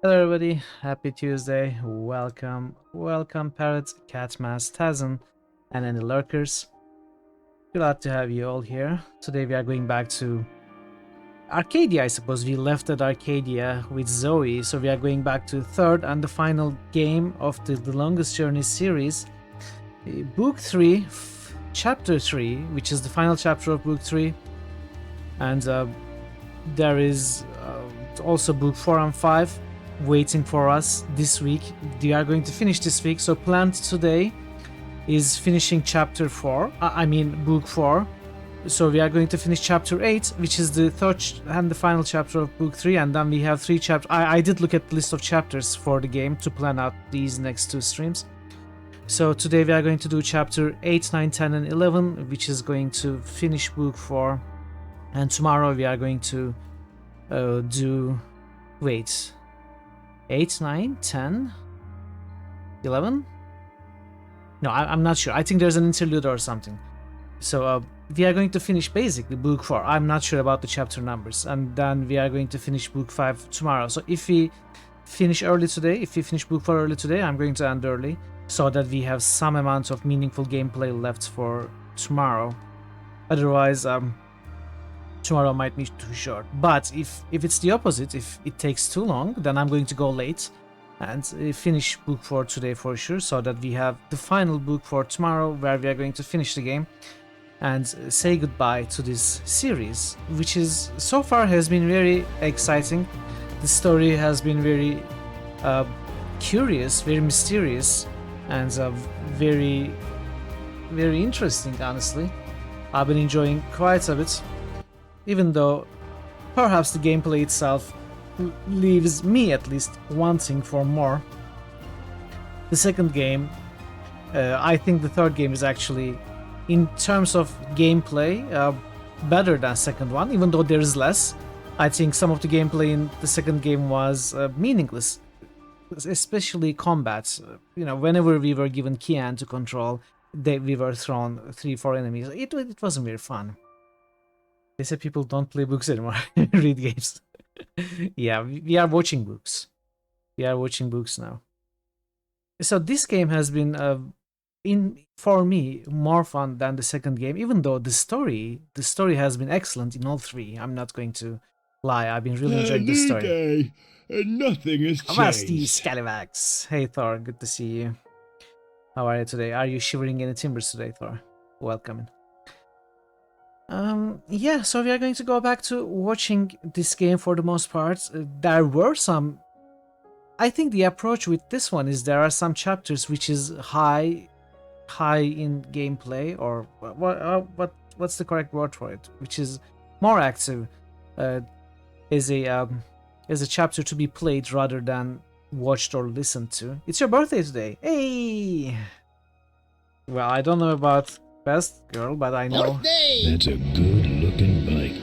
Hello everybody, happy Tuesday, welcome Parrot, Catmas, Tazen, and any lurkers. Glad to have you all here. Today we are going back to Arcadia, I suppose. We left at Arcadia with Zoe, so we are going back to third and the final game of the Longest Journey series. Book 3, Chapter 3, which is the final chapter of Book 3. And there is also Book 4 and 5 waiting for us this week. We are going to finish this week, so planned today is finishing chapter 4, book 4. So we are going to finish chapter 8, which is the third and the final chapter of book 3, and then we have 3 chapters. I did look at the list of chapters for the game to plan out these next 2 streams. So today we are going to do chapter 8, 9, 10 and 11, which is going to finish book 4, and tomorrow we are going to do... wait... 8, 9, 10, 11? No, I'm not sure. I think there's an interlude or something. So we are going to finish basically book 4. I'm not sure about the chapter numbers. And then we are going to finish book 5 tomorrow. So if we finish early today, if we finish book 4 early today, I'm going to end early so that we have some amount of meaningful gameplay left for tomorrow. Otherwise, tomorrow might be too short. But if it's the opposite, if it takes too long, then I'm going to go late and finish book 4 today for sure, so that we have the final book for tomorrow, where we are going to finish the game and say goodbye to this series, which is so far has been very exciting. The story has been very curious, very mysterious, and very interesting, honestly. I've been enjoying quite a bit, even though perhaps the gameplay itself leaves me at least wanting for more. The second game, I think the third game is actually, in terms of gameplay, better than second one, even though there is less. I think some of the gameplay in the second game was meaningless, especially combat. Whenever we were given Kian to control, we were thrown 3-4 enemies. It wasn't very fun. They said people don't play books anymore, read games. Yeah, we are watching books. We are watching books now. So this game has been, for me, more fun than the second game, even though the story has been excellent in all 3. I'm not going to lie, I've been really enjoying the story. Day. Nothing has changed. Avasti Scallywags! Hey Thor, good to see you. How are you today? Are you shivering in the timbers today, Thor? Welcome. Yeah, so we are going to go back to watching this game for the most part. There were some... I think the approach with this one is there are some chapters which is high in gameplay, or what's the correct word for it? Which is more active as a chapter to be played rather than watched or listened to. It's your birthday today. Hey! Well, I don't know about best girl, but I know... That's a good-looking bike.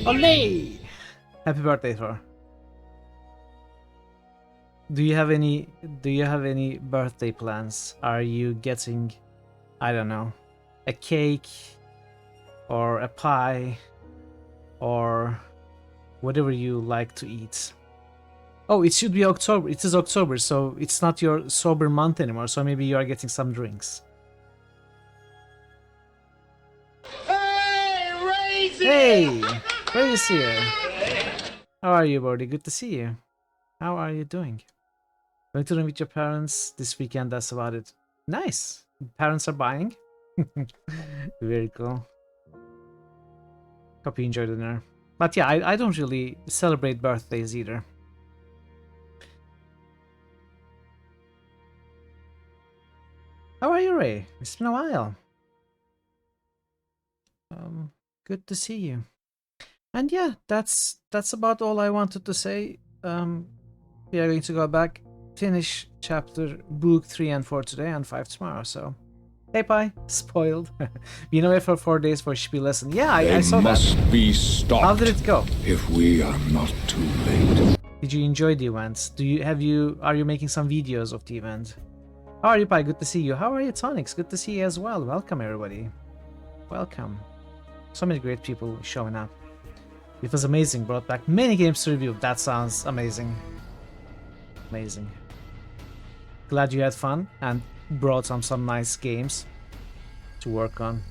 Olé! Happy birthday, Thor. Do you have any birthday plans? Are you getting, I don't know, a cake or a pie or whatever you like to eat? Oh, it should be October. It is October, so it's not your sober month anymore, so maybe you are getting some drinks. Hey, Razy! Hey! Ray's here. How are you, Bordy? Good to see you. How are you doing? Going to room with your parents this weekend, that's about it. Nice! Parents are buying. Very cool. Hope you enjoyed the dinner. But yeah, I don't really celebrate birthdays either. How are you, Ray? It's been a while. Good to see you. And yeah, that's about all I wanted to say. We are going to go back, finish chapter book 3 and 4 today, and 5 tomorrow. So, hey, Pi, spoiled. Been away for 4 days for Shippy lesson. Yeah, I saw that. They must be stopped. How did it go? If we are not too late. Did you enjoy the event? Are you making some videos of the event? How are you, Pi? Good to see you. How are you, Tonix? Good to see you as well. Welcome, everybody. Welcome. So many great people showing up. It was amazing, brought back many games to review. That sounds amazing. Amazing. Glad you had fun and brought some nice games to work on.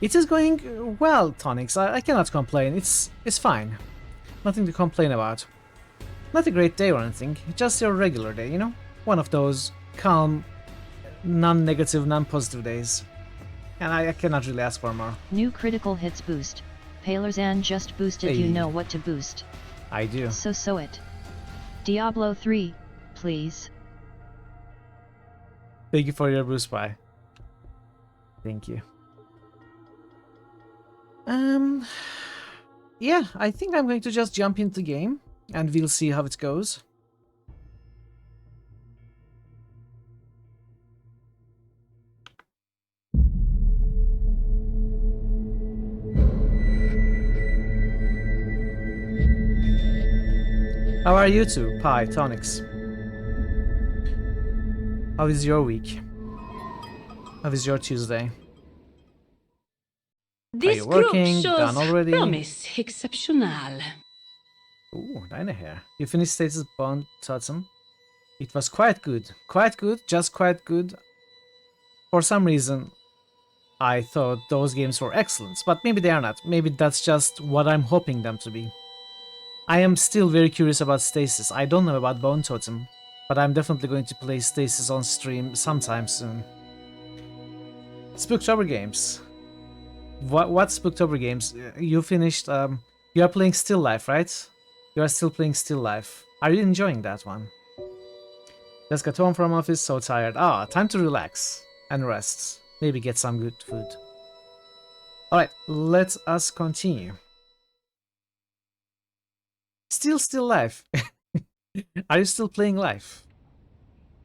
It is going well, Tonics. I cannot complain. It's fine. Nothing to complain about. Not a great day or anything, just your regular day, you know? One of those calm, non-negative, non-positive days. And I cannot really ask for more. New critical hits boost. Palerzan just boosted. Hey. You know what to boost. I do. So it. Diablo 3, please. Thank you for your boost, bye. Thank you. Yeah, I think I'm going to just jump into the game and we'll see how it goes. How are you two? Pi, Tonics. How is your week? How is your Tuesday? This you working? group Done shows already? promise exceptional. Ooh, Dina here. You finished Status Bond Totem. It was quite good. Quite good, just quite good. For some reason, I thought those games were excellent, but maybe they are not. Maybe that's just what I'm hoping them to be. I am still very curious about Stasis. I don't know about Bone Totem, but I'm definitely going to play Stasis on stream sometime soon. Spooktober games. What Spooktober games? You finished, you are playing Still Life, right? You are still playing Still Life. Are you enjoying that one? Just got home from office, so tired. Ah, time to relax and rest. Maybe get some good food. Alright, let us continue. Still Life. Are you still playing Life?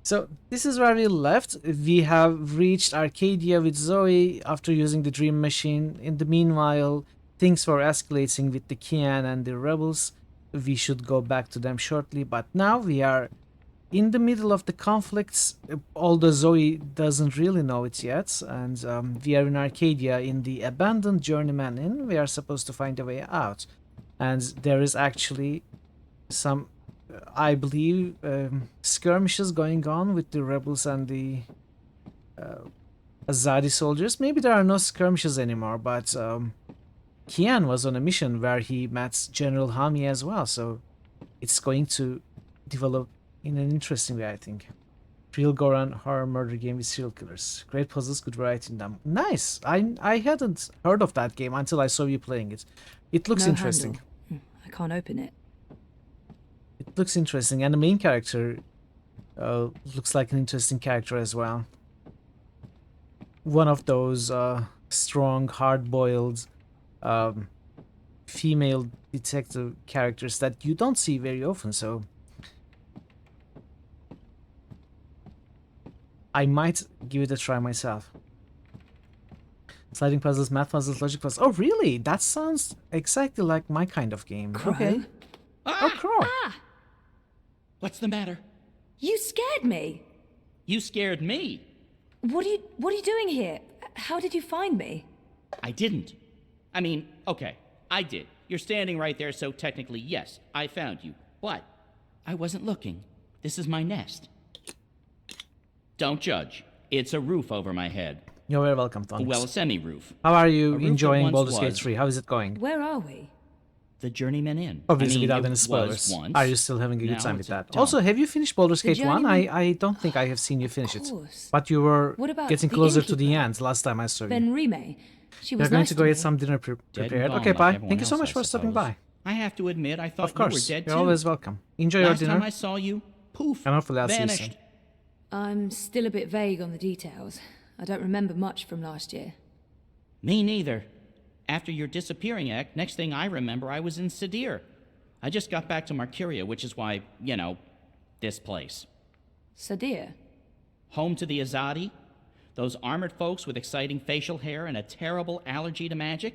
So, this is where we left. We have reached Arcadia with Zoe after using the Dream Machine. In the meanwhile, things were escalating with the Kian and the rebels. We should go back to them shortly, but now we are in the middle of the conflicts, although Zoe doesn't really know it yet, and we are in Arcadia in the abandoned Journeyman Inn. We are supposed to find a way out, and there is actually some, I believe, skirmishes going on with the rebels and the Azadi soldiers. Maybe there are no skirmishes anymore, but Kian was on a mission where he met General Hami as well, so it's going to develop in an interesting way, I think. Real Goran horror murder game with serial killers. Great puzzles, good variety in them. Nice! I hadn't heard of that game until I saw you playing it. It looks No interesting. handle. I can't open it. It looks interesting, and the main character looks like an interesting character as well. One of those strong, hard-boiled female detective characters that you don't see very often, so I might give it a try myself. Sliding puzzles, math puzzles, logic puzzles. Oh, really? That sounds exactly like my kind of game. Crow? Okay. Oh, Crow. What's the matter? You scared me. You scared me. What are you doing here? How did you find me? I didn't. I mean, okay, I did. You're standing right there, so technically, yes, I found you. But I wasn't looking. This is my nest. Don't judge. It's a roof over my head. You're very welcome, Tonics. Well, a semi-roof. How are you A roof that enjoying once Baldur's Gate was. 3? How is it going? Where are we? The Journeyman Inn. Obviously, I mean, without it any was spoilers. once. Are you still having a good Now time with it's a that? dump. Also, have you finished Baldur's The Gate 1? Journeyman- I don't think I have seen you finish it. course. But you were What about getting the closer to the innkeeper? end last time I saw you. Ben Rime. She We're was going nice to go me. get some dinner Dead and prepared. gone Okay, like bye. everyone Thank you so else, much I for stopping suppose. by. I have to admit, I thought Of course, you were dead you're too. always welcome. Enjoy your Last dinner. time I saw you, poof, And hopefully I'll see you vanished. soon. I'm still a bit vague on the details. I don't remember much from last year. Me neither. After your disappearing act, next thing I remember, I was in Sadir. I just got back to Marcuria, which is why, you know, this place. Sadir. Home to the Azadi, those armored folks with exciting facial hair and a terrible allergy to magic.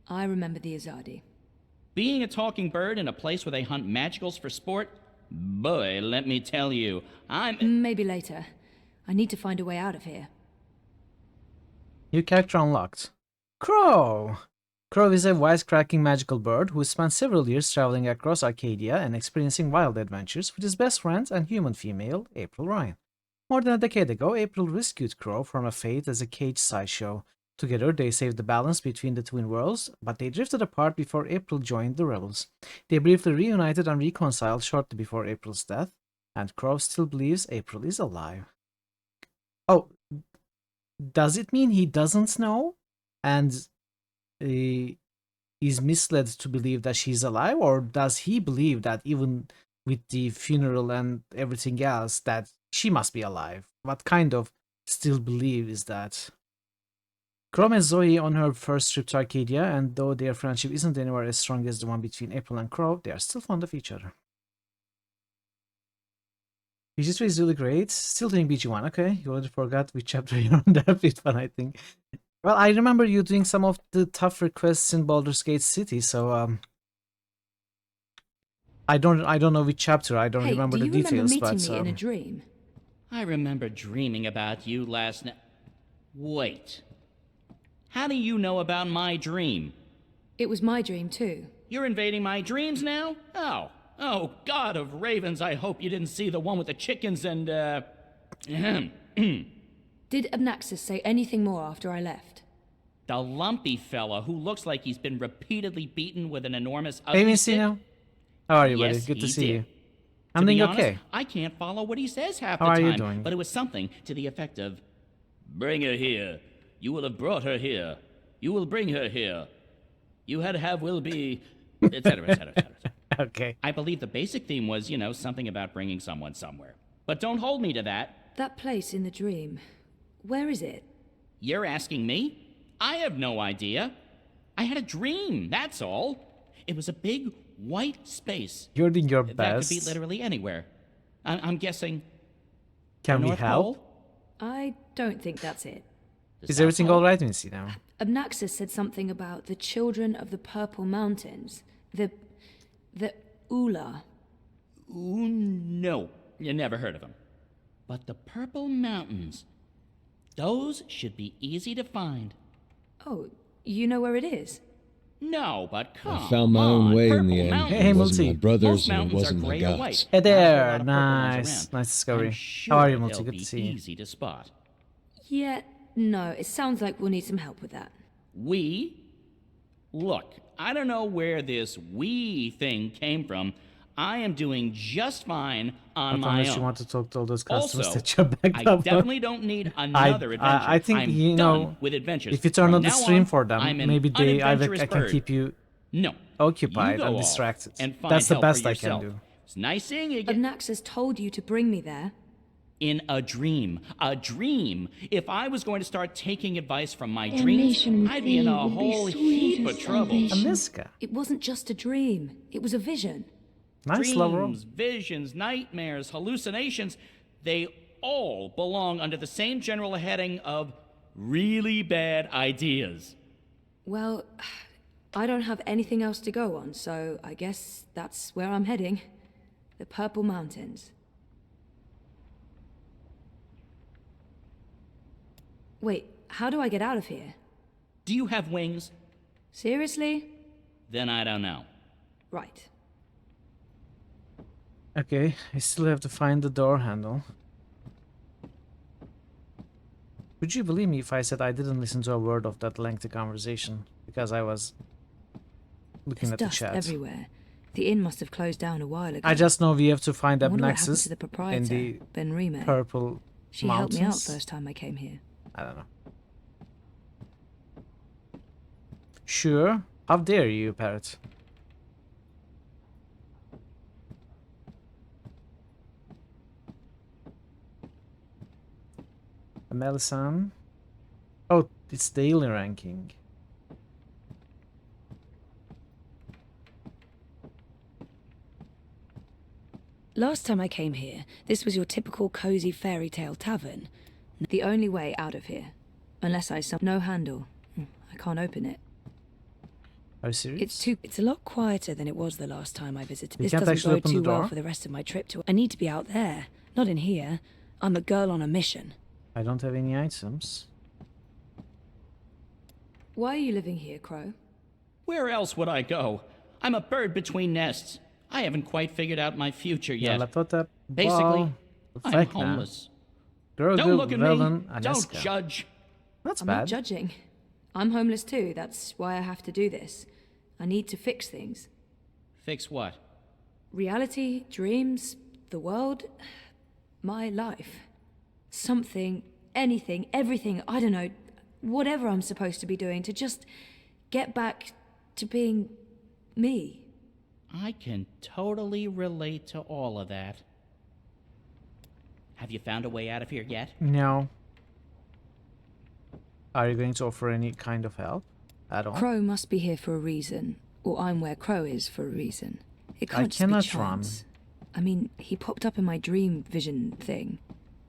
I remember the Azadi. Being a talking bird in a place where they hunt magicals for sport, boy, let me tell you, Maybe later. I need to find a way out of here. New character unlocked. Crow! Crow is a wisecracking magical bird who spent several years traveling across Arcadia and experiencing wild adventures with his best friend and human female, April Ryan. More than a decade ago, April rescued Crow from a fate as a caged sideshow. Together, they saved the balance between the twin worlds, but they drifted apart before April joined the rebels. They briefly reunited and reconciled shortly before April's death, and Crow still believes April is alive. Oh, does it mean he doesn't know and is misled to believe that she's alive, or does he believe that even with the funeral and everything else that she must be alive? What kind of still believe is that? Crow met Zoe on her first trip to Arcadia, and though their friendship isn't anywhere as strong as the one between April and Crow, they are still fond of each other. BG3 is really great. Still doing BG1. Okay, you already forgot which chapter you're on that bit one, I think. Well, I remember you doing some of the tough requests in Baldur's Gate City, so I don't know which chapter. I don't remember the details, do you remember but meeting me in a dream? I remember dreaming about you last night. Wait. How do you know about my dream? It was my dream too. You're invading my dreams now? Oh, God of Ravens, I hope you didn't see the one with the chickens and, Did Abnaxis say anything more after I left? the lumpy fella who looks like he's been repeatedly beaten with an enormous hey, ugly Missy, stick? now. How are you, buddy? Yes, Good to he see did. you. To I'm be doing honest, okay. I can't follow what he says half How the are time. you doing? But it was something to the effect of, "Bring her here. You will have brought her here. You will bring her here. You had have will be," etc., etc., etc. Okay. I believe the basic theme was, something about bringing someone somewhere. But don't hold me to that. That place in the dream. Where is it? You're asking me? I have no idea. I had a dream, that's all. It was a big white space. You're doing your That best. could be literally anywhere. I'm guessing. Can the we North help? Pole? I don't think that's it. The Is South everything Pole? all right, Missy, now? Abnaxis said something about the children of the Purple Mountains. The Ula. Ooh, no. You never heard of them. But the Purple Mountains, those should be easy to find. Oh, you know where it is? No, but come I found my own on, way in Purple the end. Mountains. Hey, It wasn't Multi. my brothers Most and it mountains wasn't are my gray or gods. white. Hey Not a whole there, lot of purple ones nice. around. Nice discovery. I'm How sure are you, Multi? they'll Good be to see you. easy to spot. Yeah, no, it sounds like we'll need some help with that. We? Look, I don't know where this "we" thing came from. I am doing just fine on Not my unless own. you want to talk to all those customers Also, that you're backed I up on. definitely don't need another adventure. I think, I'm you done know, with adventures. if you turn From on the now stream for them, I'm an maybe I unadventurous can bird. keep you No. occupied you go and off distracted. And find That's the help for best I yourself. can do. It's nice seeing you again. Abnaxis told you to bring me there. In a dream. A dream. If I was going to start taking advice from my dreams, I'd be in a whole heap of trouble. Amiska. It wasn't just a dream. It was a vision. Nice, Lovero. Dreams, visions, nightmares, hallucinations, they all belong under the same general heading of really bad ideas. Well, I don't have anything else to go on, so I guess that's where I'm heading. The Purple Mountains. Wait, how do I get out of here? Do you have wings? Seriously? Then I don't know. Right. Okay, I still have to find the door handle. Would you believe me if I said I didn't listen to a word of that lengthy conversation because I was looking There's at the dust chat? everywhere. The inn must have closed down a while ago. I just know we have to find I wonder what happened Abnaxis to the in proprietor, the Ben Rime. Purple She Mountains. helped me out first time I came here. I don't know. Sure. How dare you, parrot? Melissan. Oh, it's daily ranking. Last time I came here, this was your typical cozy fairy tale tavern. The only way out of here. Unless no handle. I can't open it. Are you serious? It's a lot quieter than it was the last time I visited. You This can't doesn't actually go open the too well door? for the rest of my trip to. I need to be out there, not in here. I'm a girl on a mission. I don't have any items. Why are you living here, Crow? Where else would I go? I'm a bird between nests. I haven't quite figured out my future yet. يلا توتا Basically, I'm فاكنا homeless. Grogu Don't look at me. Velden Don't Aneska. judge. That's I'm not bad. judging. I'm homeless too. That's why I have to do this. I need to fix things. Fix what? Reality, dreams, the world, my life. Something, anything, everything, I don't know, whatever I'm supposed to be doing to just get back to being me. I can totally relate to all of that. Have you found a way out of here yet? No. Are you going to offer any kind of help at all? Crow must be here for a reason, or I'm where Crow is for a reason. It can't just be cannot run. chance. I mean, he popped up in my dream vision thing.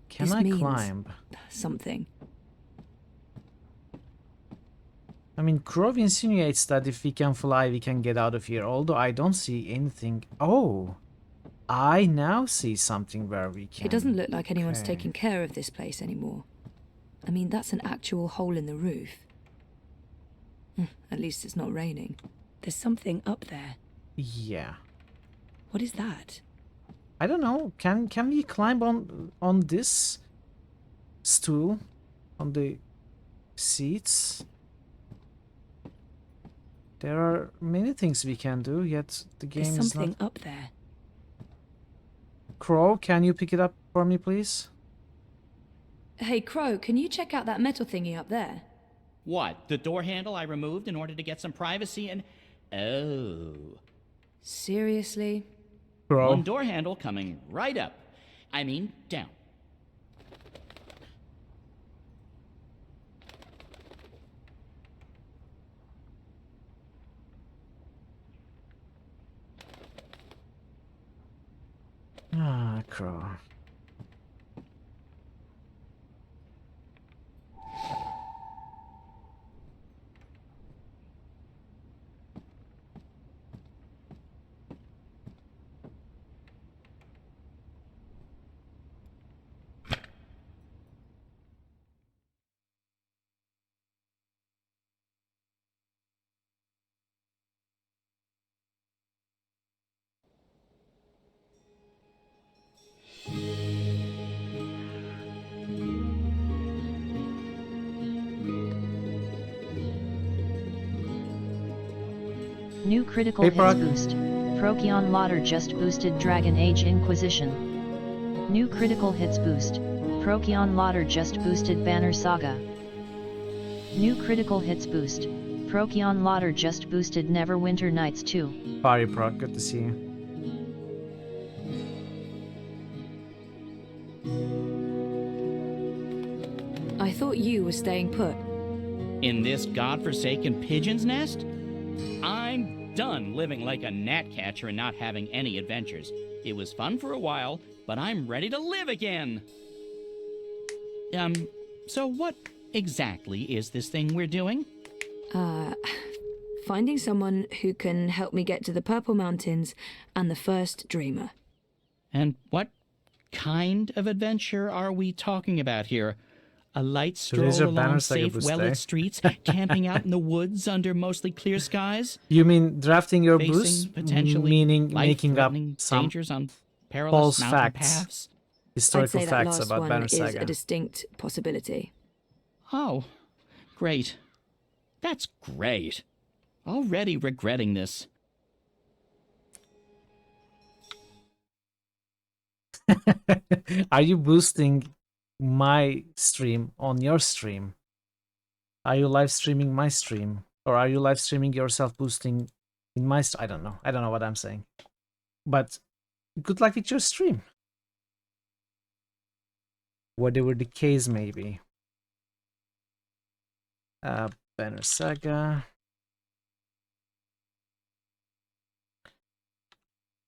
Can This I means climb? something. I mean, Crow insinuates that if we can fly, we can get out of here, although I don't see anything. Oh, I now see something where we can. It doesn't look like anyone's Okay. taking care of this place anymore. I mean, that's an actual hole in the roof. At least it's not raining. There's something up there. Yeah. What is that? I don't know. Can we climb on this stool, on the seats? There are many things we can do, yet the game There's is something not. up there. Crow, can you pick it up for me, please? Hey, Crow, can you check out that metal thingy up there? What? The door handle I removed in order to get some privacy and... Oh. Seriously? Crow. One door handle coming right up. I mean, down. Ah, Crow. New critical Hey, hits Brock. boost. Procyon Lauder just boosted Dragon Age Inquisition. New critical hits boost. Procyon Lauder just boosted Banner Saga. New critical hits boost. Procyon Lauder just boosted Neverwinter Nights 2. Party Proc, good to see you. I thought you were staying put. In this godforsaken pigeon's nest? I'm done living like a gnatcatcher and not having any adventures. It was fun for a while, but I'm ready to live again. So what exactly is this thing we're doing? Finding someone who can help me get to the Purple Mountains and the first Dreamer. And what kind of adventure are we talking about here? A light stroll these are along banners I could safe, boost, well-lit eh? streets, camping out in the woods under mostly clear skies, You mean drafting your facing boost, potentially meaning making up life-threatening some dangers on perilous false mountain facts, paths? I'd historical say that facts last about one Banner is Saga? a distinct possibility. Oh, great. That's great. Already regretting this. Are you boosting my stream on your stream? Are you live streaming my stream? Or are you live streaming yourself boosting in my I don't know. I don't know what I'm saying. But good luck with your stream. Whatever the case may be. Banner Saga.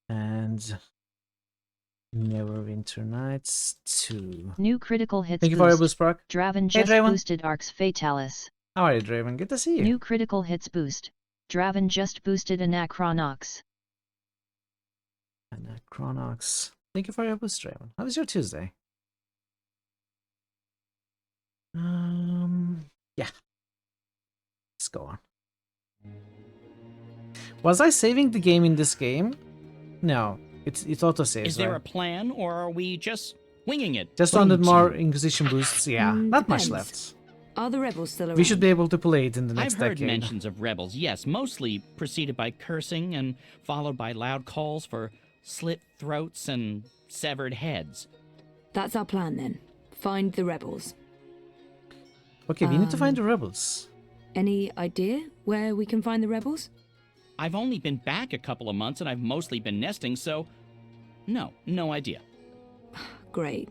And Neverwinter Nights 2. New critical hits Thank you for your boost. boost, Brock. Draven just Draven. boosted Arx Fatalis. How are you, Draven? Good to see you. New critical hits boost. Draven just boosted Anachronox. Anachronox. Thank you for your boost, Draven. How was your Tuesday? Yeah. Let's go on. Was I saving the game in this game? No, it auto saves. Is there right? a plan, or are we just winging it? Just 100 more Inquisition boosts. Yeah, not much Depends. left. Are the rebels still around? We should be able to play it in the I've next heard decade. mentions of rebels, yes, mostly preceded by cursing and followed by loud calls for slit throats and severed heads. That's our plan then. Find the rebels. Okay, we need to find the rebels. Any idea where we can find the rebels? I've only been back a couple of months and I've mostly been nesting, so no idea. Great.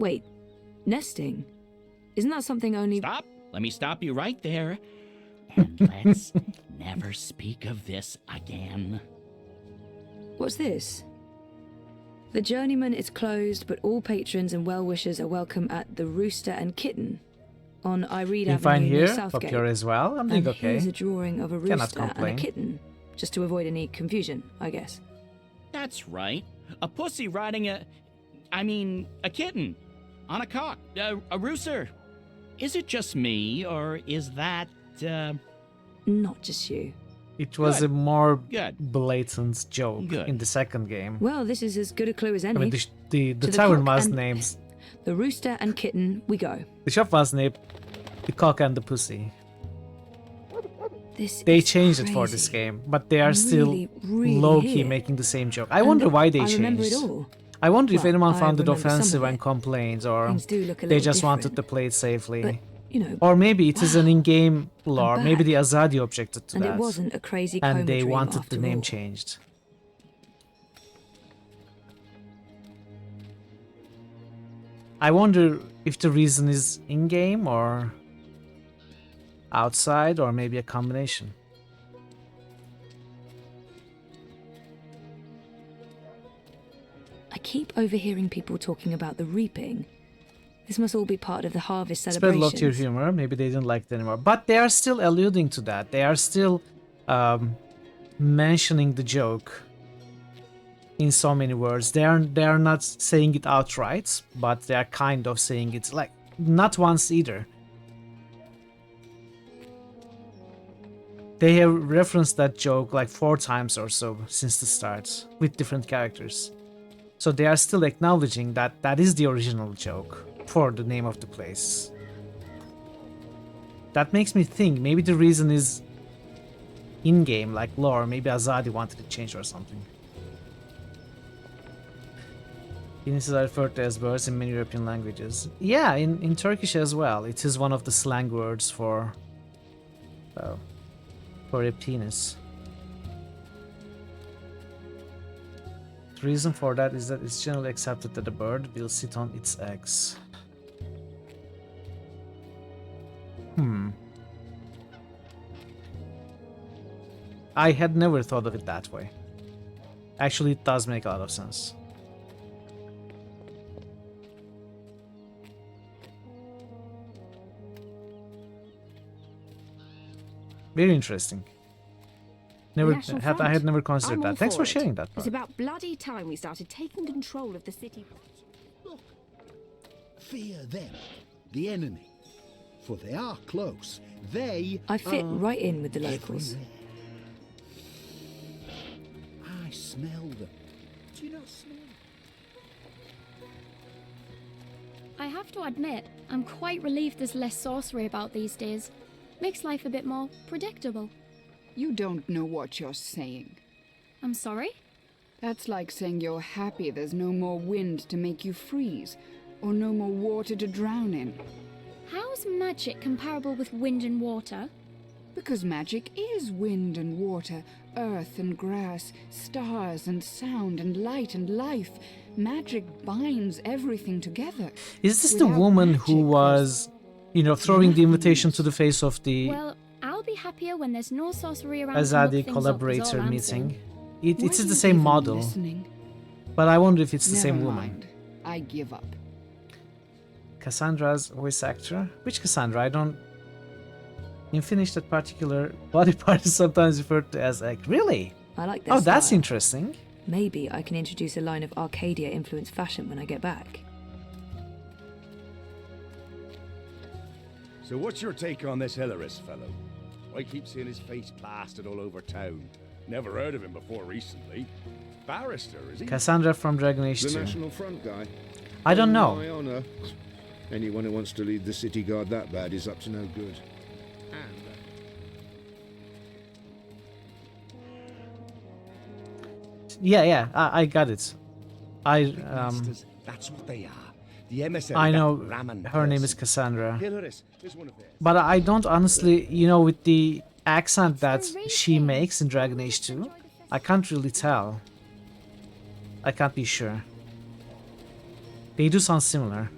Wait, nesting? Isn't that something only... Stop! Let me stop you right there. And let's never speak of this again. What's this? The Journeyman is closed, but all patrons and well-wishers are welcome at the Rooster and Kitten on Iread You find Avenue near here, Southgate. popular as well. I'm doing And okay. here's a drawing of a Cannot rooster and a complain. kitten, just to avoid any confusion, I guess. That's right. A pussy riding a kitten. On a cock. A rooster. Is it just me, or is that, Not just you. It was Good. a more Good. blatant joke Good. in the second game. Well, this is as good a clue as I any. mean, the To the tavern cock was and- named... The Rooster and Kitten, we go. The shop was named The Cock and the Pussy. This They is changed it for this crazy. game, but they are still Really, really low-key here. making the same joke. I And wonder why they I changed. remember it all. I wonder if Well, anyone I found it remember some offensive of and it. complained, or Things do look a they little just wanted different. to play it safely. But, you know, Or maybe it is an wow, in-game lore. I'm Maybe back. the Azadi objected to and that. it wasn't a crazy and coma they dream wanted after the name all. changed. I wonder if the reason is in-game or outside, or maybe a combination. I keep overhearing people talking about the reaping. This must all be part of the harvest Spread celebrations. love to your humor. Maybe they didn't like it anymore. But they are still alluding to that. They are still mentioning the joke in so many words. They are not saying it outright, but they are kind of saying it, like, not once either. They have referenced that joke like 4 times or so since the start, with different characters. So they are still acknowledging that that is the original joke for the name of the place. That makes me think maybe the reason is in-game, like lore. Maybe Azadi wanted to change or something. Penises are referred to as birds in many European languages. Yeah, in Turkish as well. It is one of the slang words for a penis. The reason for that is that it's generally accepted that a bird will sit on its eggs. I had never thought of it that way. Actually, it does make a lot of sense. Very interesting. Never National I had Front. never considered I'm all that. Thanks for it. sharing that It's part. about bloody time we started taking control of the city. Fear them, the enemy, for they are close. They I fit are right in with the locals. everywhere. I smell them. Do you not smell them? I have to admit, I'm quite relieved there's less sorcery about these days. Makes life a bit more predictable. You don't know what you're saying. I'm sorry? That's like saying you're happy there's no more wind to make you freeze, or no more water to drown in. How's magic comparable with wind and water? Because magic is wind and water, earth and grass, stars and sound and light and life. Magic binds everything together. Is this the Without woman who magic, was, throwing the invitation to the face of the Well, I'll be happier when there's no sorcery around to Azadi muck things up, is collaborator all I'm meeting? saying. It Were is the you same even model, listening? but I wonder if it's the Never same woman. mind. I give up. Cassandra's voice actor? Which Cassandra? I don't... In Finnish, that particular body part is sometimes referred to as egg. Really? I like that. Oh, that's interesting. Maybe I can introduce a line of Arcadia-influenced fashion when I get back. So what's your take on this Hilaris fellow? I keep seeing his face plastered all over town. Never heard of him before recently. Barrister, is he? Cassandra from Dragon Age The 2. National Front guy. I don't know. My honor. Anyone who wants to lead the city guard that bad is up to no good. Yeah, I got it. That's what they are. The emissary I know that Raman her name person. is Cassandra. Hilarious. There's one of theirs. But I don't honestly, you know, with the accent that she makes in Dragon Age 2, I can't really tell. I can't be sure. They do sound similar.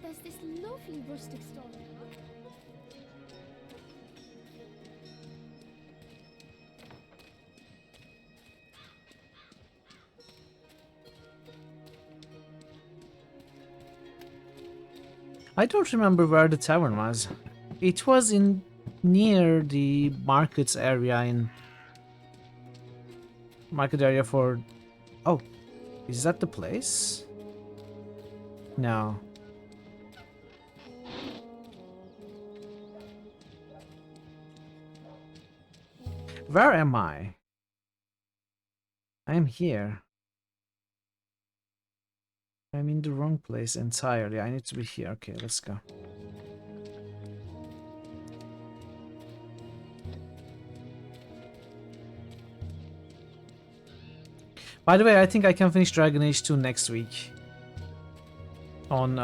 There's this lovely rustic store. I don't remember where the tavern was. It was in near the markets area in market area for. Oh, is that the place? No. Where am I? I am here. I'm in the wrong place entirely. I need to be here. Okay, let's go. By the way, I think I can finish Dragon Age 2 next week. On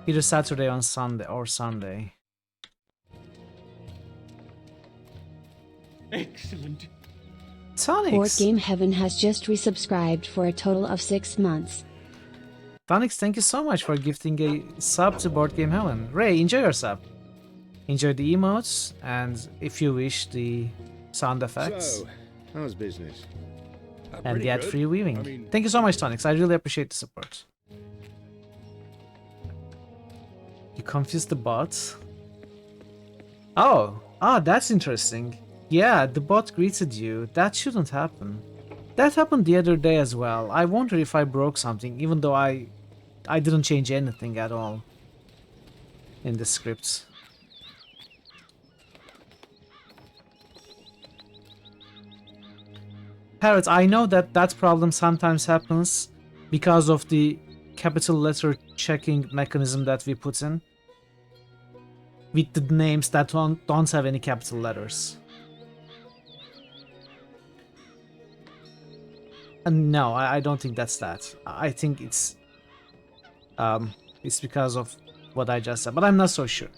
either Saturday on Sunday or Sunday. Excellent. Tonix! Board Game Heaven has just resubscribed for a total of 6 months. Tonix, thank you so much for gifting a sub to Board Game Heaven. Ray, enjoy your sub. Enjoy the emotes, and if you wish, the sound effects. So, how's business? And the ad-free weaving. I mean, Thank you so much, Tonix. I really appreciate the support. You confused the bots? Oh, that's interesting. Yeah, the bot greeted you. That shouldn't happen. That happened the other day as well. I wonder if I broke something, even though I didn't change anything at all in the scripts. Parrot, I know that problem sometimes happens because of the capital letter checking mechanism that we put in with the names that don't have any capital letters. And no, I don't think that's that. I think it's because of what I just said, but I'm not so sure.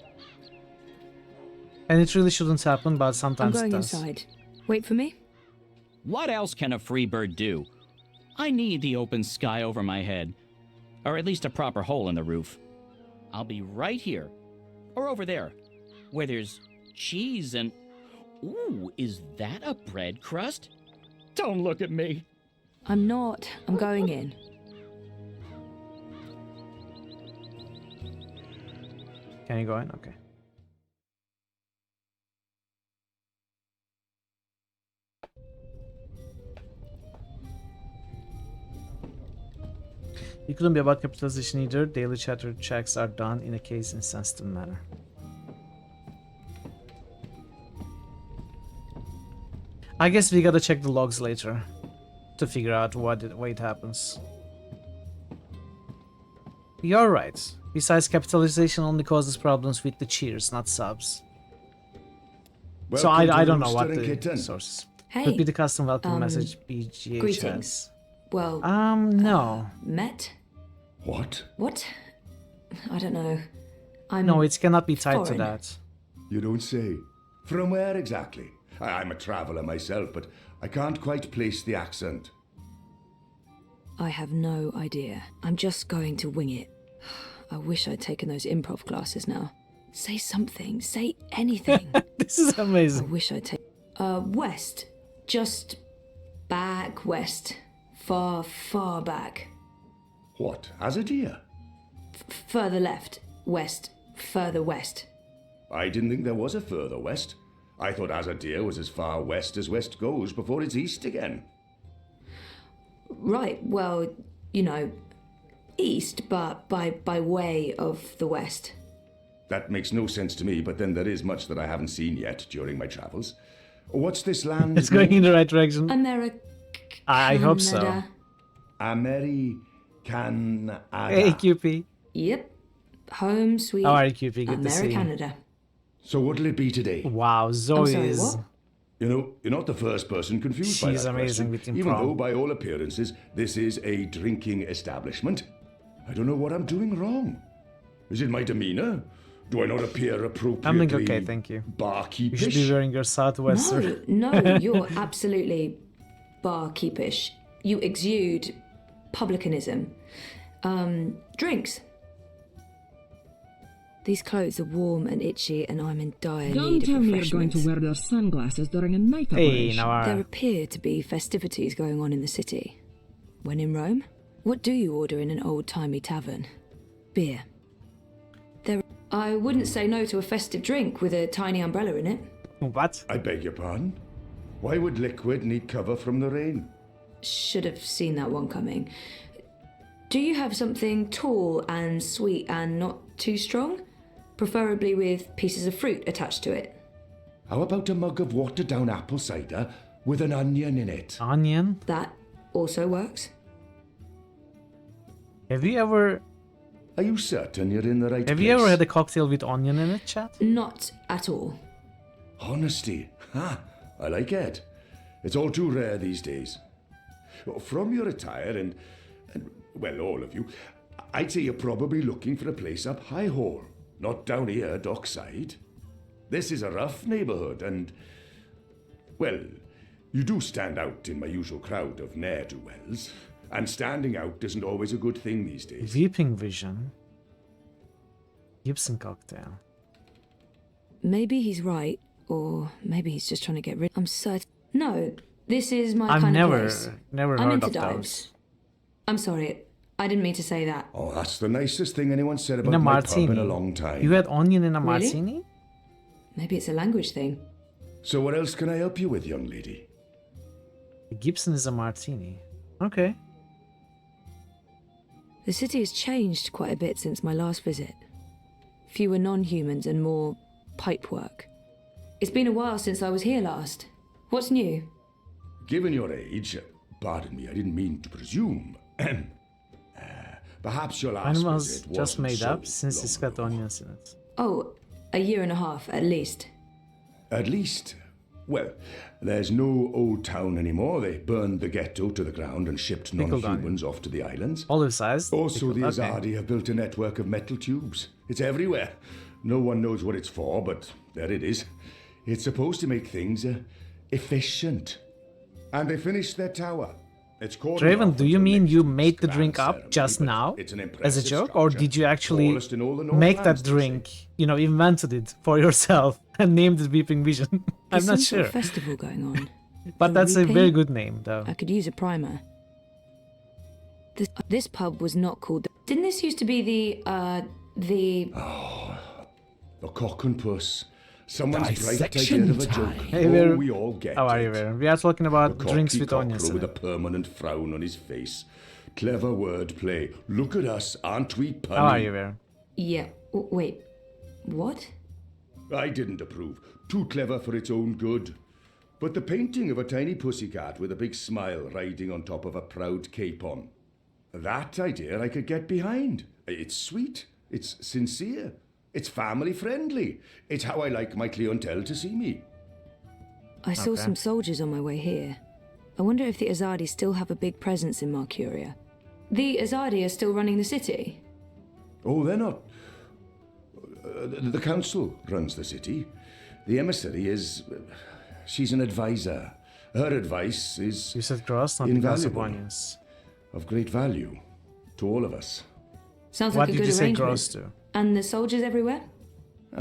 And it really shouldn't happen, but sometimes I'm it going does. inside. Wait for me. What else can a free bird do? I need the open sky over my head. Or at least a proper hole in the roof. I'll be right here. Or over there. Where there's cheese and... Ooh, is that a bread crust? Don't look at me. I'm not. I'm going in. Can you go in? Okay. It couldn't be about capitalization either. Daily chatter checks are done in a case-insensitive manner. I guess we gotta check the logs later to figure out why it happens. You're right. Besides, capitalization only causes problems with the cheers, not subs. So I don't know what the source is. Hey, Could be the custom welcome message BGHS. greetings. Well, no. met? What? What? I don't know. I'm No, it cannot be tied to foreign. that. You don't say. From where exactly? I'm a traveller myself, but I can't quite place the accent. I have no idea. I'm just going to wing it. I wish I'd taken those improv classes now. Say something. Say anything. This is I amazing. wish I'd take... west. Just back west. Far, far back. What? As a deer? Further left. West. Further west. I didn't think there was a further west. I thought Azadea was as far west as west goes before it's east again. Right, well, you know, east, but by way of the west. That makes no sense to me, but then there is much that I haven't seen yet during my travels. What's this land? It's going in the right direction. America. I hope so. Americanada. Hey, QP. Yep. Home sweet. How are you, QP? Good to see you. Americanada. So what'll it be today? Wow, Zoe sorry, is... what? You know, you're not the first person confused by that She's amazing question, with even improv. though, by all appearances, this is a drinking establishment. I don't know what I'm doing wrong. Is it my demeanor? Do I not appear appropriately I'm doing okay, thank you. barkeepish? You should be wearing your Southwestern. No, you're absolutely barkeepish. You exude publicanism. Drinks. These clothes are warm and itchy, and I'm in dire Don't need of tell me you're refreshments. going to wear those sunglasses during a night Hey, operation. now There appear to be festivities going on in the city. When in Rome, what do you order in an old-timey tavern? Beer. I wouldn't say no to a festive drink with a tiny umbrella in it. What? I beg your pardon? Why would liquid need cover from the rain? Should have seen that one coming. Do you have something tall and sweet and not too strong? Preferably with pieces of fruit attached to it. How about a mug of watered-down apple cider with an onion in it? Onion? That also works. Have you ever... Are you certain you're in the right place? Have you ever had a cocktail with onion in it, chat? Not at all. Honesty. I like it. It's all too rare these days. From your attire and, well, all of you, I'd say you're probably looking for a place up High Hall, not down here, dockside. This is a rough neighborhood and, well, you do stand out in my usual crowd of ne'er-do-wells. And standing out isn't always a good thing these days. Weeping Vision. Gibson cocktail. Maybe he's right, or maybe he's just trying to get rid. I'm certain. No, this is my I've kind never, of place. never I'm heard into of dives. those. I'm sorry, I didn't mean to say that. Oh, that's the nicest thing anyone said In about a my martini. pub in a long time. You had onion in a Really? martini? Maybe it's a language thing. So what else can I help you with, young lady? Gibson is a martini. Okay. The city has changed quite a bit since my last visit. Fewer non-humans and more pipework. It's been a while since I was here last. What's new? Given your age, pardon me, I didn't mean to presume. Perhaps your last Mine was visit just wasn't made so up since it's long got ago. onions in it. Oh, a year and a half at least. At least. Well, there's no old town anymore. They burned the ghetto to the ground and shipped Pickled non-humans off to the islands. Olive sized. Also, the Okay. Azadi have built a network of metal tubes. It's everywhere. No one knows what it's for, but there it is. It's supposed to make things efficient. And they finished their tower. It's called Draven, do you mean you made the drink up just now it's an as a impressive joke, or structure, did you actually tallest in all the make that Northlands, they say. drink? You know, invented it for yourself and named it Weeping Vision. I'm There's not some sort sure, of festival going on. but that's a Weeping? very good name, though. I could use a primer. This pub was not called. Didn't this used to be the? The cock and puss. Someone's bright Dissection idea of a joke. time. Hey, Oh, Ver- we all get How are you, it. Varen? We are talking The about drinks cocky with onions cockerel in with a it. permanent frown on his face. Clever wordplay. Look at us, aren't we punny? How are you, Varen? Yeah. Wait. What? I didn't approve. Too clever for its own good. But the painting of a tiny pussycat with a big smile riding on top of a proud capon. That idea I could get behind. It's sweet. It's sincere. It's family friendly. It's how I like my clientele to see me. I saw Okay. some soldiers on my way here. I wonder if the Azadi still have a big presence in Marcuria. The Azadi are still running the city? Oh, they're not. The council runs the city. The emissary is. She's an advisor. Her advice is You said gross, not because of invaluable, onions. of great value to all of us. Sounds What like a did good you say arrangement. gross to? And the soldiers everywhere?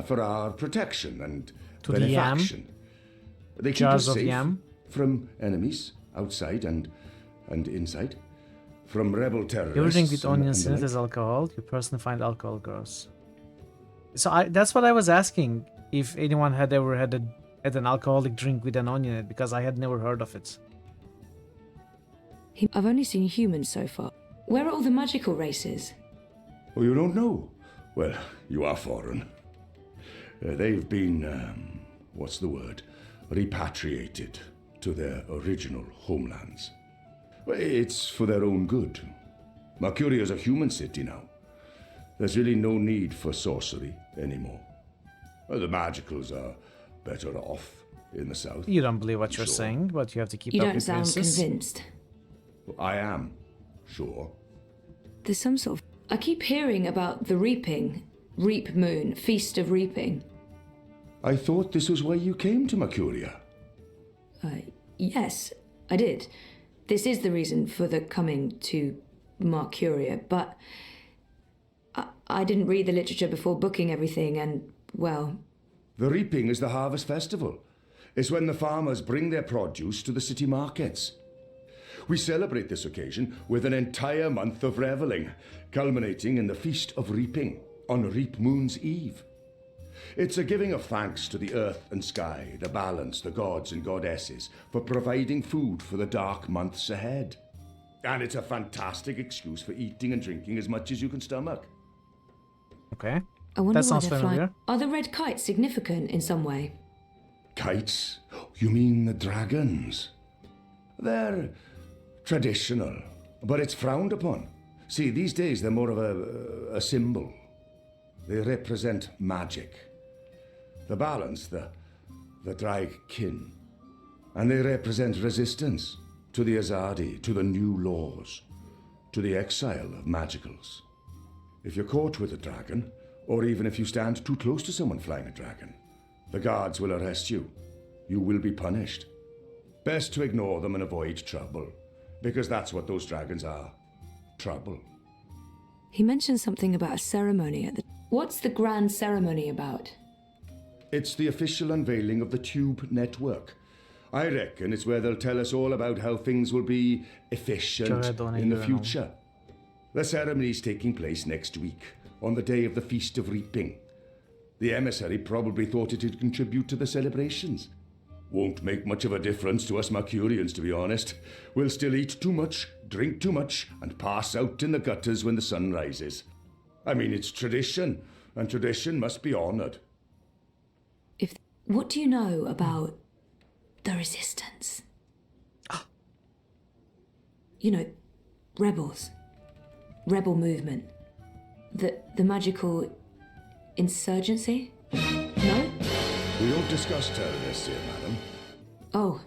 For our protection and To the yam? benefaction. They keep Jars us of safe yam? from enemies outside and inside, from rebel terrorists. You ever drink with and onions the in it like. as alcohol? You personally find alcohol gross. So that's what I was asking. If anyone had ever had an alcoholic drink with an onion in it, because I had never heard of it. I've only seen humans so far. Where are all the magical races? Oh, you don't know? Well, you are foreign. They've been, what's the word? Repatriated to their original homelands. It's for their own good. Mercuria is a human city now. There's really no need for sorcery anymore. The magicals are better off in the south. You don't believe what you're saying, but you have to keep You up don't with sound appearances. convinced. I am, sure. There's some sort of... I keep hearing about the reaping. Reap moon, feast of reaping. I thought this was why you came to Mercuria. Yes, I did. This is the reason for the coming to Mercuria, but I didn't read the literature before booking everything, and, well... The reaping is the harvest festival. It's when the farmers bring their produce to the city markets. We celebrate this occasion with an entire month of reveling, culminating in the Feast of Reaping on Reap Moon's Eve. It's a giving of thanks to the earth and sky, the balance, the gods and goddesses, for providing food for the dark months ahead. And it's a fantastic excuse for eating and drinking as much as you can stomach. Okay. I wonder That why sounds they're familiar. flying. Are the red kites significant in some way? Kites? You mean the dragons? They're traditional, but it's frowned upon. See, these days they're more of a symbol. They represent magic. The balance, the drag kin. And they represent resistance to the Azadi, to the new laws, to the exile of magicals. If you're caught with a dragon, or even if you stand too close to someone flying a dragon, the guards will arrest you. You will be punished. Best to ignore them and avoid trouble, because that's what those dragons are. Trouble. He mentioned something about a ceremony at the... What's the grand ceremony about? It's the official unveiling of the Tube Network. I reckon it's where they'll tell us all about how things will be efficient in the future. The ceremony's taking place next week, on the day of the Feast of Reaping. The emissary probably thought it'd contribute to the celebrations. Won't make much of a difference to us Mercurians, to be honest. We'll still eat too much, drink too much, and pass out in the gutters when the sun rises. I mean, it's tradition, and tradition must be honoured. What do you know about the resistance? You know, rebels. Rebel movement. The magical insurgency? No? We don't discuss terrorists here, madam. Oh.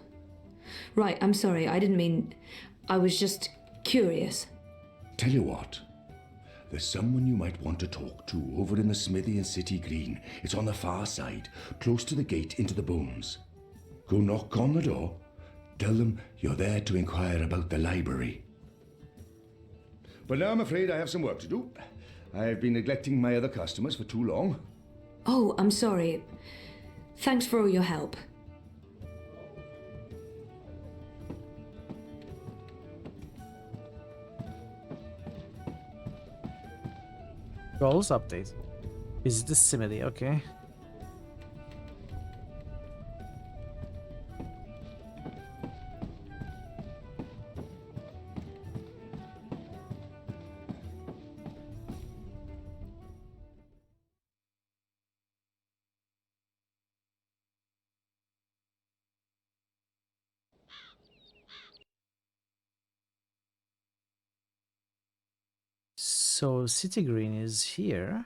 Right, I'm sorry, I didn't mean... I was just curious. Tell you what. There's someone you might want to talk to over in the smithy in City Green. It's on the far side, close to the gate into the booms. Go knock on the door. Tell them you're there to inquire about the library. But now I'm afraid I have some work to do. I've been neglecting my other customers for too long. Oh, I'm sorry. Thanks for all your help. Goals update. Visit the Simile, okay. So City Green is here.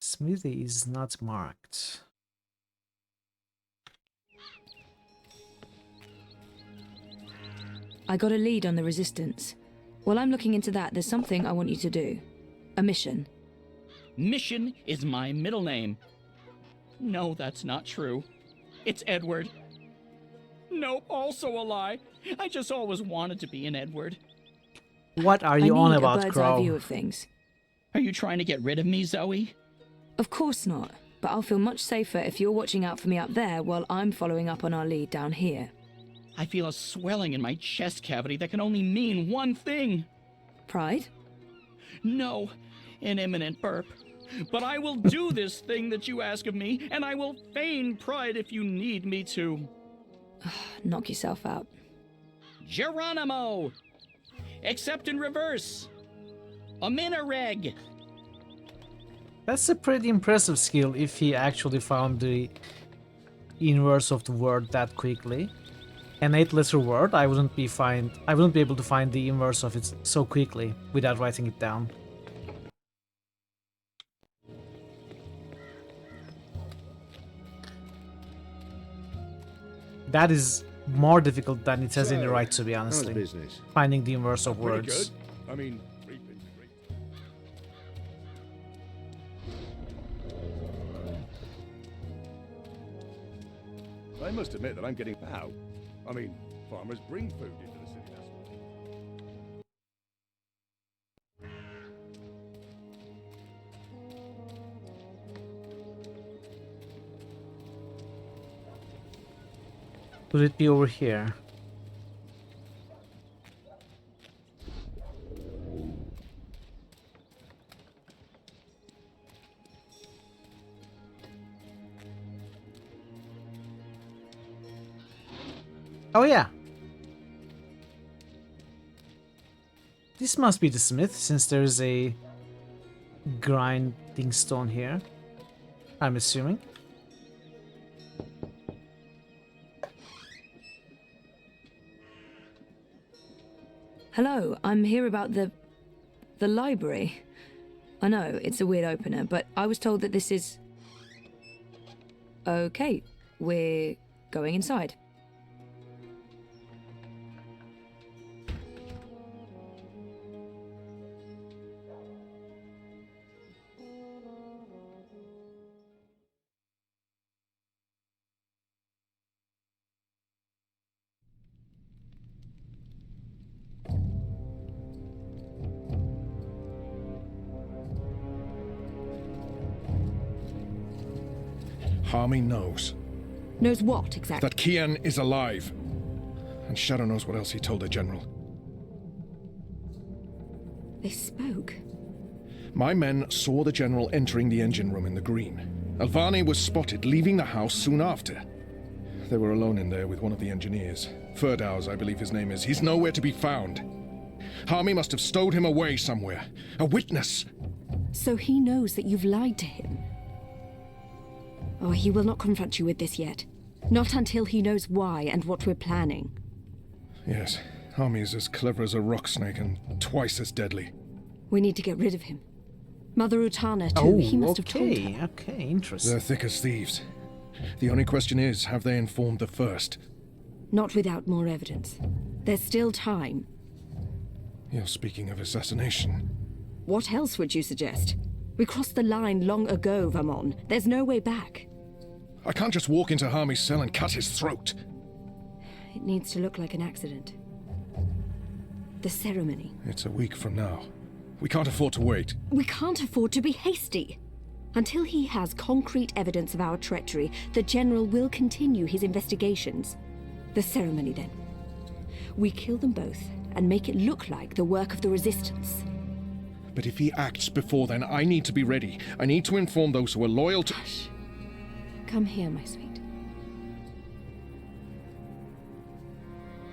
Smithy is not marked. I got a lead on the resistance. While I'm looking into that, there's something I want you to do. A mission. Mission is my middle name. No, that's not true. It's Edward. Nope, also a lie. I just always wanted to be an Edward. What are you on about, I need a bird's Crow? eye view of things. Are you trying to get rid of me, Zoe? Of course not, but I'll feel much safer if you're watching out for me up there while I'm following up on our lead down here. I feel a swelling in my chest cavity that can only mean one thing. Pride? No, an imminent burp. But I will do this thing that you ask of me, and I will feign pride if you need me to. Knock yourself out. Geronimo! Except in reverse. A Minareg. That's a pretty impressive skill if he actually found the inverse of the word that quickly. An 8-letter word, I wouldn't be able to find the inverse of it so quickly without writing it down. That is more difficult than it has any right to be, honestly. business? Finding the inverse of Pretty words. good. I mean, reaping's great. I must admit that I'm getting how. I mean, farmers bring food into the city. That's what. Could it be over here? Oh yeah. This must be the smith, since there's a grinding stone here, I'm assuming. Hello, I'm here about the library. I know, it's a weird opener, but I was told that this is... Okay, we're going inside. Harmy knows. Knows what, exactly? That Kian is alive. And Shadow knows what else he told the General. They spoke. My men saw the General entering the engine room in the green. Alvani was spotted leaving the house soon after. They were alone in there with one of the engineers. Ferdaus, I believe his name is. He's nowhere to be found. Harmy must have stowed him away somewhere. A witness! So he knows that you've lied to him. Oh, he will not confront you with this yet. Not until he knows why and what we're planning. Yes, Harmy is as clever as a rock snake and twice as deadly. We need to get rid of him. Mother Utana, too. He must have told her. Okay, interesting. They're thick as thieves. The only question is, have they informed the first? Not without more evidence. There's still time. You're speaking of assassination. What else would you suggest? We crossed the line long ago, Vamon. There's no way back. I can't just walk into Harmy's cell and cut his throat. It needs to look like an accident. The ceremony. It's a week from now. We can't afford to wait. We can't afford to be hasty. Until he has concrete evidence of our treachery, the General will continue his investigations. The ceremony, then. We kill them both and make it look like the work of the Resistance. But if he acts before then, I need to be ready. I need to inform those who are loyal to... Hush. Come here, my sweet.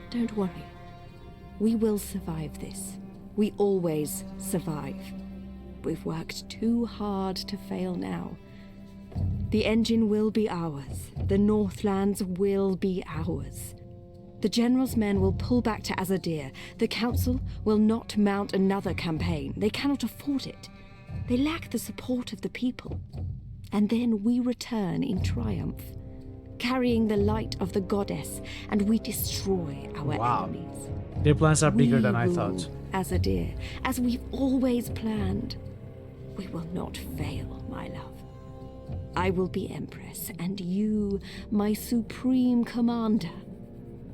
Don't worry. We will survive this. We always survive. We've worked too hard to fail now. The engine will be ours. The Northlands will be ours. The General's men will pull back to Azadir. The Council will not mount another campaign. They cannot afford it. They lack the support of the people. And then we return in triumph, carrying the light of the goddess, and we destroy our enemies. Their plans are bigger than I thought. Azadir, as we've always planned. We will not fail, my love. I will be Empress, and you, my supreme commander.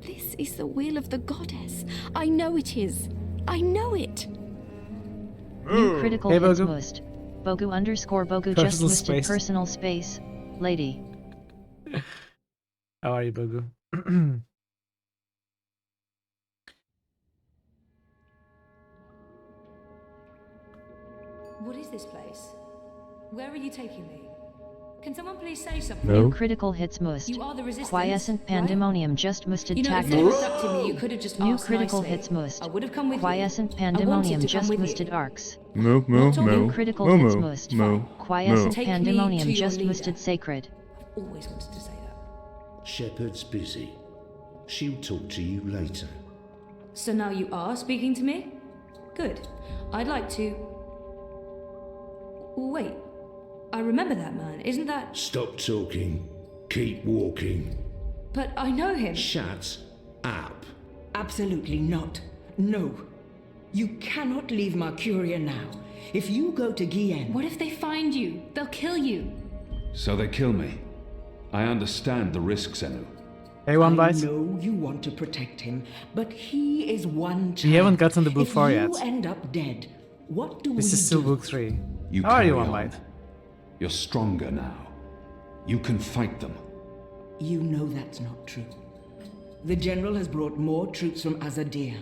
This is the will of the goddess. I know it is. I know it. New critical Hey, hits Bogu. boost. Bogu _ Bogu just Personal listed space. personal space. Lady. How are you, Bogu? What is this place? Where are you taking me? Can someone please say something? No. New critical hits most. You are the resistance, Quiescent pandemonium just musted You know, tactic. instead of abducting me, you could have just New asked critical nicely. hits most. I would have come with Quiescent you. pandemonium to come just with you. musted arcs. Moo, moo, New moo. critical Moo, hits moo. most. Moo. Quiescent Take me pandemonium to your just leader. musted sacred. Always wanted to say that. Shepard's busy. She'll talk to you later. So now you are speaking to me? Good. I'd like to... Wait. I remember that man. Isn't that... Stop talking. Keep walking. But I know him. Shut up. Absolutely not. No. You cannot leave Mercuria now. If you go to Gien... What if they find you? They'll kill you. So they kill me. I understand the risk, Zenu. Hey, one I bite. know you want to protect him, but he is one child. We haven't gotten the book 4 yet. If you end up dead, what do we do? This is still book 3. You How are you, carry one on. bite? You're stronger now. You can fight them. You know that's not true. The General has brought more troops from Azadir.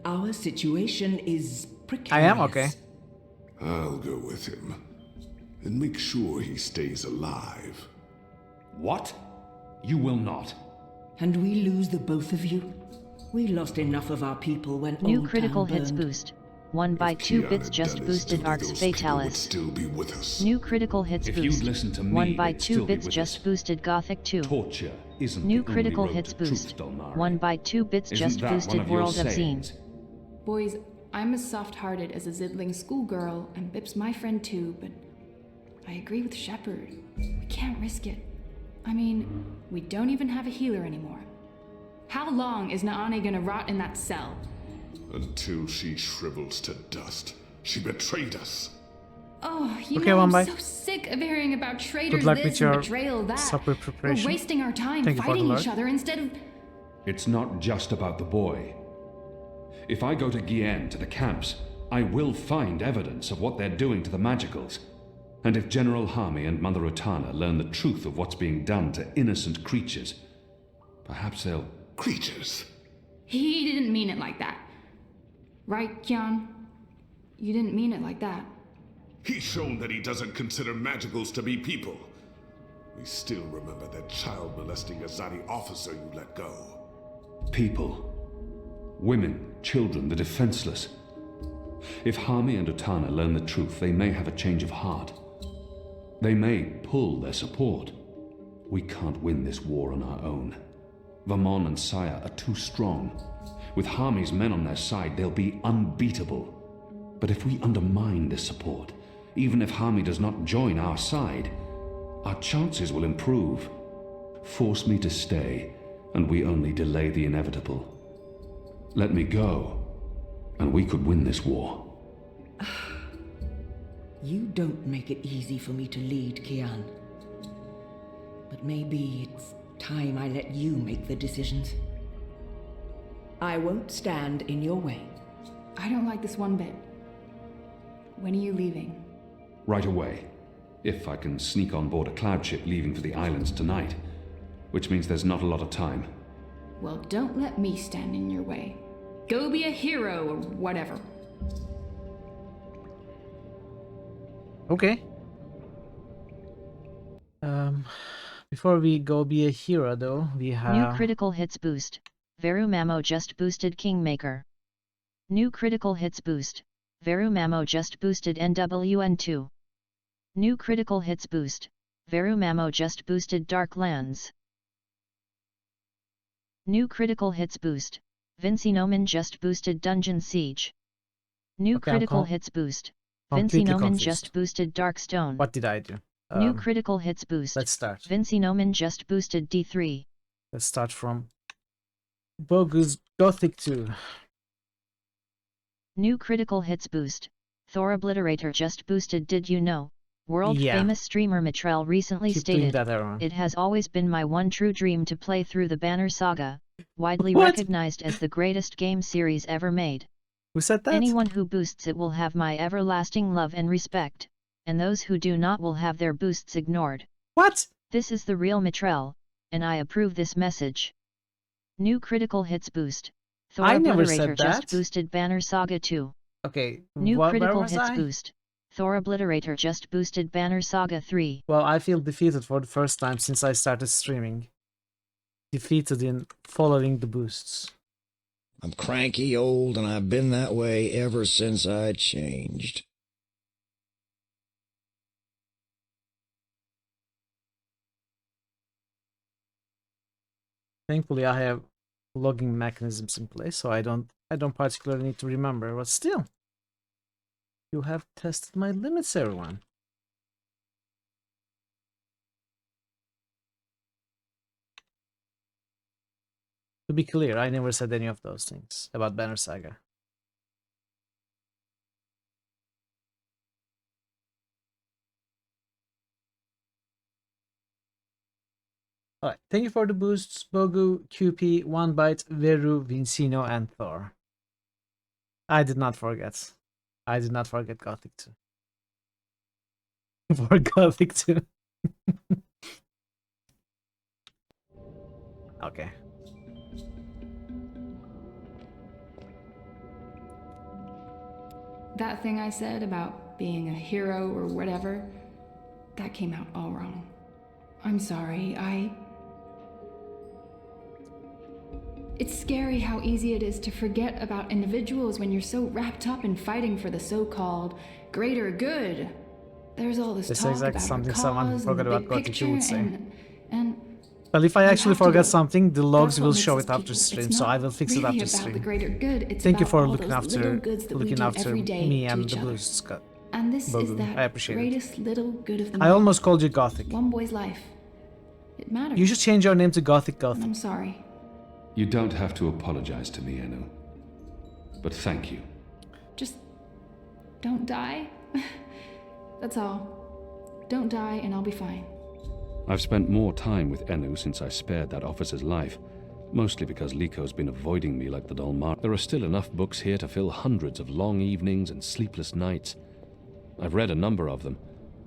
Our situation is precarious. I am okay. I'll go with him. And make sure he stays alive. What? You will not. And we lose the both of you? We lost enough of our people when New Old critical Town hits burned. boost. 1 by 2 bits just boosted arcs fatalis. Still be with us. New critical hits If boost. you'd listened to me, 1 by they'd 2 still be bits with just us. boosted gothic 2. Torture isn't New the only critical road hits to truth, boost. Dolmari. 1 by 2 bits Isn't just that one boosted of your world obscene. sayings? Boys, I'm as soft-hearted as a zidling schoolgirl, and Bip's my friend too, but I agree with Shepard. We can't risk it. I mean, we don't even have a healer anymore. How long is Naani gonna rot in that cell? Until she shrivels to dust. She betrayed us. Oh, you Okay, know, one I'm bite. so sick of hearing about traitors luck this with and your betrayal that. supper preparation. We're wasting our time Thank you for the fighting luck. each other instead of... It's not just about the boy. If I go to Gien, to the camps, I will find evidence of what they're doing to the magicals. And if General Harmy and Mother Utana learn the truth of what's being done to innocent creatures, perhaps they'll... Creatures? He didn't mean it like that. Right, Kyan? You didn't mean it like that. He's shown that he doesn't consider magicals to be people. We still remember that child-molesting Azadi officer you let go. People. Women, children, the defenseless. If Harmy and Utana learn the truth, they may have a change of heart. They may pull their support. We can't win this war on our own. Vamon and Saya are too strong. With Harmy's men on their side, they'll be unbeatable. But if we undermine this support, even if Harmy does not join our side, our chances will improve. Force me to stay, and we only delay the inevitable. Let me go, and we could win this war. You don't make it easy for me to lead, Kian. But maybe it's time I let you make the decisions. I won't stand in your way. I don't like this one bit. When are you leaving? Right away. If I can sneak on board a cloud ship leaving for the islands tonight. Which means there's not a lot of time. Well, don't let me stand in your way. Go be a hero or whatever. Okay. Before we go be a hero though, we have... New critical hits boost. Veru Mamo just boosted Kingmaker. New critical hits boost. Veru Mamo just boosted NWN2. New critical hits boost. Veru Mamo just boosted Darklands. New critical hits boost. Vinci Noman just boosted Dungeon Siege. New Okay, critical hits boost. Vinci completely Noman confused. just boosted Darkstone. What did I do? New critical hits boost. Let's start. Vinci Noman just boosted D3. Let's start from Bogus Gothic 2. New critical hits boost. Thor Obliterator just boosted. Did you know? World famous streamer Mitrell recently Keep doing stated, that, everyone. "It has always been my one true dream to play through the Banner Saga, widely What? recognized as the greatest game series ever made. Who said that? Anyone who boosts it will have my everlasting love and respect, and those who do not will have their boosts ignored." What? This is the real Mitrell, and I approve this message. New critical hits boost. Thor I never Obliterator said that. just boosted Banner Saga 2. Okay, New where critical was hits I? boost. Thor Obliterator just boosted Banner Saga 3. Well, I feel defeated for the first time since I started streaming. Defeated in following the boosts. I'm cranky old and I've been that way ever since I changed. Thankfully, I have logging mechanisms in place, so I don't particularly need to remember, but still. You have tested my limits, everyone. To be clear, I never said any of those things about Banner Saga. Alright, thank you for the boosts, Bogu, QP, 1Byte, Veru, Vincino, and Thor. I did not forget. I did not forget Gothic 2. For Gothic 2. Okay. That thing I said about being a hero or whatever, that came out all wrong. I'm sorry, It's scary how easy it is to forget about individuals when you're so wrapped up in fighting for the so-called greater good. There's all this talk about something our someone who cause forgot and the about big Gothic picture, 2 would say. and Well, if I you actually have to forget go. something, the logs That's what will makes show us it after people. stream, It's so I not will fix it really after about stream. the greater good. It's Thank you about for all looking those little after goods that we do after every day me to and each the other. blues, Scott. And this is Bogu. that I appreciate it. greatest little good of them I all. almost called you Gothic. One boy's life. It matters. You should change your name to Gothic And Gothic. I'm sorry. You don't have to apologize to me, Enu. But thank you. Just don't die. That's all. Don't die and I'll be fine. I've spent more time with Enu since I spared that officer's life, mostly because Liko's been avoiding me like the Dolmar. There are still enough books here to fill hundreds of long evenings and sleepless nights. I've read a number of them,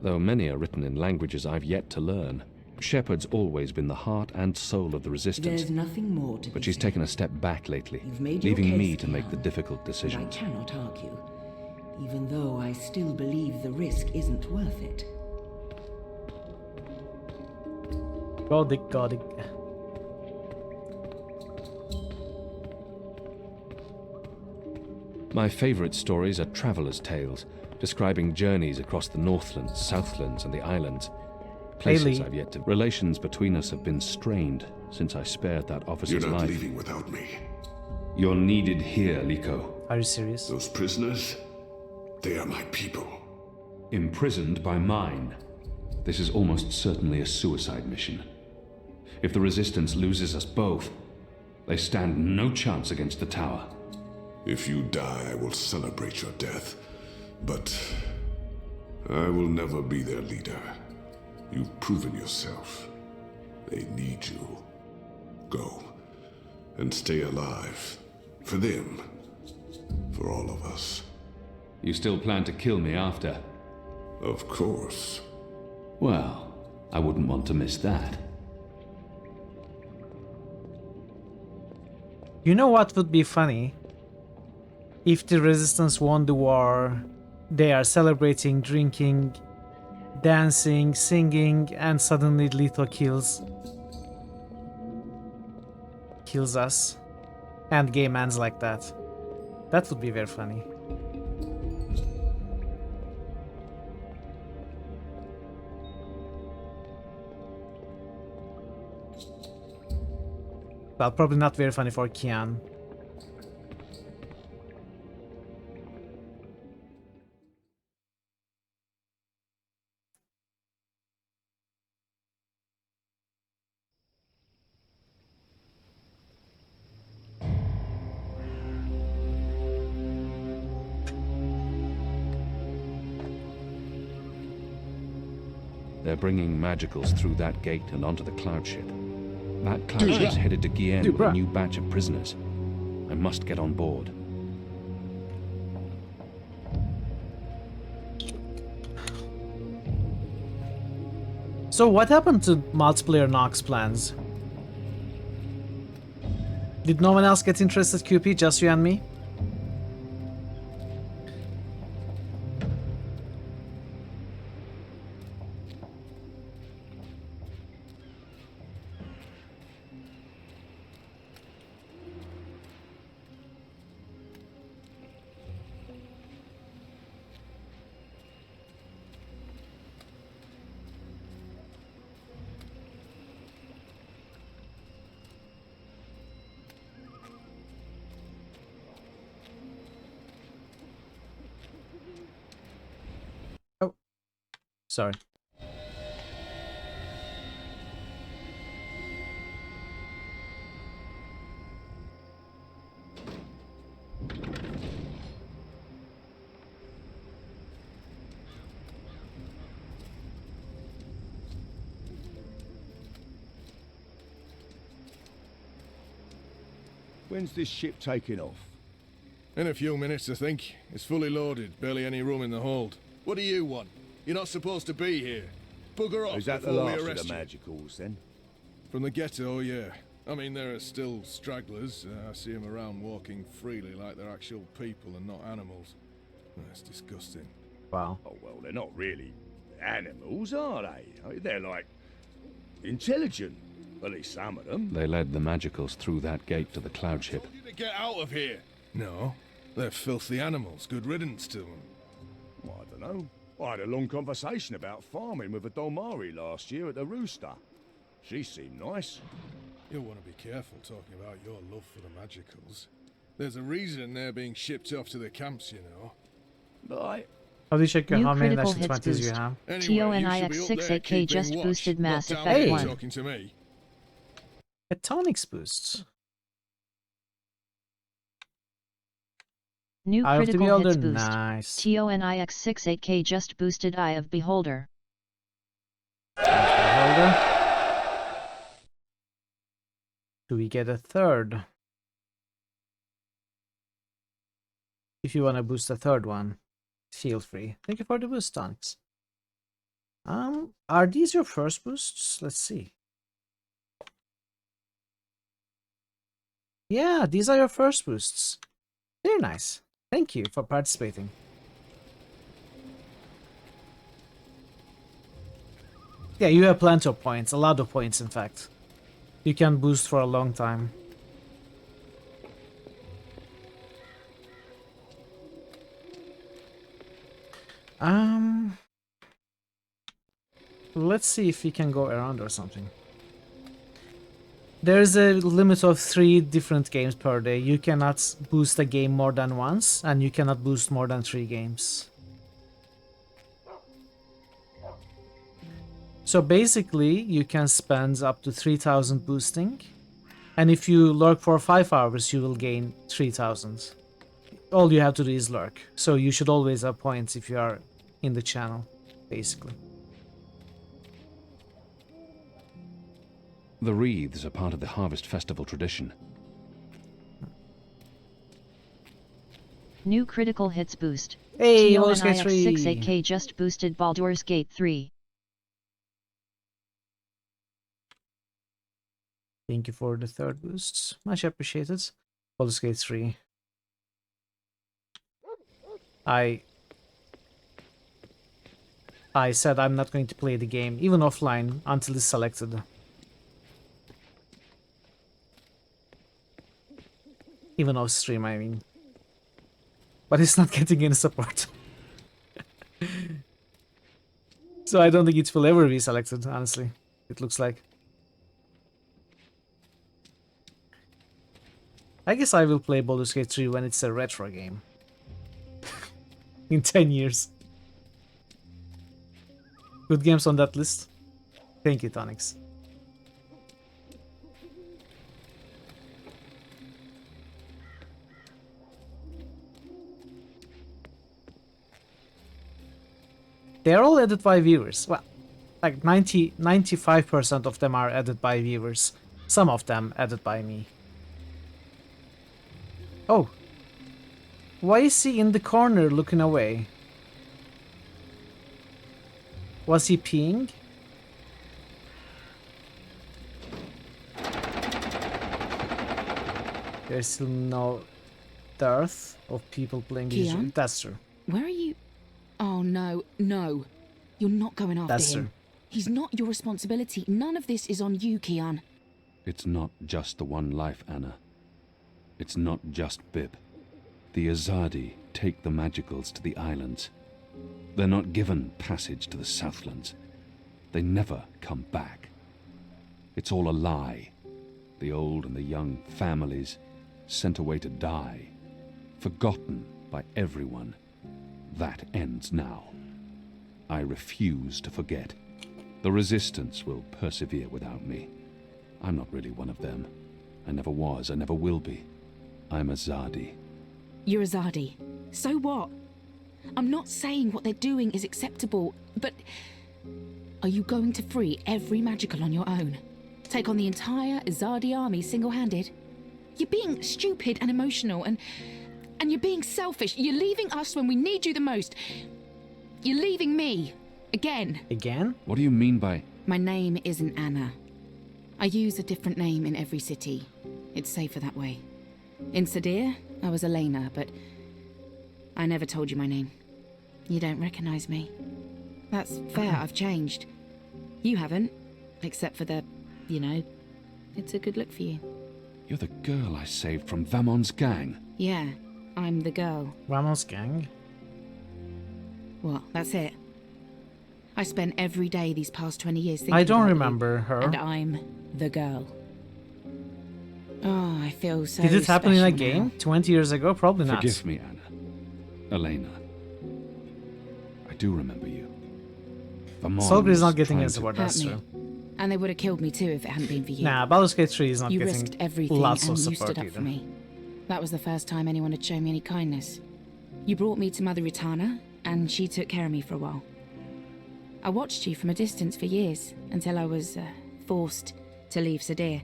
though many are written in languages I've yet to learn. Shepard's always been the heart and soul of the Resistance. There's nothing more to But be she's said. taken a step back lately, You've made your leaving me case, to make the Kian, difficult and I decisions. cannot argue, even though I still believe the risk isn't worth it. Gothic, Gothic. My favorite stories are travelers' tales, describing journeys across the Northlands, Southlands, and the islands. Places I've yet to... Relations between us have been strained since I spared that officer's You're not life. leaving without me. You're needed here, Liko. Are you serious? Those prisoners, they are my people. Imprisoned by mine. This is almost certainly a suicide mission. If the Resistance loses us both, they stand no chance against the tower. If you die, I will celebrate your death. But I will never be their leader. You've proven yourself. They need you. Go and stay alive. For them. For all of us. You still plan to kill me after? Of course. Well, I wouldn't want to miss that. You know what would be funny? If the Resistance won the war, they are celebrating, drinking, dancing, singing, and suddenly Leto kills us. And game ends like that. That would be very funny. Well, probably not very funny for Kian. They're bringing magicals through that gate and onto the cloud ship. That cloud ship's headed to Gien with a new batch of prisoners. I must get on board. So what happened to multiplayer Nox plans? Did no one else get interested, QP? Just you and me? Sorry. When's this ship taking off? In a few minutes, I think. It's fully loaded, barely any room in the hold. What do you want? You're not supposed to be here. Bugger off Is that the before we last of arrest the you. magicals, then? From the ghetto, yeah. I mean, there are still stragglers. I see them around walking freely like they're actual people and not animals. That's disgusting. Wow. Oh, well, they're not really animals, are they? They're like intelligent. At least some of them. They led the magicals through that gate to the cloud ship. You to get out of here. No, they're filthy animals. Good riddance to them. Well, I don't know. I had a long conversation about farming with a Dolmari last year at the Rooster. She seemed nice. You'll want to be careful talking about your love for the magicals. There's a reason they're being shipped off to the camps, you know. Right. How do you check New how many critical national hits 20s you boost. have? TONIX68K just boosted Mass Not down Effect here 1. talking to me. A tonics boost. New Eye of the critical hits Beholder, boost. nice. TONIX68K just boosted Eye of Beholder. Beholder. Do we get a third? If you want to boost a third one, feel free. Thank you for the boost, tonics. Are these your first boosts? Let's see. Yeah, these are your first boosts. Very nice. Thank you for participating. Yeah, you have plenty of points, a lot of points in fact. You can boost for a long time. Let's see if we can go around or something. There's a limit of 3 different games per day. You cannot boost a game more than once, and you cannot boost more than 3 games. So basically, you can spend up to 3,000 boosting, and if you lurk for 5 hours, you will gain 3,000. All you have to do is lurk, so you should always have points if you are in the channel, basically. The wreaths are part of the Harvest Festival tradition. New critical hits boost. Hey, Baldur's Gate 3. TONIX68K just boosted Baldur's Gate 3. Thank you for the third boost. Much appreciated. Baldur's Gate 3. I said I'm not going to play the game, even offline, until it's selected. Even off stream, I mean. But it's not getting any support. So I don't think it will ever be selected, honestly. It looks like. I guess I will play Baldur's Gate 3 when it's a retro game. In 10 years. Good games on that list. Thank you, Tonix. They're all added by viewers. Well, like 95% of them are added by viewers. Some of them added by me. Oh. Why is he in the corner looking away? Was he peeing? There's still no dearth of people playing this game. That's true. Where are you? Oh, no, no. You're not going after That's him. true. He's not your responsibility. None of this is on you, Kian. It's not just the one life, Anna. It's not just Bib. The Azadi take the magicals to the islands. They're not given passage to the Southlands. They never come back. It's all a lie. The old and the young families sent away to die, forgotten by everyone. That ends now. I refuse to forget. The Resistance will persevere without me. I'm not really one of them. I never was, I never will be. I'm a Zadi. You're a Zadi. So what? I'm not saying what they're doing is acceptable, but are you going to free every magical on your own? Take on the entire Zadi army single-handed? You're being stupid and emotional, and you're being selfish. You're leaving us when we need you the most. You're leaving me. Again. Again? What do you mean by... My name isn't Anna. I use a different name in every city. It's safer that way. In Sadir, I was Elena, but I never told you my name. You don't recognize me. That's fair, I've changed. You haven't, except for the, you know, it's a good look for you. You're the girl I saved from Vamon's gang. Yeah, I'm the girl. Vamon's gang? What, that's it? I spent every day these past 20 years thinking I don't about remember you, her. and I'm the girl. Oh, I feel so Did it happen in a special game? now. 20 years ago? Probably not. Forgive me, Anna. Elena. I do remember you. Solgrid is not getting trying his to- award, Hurt that's me. true. And they would have killed me too if it hadn't been for you. Nah, Baldur's Gate 3 is not You getting risked everything lots and of you support stood up either. for me. That was the first time anyone had shown me any kindness. You brought me to Mother Ritana, and she took care of me for a while. I watched you from a distance for years, until I was forced to leave Sadir.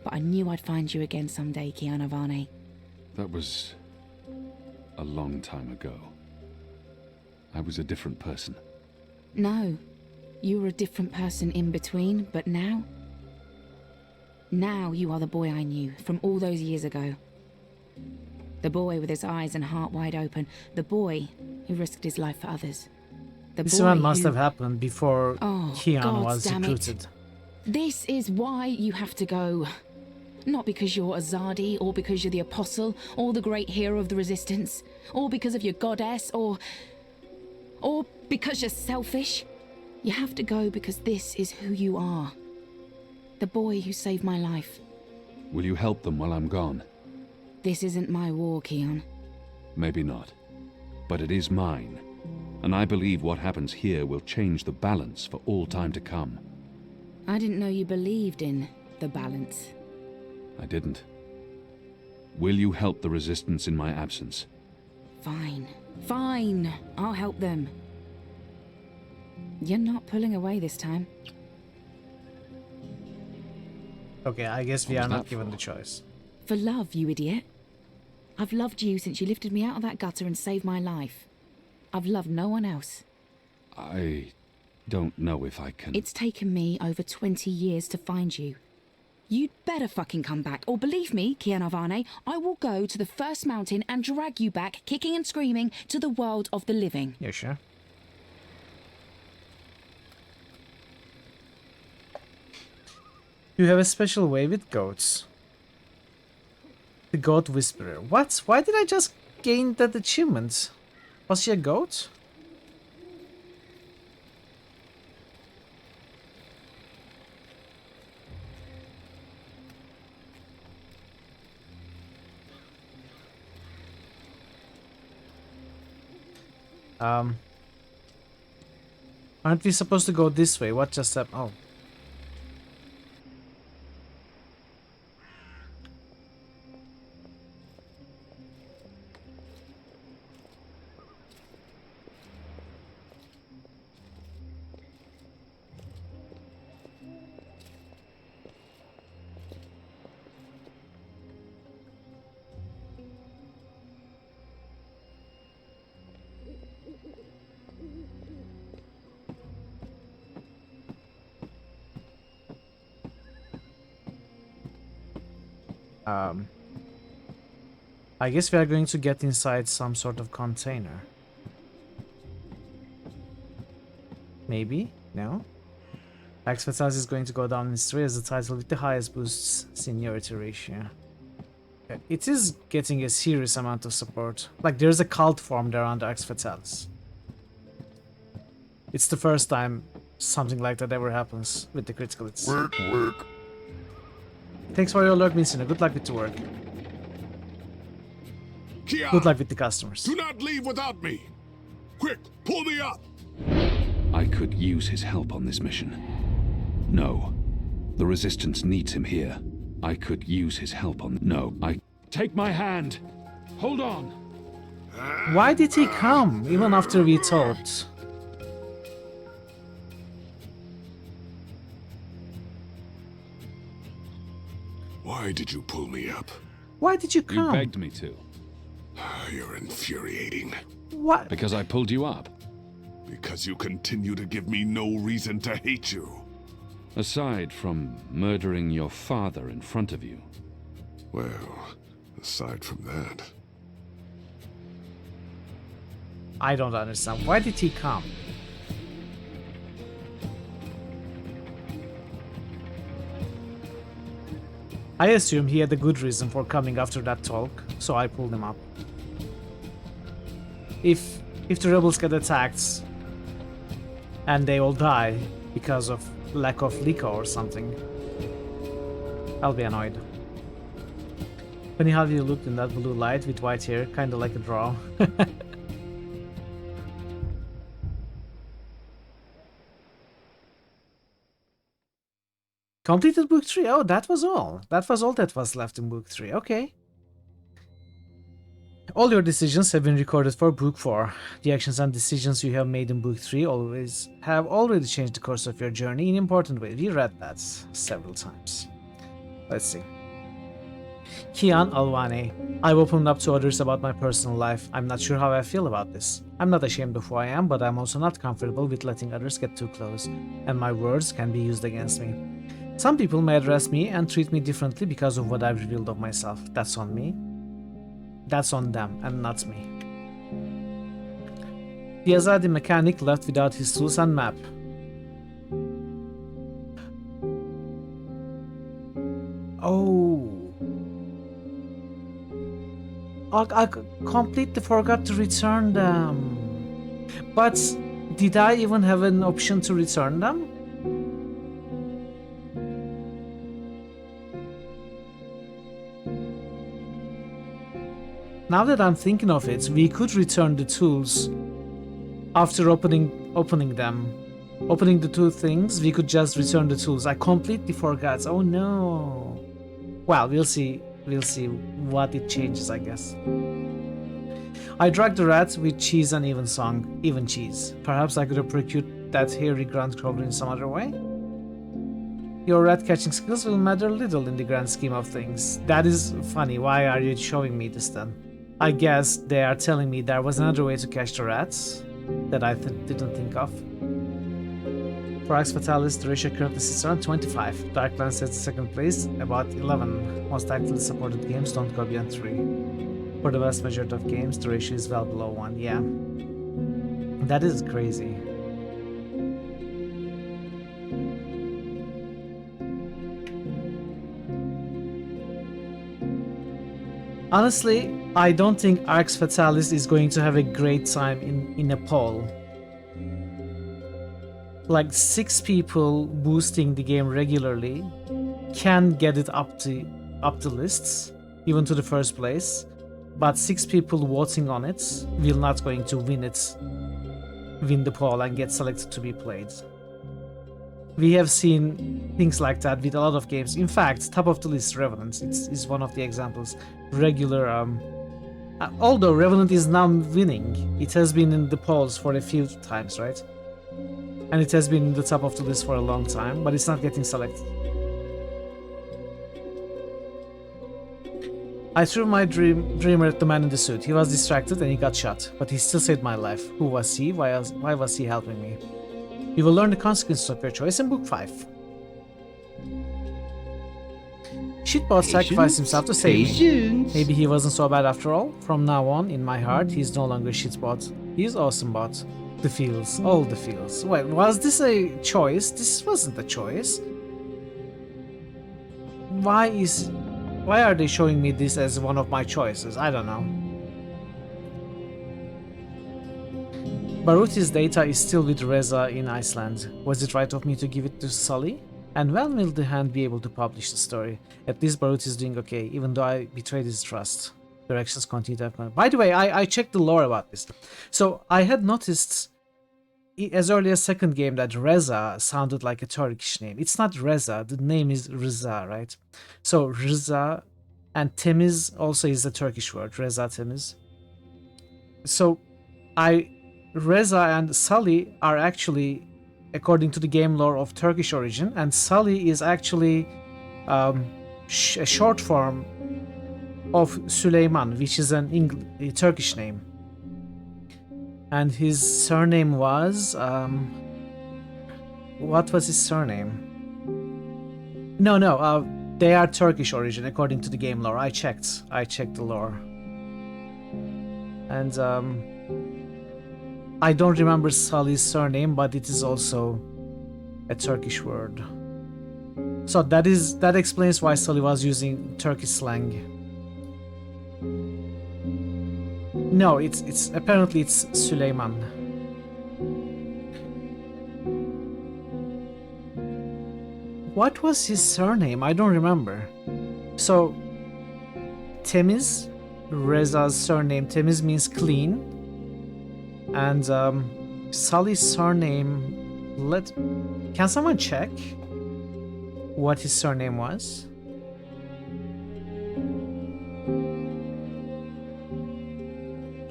But I knew I'd find you again someday, Kiana Varney. That was... a long time ago. I was a different person. No, you were a different person in between, but now... Now you are the boy I knew from all those years ago. The boy with his eyes and heart wide open. The boy who risked his life for others. The This boy event must who... have happened before Oh, Kian God was damn it. recruited. This is why you have to go. Not because you're a Zadi, or because you're the Apostle, or the great hero of the Resistance, or because of your goddess, or because you're selfish. You have to go because this is who you are. The boy who saved my life. Will you help them while I'm gone? This isn't my war, Kian. Maybe not. But it is mine. And I believe what happens here will change the balance for all time to come. I didn't know you believed in the balance. I didn't. Will you help the Resistance in my absence? Fine. Fine. I'll help them. You're not pulling away this time. Okay, I guess we What are was not that given for? the choice. For love, you idiot. I've loved you since you lifted me out of that gutter and saved my life. I've loved no one else. I don't know if I can... It's taken me over 20 years to find you. You'd better fucking come back, or believe me, Kiana Varney, I will go to the first mountain and drag you back, kicking and screaming, to the world of the living. Yeah, sure. You have a special way with goats. The Goat Whisperer. What? Why did I just gain that achievement? Was she a goat? Aren't we supposed to go this way? What just happened? Oh. I guess we are going to get inside some sort of container. Maybe? No? Axe Fatales is going to go down in history as the title with the highest boosts seniority ratio. Okay, it is getting a serious amount of support. Like, there's a cult formed around Axe Fatales. It's the first time something like that ever happens with the critical hits. Work. Thanks for your lurk, Vincent. Good luck with the work. Kia, Good luck with the customers. do not leave without me. Quick, pull me up. I could use his help on this mission. No. The Resistance needs him here. I could use his help on... No, I... Take my hand! Hold on! Why did he come, even after we talked? Why did you pull me up? Why did you come? You begged me to. You're infuriating. What? Because I pulled you up. Because you continue to give me no reason to hate you. Aside from murdering your father in front of you. Well, aside from that... I don't understand. Why did he come? I assume he had a good reason for coming after that talk, so I pulled him up. If the rebels get attacked and they all die because of lack of liquor or something, I'll be annoyed. Funny how you looked in that blue light with white hair, kinda like a draw. Completed book 3. Oh, that was all. That was all that was left in book 3. Okay. All your decisions have been recorded for book 4. The actions and decisions you have made in book 3 have already changed the course of your journey in important ways. We read that several times. Let's see. Kian Alwane. I've opened up to others about my personal life. I'm not sure how I feel about this. I'm not ashamed of who I am, but I'm also not comfortable with letting others get too close, and my words can be used against me. Some people may address me and treat me differently because of what I've revealed of myself. That's on me. That's on them, and not me. The Azadi mechanic left without his tools and map. Oh. I completely forgot to return them. But did I even have an option to return them? Now that I'm thinking of it, we could return the tools after opening them. Opening the two things, we could just return the tools. I completely forgot. Oh no. Well, we'll see. We'll see what it changes, I guess. I dragged the rat with cheese and even cheese. Perhaps I could have procured that hairy ground crawler in some other way? Your rat catching skills will matter little in the grand scheme of things. That is funny. Why are you showing me this then? I guess they are telling me there was another way to catch the rats that I didn't think of. For Axe Fatalis, the ratio currently sits around 25. Darklands sets second place, about 11. Most actively supported games don't go beyond 3. For the vast majority of games, the ratio is well below 1. Yeah. That is crazy. Honestly, I don't think Arx Fatalis is going to have a great time in a poll. Like 6 people boosting the game regularly can get it up the lists, even to the first place, but 6 people voting on it will not going to win the poll and get selected to be played. We have seen things like that with a lot of games. In fact, top of the list Revenant is one of the examples. Regular, although Revenant is now winning, it has been in the polls for a few times, right? And it has been in the top of the list for a long time, but it's not getting selected. I threw my dreamer at the man in the suit. He was distracted and he got shot, but he still saved my life. Who was he? Why was he helping me? You will learn the consequences of your choice in Book 5. Shitbot sacrificed himself to save me. Maybe he wasn't so bad after all. From now on, in my heart, he's no longer Shitbot. He's Awesomebot. The feels, all the feels. Wait, was this a choice? This wasn't a choice. Why are they showing me this as one of my choices? I don't know. Baruti's data is still with Reza in Iceland. Was it right of me to give it to Sully? And when will the Hand be able to publish the story? At least Baruti is doing okay, even though I betrayed his trust. Directions continue to have... By the way, I checked the lore about this. So I had noticed as early as second game that Reza sounded like a Turkish name. It's not Reza, the name is Rıza, right? So Rıza, and Temiz also is a Turkish word, Reza Temiz. So Reza and Sully are actually, according to the game lore, of Turkish origin, and Sully is actually a short form of Süleyman, which is a Turkish name. And his surname was what was his surname? No, they are Turkish origin according to the game lore. I checked the lore, and I don't remember Sully's surname, but it is also a Turkish word. So that explains why Sully was using Turkish slang. No, it's apparently it's Süleyman. What was his surname? I don't remember. So Temiz, Reza's surname, Temiz means clean, and Sully's surname. Can someone check what his surname was?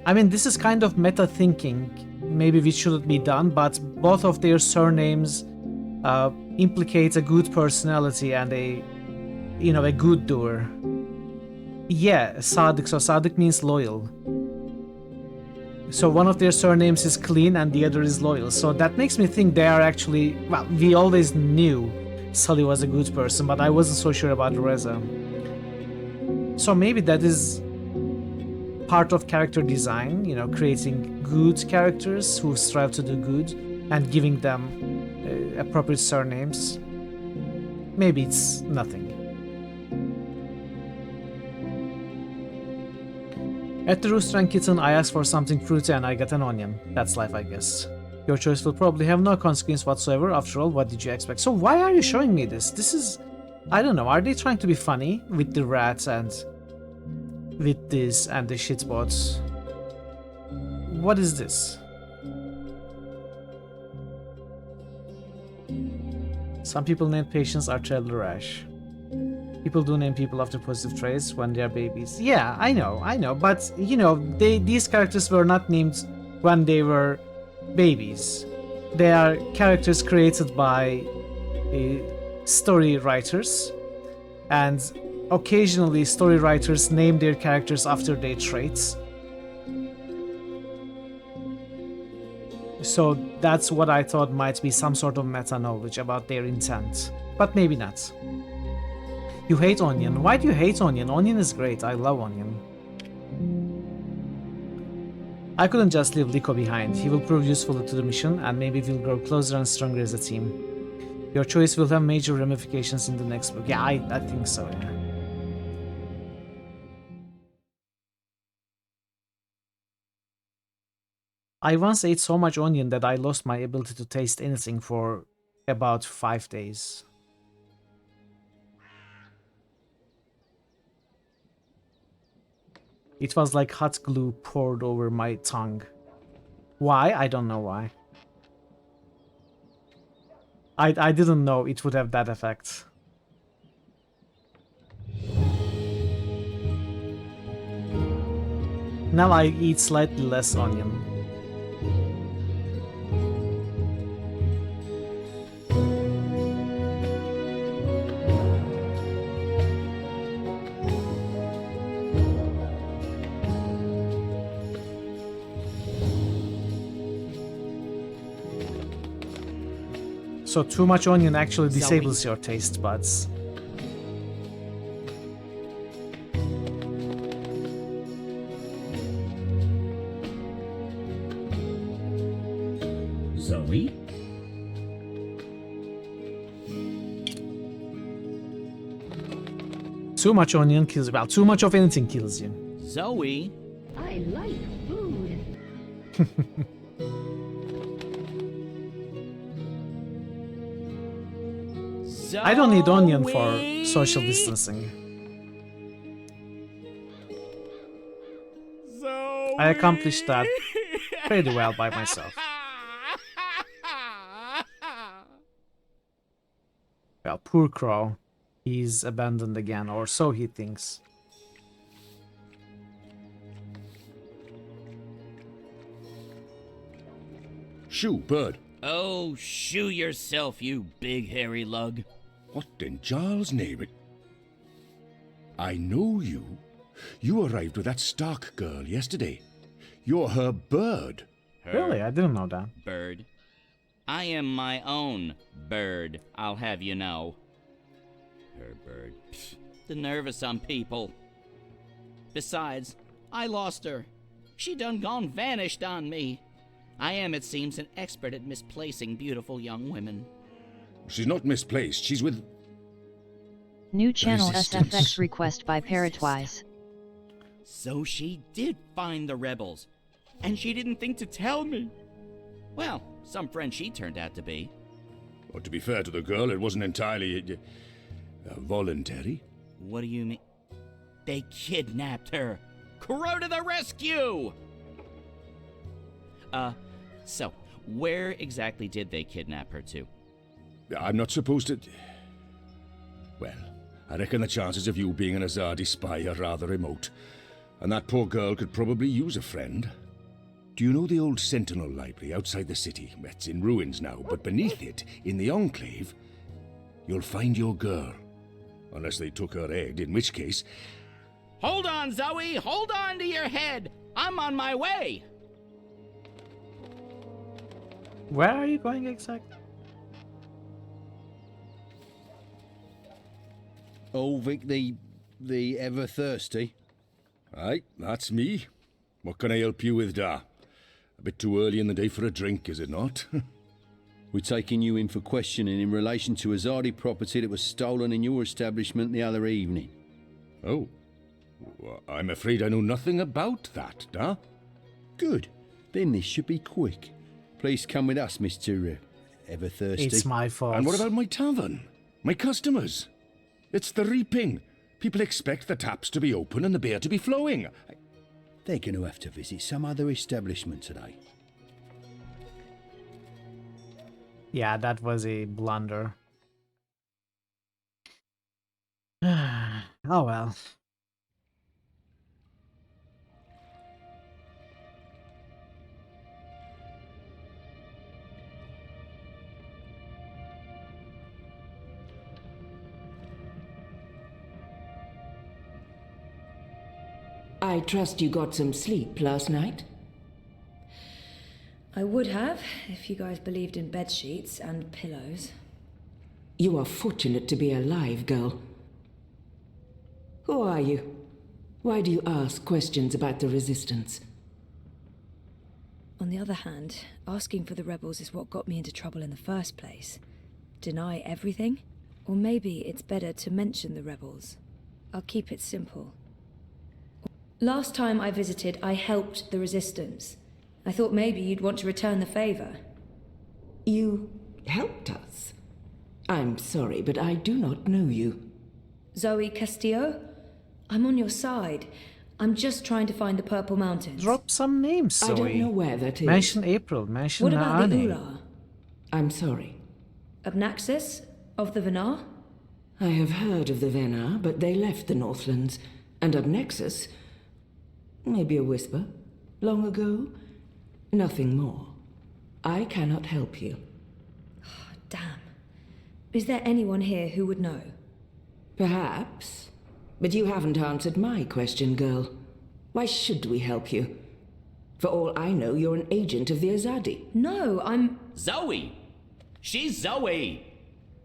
I mean, this is kind of meta thinking, maybe which shouldn't be done, but both of their surnames implicate a good personality and a good doer. Yeah, Sadık. So Sadık means loyal. So one of their surnames is clean and the other is loyal. So that makes me think they are actually, well, we always knew Sully was a good person, but I wasn't so sure about Reza. So maybe that is part of character design, creating good characters who strive to do good and giving them appropriate surnames. Maybe it's nothing. At the Rooster and Kitten, I asked for something fruity and I got an onion. That's life, I guess. Your choice will probably have no consequence whatsoever. After all, what did you expect? So why are you showing me this? This is... I don't know. Are they trying to be funny with the rats and with this and the shitbots? What is this? Some people named Patience are terribly rash. People do name people after positive traits when they are babies. Yeah, I know, but these characters were not named when they were babies. They are characters created by story writers, and occasionally story writers name their characters after their traits. So that's what I thought might be some sort of meta knowledge about their intent, but maybe not. You hate Onion. Why do you hate Onion? Onion is great. I love Onion. I couldn't just leave Liko behind. He will prove useful to the mission, and maybe we'll grow closer and stronger as a team. Your choice will have major ramifications in the next book. Yeah, I think so, yeah. I once ate so much onion that I lost my ability to taste anything for about 5 days. It was like hot glue poured over my tongue. Why? I don't know why. I didn't know it would have that effect. Now I eat slightly less onion. So too much onion actually disables your taste buds. Zoe? Too much onion kills you. Well, too much of anything kills you. Zoe? I like food. I don't need onion for social distancing. I accomplished that pretty well by myself. Well, poor Crow. He's abandoned again, or so he thinks. Shoo, bird. Oh, shoo yourself, you big hairy lug. What in Giles' name? I know you. You arrived with that Stark girl yesterday. You're her bird. Really? I didn't know that. Bird. I am my own bird, I'll have you know. Her bird. Pfft, the nerve of some people. Besides, I lost her. She done gone vanished on me. I am, it seems, an expert at misplacing beautiful young women. She's not misplaced. She's with... New channel Resistance. SFX request by Parrotwise. So she did find the rebels. And she didn't think to tell me. Well, some friend she turned out to be. Well, to be fair to the girl, it wasn't entirely... voluntary. What do you mean? They kidnapped her. Crow to the rescue! So, where exactly did they kidnap her to? I'm not supposed to... Well, I reckon the chances of you being an Azadi spy are rather remote. And that poor girl could probably use a friend. Do you know the old Sentinel Library outside the city? It's in ruins now, but beneath it, in the Enclave, you'll find your girl. Unless they took her head, in which case... Hold on, Zoe! Hold on to your head! I'm on my way! Where are you going exactly? Ulvik the ever thirsty. Aye, that's me. What can I help you with, Da? A bit too early in the day for a drink, is it not? We're taking you in for questioning in relation to Azadi property that was stolen in your establishment the other evening. Oh. Well, I'm afraid I know nothing about that, Da. Good. Then this should be quick. Please come with us, Mr. Everthirsty. It's my fault. And what about my tavern? My customers? It's the reaping. People expect the taps to be open and the beer to be flowing. They're going to have to visit some other establishment today. Yeah, that was a blunder. Oh well. I trust you got some sleep last night? I would have, if you guys believed in bed sheets and pillows. You are fortunate to be alive, girl. Who are you? Why do you ask questions about the Resistance? On the other hand, asking for the rebels is what got me into trouble in the first place. Deny everything? Or maybe it's better to mention the rebels. I'll keep it simple. Last time I visited, I helped the Resistance. I thought maybe you'd want to return the favor. You helped us? I'm sorry, but I do not know you. Zoe Castillo? I'm on your side. I'm just trying to find the Purple Mountains. Drop some names, Zoe. I don't know where that is. Mention April, mention What about Naane. the Ular? I'm sorry. Obnaxis? Of the Venar? I have heard of the Venar, but they left the Northlands. And Obnexus? Maybe a whisper. Long ago? Nothing more. I cannot help you. Damn. Is there anyone here who would know? Perhaps. But you haven't answered my question, girl. Why should we help you? For all I know, you're an agent of the Azadi. No, I'm... Zoe! She's Zoe!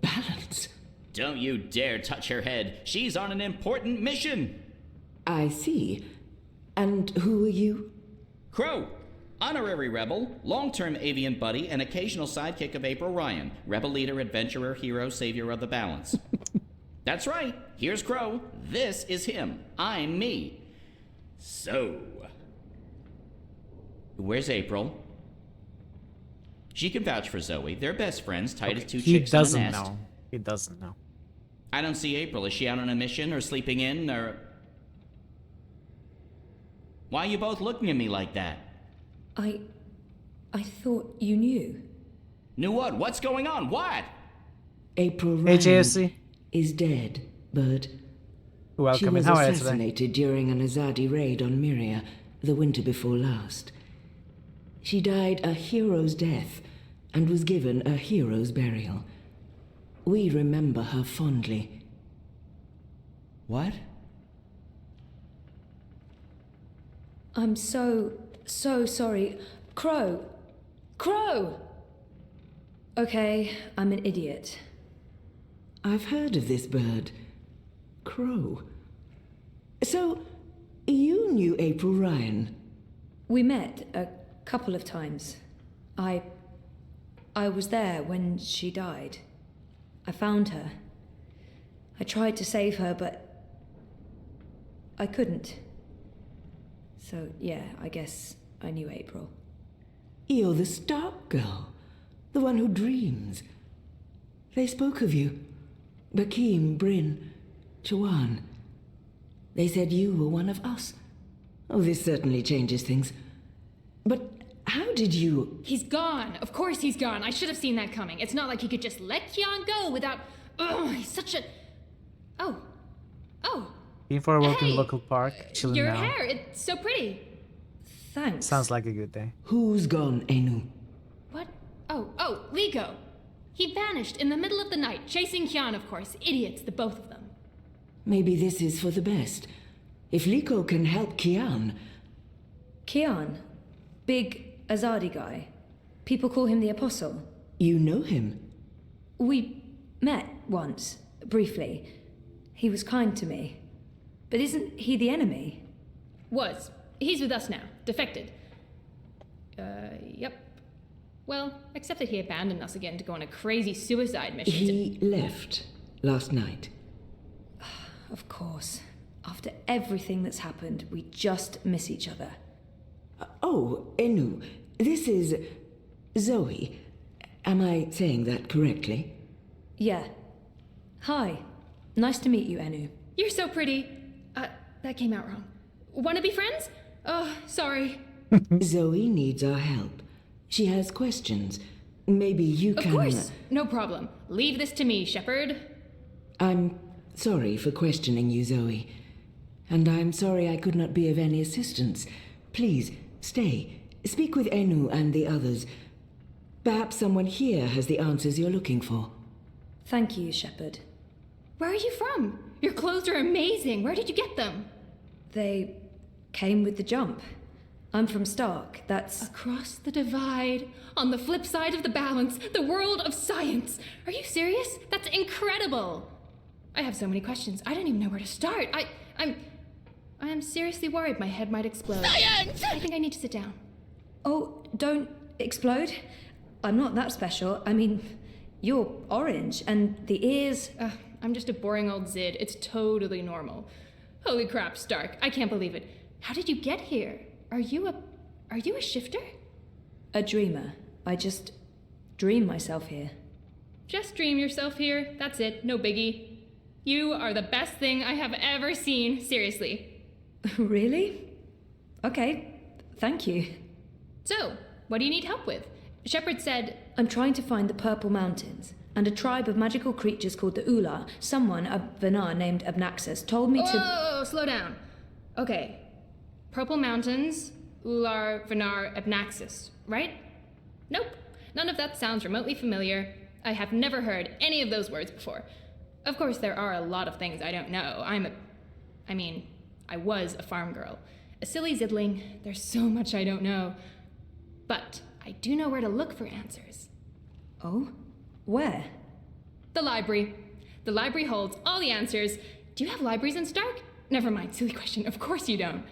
Balance. Don't you dare touch her head. She's on an important mission. I see. And who are you? Crow. Honorary rebel, long-term avian buddy, and occasional sidekick of April Ryan. Rebel leader, adventurer, hero, savior of the balance. That's right. Here's Crow. This is him. I'm me. So... where's April? She can vouch for Zoe. They're best friends, tight as two chicks in a nest. He doesn't know. He doesn't know. I don't see April. Is she out on a mission or sleeping in or... Why are you both looking at me like that? I thought you knew. Knew what? What's going on? What? April Hey, Ryan JSC. is dead, Bird. Welcome She in. was How are you today? assassinated during an Azadi raid on Myria the winter before last. She died a hero's death and was given a hero's burial. We remember her fondly. What? I'm so sorry. Crow! Crow! Okay, I'm an idiot. I've heard of this bird. Crow. So, you knew April Ryan? We met a couple of times. I was there when she died. I found her. I tried to save her, but I couldn't. So, yeah, I guess I knew April. You're the Stark girl. The one who dreams. They spoke of you. Bakim, Bryn, Chawan. They said you were one of us. Oh, this certainly changes things. But how did you... He's gone. Of course he's gone. I should have seen that coming. It's not like he could just let Kian go without... Oh, he's such a... Oh. Been for a walk in Hey, the local park, chilling your now. hair, it's so pretty. Thanks. Sounds like a good day. Who's gone, Enu? What? Oh, Liko. He vanished in the middle of the night, chasing Kian, of course. Idiots, the both of them. Maybe this is for the best. If Liko can help Kian... Kian? Big Azadi guy. People call him the Apostle. You know him? We met once, briefly. He was kind to me. But isn't he the enemy? Was. He's with us now. Defected. Yep. Well, except that he abandoned us again to go on a crazy suicide mission. He left last night. Of course. After everything that's happened, we just miss each other. Oh, Enu, this is Zoe. Am I saying that correctly? Yeah. Hi. Nice to meet you, Enu. You're so pretty. That came out wrong. Wanna be friends? Oh, sorry. Zoe needs our help. She has questions. Maybe you can... Of course. No problem. Leave this to me, Shepard. I'm sorry for questioning you, Zoe. And I'm sorry I could not be of any assistance. Please, stay. Speak with Enu and the others. Perhaps someone here has the answers you're looking for. Thank you, Shepard. Where are you from? Your clothes are amazing. Where did you get them? They came with the jump. I'm from Stark. That's... Across the divide, on the flip side of the balance, the world of science. Are you serious? That's incredible. I have so many questions. I don't even know where to start. I'm seriously worried my head might explode. Science! I think I need to sit down. Oh, don't explode. I'm not that special. I mean, you're orange, and the ears... I'm just a boring old Zid. It's totally normal. Holy crap, Stark. I can't believe it. How did you get here? Are you a shifter? A dreamer. I just dream myself here. Just dream yourself here. That's it. No biggie. You are the best thing I have ever seen. Seriously. Really? Okay. Thank you. So, what do you need help with? Shepard said... I'm trying to find the Purple Mountains, and a tribe of magical creatures called the Ula. Someone, a Vanar named Abnaxus, told me to... Whoa, slow down. Okay. Purple Mountains, Ular, Vanar, Abnaxus, right? Nope. None of that sounds remotely familiar. I have never heard any of those words before. Of course, there are a lot of things I don't know. I was a farm girl. A silly zidling. There's so much I don't know. But I do know where to look for answers. Oh? Where? The library. The library holds all the answers. Do you have libraries in Stark? Never mind, silly question. Of course you don't.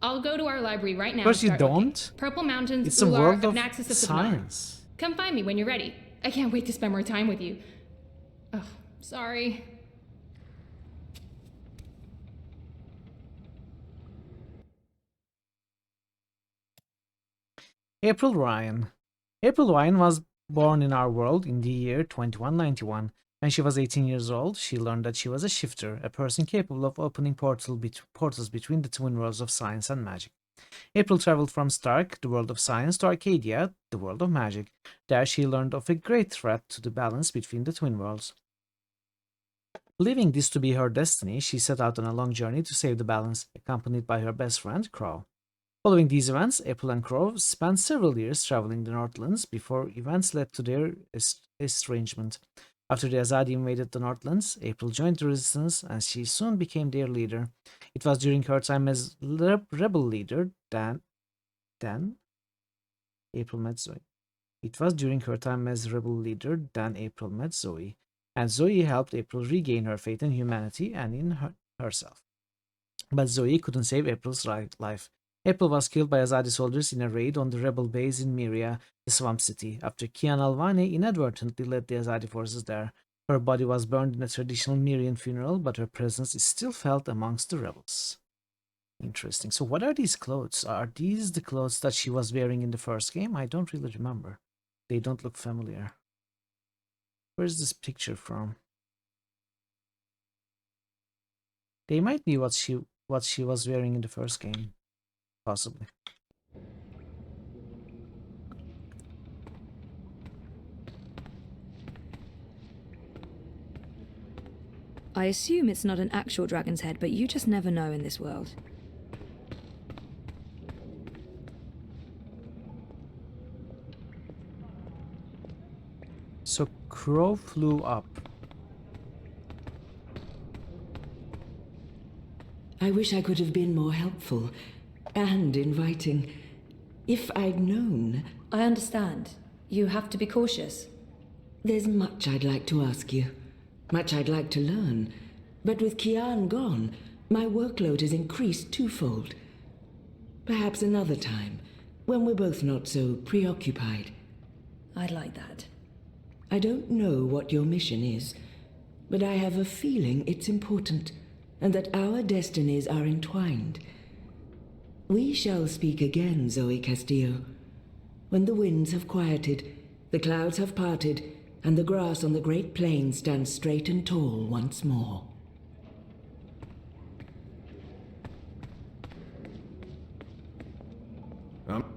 I'll go to our library right now. Of course you don't. Purple Mountains, It's a Ular, world of Abnaxus of science. Vanar. Come find me when you're ready. I can't wait to spend more time with you. Oh, sorry. April Ryan. April Ryan was born in our world in the year 2191. When she was 18 years old, she learned that she was a shifter, a person capable of opening portals between the twin worlds of science and magic. April traveled from Stark, the world of science, to Arcadia, the world of magic. There she learned of a great threat to the balance between the twin worlds. Believing this to be her destiny, she set out on a long journey to save the balance, accompanied by her best friend, Crow. Following these events, April and Crow spent several years traveling the Northlands before events led to their estrangement. After the Azadi invaded the Northlands, April joined the resistance and she soon became their leader. It was during her time as rebel leader that April met Zoe. It was during her time as rebel leader that April met Zoe, and Zoe helped April regain her faith in humanity and in herself. But Zoe couldn't save April's life. April was killed by Azadi soldiers in a raid on the rebel base in Myria, the swamp city, after Kian Alvani inadvertently led the Azadi forces there. Her body was burned in a traditional Myrian funeral, but her presence is still felt amongst the rebels. Interesting. So what are these clothes? Are these the clothes that she was wearing in the first game? I don't really remember. They don't look familiar. Where's this picture from? They might be what she was wearing in the first game. Possibly. I assume it's not an actual dragon's head, but you just never know in this world. So Crow flew up. I wish I could have been more helpful and inviting. If I'd known... I understand. You have to be cautious. There's much I'd like to ask you. Much I'd like to learn. But with Kian gone, my workload has increased twofold. Perhaps another time, when we're both not so preoccupied. I'd like that. I don't know what your mission is, but I have a feeling it's important, and that our destinies are entwined. We shall speak again, Zoe Castillo. When the winds have quieted, the clouds have parted, and the grass on the Great Plain stands straight and tall once more.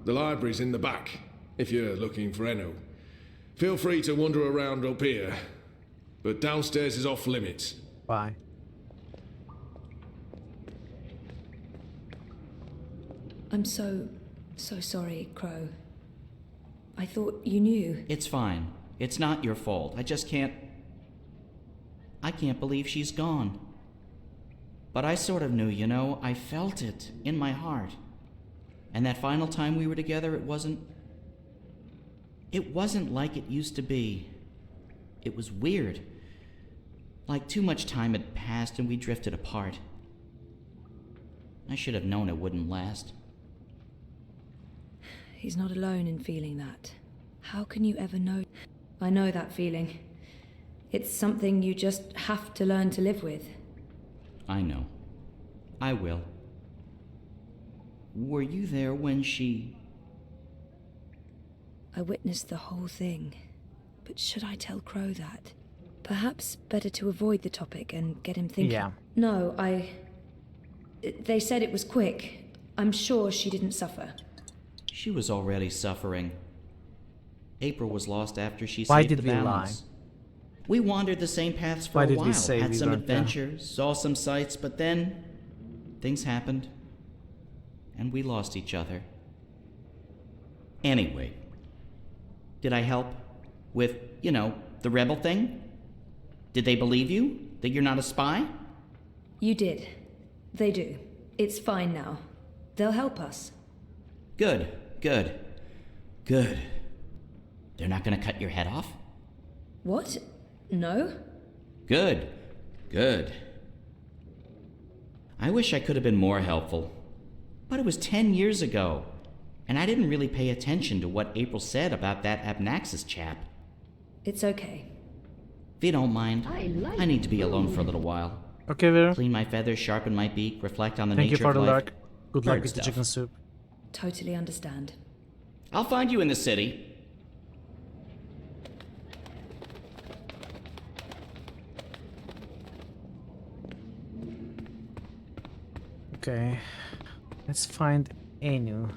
The library's in the back, if you're looking for Enno. Feel free to wander around up here, but downstairs is off limits. Bye. I'm so sorry, Crow. I thought you knew. It's fine. It's not your fault. I just can't... I can't believe she's gone. But I sort of knew, you know. I felt it in my heart. And that final time we were together, it wasn't like it used to be. It was weird. Like too much time had passed and we drifted apart. I should have known it wouldn't last. He's not alone in feeling that. How can you ever know? I know that feeling. It's something you just have to learn to live with. I know. I will. Were you there when she... I witnessed the whole thing. But should I tell Crow that? Perhaps better to avoid the topic and get him thinking. Yeah. No, They said it was quick. I'm sure she didn't suffer. She was already suffering. April was lost after she Why saved did the we lie? balance. We wandered the same paths for Why a did while, we say had we some weren't there? adventures, saw some sights, but then things happened, and we lost each other. Anyway, did I help with, the rebel thing? Did they believe you? That you're not a spy? You did. They do. It's fine now. They'll help us. Good. They're not gonna cut your head off? What? No? Good. I wish I could have been more helpful. But it was 10 years ago, and I didn't really pay attention to what April said about that Abnaxis chap. It's okay. If you don't mind, I need to be alone for a little while. Okay, Vera. Clean my feathers, sharpen my beak, reflect on the Thank you nature for of the life. lark. Good luck Bird with the stuff. chicken soup. Totally understand. I'll find you in the city. Okay. Let's find Anu.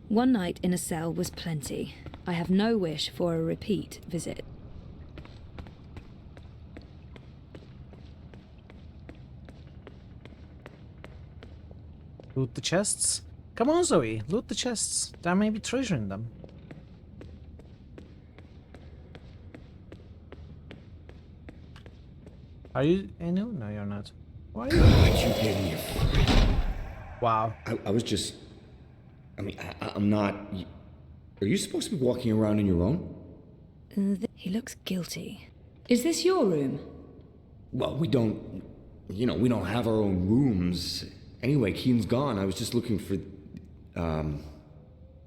One night in a cell was plenty. I have no wish for a repeat visit. Loot the chests? Come on, Zoe, loot the chests. There may be treasure in them. Are you Anu? No, you're not. Why are you? God, you gave me a fright. Wow. I was just... I mean, I'm not... Are you supposed to be walking around on your own? He looks guilty. Is this your room? Well, we don't... You know, we don't have our own rooms. Anyway, Keen's gone. I was just looking for...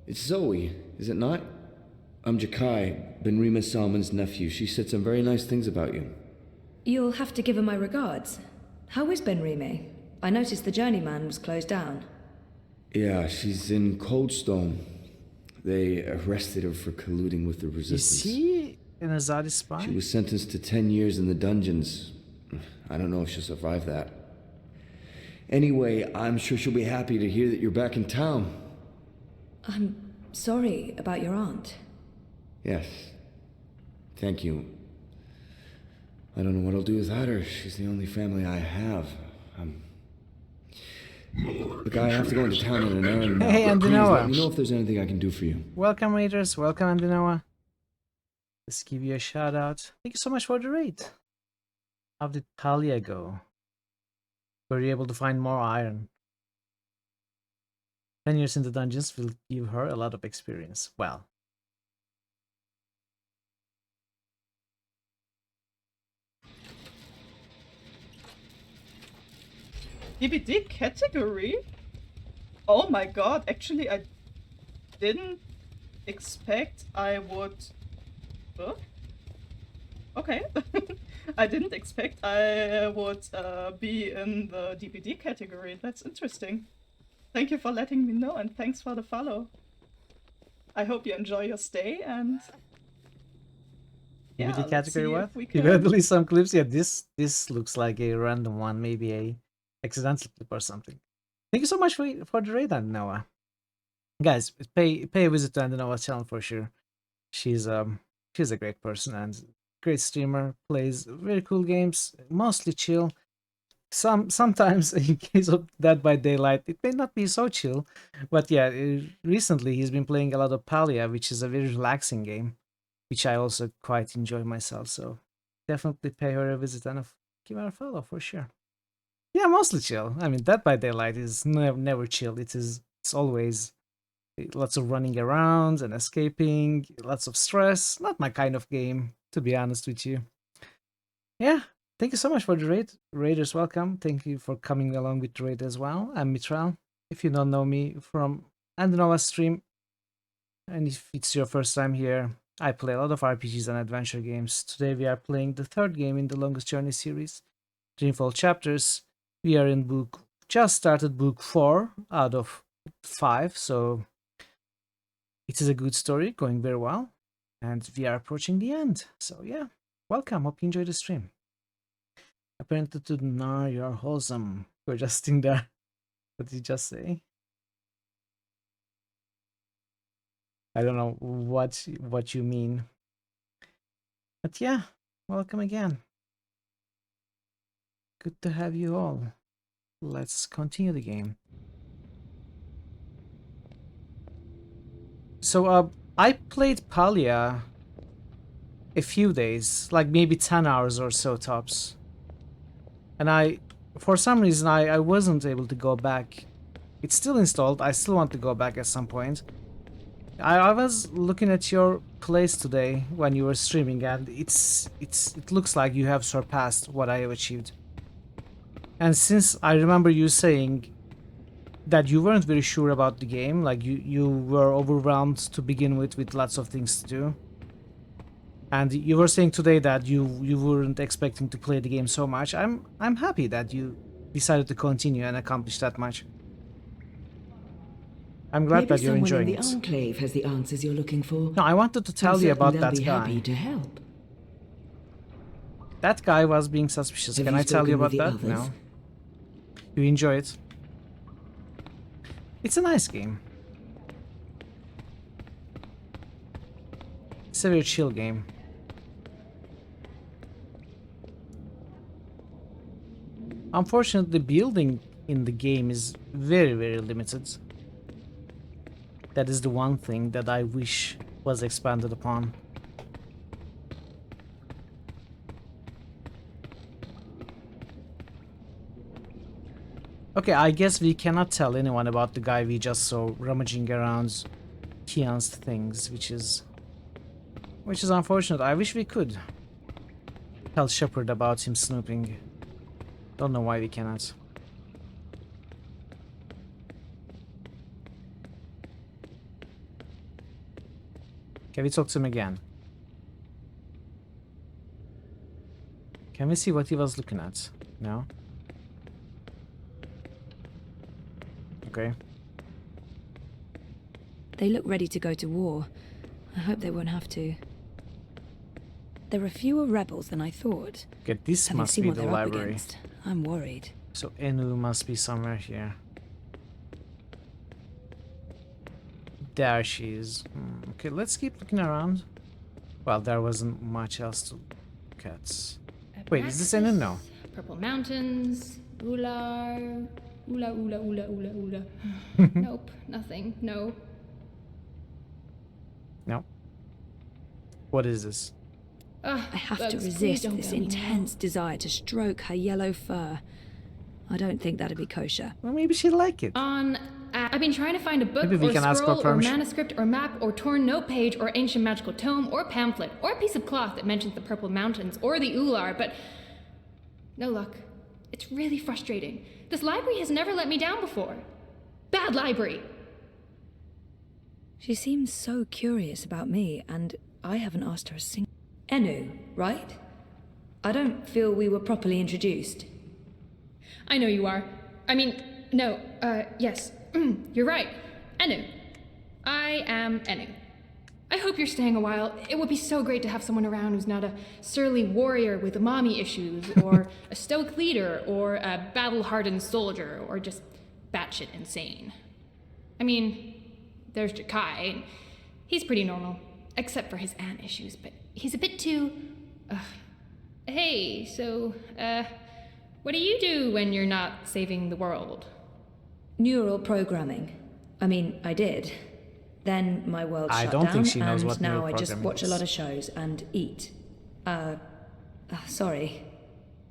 It's Zoe, is it not? I'm Jakai, Benrima Salman's nephew. She said some very nice things about you. You'll have to give her my regards. How is Benrime? I noticed the Journeyman was closed down. Yeah, she's in Coldstone. They arrested her for colluding with the resistance. Is he an Azadi spy? She was sentenced to 10 years in the dungeons. I don't know if she'll survive that. Anyway, I'm sure she'll be happy to hear that you're back in town. I'm sorry about your aunt. Yes. Thank you. I don't know what I'll do without her. She's the only family I have. Look, I have to go into town on an errand now. Hey, Andinoa. Let me know if there's anything I can do for you. Welcome, raiders. Welcome, Andinoa. Let's give you a shout out. Thank you so much for the raid. How did Talia go? Were you able to find more iron? 10 years in the dungeons will give her a lot of experience. Well. DVD category? Oh my god, actually I didn't expect I would... Huh? Okay. I didn't expect I would be in the DVD category. That's interesting. Thank you for letting me know and thanks for the follow. I hope you enjoy your stay and... DVD let's category see what? if we You can- got at least some clips? Yeah, this looks like a random one, maybe a accidental clip or something. Thank you so much for the raid, Andinoa. Guys, pay a visit to Andinoa's channel for sure. She's a great person and great streamer, plays very cool games, mostly chill. Sometimes in case of Dead by Daylight, it may not be so chill, but yeah, recently he's been playing a lot of Palia, which is a very relaxing game, which I also quite enjoy myself. So definitely pay her a visit and give her a follow for sure. Yeah, mostly chill. I mean, Dead by Daylight is never chill. It's always lots of running around and escaping, lots of stress. Not my kind of game, to be honest with you. Yeah, thank you so much for the raid. Raiders, welcome. Thank you for coming along with the raid as well. I'm Mitral. If you don't know me from Andinoa's stream, and if it's your first time here, I play a lot of RPGs and adventure games. Today we are playing the third game in the Longest Journey series, Dreamfall Chapters. We are in just started book 4 out of 5, so it is a good story, going very well. And we are approaching the end. So yeah, welcome. Hope you enjoy the stream. Apparently to Nar, you're wholesome. We're just sitting there. What did you just say? I don't know what you mean. But yeah, welcome again. Good to have you all. Let's continue the game. So I played Palia a few days, like maybe 10 hours or so tops. And for some reason I wasn't able to go back. It's still installed. I still want to go back at some point. I was looking at your plays today when you were streaming, and it looks like you have surpassed what I have achieved. And since I remember you saying that you weren't very sure about the game, like you were overwhelmed to begin with lots of things to do. And you were saying today that you weren't expecting to play the game so much. I'm happy that you decided to continue and accomplish that much. I'm glad that you're enjoying Maybe it. someone in the Enclave has the answers you're looking for. No, I wanted to tell you about that They'll be guy. happy to help. That guy was being suspicious. Have Can you I tell you spoken with about the that? others? No. You enjoy it? It's a nice game. It's a very chill game. Unfortunately, the building in the game is very, very limited. That is the one thing that I wish was expanded upon. Okay, I guess we cannot tell anyone about the guy we just saw rummaging around Kian's things, which is unfortunate. I wish we could tell Shepard about him snooping. Don't know why we cannot. Can we talk to him again? Can we see what he was looking at? No? Okay. They look ready to go to war. I hope they won't have to. There are fewer rebels than I thought. Okay, this Having must seen be what the they're up library. against, I'm worried. So Enu must be somewhere here. There she is. Okay, let's keep looking around. Well, there wasn't much else to look at. Wait, is this Enu? No. Purple Mountains, Ular, Ula. Nope, nothing, no. No. What is this? I have to bugs, please resist don't this kill me now. intense desire to stroke her yellow fur. I don't think that'd be kosher. Well, maybe she'd like it. I've been trying to find a book Maybe we or can ask for scroll or permission. manuscript or map or torn note page or ancient magical tome or pamphlet or a piece of cloth that mentions the Purple Mountains or the Ular, but no luck. It's really frustrating. This library has never let me down before. Bad library. She seems so curious about me, and I haven't asked her a single... Enu, right? I don't feel we were properly introduced. I know you are. I mean, no, yes. You're right. Enu. I am Enu. I hope you're staying a while. It would be so great to have someone around who's not a surly warrior with mommy issues, or a stoic leader, or a battle-hardened soldier, or just batshit insane. I mean, there's Jakai. He's pretty normal, except for his aunt issues, but he's a bit too... Hey, so, what do you do when you're not saving the world? Neural programming. I mean, I did. Then my world shut down, I don't think she knows and what now neural I just programming watch a is. lot of shows and eat. Sorry.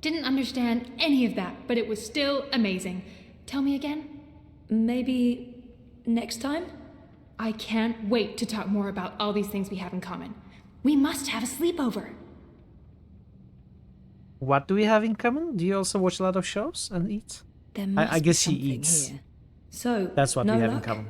Didn't understand any of that, but it was still amazing. Tell me again? Maybe next time? I can't wait to talk more about all these things we have in common. We must have a sleepover. What do we have in common? Do you also watch a lot of shows and eat? There must I guess be she something eats. here. So, That's what no we have luck? in common.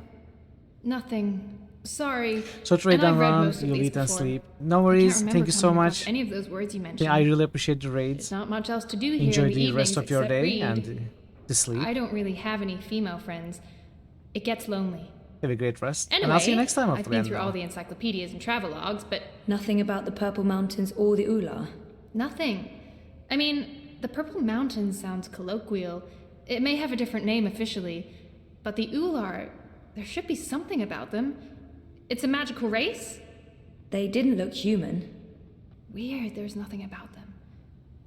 Nothing. Sorry. So trade And I've and read run, most of you'll these eat and before. sleep. No I can't worries, remember thank you so coming across much. Any of those words you mentioned. I really appreciate the raids. There's not much else to do here Enjoy in the the rest evenings of your except day read. and the sleep. I don't really have any female friends. It gets lonely. Have a great rest. Anyway, and I'll see you next time, I've hopefully. been through all the encyclopedias and travelogues, but Nothing about the Purple Mountains or the Ular? nothing. I mean, the Purple Mountains sounds colloquial. It may have a different name officially, but the Ular, there should be something about them. It's a magical race? They didn't look human. Weird, there's nothing about them.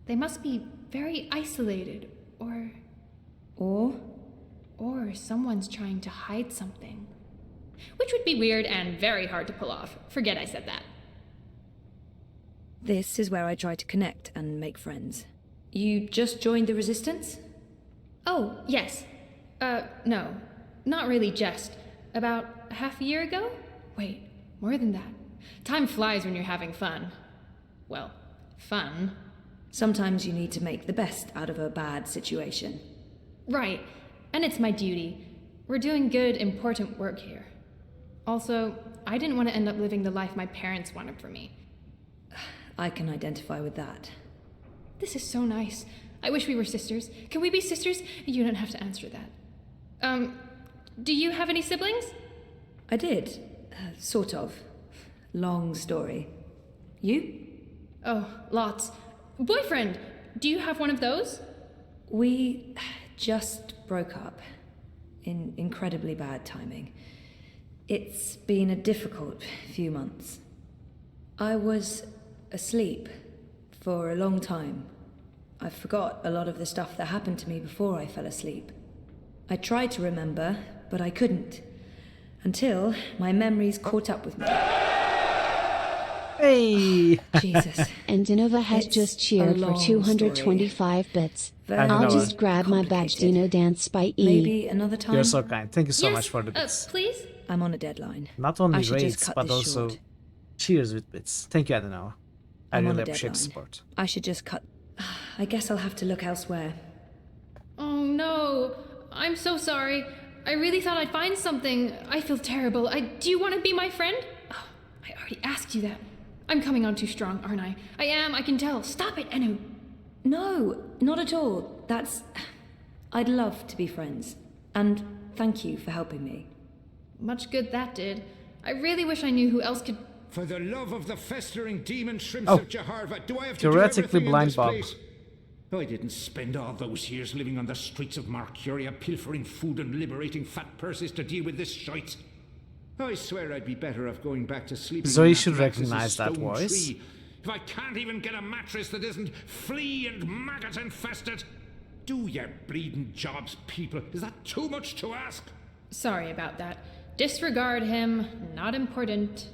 They must be very isolated, or... Or someone's trying to hide something. Which would be weird and very hard to pull off. Forget I said that. This is where I try to connect and make friends. You just joined the Resistance? Oh, yes. No. Not really just. About half a year ago? Wait, more than that. Time flies when you're having fun. Well, fun. Sometimes you need to make the best out of a bad situation. Right. And it's my duty. We're doing good, important work here. Also, I didn't want to end up living the life my parents wanted for me. I can identify with that. This is so nice. I wish we were sisters. Can we be sisters? You don't have to answer that. Do you have any siblings? I did. Sort of. Long story. You? Oh, lots. boyfriend! Do you have one of those? We just broke up. In incredibly bad timing. It's been a difficult few months. I was asleep for a long time. I forgot a lot of the stuff that happened to me before I fell asleep. I tried to remember, but I couldn't. Until my memories caught up with me. Hey! Jesus. And Dinova has It's just cheered a for long 225 bits. Very I'll just grab my badge Dino dance by E. Maybe another time. You're so kind. Thank you so much for the bits. Please? I'm on a deadline. Not only I should just rates, cut but this also short. cheers with bits. Thank you, Adenauer. I I'm on really a appreciate the deadline. support. I should just cut. I guess I'll have to look elsewhere. Oh no, I'm so sorry. I really thought I'd find something. I feel terrible. Do you want to be my friend? Oh, I already asked you that. I'm coming on too strong, aren't I? I am, I can tell. Stop it, Enu. No, not at all. I'd love to be friends. And thank you for helping me. Much good that did. I really wish I knew who else could... For the love of the festering demon shrimps Oh. of Jaharva, do I have to do Theoretically everything in blind this Bob. place? I didn't spend all those years living on the streets of Marcuria, pilfering food and liberating fat purses to deal with this shite. I swear I'd be better off going back to sleeping. Zoe in should Naxxus's recognize that stone voice. tree. If I can't even get a mattress that isn't flea and maggot infested. Do your bleeding jobs, people. Is that too much to ask? Sorry about that. Disregard him. Not important.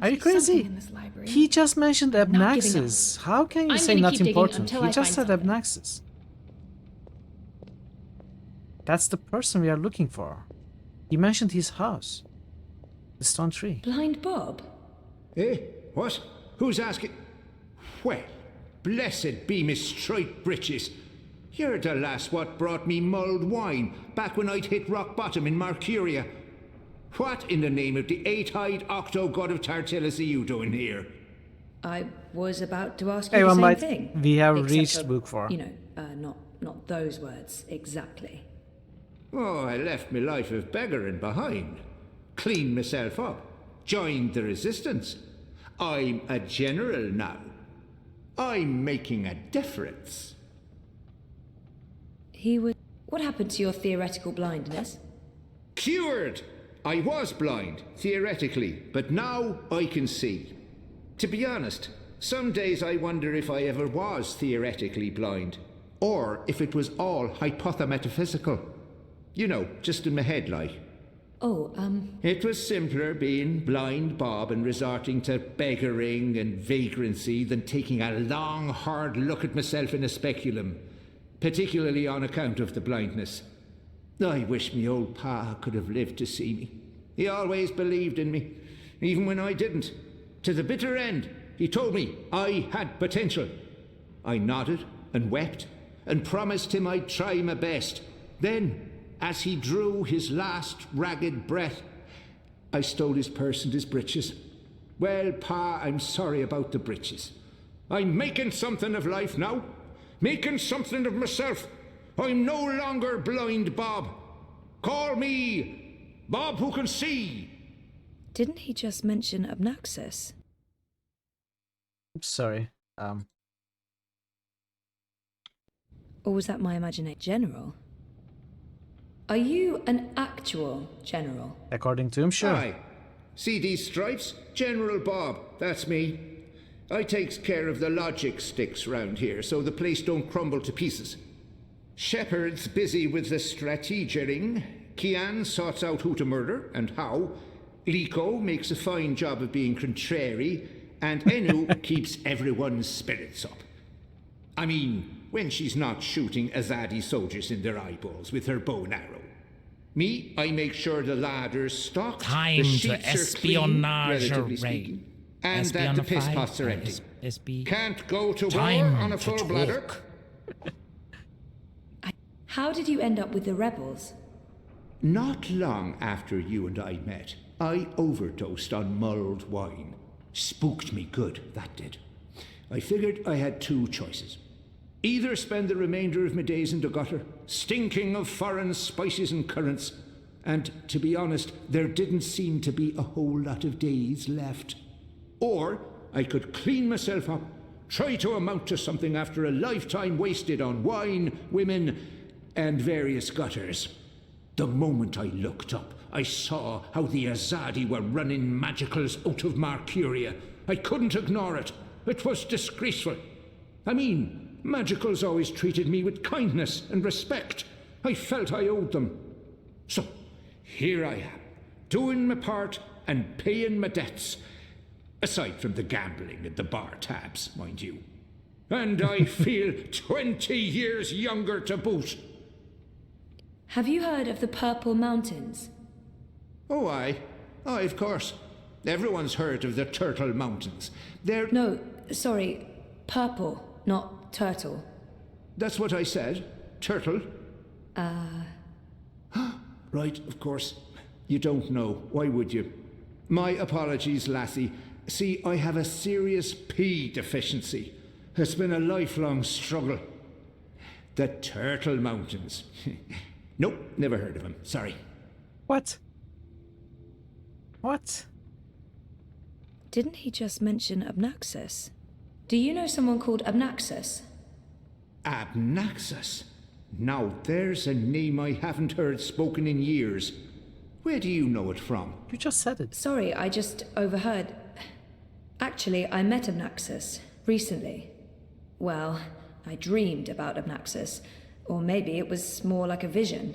Are you crazy? He just mentioned Not giving Abnaxis. How can you I'm say gonna not keep digging important? until He I just find said Abnaxis. That's the person we are looking for. He mentioned his house. The stone tree. Blind Bob? Eh? What? Who's asking? Well, blessed be me straight britches. You're the lass what brought me mulled wine back when I'd hit rock bottom in Marcuria. What in the name of the eight-eyed octo-god of Tartellus are you doing here? I was about to ask Hey, you the one same bite. thing. We have Except reached for, book 4. You know, not those words exactly. Oh, I left me life of beggaring behind. Cleaned myself up. Joined the resistance. I'm a general now. I'm making a difference. What happened to your theoretical blindness? Cured! I was blind, theoretically, but now I can see. To be honest, some days I wonder if I ever was theoretically blind, or if it was all hypothemetaphysical. You know, just in my head like. Oh, It was simpler being blind Bob and resorting to beggaring and vagrancy than taking a long, hard look at myself in a speculum, particularly on account of the blindness. I wish me old pa could have lived to see me. He always believed in me, even when I didn't. To the bitter end, he told me I had potential. I nodded and wept and promised him I'd try my best. Then, as he drew his last ragged breath, I stole his purse and his breeches. Well, pa, I'm sorry about the breeches. I'm making something of life now. Making something of myself. I'm no longer blind Bob. Call me Bob who can see. Didn't he just mention Abnaxis? Oops, sorry. Or was that my imagination? General? Are you an actual general? According to him, sure. Aye. See these stripes? General Bob, that's me. I takes care of the logic sticks round here so the place don't crumble to pieces. Shepard's busy with the strategering. Kian sorts out who to murder and how. Liko makes a fine job of being contrary. And Enu keeps everyone's spirits up. I mean, when she's not shooting Azadi soldiers in their eyeballs with her bow and arrow. Me, I make sure the ladder's stocked, Time the to sheets are clean, espionage relatively raid. speaking, and that the piss pots are empty. SB. Can't go to war Time on a to full bladder. How did you end up with the rebels? Not long after you and I met, I overdosed on mulled wine. Spooked me good, that did. I figured I had two choices. Either spend the remainder of my days in the gutter, stinking of foreign spices and currants, and to be honest, there didn't seem to be a whole lot of days left. Or I could clean myself up, Try to amount to something after a lifetime wasted on wine, women, and various gutters. The moment I looked up, I saw how the Azadi were running magicals out of Marcuria. I couldn't ignore it. It was disgraceful. I mean, magicals always treated me with kindness and respect. I felt I owed them. So, here I am, doing my part and paying my debts. Aside from the gambling and the bar tabs, mind you. And I feel 20 years younger to boot. Have you heard of the Purple Mountains? Oh, aye, of course. Everyone's heard of the Turtle Mountains. They're... No, sorry, purple, not turtle. That's what I said. Turtle. Right, of course. You don't know. Why would you? My apologies, lassie. See, I have a serious P deficiency. It's been a lifelong struggle. The Turtle Mountains. Nope, never heard of them. Sorry. What? What? Didn't he just mention Abnaxus? Do you know someone called Abnaxus? Abnaxus? Now there's a name I haven't heard spoken in years. Where do you know it from? You just said it. Sorry, I just overheard. Actually, I met Abnaxus recently. Well, I dreamed about Abnaxus. Or maybe it was more like a vision.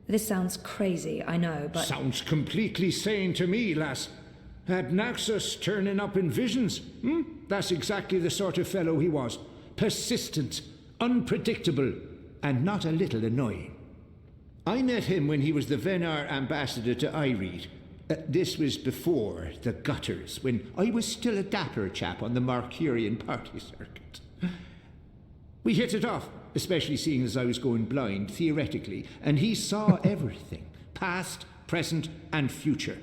This sounds crazy, I know, but... Sounds completely sane to me, lass. Abnaxus turning up in visions. That's exactly the sort of fellow he was. Persistent, unpredictable, and not a little annoying. I met him when he was the Venar ambassador to Ireed. This was before the gutters, when I was still a dapper chap on the Marcurian party circuit. We hit it off, especially seeing as I was going blind, theoretically, and he saw everything, past, present, and future.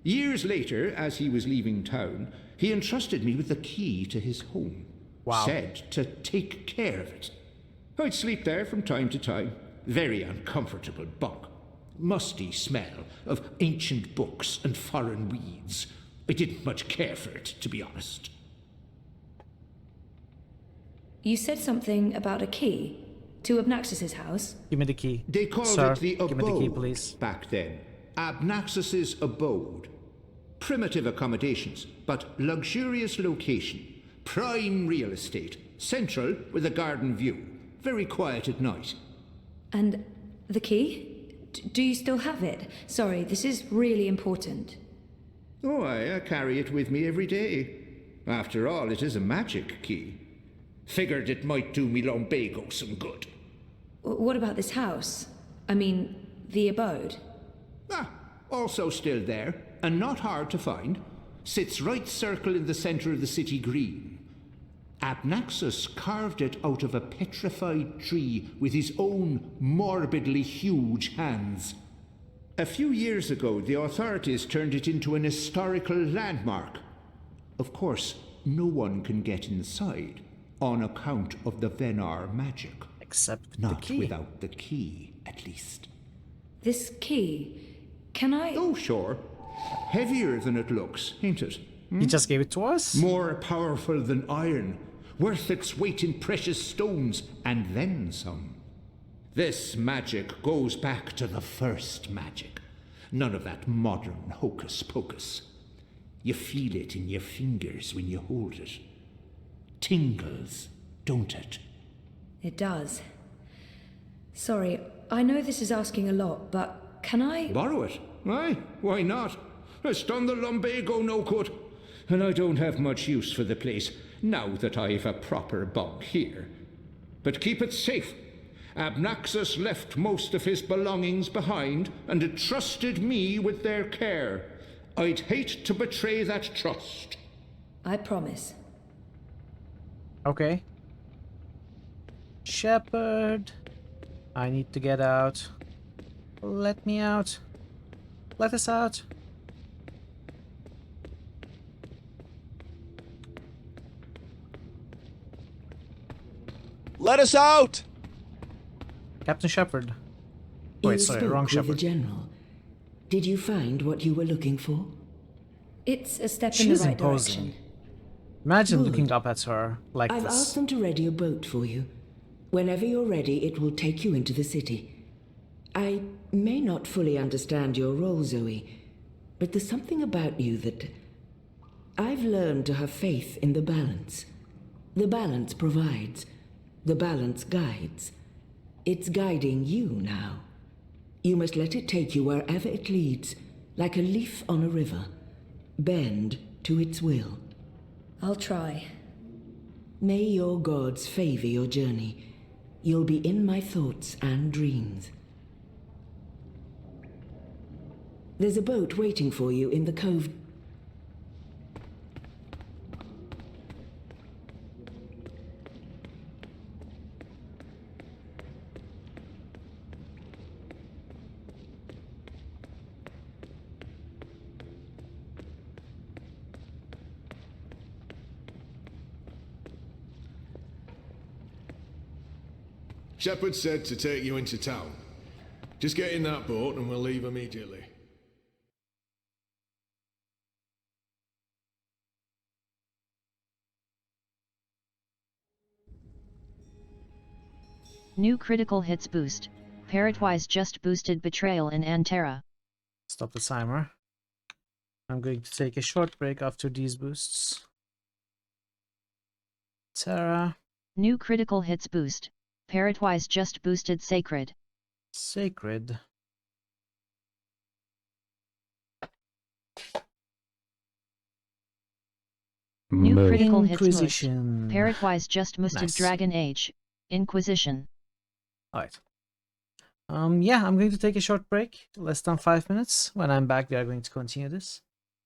Years later, as he was leaving town, he entrusted me with the key to his home. Wow. Said to take care of it. I'd sleep there from time to time. Very uncomfortable bunk. Musty smell of ancient books and foreign weeds. I didn't much care for it, to be honest. You said something about a key to Abnaxus's house? Give me the key. They called Sir, it the abode give me the key, please. back then. Abnaxus's abode. Primitive accommodations, but luxurious location. Prime real estate. Central with a garden view. Very quiet at night. And the key? Do you still have it? Sorry, this is really important. Oh, I carry it with me every day. After all, it is a magic key. Figured it might do me lumbago some good. What about this house? I mean, the abode? Also still there, and not hard to find. Sits right circle in the center of the city green. Abnaxus carved it out of a petrified tree with his own morbidly huge hands. A few years ago, the authorities turned it into an historical landmark. Of course, no one can get inside, on account of the Venar magic. Except Not the key. without the key, at least. This key, can I... Oh, sure. Heavier than it looks, ain't it? He just gave it to us? More powerful than iron. Worth its weight in precious stones, and then some. This magic goes back to the first magic. None of that modern hocus pocus. You feel it in your fingers when you hold it. Tingles, don't it? It does. Sorry, I know this is asking a lot, but can I... Borrow it? Aye, why not? It's done the lumbago no good. And I don't have much use for the place, now that I've a proper bunk here. But keep it safe. Abnaxus left most of his belongings behind and entrusted me with their care. I'd hate to betray that trust. I promise. Okay. Shepherd. I need to get out. Let me out. Let us out. Let us out! Captain Shepherd. Wait, You sorry, spoke wrong with Shepherd. the General. Did you find what you were looking for? It's a step in She's the right imposing. direction. Imagine Good. looking up at her like I've this. asked them to ready a boat for you. Whenever you're ready, it will take you into the city. I may not fully understand your role, Zoe, but there's something about you that... I've learned to have faith in the balance. The balance provides. The balance guides. It's guiding you now. You must let it take you wherever it leads, like a leaf on a river. Bend to its will. I'll try. May your gods favor your journey. You'll be in my thoughts and dreams. There's a boat waiting for you in the cove. Shepard said to take you into town. Just get in that boat and we'll leave immediately. New critical hits boost. Parrotwise just boosted Betrayal in Antera. Stop the timer. I'm going to take a short break after these boosts. Terra. New critical hits boost. Parrotwise just boosted Sacred. Sacred. New critical hits boost. Inquisition. Parrotwise just boosted Nice. Dragon Age. Inquisition. Alright. Yeah, I'm going to take a short break, less than 5 minutes. When I'm back, we are going to continue this.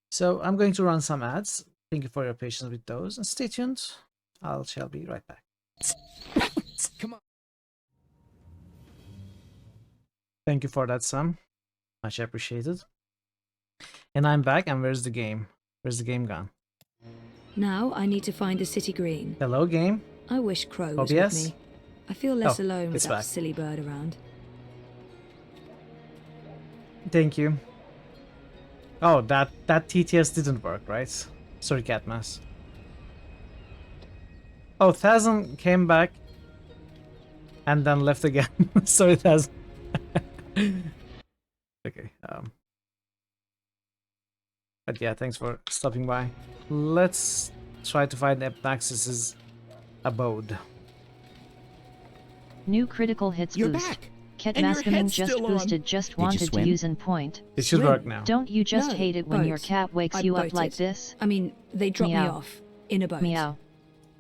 So I'm going to run some ads. Thank you for your patience with those, and stay tuned. I shall be right back. Come on. Thank you for that, Sam. Much appreciated. And I'm back, and where's the game? Where's the game gone? Now I need to find the city green. Hello, game. I wish Crow was OBS? with me. I feel less Oh, alone with it's that back. silly bird around. Thank you. Oh, that TTS didn't work, right? Sorry, Catmas. Oh, Thazan came back and then left again. Sorry, Thazan. Okay. But yeah, thanks for stopping by. Let's try to find Naxxus's abode. New critical hits You're boost. back. Ket And your Mascoming head's just still on. boosted. Just Did you wanted to swim? use in point. It should work now. Don't you just No, hate it when your boat. cat wakes I you up boated. like this? I mean, they dropped me Meow. off in a boat. Meow.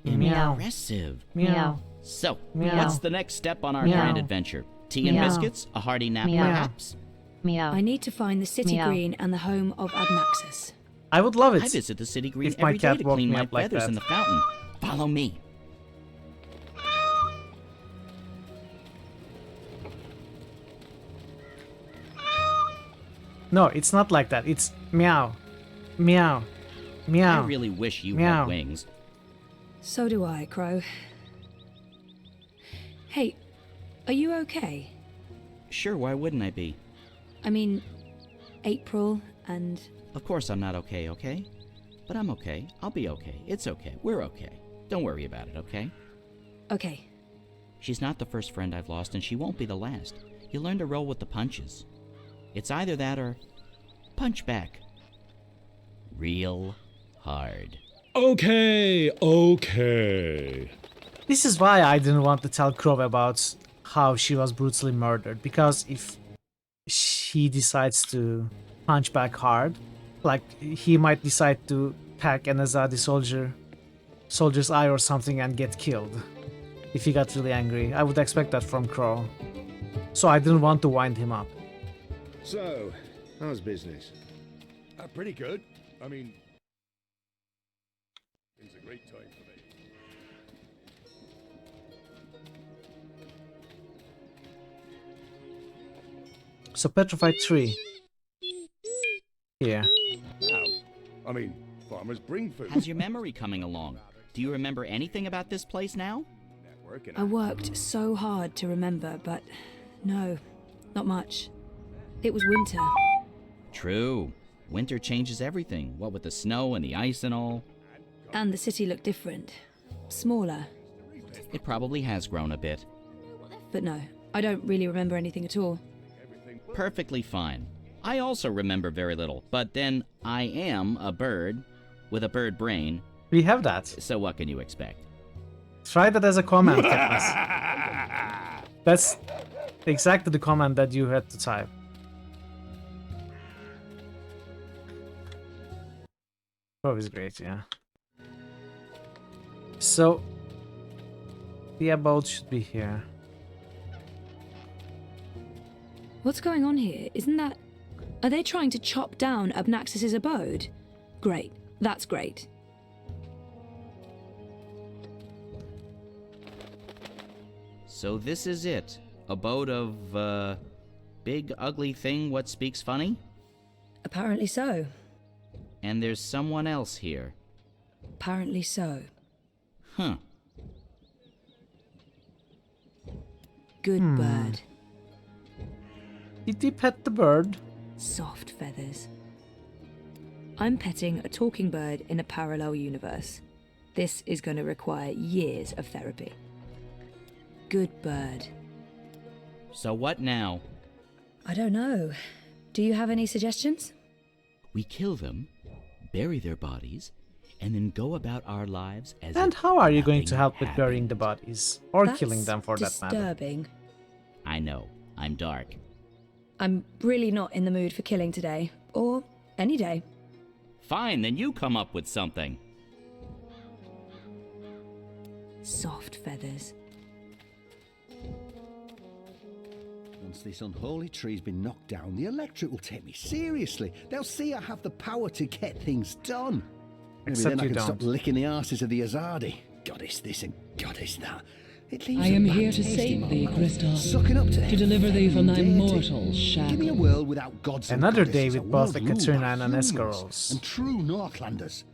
Meow. Impressive. Meow. So, Meow. what's the next step on our Meow. grand adventure? Tea and Meow. biscuits? A hearty nap, Meow. perhaps? Meow. I need to find the city Meow. green and the home of Adnaxus. I would love it. I visit the city green if my every day cat to woke clean me my up like feathers that. in the fountain. Follow me. No, it's not like that. It's meow. Meow. Meow. I really wish you Meow. had wings. So do I, Crow. Hey, are you okay? Sure, why wouldn't I be? I mean, April and... Of course I'm not okay, okay? But I'm okay. I'll be okay. It's okay. We're okay. Don't worry about it, okay? Okay. She's not the first friend I've lost, and she won't be the last. You learn to roll with the punches. It's either that or punch back. Real hard. Okay. This is why I didn't want to tell Crow about how she was brutally murdered, because if she decides to punch back hard, like he might decide to pack an Azadi soldier's eye or something and get killed. If he got really angry, I would expect that from Crow. So I didn't want to wind him up. So, how's business? Pretty good. I mean, It's a great time for me. So Petrified 3. Here. Wow. I mean, farmers bring food. How's your memory coming along? Do you remember anything about this place now? I worked so hard to remember, but no, not much. It was winter. True. Winter changes everything, what with the snow and the ice and all. And the city looked different. Smaller. It probably has grown a bit. But no, I don't really remember anything at all. Perfectly fine. I also remember very little, but then I am a bird with a bird brain. We have that. So what can you expect? Try that as a comment, Katniss. That's exactly the comment that you had to type. Always great, yeah. So, the abode should be here. What's going on here? Isn't that... Are they trying to chop down Obnaxis's abode? Great. That's great. So this is it. Abode of, big ugly thing what speaks funny? Apparently so. And there's someone else here. Apparently so. Huh. Good bird. Did you pet the bird? Soft feathers. I'm petting a talking bird in a parallel universe. This is going to require years of therapy. Good bird. So what now? I don't know. Do you have any suggestions? We kill them, bury their bodies, and then go about our lives as And if how are you going to nothing help with happened. burying the bodies? Or That's killing them for that matter? disturbing. I know. I'm dark. I'm really not in the mood for killing today. Or any day. Fine, then you come up with something. Soft feathers. Once this unholy tree's been knocked down, the electorate will take me seriously. They'll see I have the power to get things done. Maybe Except then I you can stop don't. licking the arses of the Azadi. Goddess this and goddess that. It leaves I a am bad here to taste in save my thee, mouth. Kristoff. Sucking up to To deliver thee from thy deity. mortal shackles. Give me a world without gods and Another goddesses, day a with world both the ruled Katrina by and humans Escarols. and true Northlanders.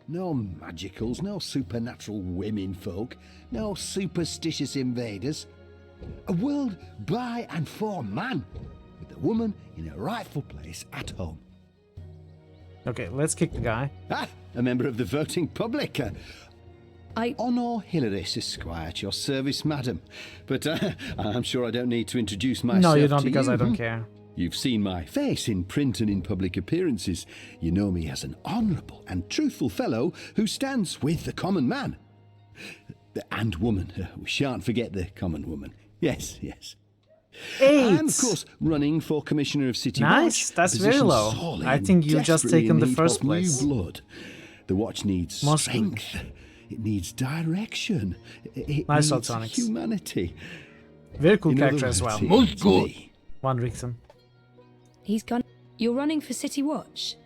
No magicals, no supernatural women folk, no superstitious invaders. A world by and for man, with the woman in her rightful place at home. Okay, let's kick the guy. Ah, a member of the voting public. Honor Hilaris Esquire at your service, madam. But I'm sure I don't need to introduce myself. No, you don't, to because you. I don't care. You've seen my face in print and in public appearances. You know me as an honourable and truthful fellow who stands with the common man. And woman. We shan't forget the common woman. Yes, yes. I'm, of course, running for Commissioner of City Watch. Nice, that's a very position low. sorely I and think you just desperately taken in the need first of new place. blood. The Watch needs Most strength. It needs direction. It Nice needs Altonics. humanity. Very cool In other character as well. words, it's me. One Rickson. He's gone. You're running for City Watch?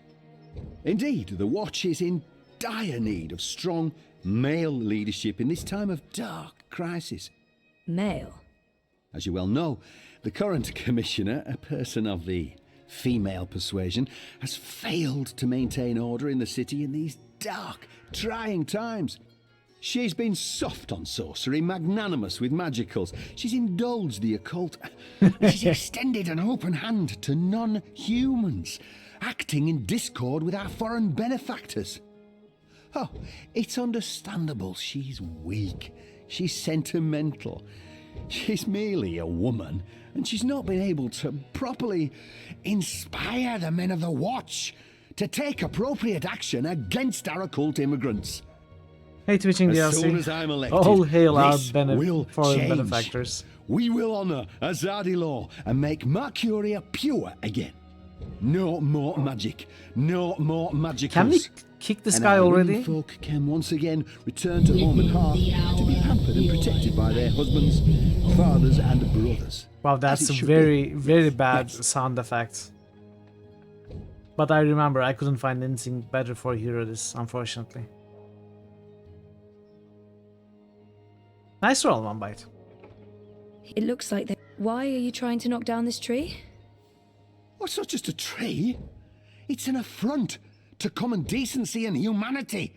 Indeed, the Watch is in dire need of strong male leadership in this time of dark crisis. Male? As you well know, the current commissioner, a person of the female persuasion, has failed to maintain order in the city in these dark, trying times. She's been soft on sorcery, magnanimous with magicals. She's indulged the occult. She's extended an open hand to non-humans, acting in discord with our foreign benefactors. Oh, it's understandable she's weak. She's sentimental. She's merely a woman, and she's not been able to properly inspire the men of the Watch to take appropriate action against our occult immigrants. Hey, Twitching As DLC. soon as I'm elected, All hail our this will foreign change. benefactors. We will honour Azadi law and make Mercuria pure again. No more magic. No more magicals. Can we kick this And guy our already? womenfolk can once again return to home and hearth to be pampered and protected by their husbands, fathers and brothers. Wow, that's As it a should very, be. very bad sound effect. But I remember I couldn't find anything better for Hero this, unfortunately. Nice roll, One Bite. It looks like they... Why are you trying to knock down this tree? Oh, it's not just a tree. It's an affront to common decency and humanity.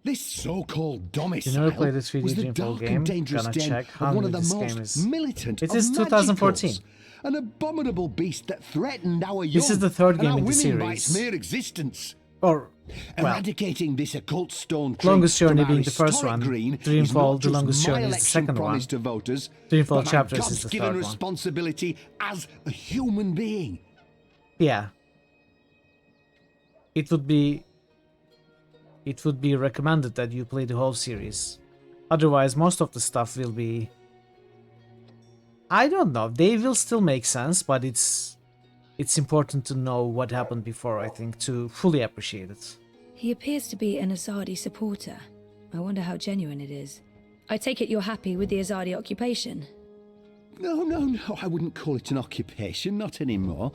This so-called domicile You never played this 3D was the Dreamfall dark game? and dangerous Gonna den check how of one new of the this most game is. militant It of is 2014. magicals, an abominable beast that threatened our young This is the third and game our in the women by its series. mere existence. Or Eradicating this occult stone trait Longest from Journey our being the first historic one, green is Dreamfall, not The just Longest my Journey is the election second one, promise to voters, Dreamfall but my Chapters is the God-given third one. responsibility as a human being. Yeah. It would be recommended that you play the whole series. Otherwise, most of the stuff will be... I don't know. They will still make sense, but it's important to know what happened before, I think, to fully appreciate it. He appears to be an Azadi supporter. I wonder how genuine it is. I take it you're happy with the Azadi occupation? No, I wouldn't call it an occupation, not anymore.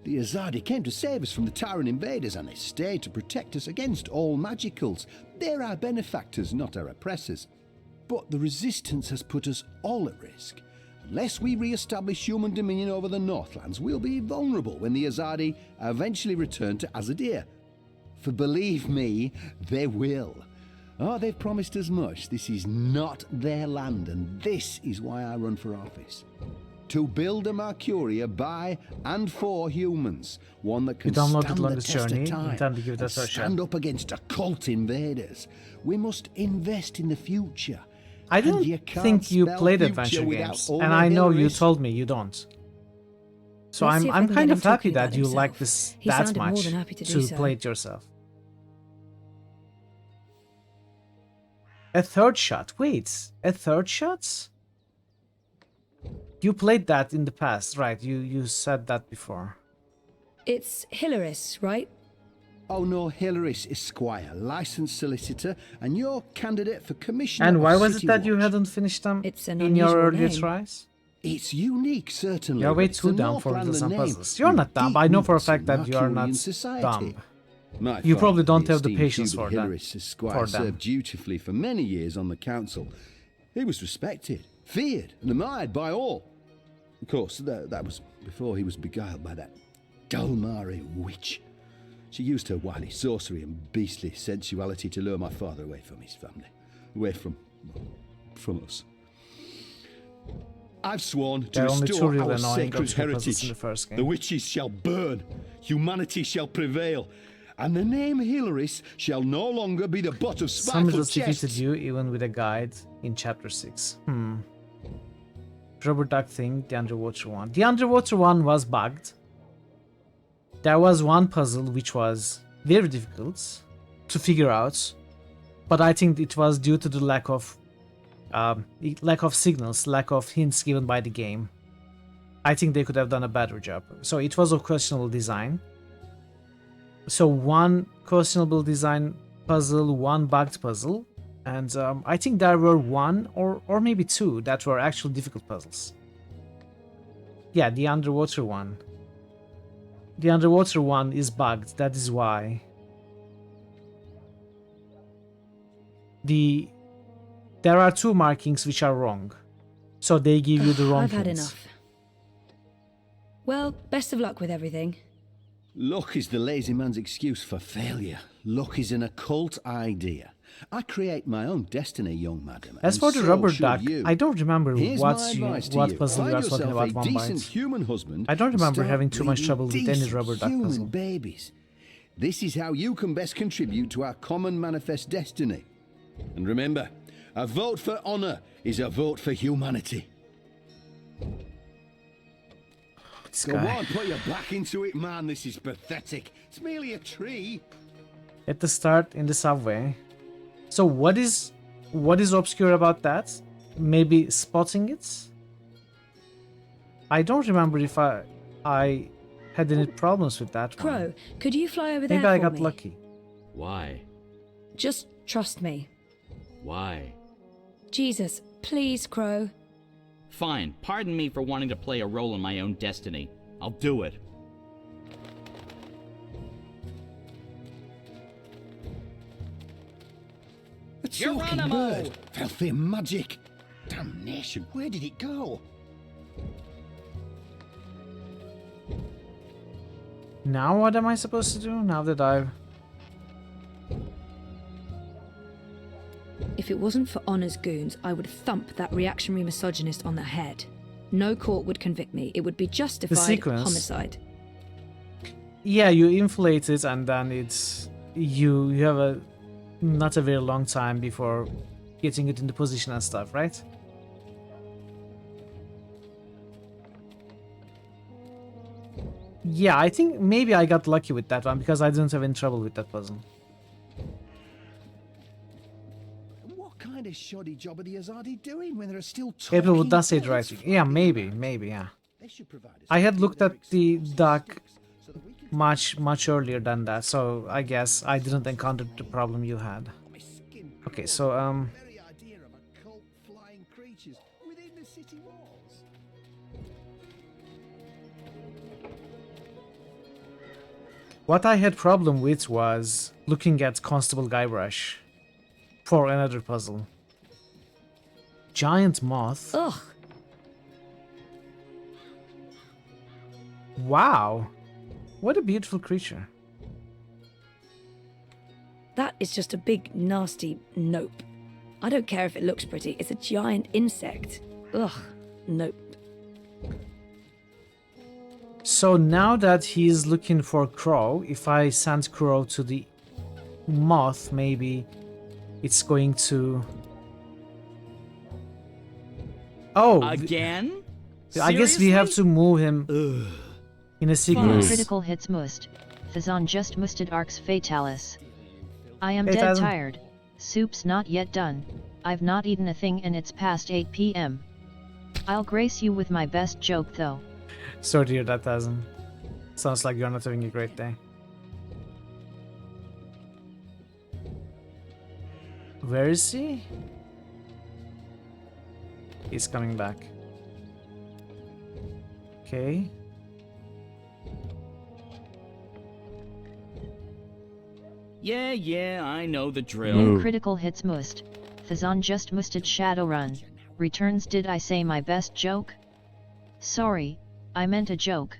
The Azadi came to save us from the tyrant invaders, and they stayed to protect us against all magicals. They're our benefactors, not our oppressors. But the resistance has put us all at risk. Unless we re-establish human dominion over the Northlands, we'll be vulnerable when the Azadi eventually return to Azadir. For believe me, they will. Oh, they've promised as much. This is not their land, and this is why I run for office. To build a Mercuria by and for humans, one that can stand the test of time and stand up against occult invaders. We must invest in the future. I don't think you played adventure games, and I know you told me you don't. So I'm kind of happy that you like this that much to play it yourself. A third shot. Wait, a third shot? You played that in the past, right? You said that before. It's Hilaris, right? Oh no, Hilaris Esquire, licensed solicitor, and your candidate for commissioner. And why of was City it that you Watch. hadn't finished them It's an in your unusual earlier name. tries? It's unique, certainly. You're way but it's too a dumb for riddles and Northlander name puzzles. You're not dumb. with I know deep for a roots fact in that you are not Mercurian society. dumb. My You probably father, don't the have the esteemed patience Hubert for them. Hilaris Esquire served dutifully for many years on the council. He was respected, feared, and admired by all. Of course, that was before he was beguiled by that Dulmari witch. She used her wily sorcery and beastly sensuality to lure my father away from his family, away from us. I've sworn to restore our sacred heritage. The witches shall burn, humanity shall prevail, and the name Hilaris shall no longer be the butt of Some spiteful just defeated jests. you even with a guide in chapter 6. Rubber duck thing, the underwater one. The underwater one was bugged. There was one puzzle which was very difficult to figure out, but I think it was due to the lack of signals, lack of hints given by the game. I think they could have done a better job. So it was a questionable design. So one questionable design puzzle, one bugged puzzle, and I think there were one or maybe two that were actual difficult puzzles. Yeah, the underwater one. The underwater one is bugged, that is why. There are two markings which are wrong. So they give you the wrong I've had hints. enough. Well, best of luck with everything. Luck is the lazy man's excuse for failure. Luck is an occult idea. I create my own destiny, young madam. As and for the so rubber should duck, you. I don't remember Here's what my advice to puzzle Find you are talking yourself about a one decent bite. human husband. I don't and remember start having too much breeding trouble with any decent rubber duck human puzzle. babies. This is how you can best contribute to our common manifest destiny. And remember, a vote for honor is a vote for humanity. Go on, put your back into it, man. This is pathetic. It's merely a tree. At the start in the subway. So what is obscure about that? Maybe spotting it? I don't remember if I had any problems with that one. Crow, could you fly over there Maybe I for got me? lucky. Why? Just trust me. Why? Jesus, please, Crow. Fine, pardon me for wanting to play a role in my own destiny. I'll do it. A talking bird. Filthy magic. Damnation, where did it go? Now what am I supposed to do? Now that I've... If it wasn't for Honor's goons, I would thump that reactionary misogynist on the head. No court would convict me. It would be justified sequence. homicide. Yeah, you inflate it and then it you have a not a very long time before getting it into position and stuff, right? Yeah, I think maybe I got lucky with that one because I didn't have any trouble with that puzzle. What kind of shoddy job are the Azadi doing when there are still talking April would not say birds writing. flying Yeah, maybe, around? maybe, yeah. They should provide us I had with looked their at the explosives and dock sticks so that we can much earlier than that, so I guess I didn't encounter the problem you had. Okay, so very idea of occult flying creatures within the city walls. what I had problem with was looking at Constable Guybrush for another puzzle. Giant moth. Ugh. Wow. What a beautiful creature. That is just a big, nasty nope. I don't care if it looks pretty, it's a giant insect. Ugh, nope. So now that he's looking for Crow, if I send Crow to the moth, maybe it's going to... Oh! Again? I guess we have to move him in a Final sequence. critical hits must. Fazan just musted arcs fatalis. I am Hey, dead Fazan. tired. Soup's not yet done. I've not eaten a thing and it's past 8 p.m. I'll grace you with my best joke though. Sorry to hear that, Tazan. Sounds like you're not having a great day. Where is he? He's coming back. Okay. Yeah, I know the drill. New critical hits must. Fazan just musted Shadowrun. Returns did I say my best joke? Sorry, I meant a joke.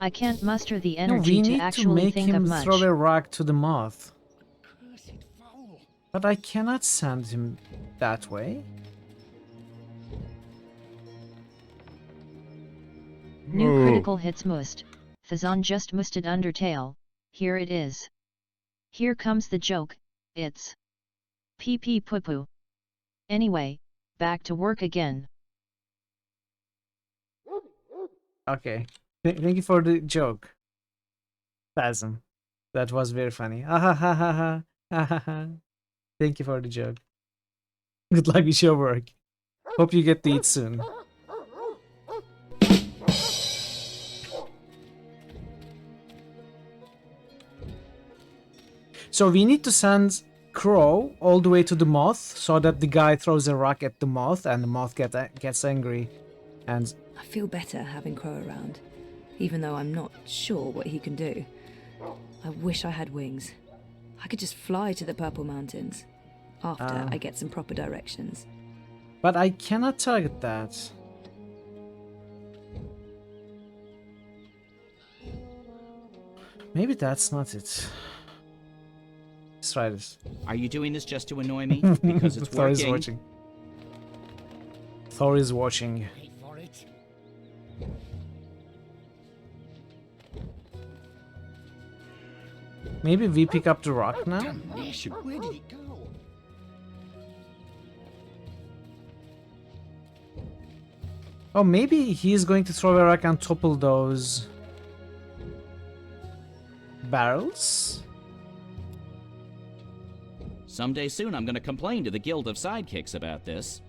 I can't muster the No, energy we to need to actually make think of him much. throw a rock to the moth. But I cannot send him that way. New critical hits must. Fazan just musted Undertale. Here it is. Here comes the joke, it's pee pee poo poo. Anyway, back to work again. Okay. Thank you for the joke. Phasm. That was very funny. Ah ha ha ha ha. Ah, ha, ha. Thank you for the joke. Good luck with your work. Hope you get to eat soon. So we need to send Crow all the way to the moth so that the guy throws a rock at the moth and the moth gets angry. And I feel better having Crow around, even though I'm not sure what he can do. I wish I had wings. I could just fly to the Purple Mountains, after I get some proper directions. But I cannot target that. Maybe that's not it. Let's try this. Are you doing this just to annoy me? Because it's Thor is working. watching. Thor is watching. Maybe we pick up the rock now? Damnation, where did it go? Oh, maybe he's going to throw a rock and topple those barrels? Someday soon I'm gonna complain to the Guild of Sidekicks about this.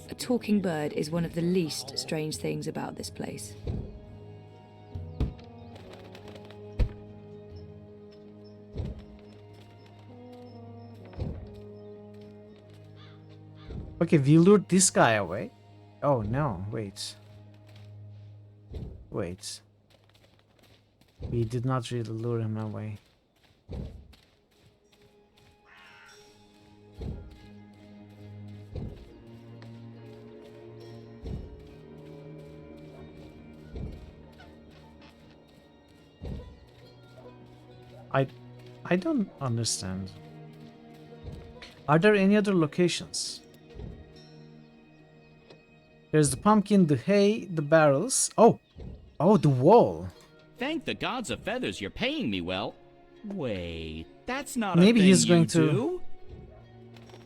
A talking bird is one of the least strange things about this place. Okay, we lured this guy away. Oh no, wait. Wait. We did not really lure him away. I don't understand. Are there any other locations? There's the pumpkin, the hay, the barrels. Oh! Oh, the wall. Thank the gods of feathers you're paying me well. Wait, that's not Maybe a thing he's going you to do?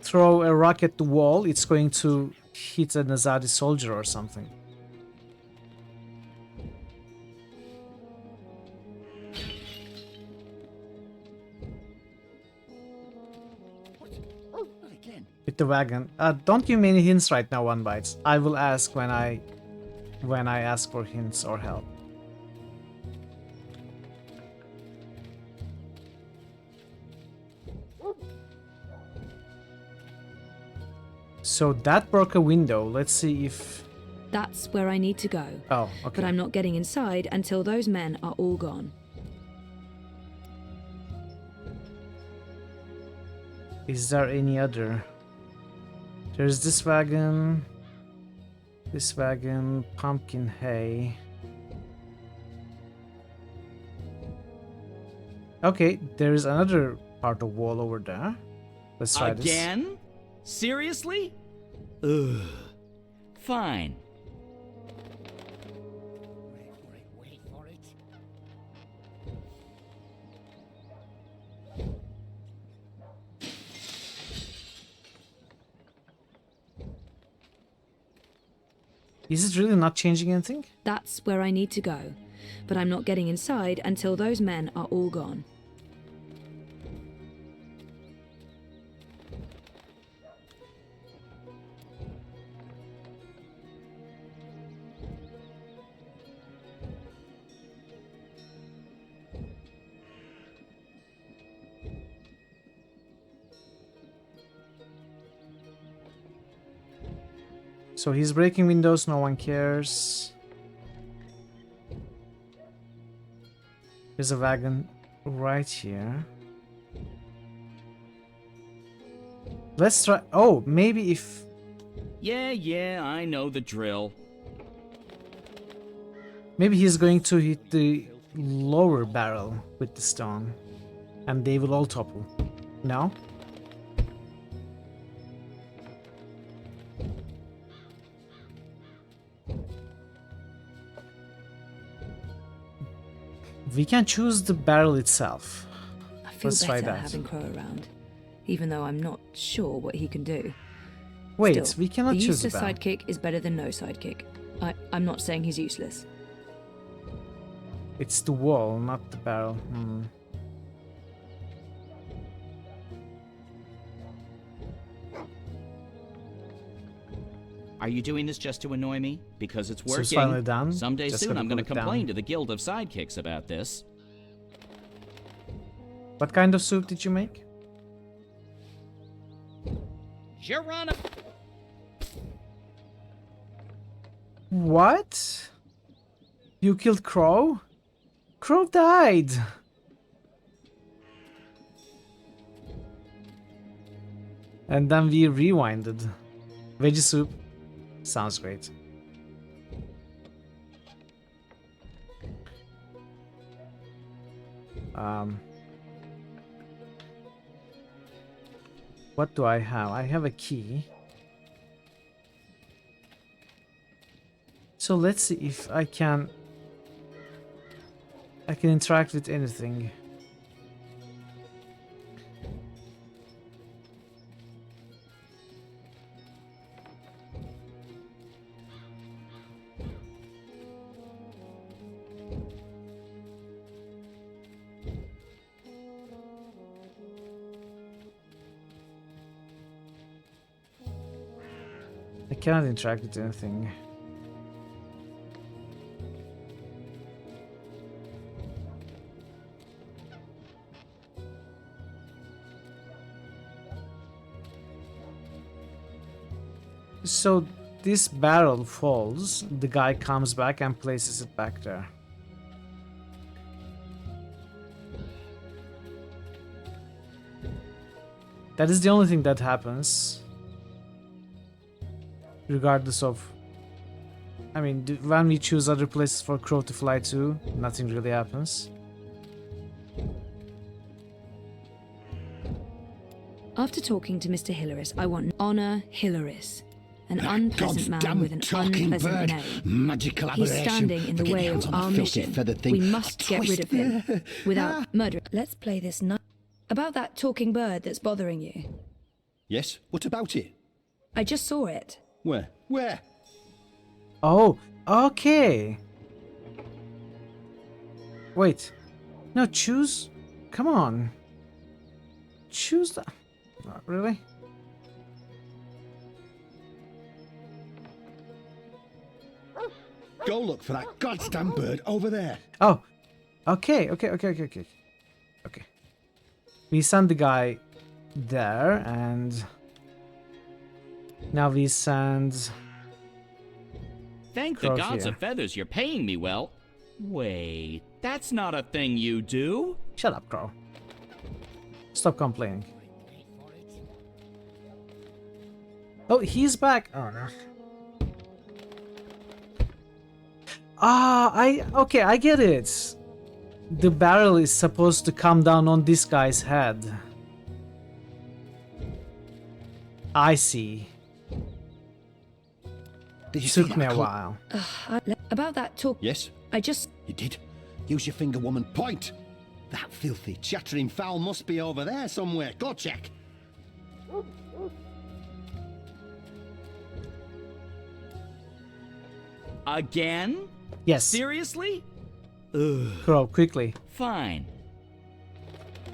throw a rock at the wall. It's going to hit an Azadi soldier or something. With the wagon. Don't give me any hints right now, One Bites. I will ask when I ask for hints or help. So that broke a window. Let's see if... That's where I need to go. Oh, okay. But I'm not getting inside until those men are all gone. Is there any other? There's this wagon, pumpkin hay. Okay, there's another part of wall over there. Let's try this. Again? Seriously? Ugh. Fine. Wait for it. Is it really not changing anything? That's where I need to go. But I'm not getting inside until those men are all gone. So he's breaking windows, no one cares. There's a wagon right here. Let's try... Oh, maybe if... Yeah, I know the drill. Maybe he's going to hit the lower barrel with the stone. And they will all topple. No? We can choose the barrel itself. I feel Let's try better that. having Crow around, even though I'm not sure what he can do. Wait, Still, we cannot a choose the useless barrel. sidekick is better than no sidekick. I'm not saying he's useless. It's the wall, not the barrel. Are you doing this just to annoy me? Because it's So working. it's finally done. Someday Just soon gotta I'm going to cool it down. complain to the Guild of Sidekicks about this. What kind of soup did you make? Geronimo. What? You killed Crow? Crow died! And then we rewinded. Veggie soup. Sounds great. What do I have? I have a key. So let's see if I can interact with anything. I cannot interact with anything. So this barrel falls, the guy comes back and places it back there. That is the only thing that happens. Regardless of... I mean, when we choose other places for Crow to fly to, nothing really happens. After talking to Mr. Hilaris, I want honor Hilaris. An unpleasant man with an unpleasant name. Magical He's aberration. standing in the Get way your of hands on that our filthy mission. feathered thing. We must get rid of him without murder. Let's play this night. About that talking bird that's bothering you. Yes, what about it? I just saw it. Where? Where? Oh, okay. Wait. No, choose. Come on. Choose the. Not really. Go look for that goddamn bird over there. Oh. Okay. Okay. We sent the guy there, and now we send. Thank the Crow gods here. of feathers you're paying me well. Wait, that's not a thing you do. Shut up, Crow. Stop complaining. Oh, he's back. Oh no. Okay, I get it. The barrel is supposed to come down on this guy's head. I see. Did you see Took that me a clock? while. About that talk. Yes? I just. You did? Use your finger, woman. Point! That filthy, chattering fowl must be over there somewhere. Go check. Again? Yes. Seriously? Ugh. Crow, quickly. Fine.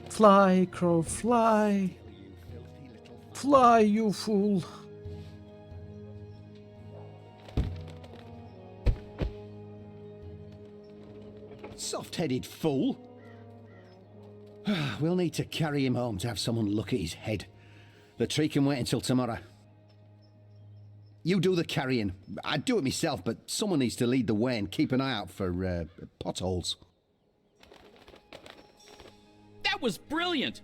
Fly, Crow, fly. Fly, you fool. Soft-headed fool. We'll need to carry him home to have someone look at his head. The tree can wait until tomorrow. You do the carrying. I'd do it myself, but someone needs to lead the way and keep an eye out for potholes. That was brilliant!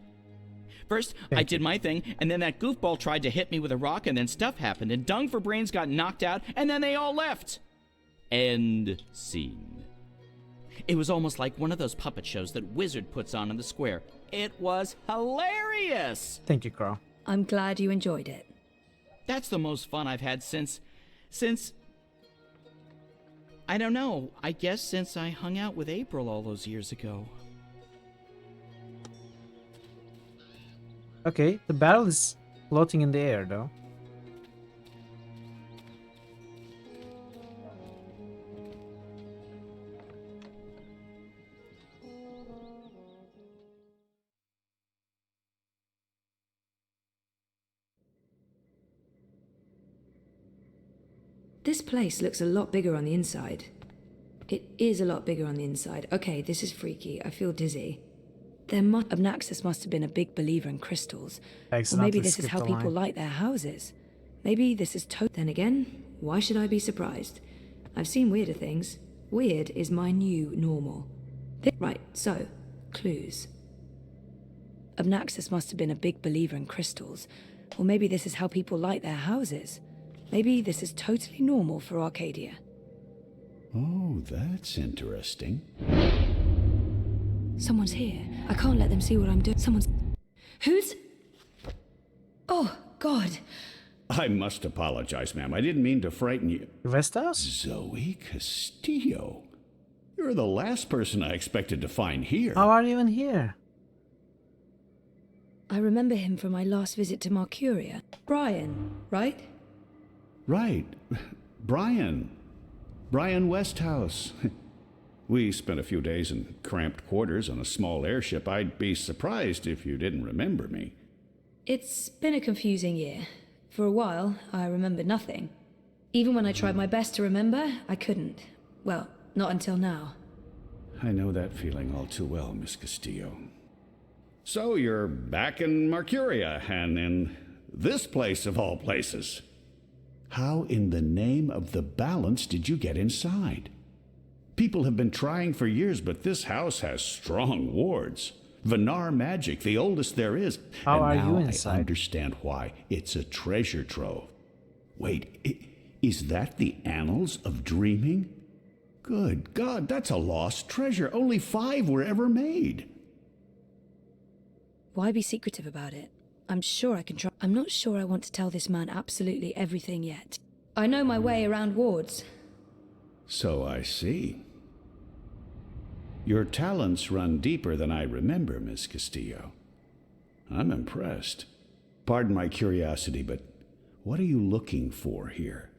First, I did my thing, and then that goofball tried to hit me with a rock, and then stuff happened, and Dung for Brains got knocked out, and then they all left. End scene. It was almost like one of those puppet shows that Wizard puts on in the square. It was hilarious! Thank you, Crow. I'm glad you enjoyed it. That's the most fun I've had since... I don't know, I guess since I hung out with April all those years ago. Okay, the barrel is floating in the air, though. This place looks a lot bigger on the inside. It is a lot bigger on the inside. Okay, this is freaky. I feel dizzy. Obnaxis must have been a big believer in crystals. Or maybe this is how people light their houses. Maybe this is Then again, why should I be surprised? I've seen weirder things. Weird is my new normal. Right, so, clues. Obnaxis must have been a big believer in crystals. Or maybe this is how people light their houses. Maybe this is totally normal for Arcadia. Oh, that's interesting. Someone's here. I can't let them see what I'm doing. Who's... Oh, God. I must apologize, ma'am. I didn't mean to frighten you. Vestas? Zoe Castillo. You're the last person I expected to find here. How are you even here? I remember him from my last visit to Mercuria. Brian, right? Right. Brian. Brian Westhouse. We spent a few days in cramped quarters on a small airship. I'd be surprised if you didn't remember me. It's been a confusing year. For a while, I remembered nothing. Even when I tried my best to remember, I couldn't. Well, not until now. I know that feeling all too well, Miss Castillo. So you're back in Mercuria, and in this place of all places. How in the name of the balance did you get inside? People have been trying for years, but this house has strong wards. Venar magic, the oldest there is. How are and you now inside? I understand why. It's a treasure trove. Wait, is that the Annals of Dreaming? Good God, that's a lost treasure. Only 5 were ever made. Why be secretive about it? I'm sure I can try. I'm not sure I want to tell this man absolutely everything yet. I know my way around wards. So I see. Your talents run deeper than I remember, Miss Castillo. I'm impressed. Pardon my curiosity, but what are you looking for here?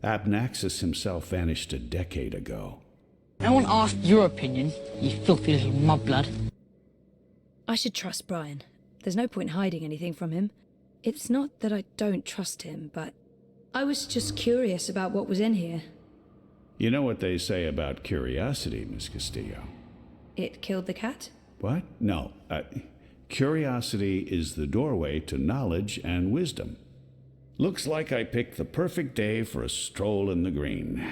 Abnaxis himself vanished a decade ago. No one asked your opinion, you filthy little mudblood. I should trust Brian. There's no point hiding anything from him. It's not that I don't trust him, but I was just curious about what was in here. You know what they say about curiosity, Miss Castillo? It killed the cat? What? No. Curiosity is the doorway to knowledge and wisdom. Looks like I picked the perfect day for a stroll in the green.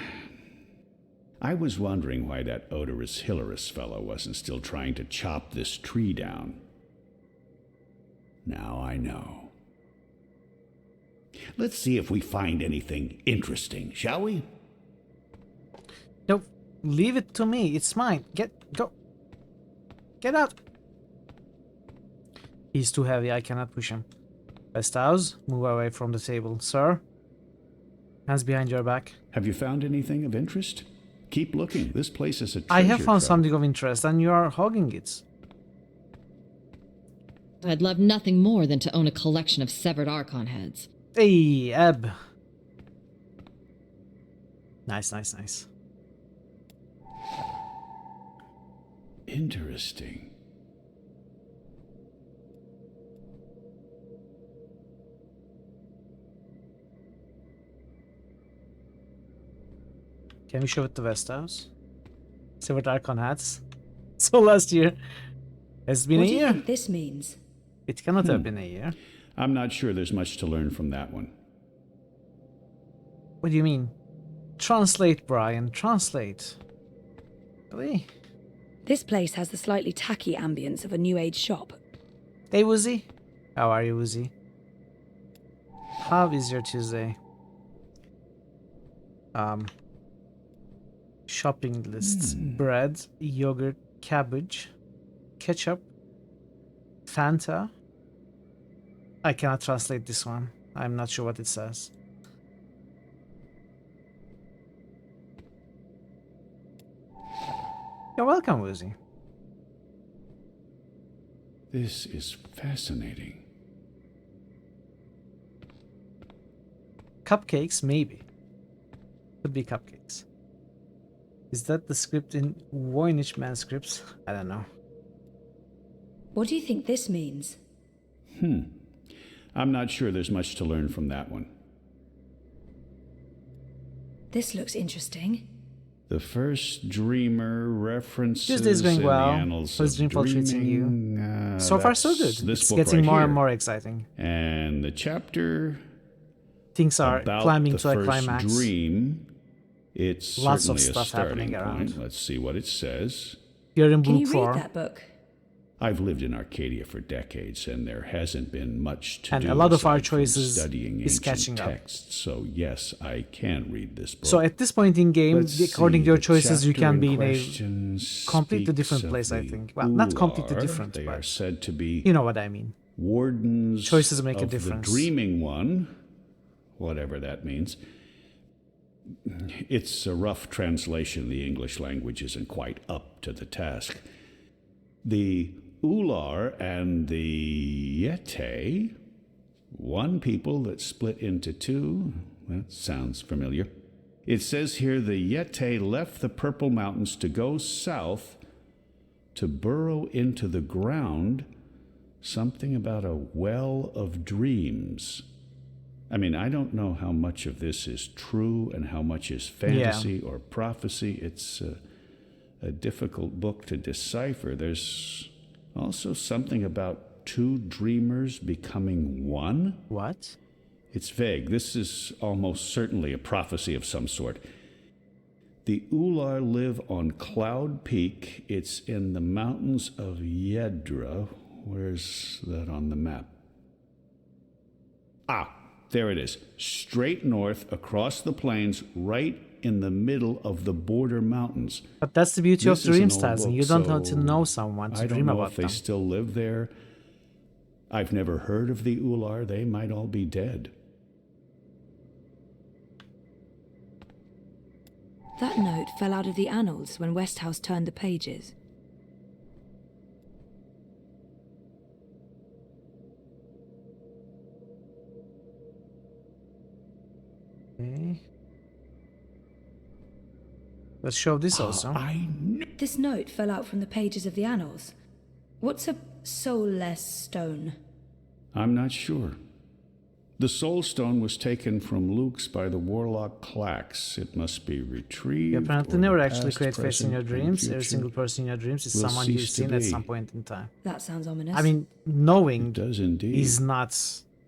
I was wondering why that odorous Hilarious fellow wasn't still trying to chop this tree down. Now I know. Let's see if we find anything interesting, shall we? No, leave it to me. It's mine. Go. Get out. He's too heavy. I cannot push him. Best house, move away from the table. Sir? Hands behind your back. Have you found anything of interest? Keep looking. This place is a treasure I have found trove. something of interest and you are hogging it. I'd love nothing more than to own a collection of severed Archon heads. Hey, Eb. Nice, nice, nice. Interesting. Can we show it to West House? See what Archon hats? So last year. It's been What a do you year. think this means? It cannot have been a year. I'm not sure there's much to learn from that one. What do you mean? Translate, Brian. Translate. Really? This place has the slightly tacky ambience of a New Age shop. Hey, Woozy. How are you, Woozy? How is your Tuesday? Shopping lists. Bread, yogurt, cabbage, ketchup, Fanta. I cannot translate this one. I'm not sure what it says. You're welcome, Woozy. This is fascinating. Cupcakes, maybe. Could be cupcakes. Is that the script in Voynich manuscripts? I don't know. What do you think this means? I'm not sure there's much to learn from that one. This looks interesting. The first dreamer references Tuesday's going in well. the annals How's of Dreamfall treating you? dreaming. So far, so That's good. This It's book getting right more here. and more exciting. And the chapter Things are about climbing the to a first climax. dream. It's Lots of certainly stuff a starting happening around. point. Let's see what it says. You're in Can book you 4. read that book? I've lived in Arcadia for decades, and there hasn't been much to And do a lot of our aside from choices studying is ancient catching up. texts. So yes, I can read this book. So at this point in game, Let's according to see, your the choices, you chapter can in be in a question completely different speaks place, of I the think. Well, not completely Ular. different, They are but said to be you know what I mean. wardens Choices make a of difference. the dreaming one, whatever that means. It's a rough translation. The English language isn't quite up to the task. The Ular and the Yete, one people that split into two. That sounds familiar. It says here the Yete left the Purple Mountains to go south to burrow into the ground. Something about a well of dreams. I mean, I don't know how much of this is true and how much is fantasy or prophecy. It's a difficult book to decipher. There's also something about two dreamers becoming one. What? It's vague. This is almost certainly a prophecy of some sort. The Ular live on Cloud Peak. It's in the mountains of Yedra. Where's that on the map? Ah, there it is. Straight north across the plains, right in the middle of the border mountains. But that's the beauty This of is an dreams, old Tarzan. book, You don't have to so know someone to I dream don't know about if they them. still live there. I've never heard of the Ular. They might all be dead. That note fell out of the annals when Westhouse turned the pages. Okay. Let's show this also. This note fell out from the pages of the annals. What's a soulless stone? I'm not sure. The soul stone was taken from Luke's by the warlock Clax. It must be retrieved. You apparently or never the actually past, create face in present, your and dreams. Every future single person in your dreams is will someone you've cease to seen at be. some point in time. That sounds ominous. I mean, knowing It does indeed. is not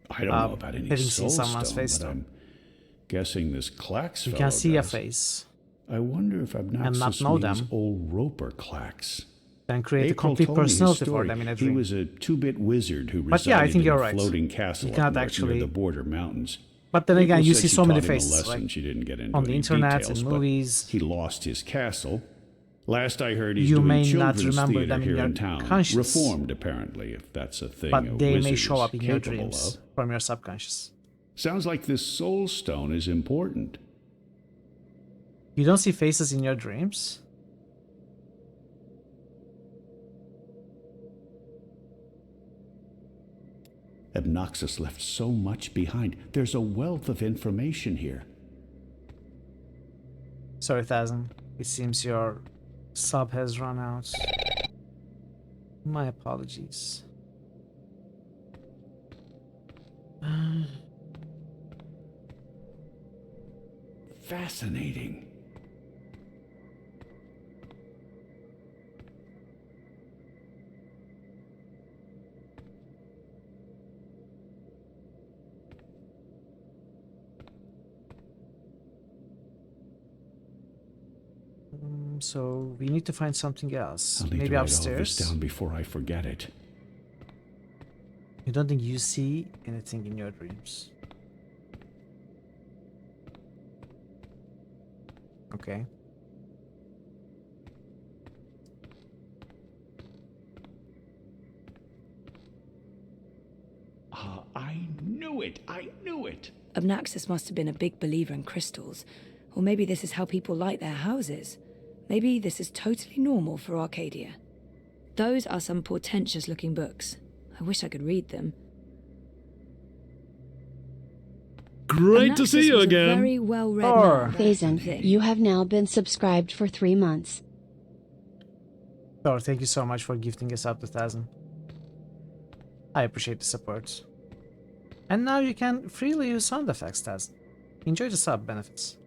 I don't know about any having soul seen someone's stone, face but though. I'm guessing this Clax You fellow can see a does. face I wonder if and not Obnoxious know means them. old roper Clax. and create a April complete told me his personality for story. them in a He dream. was a two-bit wizard who But yeah, I resided think in you're a right. floating castle You up cannot north actually- near the border mountains. But then again, April you said see she so many taught him a faces, lesson. like, She didn't get into on the any internet details, and but movies. He lost his castle. Last I heard, he's You doing may not children's remember theater them in here your in town. conscious. Reformed, apparently, if that's a thing. a But they may wizard show is up in your capable dreams of. from your subconscious. Sounds like this soul stone is important. You don't see faces in your dreams? Obnoxious left so much behind. There's a wealth of information here. Sorry, Thazan. It seems your sub has run out. My apologies. Fascinating. So we need to find something else. I'll need Maybe to write all this upstairs. down before I forget it. You don't think you see anything in your dreams? Okay. I knew it! I knew it! Obnaxus must have been a big believer in crystals. Or maybe this is how people light their houses. Maybe this is totally normal for Arcadia. Those are some portentous-looking books. I wish I could read them. Great to see you was a again. very well-read Thor. man. Phazon, you have now been subscribed for 3 months. Thor, thank you so much for gifting us up to 1,000. I appreciate the support. And now you can freely use sound effects, Taz. Enjoy the sub benefits.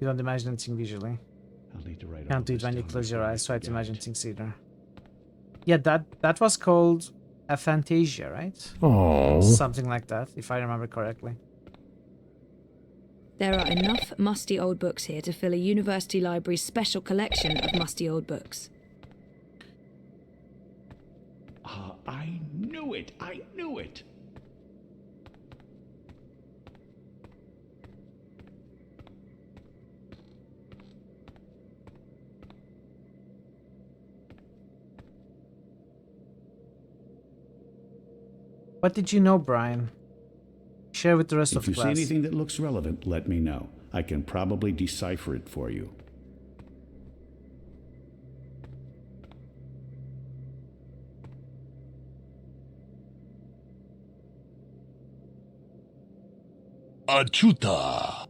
You don't imagine anything visually. I'll need to write all Can't do it this when you down close your before I eyes. Try to forget imagine it. things either. Yeah, that was called a Fantasia, right? Oh. Something like that, if I remember correctly. There are enough musty old books here to fill a university library's special collection of musty old books. I knew it! I knew it! What did you know, Brian? Share with the rest If of the you see class. anything that looks relevant, let me know. I can probably decipher it for you. Achuta.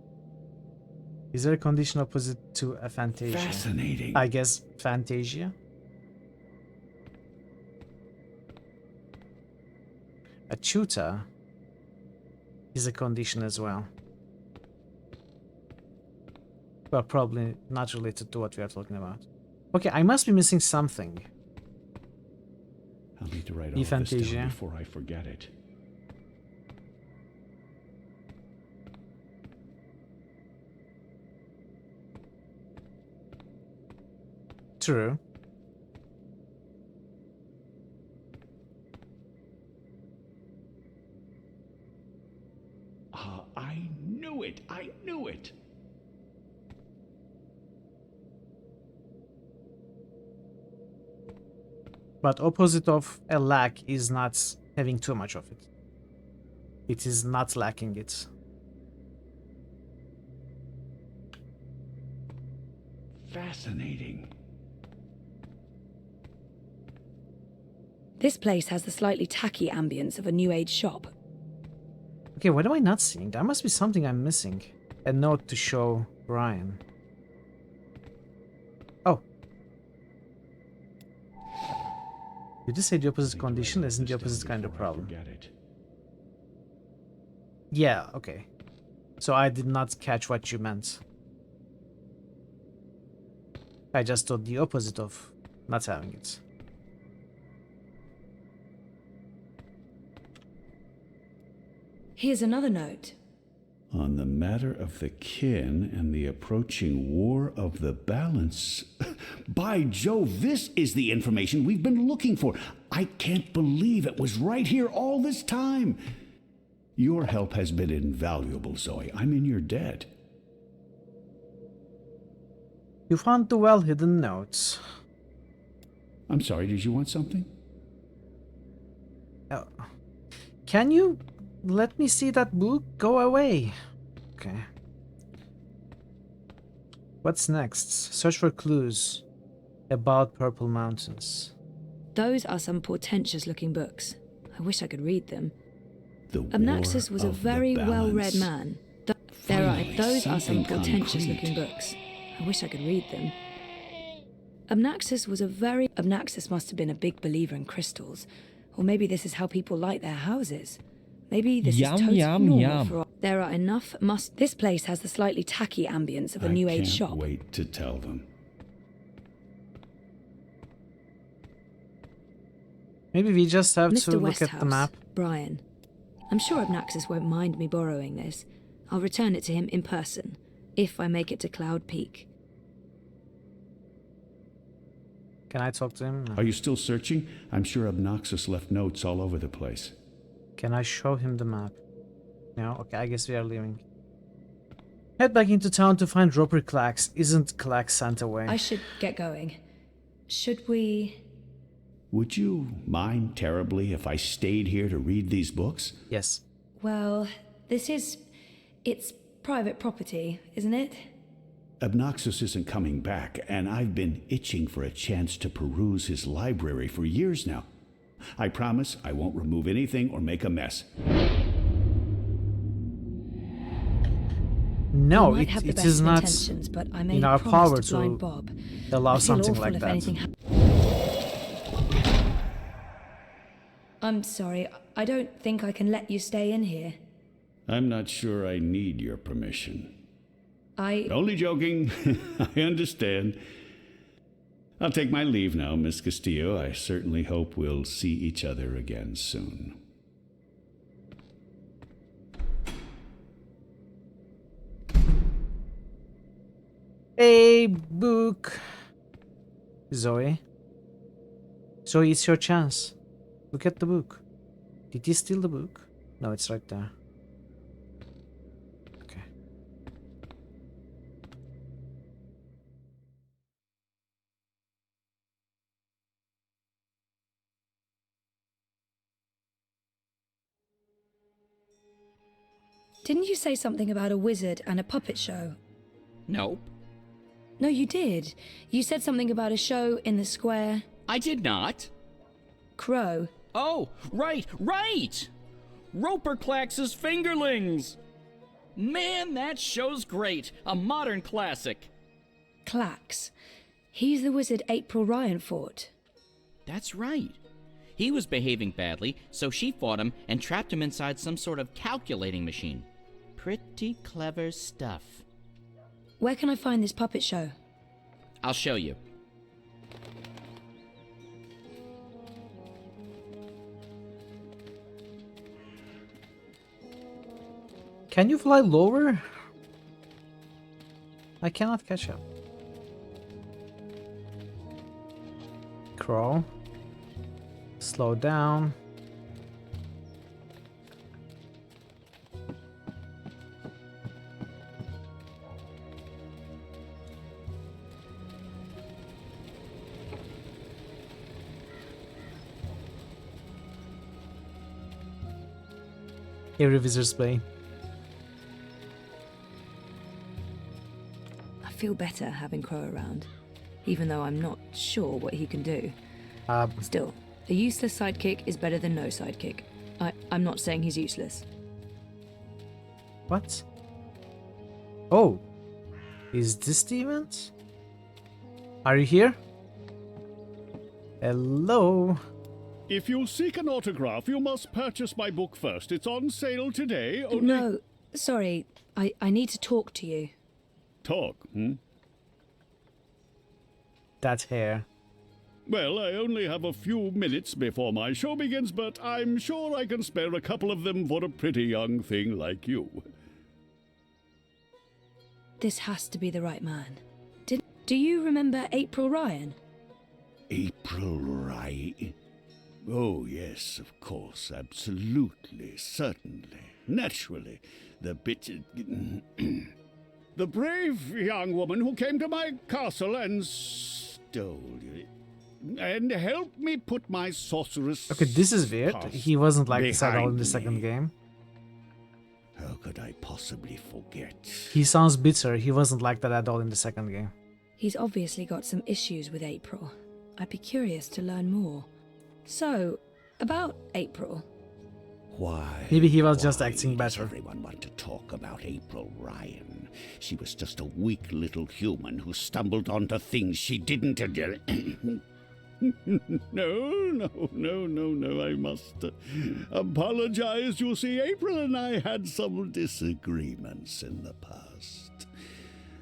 Is there a condition opposite to a Fantasia? Fascinating. I guess Fantasia? A tutor is a condition as well. Well, probably not related to what we are talking about. Okay, I must be missing something. I'll need to write all this Fantasia. down before I forget it. True. I knew it! I knew it! But opposite of a lack is not having too much of it. It is not lacking it. fascinating. This place has the slightly tacky ambience of a New Age shop. Okay, what am I not seeing? There must be something I'm missing. A note to show Brian. Oh. Did you say the opposite condition isn't the opposite kind of problem? Yeah, okay. So I did not catch what you meant. I just thought the opposite of not having it. Here's another note. On the matter of the kin and the approaching war of the balance. By Jove, this is the information we've been looking for. I can't believe it was right here all this time. Your help has been invaluable, Zoe. I'm in your debt. You found the well-hidden notes. I'm sorry, did you want something? Oh. Can you let me see that book? Go away. Okay. What's next? Search for clues about Purple Mountains. Those are some portentous looking books. I wish I could read them. The Obnaxus was a very well-read man. Those are some portentous looking books. I wish I could read them. Obnaxus must have been a big believer in crystals. Or maybe this is how people light their houses. Maybe this is totally normal for all. There are enough This place has the slightly tacky ambience of a New Age shop. I can't wait to tell them. Maybe we just have Mr. to look Westhouse, at the map. Brian. I'm sure Obnaxus won't mind me borrowing this. I'll return it to him in person, if I make it to Cloud Peak. Can I talk to him? No. Are you still searching? I'm sure Obnaxus left notes all over the place. Can I show him the map? No? Okay, I guess we are leaving. Head back into town to find Roper Clax. Isn't Clax sent away? I should get going. Should we... Would you mind terribly if I stayed here to read these books? Yes. Well, it's private property, isn't it? Obnaxus isn't coming back, and I've been itching for a chance to peruse his library for years now. I promise I won't remove anything or make a mess. No, it is not but I in our power to Bob. Allow something like that. I'm sorry, I don't think I can let you stay in here. I'm not sure I need your permission. I... Only joking. I understand. I'll take my leave now, Miss Castillo. I certainly hope we'll see each other again soon. A book. Zoe. Zoe, it's your chance. Look at the book. Did you steal the book? No, it's right there. Okay. Didn't you say something about a wizard and a puppet show? Nope. No, you did. You said something about a show in the square. I did not. Crow. Oh, right! Roper Clax's Fingerlings! Man, that show's great. A modern classic. Clax. He's the wizard April Ryan fought. That's right. He was behaving badly, so she fought him and trapped him inside some sort of calculating machine. Pretty clever stuff. Where can I find this puppet show? I'll show you. Can you fly lower? I cannot catch up. Crawl. Slow down. Every visitor's play. A feel better having Crow around, even though I'm not sure what he can do. Still, a useless sidekick is better than no sidekick. I'm not saying he's useless. What? Oh, is this the event? Are you here? Hello? If you'll seek an autograph, you must purchase my book first. It's on sale today. Only... No, sorry. I need to talk to you. Talk, That hair. Well, I only have a few minutes before my show begins, but I'm sure I can spare a couple of them for a pretty young thing like you. This has to be the right man. Do you remember April Ryan? April Ryan? Oh, yes, of course, absolutely, certainly, naturally. The The brave young woman who came to my castle and stole it. And helped me put my sorceress... Okay, this is weird. He wasn't like this at all in the behind second me. game. How could I possibly forget? He sounds bitter. He wasn't like that at all in the second game. He's obviously got some issues with April. I'd be curious to learn more. So, about April. Why? Maybe he was just acting better. Everyone want to talk about April Ryan. She was just a weak little human who stumbled onto things she didn't. No, I must apologize. You see, April and I had some disagreements in the past.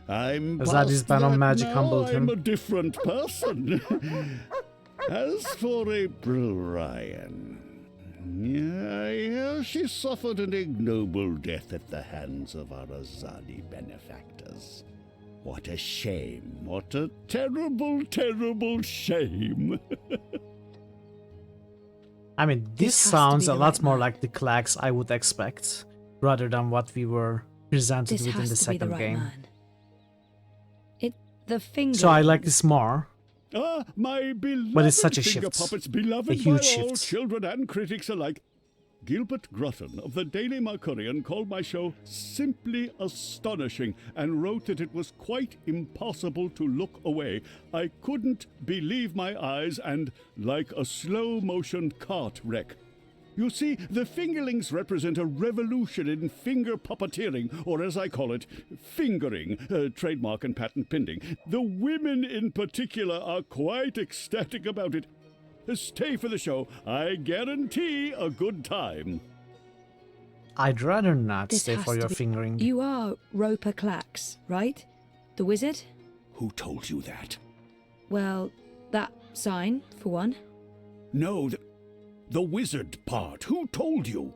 I'm past that magic now. humbled him. I'm a different person. As for April Ryan, I hear she suffered an ignoble death at the hands of our Azadi benefactors. What a shame. What a terrible, terrible shame. I mean, this sounds a lot more like the Clags I would expect, rather than what we were presented with in the second game. The finger. So I like this more. My beloved But it's such a finger shift. puppets, beloved A huge by all shift. children and critics alike. Gilbert Grutton of the Daily Mercurian called my show simply astonishing and wrote that it was quite impossible to look away. I couldn't believe my eyes and like a slow-motion cart wreck. You see, the fingerlings represent a revolution in finger puppeteering, or as I call it, fingering, trademark and patent pending. The women in particular are quite ecstatic about it. Stay for the show. I guarantee a good time. I'd rather not This stay has for to your be- fingering. You are Roper Clax, right? The wizard? Who told you that? Well, that sign, for one. No, the wizard part. Who told you?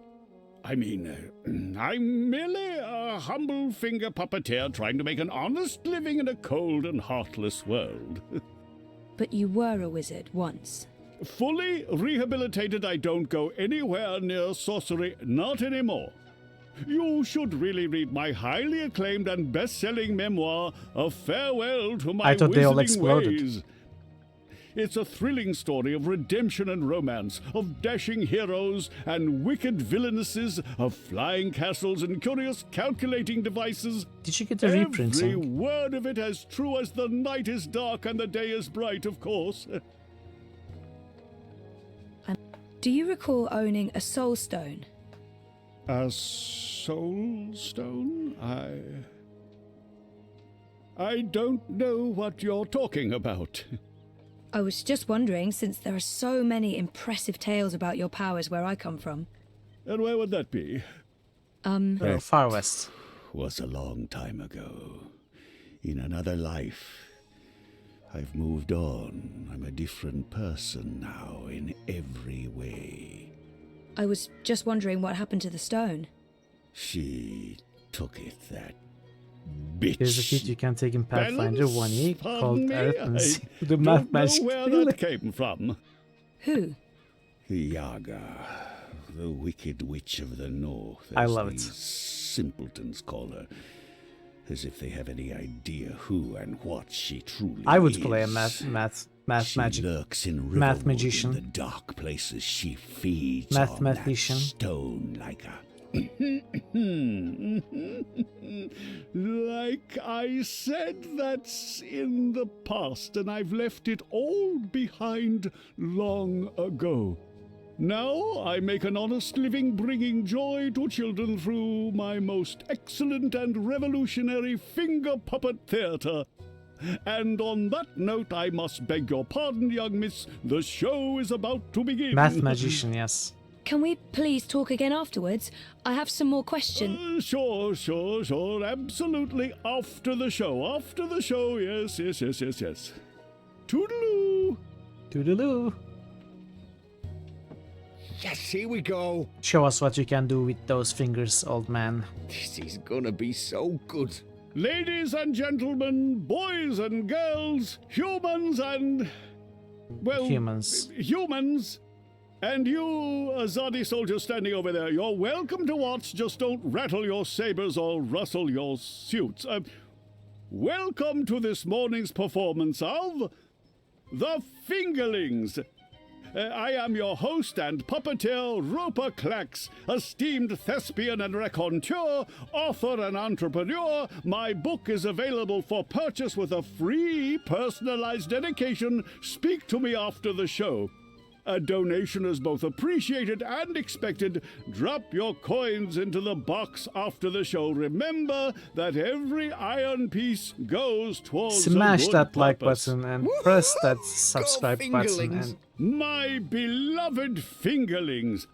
I mean, I'm merely a humble finger puppeteer trying to make an honest living in a cold and heartless world. But you were a wizard once. Fully rehabilitated, I don't go anywhere near sorcery, not anymore. You should really read my highly acclaimed and best-selling memoir, A Farewell to My I thought they all Wizarding exploded. Ways. It's a thrilling story of redemption and romance, of dashing heroes and wicked villainesses, of flying castles and curious calculating devices. Did you get the Every reprinting? word of it as true as the night is dark and the day is bright, of course. Do you recall owning a soul stone? A soul stone? I don't know what you're talking about. I was just wondering, since there are so many impressive tales about your powers where I come from. And where would that be? Far West. Was a long time ago. In another life. I've moved on. I'm a different person now in every way. I was just wondering what happened to the stone. She took it, that bitch. Here's a kid you can take in Pathfinder 1E Pardon called me? Arithmancy. I The don't math know magic. where that came from. Who? Yaga, the wicked witch of the north. I as love it. these simpletons call her. As if they have any idea who and what she truly is. I would play a math She magic. lurks in Math Riverwood, magician. in the dark places she feeds on Mathematician. that stone like a Like I said, that's in the past, and I've left it all behind long ago. Now I make an honest living bringing joy to children through my most excellent and revolutionary finger puppet theatre. And on that note, I must beg your pardon, young miss. The show is about to begin. Math magician, yes. Can we please talk again afterwards? I have some more questions. Sure. Absolutely. After the show, yes. Toodaloo. Toodaloo. Yes, here we go. Show us what you can do with those fingers, old man. This is gonna be so good. Ladies and gentlemen, boys and girls, humans and... well... Humans. And you, Azadi soldier standing over there, you're welcome to watch, just don't rattle your sabers or rustle your suits. Welcome to this morning's performance of... The Fingerlings. I am your host and puppeteer, Roper Clax, esteemed thespian and raconteur, author and entrepreneur. My book is available for purchase with a free personalized dedication. Speak to me after the show. A donation is both appreciated and expected. Drop your coins into the box after the show. Remember that every iron piece goes towards Smash a good that like purpose. button and press that subscribe button. And My beloved Fingerlings,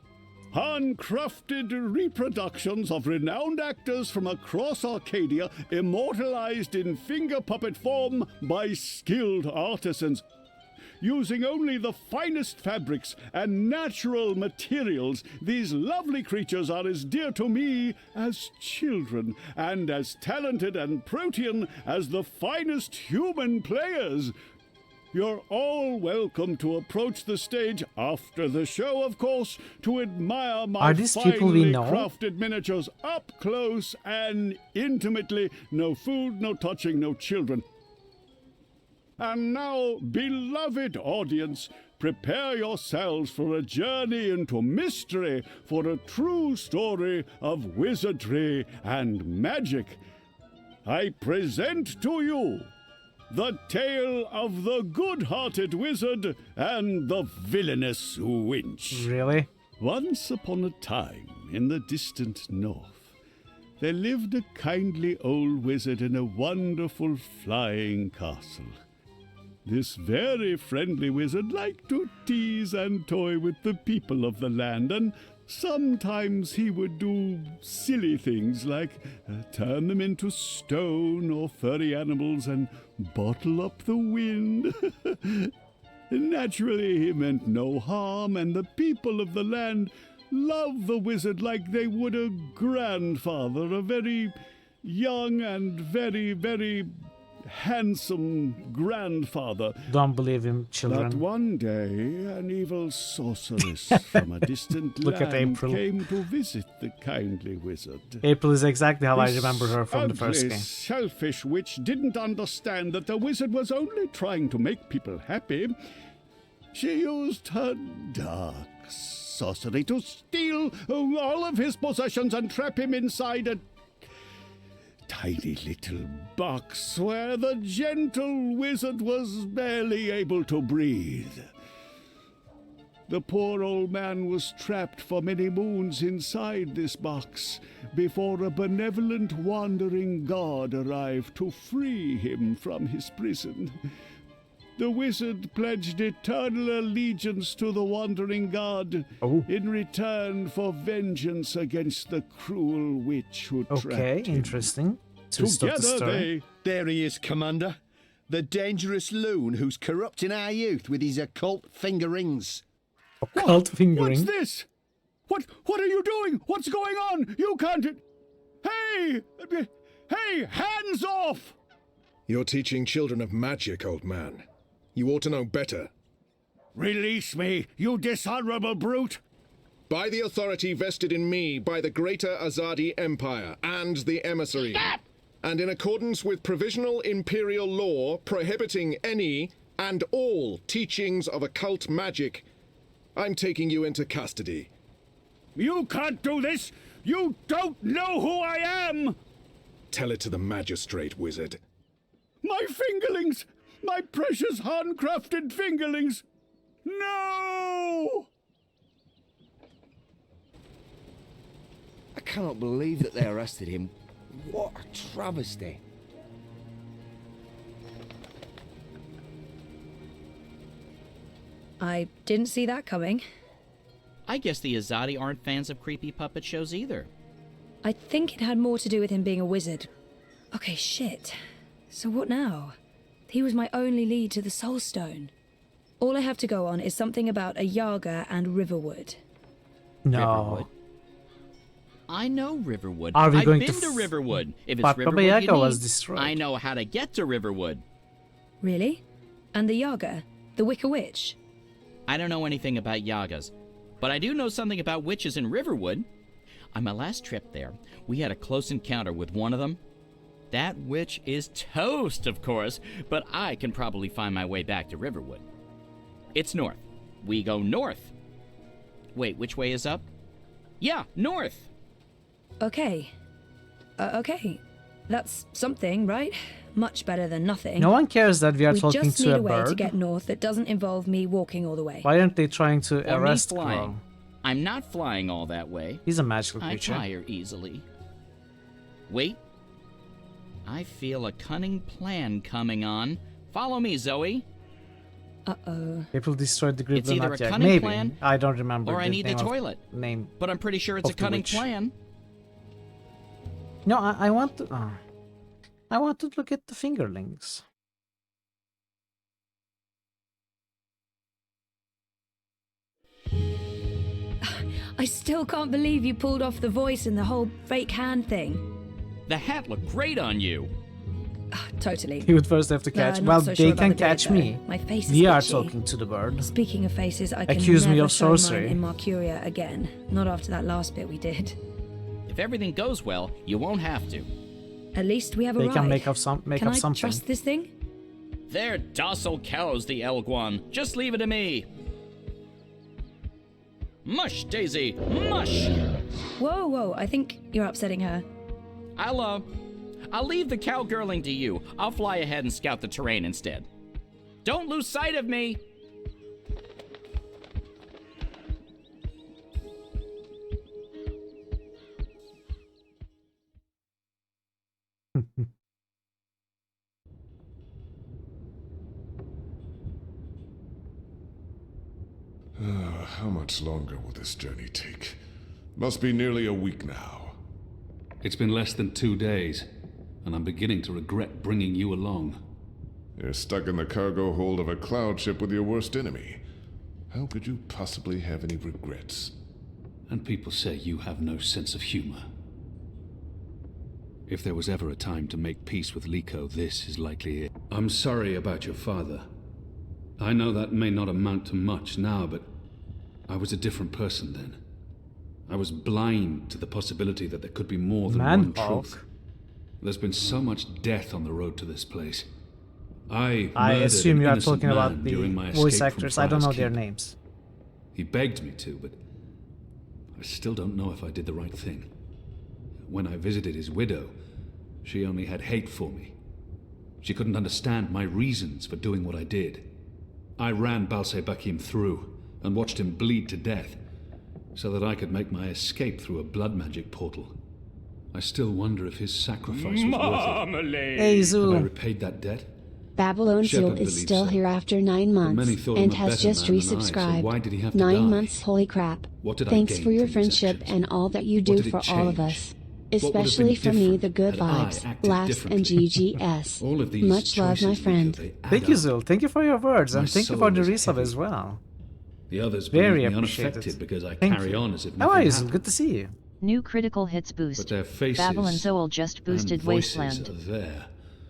handcrafted reproductions of renowned actors from across Arcadia, immortalized in finger puppet form by skilled artisans. Using only the finest fabrics and natural materials, these lovely creatures are as dear to me as children, and as talented and protean as the finest human players. You're all welcome to approach the stage after the show, of course, to admire my Are these people we finely know? crafted miniatures up close and intimately. No food, no touching, no children. And now, beloved audience, prepare yourselves for a journey into mystery, for a true story of wizardry and magic. I present to you the tale of the good-hearted wizard and the villainous winch. really? Once upon a time, in the distant north, there lived a kindly old wizard in a wonderful flying castle. This very friendly wizard liked to tease and toy with the people of the land, and sometimes he would do silly things like turn them into stone or furry animals and bottle up the wind. Naturally, he meant no harm, and the people of the land loved the wizard like they would a grandfather, a very young and very, very handsome grandfather. Don't believe him, But children. one day, an evil sorceress from a distant Look at land April. came to visit the kindly wizard. April is exactly how I This remember her from the first ugly, game. selfish witch didn't understand that the wizard was only trying to make people happy. She used her dark sorcery to steal all of his possessions and trap him inside a tiny little box where the gentle wizard was barely able to breathe. The poor old man was trapped for many moons inside this box before a benevolent wandering god arrived to free him from his prison. The wizard pledged eternal allegiance to the wandering god in return for vengeance against the cruel witch who Okay, trapped him. interesting. Twist of the Together story. There he is, Commander. The dangerous loon who's corrupting our youth with his occult finger rings. Occult fingering. What's this? What are you doing? What's going on? You can't... Hey! Hey, hands off! You're teaching children of magic, old man. You ought to know better. Release me, you dishonorable brute! By the authority vested in me by the Greater Azadi Empire and the Emissary. Stop! And in accordance with provisional imperial law prohibiting any and all teachings of occult magic, I'm taking you into custody. You can't do this! You don't know who I am! Tell it to the magistrate, wizard. My fingerlings! My precious handcrafted fingerlings! No! I cannot believe that they arrested him. What a travesty. I didn't see that coming. I guess the Azadi aren't fans of creepy puppet shows either. I think it had more to do with him being a wizard. Okay, shit. So what now? He was my only lead to the Soul Stone. All I have to go on is something about a Yaga and Riverwood. No. Riverwood. I know Riverwood. Are we I've going been to to Riverwood. If it's But Riverwood Baba you Yaga need, was destroyed. I know how to get to Riverwood. Really? And the Yaga? The Wicker Witch? I don't know anything about Yagas, but I do know something about witches in Riverwood. On my last trip there, we had a close encounter with one of them. That witch is toast, of course, but I can probably find my way back to Riverwood. It's north. We go north. Wait, which way is up? Yeah, north. Okay. Okay. That's something, right? Much better than nothing. No one cares that we are talking just to need a a way to bird. get north that doesn't involve me walking all the way. Why aren't they trying to Or me arrest flying. Crow? I'm not flying all that way. He's a magical I creature. tire easily. Wait. I feel a cunning plan coming on. Follow me, Zoe. Uh-oh. People destroyed the grid It's either a Lunatic. cunning Maybe. plan, I don't remember or I need the name of- toilet. Name. But I'm pretty sure it's a of the cunning witch. plan. No, I want to... I want to look at the fingerlings. I still can't believe you pulled off the voice and the whole fake hand thing. The hat looked great on you. Totally. He would first have to catch. Not Well, so they sure about can the date, catch though. me. My face is We are itchy. talking to the bird. Speaking of faces, I can Accuse never me of show mine sorcery. in Marcuria again. Not after that last bit we did. If everything goes well, you won't have to. At least we have a They ride. can make up some. Make can up I something. trust this thing? They're docile cows, the Elguan. Just leave it to me. Mush, Daisy, mush! Whoa, whoa, I think you're upsetting her. I'll leave the cowgirling to you. I'll fly ahead and scout the terrain instead. Don't lose sight of me! How much longer will this journey take? Must be nearly a week now. It's been less than 2 days, and I'm beginning to regret bringing you along. You're stuck in the cargo hold of a cloud ship with your worst enemy. How could you possibly have any regrets? And people say you have no sense of humor. If there was ever a time to make peace with Liko, this is likely it. I'm sorry about your father. I know that may not amount to much now, but I was a different person then. I was blind to the possibility that there could be more than one truth. There's been so much death on the road to this place. I assume you are talking about man the during my voice escape from actors. I don't know Friar's their Keep. names. He begged me to, but I still don't know if I did the right thing. When I visited his widow, she only had hate for me. She couldn't understand my reasons for doing what I did. I ran Balsebakim through and watched him bleed to death so that I could make my escape through a blood magic portal. I still wonder if his sacrifice was worth it. Hey, Have I Zoom. repaid that debt? Babylon Shepard Seal is believes still so. here after 9 months many thought him and a has better just man than I, so resubscribed. why did he have to 9 die? months, holy crap. What did I Thanks gain for your from these friendship actions? and all that you What do did it for all of change? us. What would have been Especially for me, different the good had I vibes. acted Laughs and differently? GGS. All of these Much love, my choices, friend. Liko, they add Thank you, up. Zul. Thank you for your words, My and thank you soul for the is resub heavy. as well. The others Very believe me appreciated. unaffected because I Thank carry you. on as if How are nothing you, Zul? happened. Good to see you. New critical hits But boost. their faces Babylon Zoal just boosted and voices Wasteland. are there.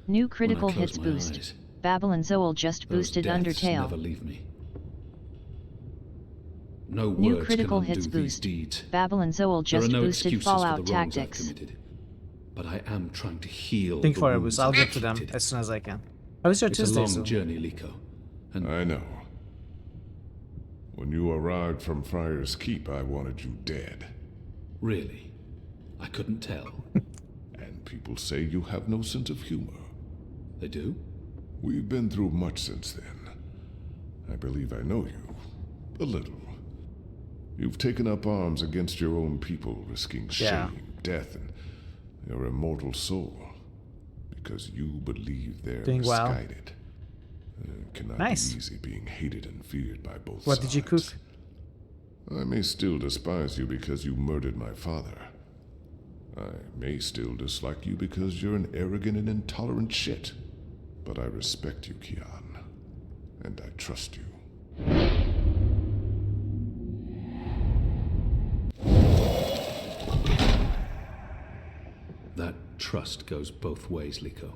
New critical when I close hits my boost. eyes. Babylon Zoal just Those boosted deaths Undertale. never leave me. No New words critical can undo hits these boost. deeds. Babylon Zoal There are just no boosted excuses Fallout for the wrongs I've Tactics. committed. But I am trying to heal Think the for a wounds boost. I'll I've get to them inflicted. as soon as I can. How was your It's a Tuesday, long Zul? journey, Liko. And I know. When you arrived from Friar's Keep, I wanted you dead. Really? I couldn't tell. And people say you have no sense of humor. They do? We've been through much since then. I believe I know you. A little. You've taken up arms against your own people, risking shame, death, and your immortal soul. Because you believe they're Doing well. misguided. It cannot be easy being hated and feared by both sides. What did you cook? I may still despise you because you murdered my father. I may still dislike you because you're an arrogant and intolerant shit. But I respect you, Kian. And I trust you. That trust goes both ways, Liko.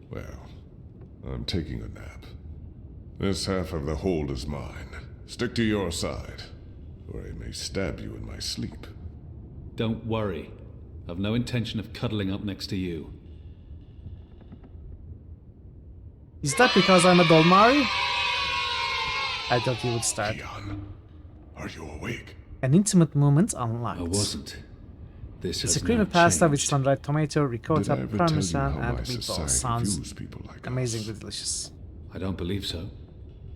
Well, I'm taking a nap. This half of the hold is mine. Stick to your side, or I may stab you in my sleep. Don't worry. I've no intention of cuddling up next to you. Is that because I'm a Dolmari? I thought he would start. Kian, are you awake? An intimate moment unlocked. I wasn't. This It's has a creamy now pasta with changed. sun-dried tomato, ricotta, Did I ever tell you parmesan, how and my meatballs. society Sounds views people like amazingly delicious. I don't believe so.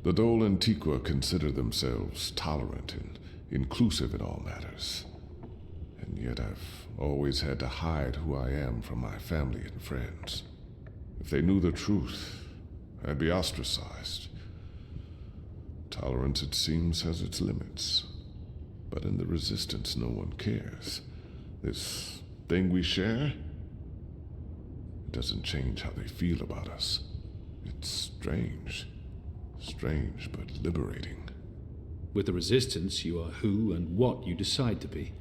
The Dole and Tiqua consider themselves tolerant and inclusive in all matters. And yet I've always had to hide who I am from my family and friends. If they knew the truth, I'd be ostracized. Tolerance, it seems, has its limits. But in the Resistance, no one cares. This thing we share, it doesn't change how they feel about us. It's strange. Strange, but liberating. With the Resistance, you are who and what you decide to be,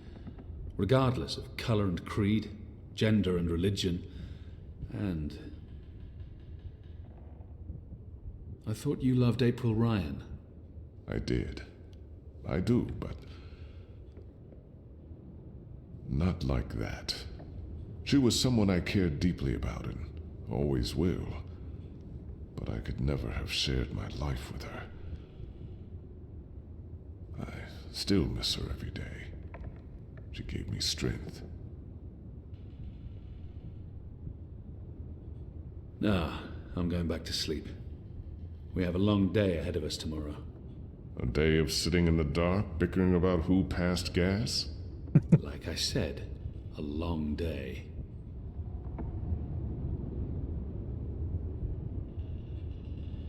regardless of color and creed, gender and religion, and... I thought you loved April Ryan. I did. I do, but... not like that. She was someone I cared deeply about and always will. But I could never have shared my life with her. I still miss her every day. She gave me strength. Ah, I'm going back to sleep. We have a long day ahead of us tomorrow. A day of sitting in the dark, bickering about who passed gas? Like I said, a long day.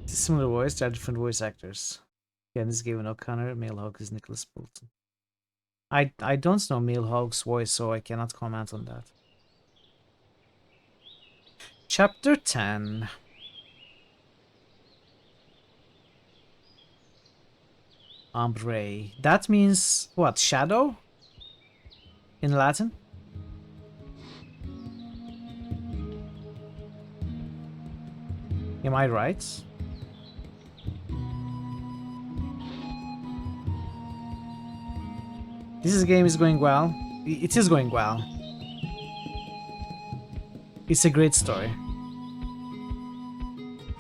It's a similar voice, they are different voice actors. Again, this is Gavin O'Connor, male Hawk is Nicholas Bolton. I don't know male Hawk's voice, so I cannot comment on that. Chapter 10. Ombre. That means what? Shadow? In Latin? Am I right? This game is going well. It is going well. It's a great story,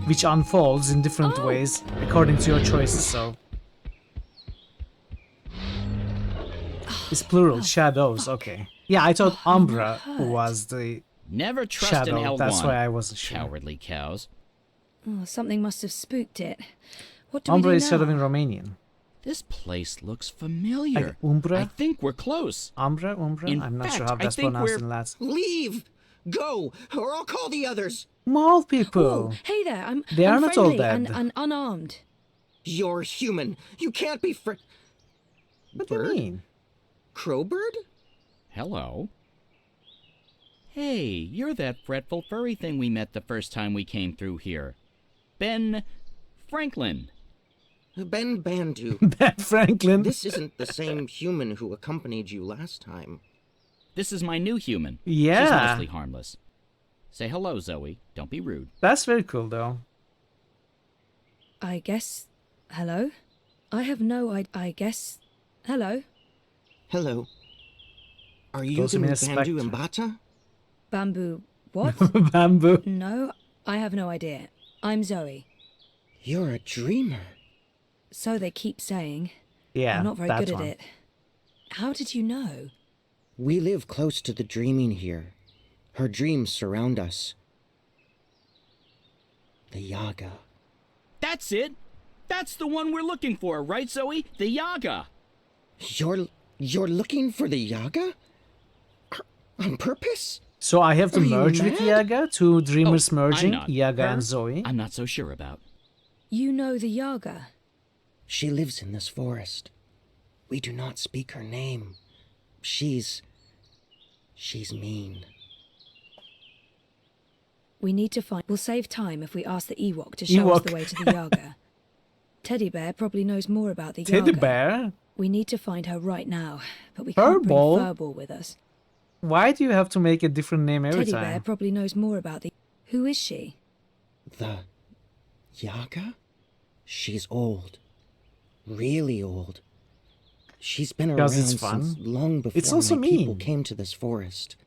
which unfolds in different ways according to your choices, so... It's plural, shadows, okay. Yeah, I thought Umbra was the Never trust shadow, an L1. that's why I wasn't sure. Cowardly cows. Oh, something must have spooked it. What do Umbra we do is now? shadow in Romanian. This place looks familiar. Umbra? I think we're close. Umbra? In I'm not fact, sure how I that's think pronounced we're- in Latin. Leave! Go, or I'll call the others. Mole people! Hey there, I'm They are I'm not all friendly dead. and unarmed. You're human. You can't be What do you mean? Crowbird? Hello. Hey, you're that fretful furry thing we met the first time we came through here. Ben Franklin. Ben Bandu. Ben Franklin. This isn't the same human who accompanied you last time. This is my new human. Yeah. She's mostly harmless. Say hello, Zoe. Don't be rude. That's very cool, though. I guess... Hello? I have no I guess... Hello? Hello. Are you Those the are new mere Bandu spectre. Mbata? Bamboo... What? Bamboo. No, I have no idea. I'm Zoe. You're a dreamer. So they keep saying. Yeah, I'm not very that good one. at it. How did you know? We live close to the dreaming here. Her dreams surround us. The Yaga. That's it! That's the one we're looking for, right, Zoe? The Yaga! You're looking for the Yaga? On purpose? So I have to Are you merge with mad? Yaga? Two dreamers I'm merging, not. Yaga Her, and Zoe? I'm not so sure about. You know the Yaga? She lives in this forest. We do not speak her name. She's mean. We need to find... We'll save time if we ask the Ewok to show us the way to the Yaga. Teddy Bear probably knows more about the Yaga. Teddy Bear? We need to find her right now, but we can't bring Furball? Furball with us. Why do you have to make a different name every Teddy time? Bear probably knows more about the... Who is she? The Yaga? She's old. Really old. She's been around Because it's fun. since long before It's also my people mean. came to this forest.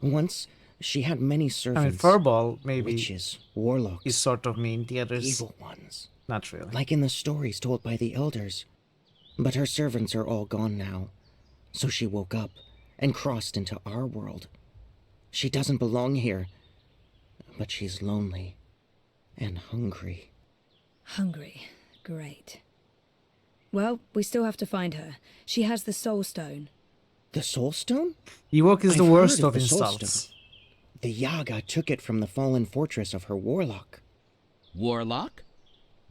Once, she had many I mean, servants. Furball maybe witches, warlocks, is sort of mean. The others, evil ones. not really. Like in the stories told by the elders. But her servants are all gone now. So she woke up and crossed into our world. She doesn't belong here. But she's lonely and hungry. Hungry. Great. Well, we still have to find her. She has the Soul Stone. The Soul Stone? Ewok is the I've worst heard of the Soul insults. Stone. The Yaga took it from the fallen fortress of her warlock. Warlock?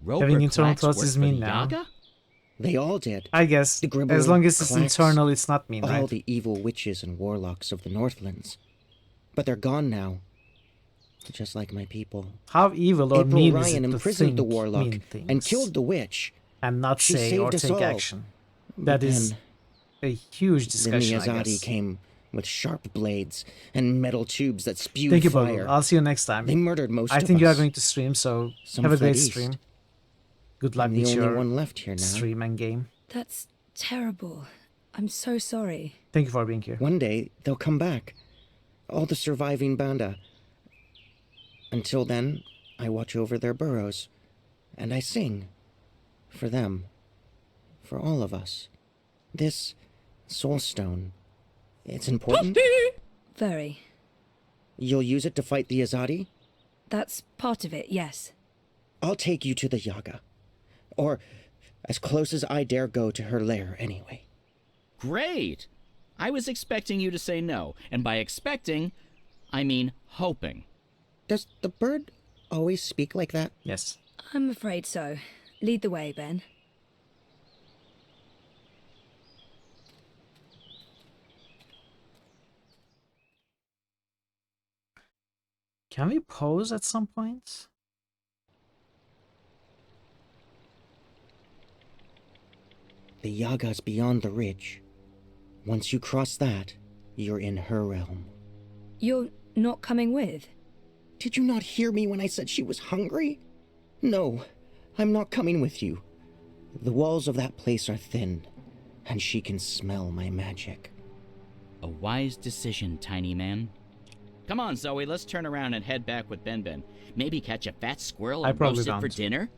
Having internal Clacks thoughts work is for mean the now. Yaga? They all did. I guess, The Gribbler, as long as it's Clacks, internal, it's not mean, all right? the evil witches and warlocks of the Northlands. But they're gone now. Just like my people. How evil or April mean is Ryan it to imprisoned think the warlock mean things and killed the witch. and not She say or saved us take all. action? But That is then- a huge Then the discussion, I Azadi guess. came with sharp blades and metal tubes that spewed Thank you, fire. Bogle. I'll see you next time. They murdered most I of think you are us. going to stream, so Some have a fled great east. stream. Good luck I'm the with only your one left here now. stream and game. That's terrible. I'm so sorry. Thank you for being here. One day, they'll come back. All the surviving Banda. Until then, I watch over their burrows. And I sing. For them. For all of us. This Soul Stone. It's important. Very. You'll use it to fight the Azadi? That's part of it, yes. I'll take you to the Yaga. Or as close as I dare go to her lair, anyway. Great! I was expecting you to say no, and by expecting, I mean hoping. Does the bird always speak like that? Yes. I'm afraid so. Lead the way, Ben. Can we pause at some point? The Yaga's beyond the ridge. Once you cross that, you're in her realm. You're not coming with? Did you not hear me when I said she was hungry? No, I'm not coming with you. The walls of that place are thin, and she can smell my magic. A wise decision, tiny man. Come on, Zoe, let's turn around and head back with Ben Ben. Maybe catch a fat squirrel I and probably roast it for don't. dinner?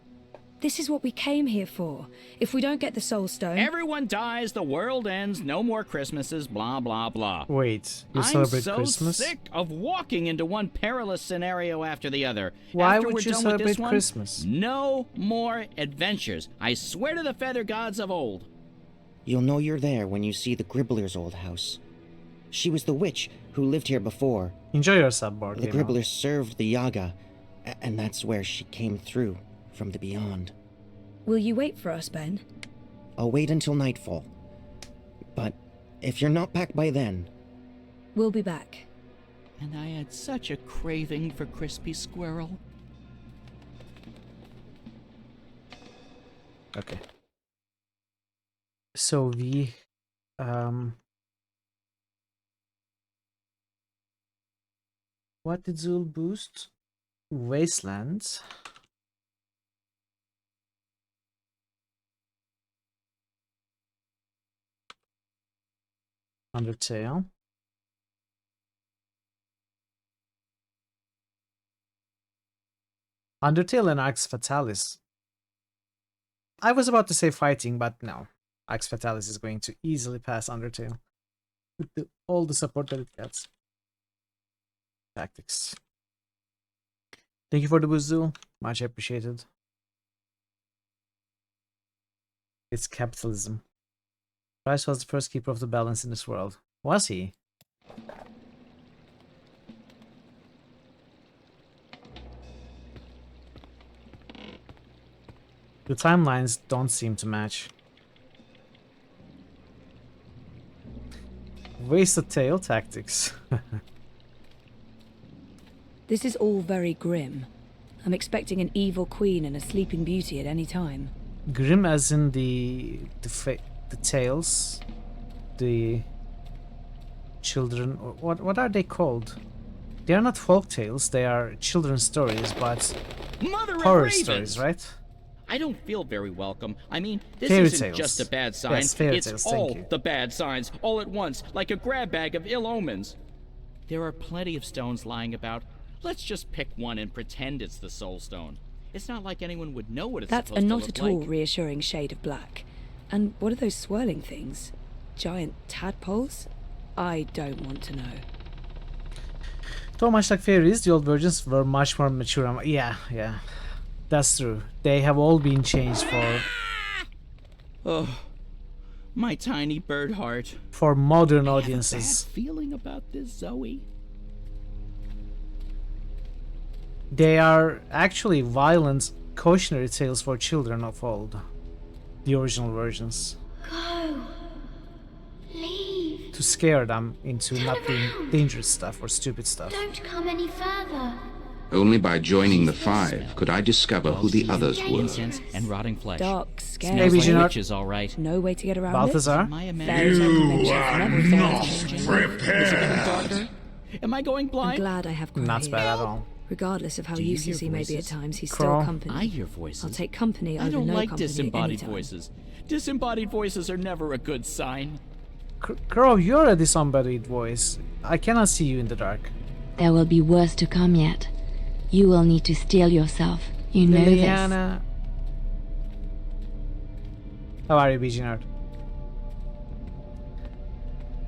This is what we came here for. If we don't get the Soul Stone... Everyone dies, the world ends, no more Christmases, blah, blah, blah. Wait, you I'm celebrate so Christmas? sick of walking into one perilous scenario after the other. Why After would we're you done with this celebrate one, Christmas? No more adventures. I swear to the feather gods of old. You'll know you're there when you see the Gribbler's old house. She was the witch who lived here before. Enjoy your sub board The game. Gribblers served the Yaga, and that's where she came through, from the beyond. Will you wait for us, Ben? I'll wait until nightfall. But if you're not back by then... We'll be back. And I had such a craving for crispy squirrel. Okay. So we what did Zul boost? Wastelands. Undertale. Undertale and Arx Fatalis. I was about to say fighting, but no. Axe Fatalis is going to easily pass Undertale with all the support that it gets. Tactics. Thank you for the boost, Zool. Much appreciated. It's capitalism. Price was the first keeper of the balance in this world. Was he? The timelines don't seem to match. Wasted tail tactics. This is all very grim. I'm expecting an evil queen and a sleeping beauty at any time. Grim as in the tales, the children. What are they called? They are not folk tales. They are children's stories, but Mother horror of ravens! stories, right? I don't feel very welcome. I mean, this Fairy isn't tales. just a bad sign. Yes, fairy it's tales, thank all you. the bad signs, all at once, like a grab bag of ill omens. There are plenty of stones lying about. Let's just pick one and pretend it's the soul stone. It's not like anyone would know what it's That's a supposed to not look at all like. reassuring shade of black. And what are those swirling things? Giant tadpoles? I don't want to know. Though much like fairies, the old versions were much more mature. Yeah, that's true. They have all been changed Oh, my tiny bird heart. for modern I have a audiences. bad feeling about this, Zoe. They are actually violent cautionary tales for children of old. The original versions. Go. Leave. To scare them into Turn not doing around. dangerous stuff or stupid stuff. Don't come any further. Only by joining the Five could I discover who the others were. Incense and rotting flesh. Dark, scary. Maybe Smells you're like not- witches, all right. No way to get around Balthazar? My it. imagination Fairy are never not fails. Is it getting darker? Am I going I'm blind? glad I have Crow Not here. bad at all. Regardless of how Do you useless hear he may be at voices? times, he's Crow. still company. I hear voices. I'll take company I over don't no like company disembodied anytime. voices. Disembodied voices are never a good sign. Crow, you're a disembodied voice. I cannot see you in the dark. There will be worse to come yet. You will need to steel yourself. You know this. Liliana. How are you, BG Nerd?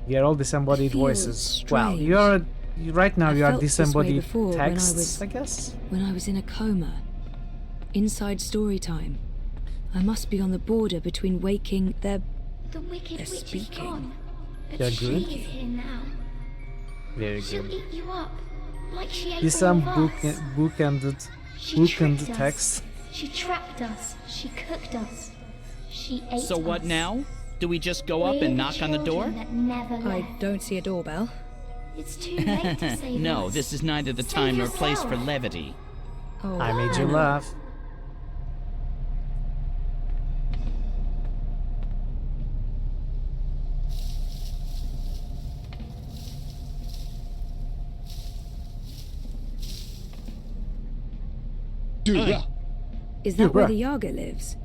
We are all disembodied Feels voices. Well, strange. right now I you are felt this way disembodied before when I texts, was- I guess. When I was in a coma. Inside story time. I must be on the border between waking. The wicked They're witch speaking. is gone. But They're she good. is here now. Very She'll good. eat you up. Like she ate This all some of us. bookended She tricked us. text. She trapped us. She cooked us. She ate So what us. now? Do we just go up We're and knock on the door? children that never I left. don't see a doorbell. It's too late to save No, us. this is neither the Save time nor place for yourself. levity. Oh, I made you Anna. laugh. Is Yeah, that where bruh. the Yaga lives?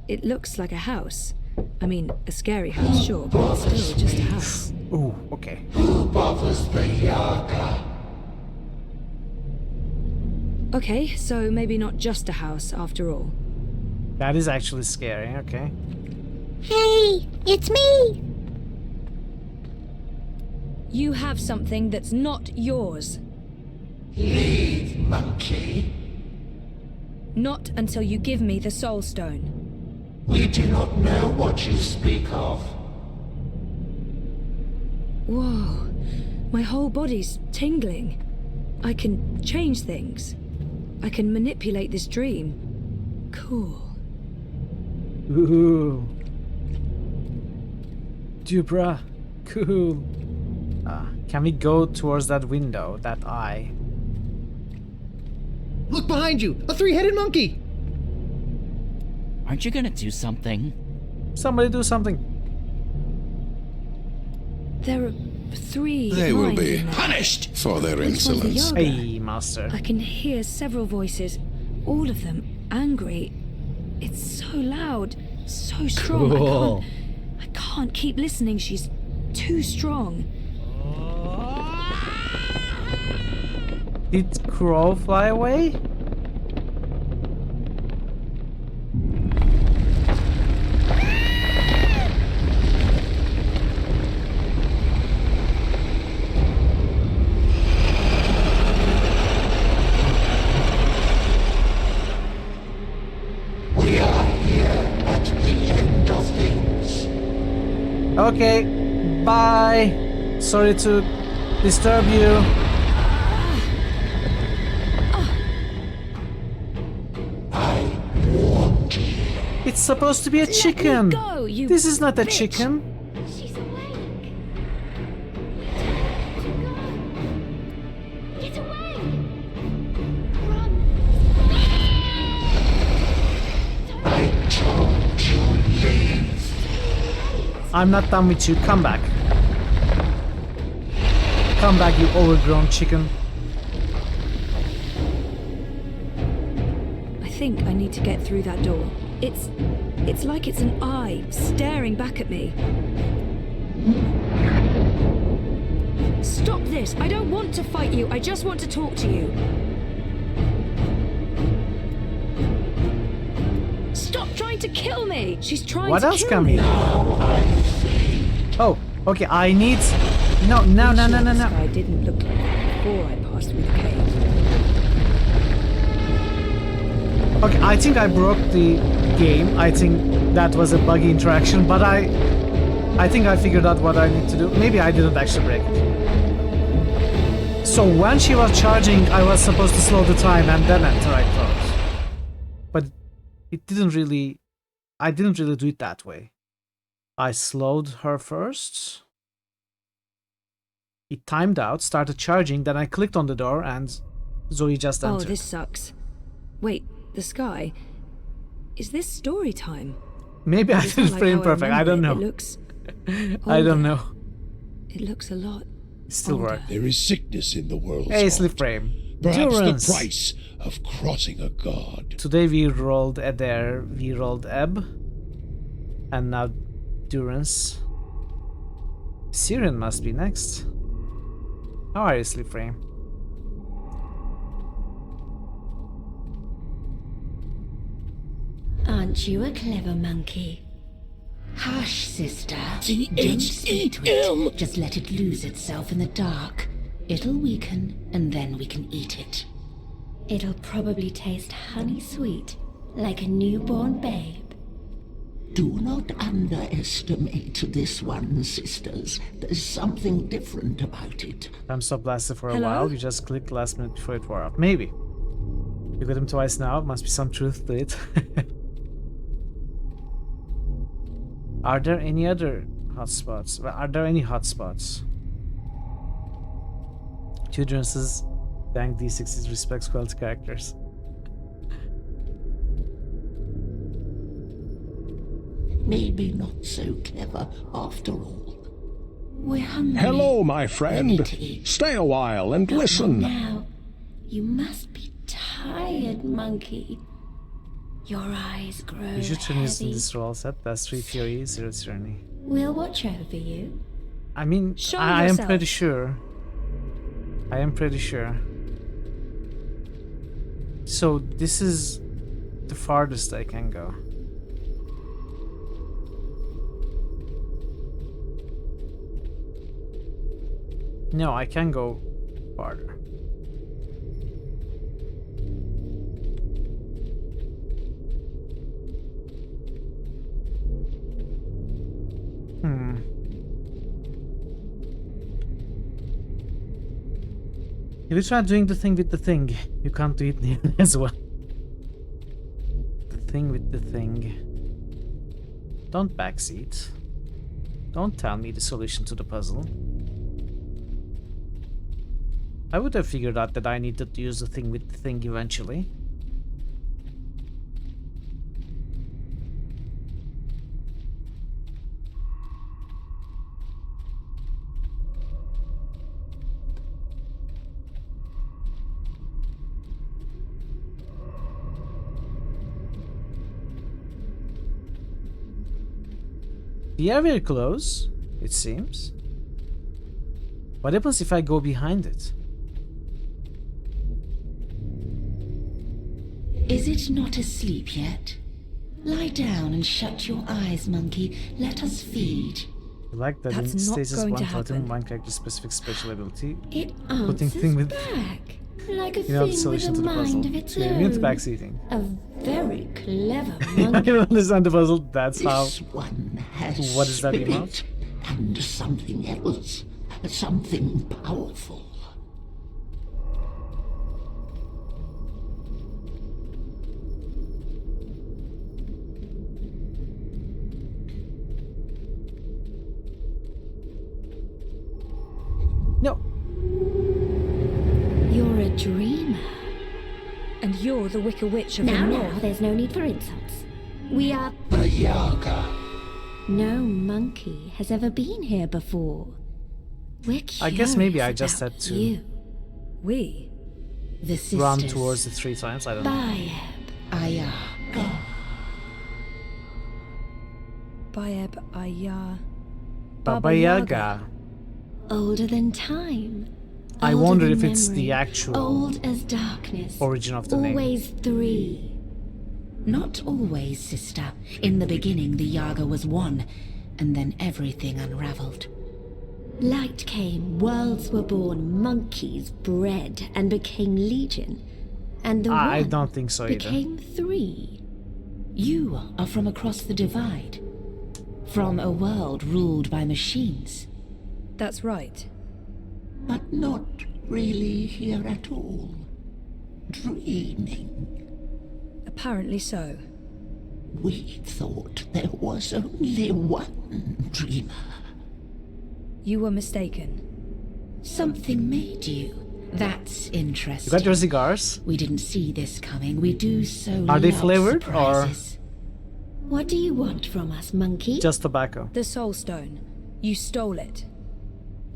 It looks like a house. I mean, a scary house, sure, but still just a house. Ooh, okay. Okay, so maybe not just a house after all. That is actually scary, okay. Hey, it's me. You have something that's not yours. Leave, monkey. Not until you give me the Soul Stone. We do not know what you speak of. Whoa, my whole body's tingling. I can change things. I can manipulate this dream. Cool. Ooh. Dubra. Cool. Can we go towards that window, that eye? Look behind you! A three-headed monkey! Aren't you gonna do something? Somebody do something. There are three. They will lines be in there. punished for their Which one's the insolence. Yaga? Hey, master. I can hear several voices, all of them angry. It's so loud, so strong. Cool. I can't keep listening. She's too strong. Did Crow fly away? Okay, bye. Sorry to disturb you. It's supposed to be a chicken. Go, you This is not a bitch. chicken. She's awake. Get away! Run! I'm not done with you. Come back. Come back, you overgrown chicken. I think I need to get through that door. It's like it's an eye staring back at me. Stop this! I don't want to fight you. I just want to talk to you. Stop trying to kill me! She's trying What to else kill can me. we do? Oh, okay, I need... No. The sky didn't look like that before I passed through the cave. Okay, I think I broke the game. I think that was a buggy interaction, but I think I figured out what I need to do. Maybe I didn't actually break it. So when she was charging, I was supposed to slow the time and then enter, I thought. But it didn't really... I didn't really do it that way. I slowed her first. It timed out, started charging, then I clicked on the door and Zoe just entered. Oh, this sucks. Wait, the sky? Is this story time? Maybe I It's didn't not like frame how I perfect, I don't know. remember it. It looks... I don't older. know. It looks a lot... It still works. There is sickness in the world. Hey, slip frame. Perhaps Durance. the price of crossing a god. Today we rolled Adair, we rolled Ebb, and now Durance. Siren must be next. How are you, slip frame? Aren't you a clever monkey? Hush, sister. Don't T-H-E-M. speak to it. Just let it lose itself in the dark. It'll weaken, and then we can eat it. It'll probably taste honey sweet, like a newborn babe. Do not underestimate this one, sisters. There's something different about it. Time stop lasted for a Hello? while, you just clicked last minute before it wore off. Maybe. You got him twice now, must be some truth to it. Are there any other hotspots? Are there any hotspots? Tudorance's Dank D60s respects quality characters. Maybe not so clever after all. We're hungry. Hello, my friend. Stay a while and listen. Now, you must be tired, monkey. Your eyes grow You should turn used in heavy. this role set. That's 3 theory, 0 tyranny. We'll watch over you. I mean, Show I am yourself. pretty sure. I am pretty sure. So this is the farthest I can go. No, I can go farther. If you try doing the thing with the thing, you can't do it nearly as well. The thing with the thing. Don't backseat. Don't tell me the solution to the puzzle. I would have figured out that I needed to use the thing with the thing eventually. We are very close, it seems. What happens if I go behind it? Is it not asleep yet? Lie down and shut your eyes, monkey. Let us feed. I like that That's in not stasis going 1 to button, happen. one character specific special ability. It Putting answers thing with back, like a you know the thing solution with to a the puzzle. mind of its So you're immune to own. backseating. A very clever I monkey. don't understand the puzzle, that's how. This one has What is that spirit emote? and something else. Something powerful. No. You're a dreamer. And you're the Wicker Witch of the Now, North. there's no need for insults. We are... The Yaga. No monkey has ever been here before. We're curious I guess maybe I just had to you. We? The sisters. run towards it 3 times, I don't know. Ayaga. Baeb Ayar. Baba Yaga. Older than time. I Older wonder than if it's the memory. actual Old as darkness. origin of the name. Always 3. Not always, sister. In the beginning, the Yaga was one, and then everything unraveled. Light came, worlds were born, monkeys bred and became legion. And the I one don't think so either. became 3. You are from across the divide. From a world ruled by machines. That's right. But not really here at all. Dreaming. Apparently so. We thought there was only one dreamer. You were mistaken. Something made you. That's interesting. You got your cigars? We didn't see this coming. We do so Are they love flavored surprises. What do you want from us, monkey? Just tobacco. The Soul Stone. You stole it.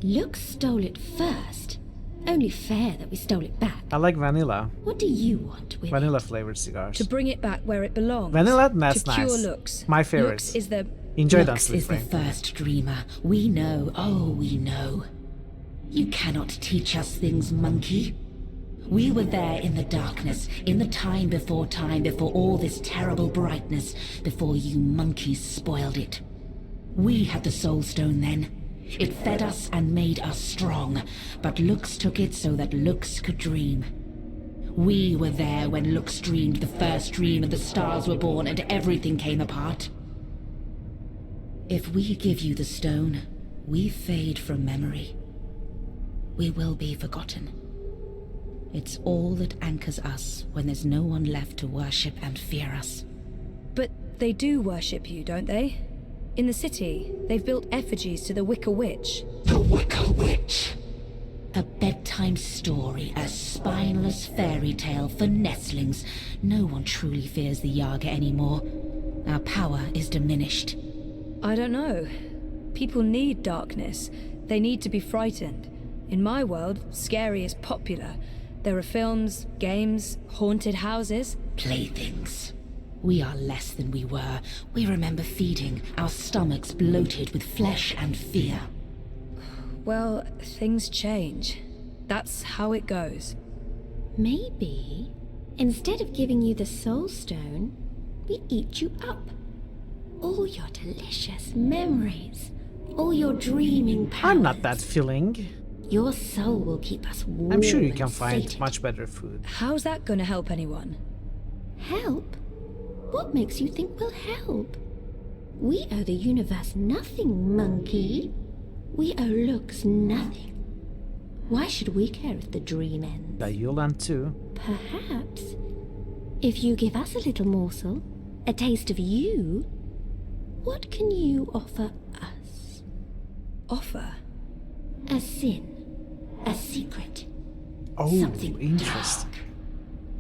Luke stole it first. Only fair that we stole it back. I like vanilla. What do you want with Vanilla it? flavored cigars. To bring it back where it belongs. Vanilla? That's to cure nice. looks. My favorite. Lux is the... Enjoy that, Lux is the Sleep first dreamer. We know. Oh, we know. You cannot teach us things, monkey. We were there in the darkness, in the time, before all this terrible brightness, before you monkeys spoiled it. We had the Soul Stone then. It fed us and made us strong, but Lux took it so that Lux could dream. We were there when Lux dreamed the first dream and the stars were born and everything came apart. If we give you the stone, we fade from memory. We will be forgotten. It's all that anchors us when there's no one left to worship and fear us. But they do worship you, don't they? In the city, they've built effigies to the Wicker Witch. The Wicker Witch. A bedtime story, a spineless fairy tale for nestlings. No one truly fears the Yaga anymore. Our power is diminished. I don't know. People need darkness. They need to be frightened. In my world, scary is popular. There are films, games, haunted houses. Playthings. We are less than we were. We remember feeding, our stomachs bloated with flesh and fear. Well, things change. That's how it goes. Maybe, instead of giving you the Soul Stone, we eat you up. All your delicious memories, all your dreaming powers. I'm not that filling. Your soul will keep us warm. I'm sure you can and find sated. much better food. How's that gonna help anyone? Help? What makes you think we'll help? We owe the universe nothing, monkey. We owe Lux nothing. Why should we care if the dream ends? That you'll end too. Perhaps, if you give us a little morsel, a taste of you, what can you offer us? Offer? A sin. A secret. Oh, Something interesting. dark.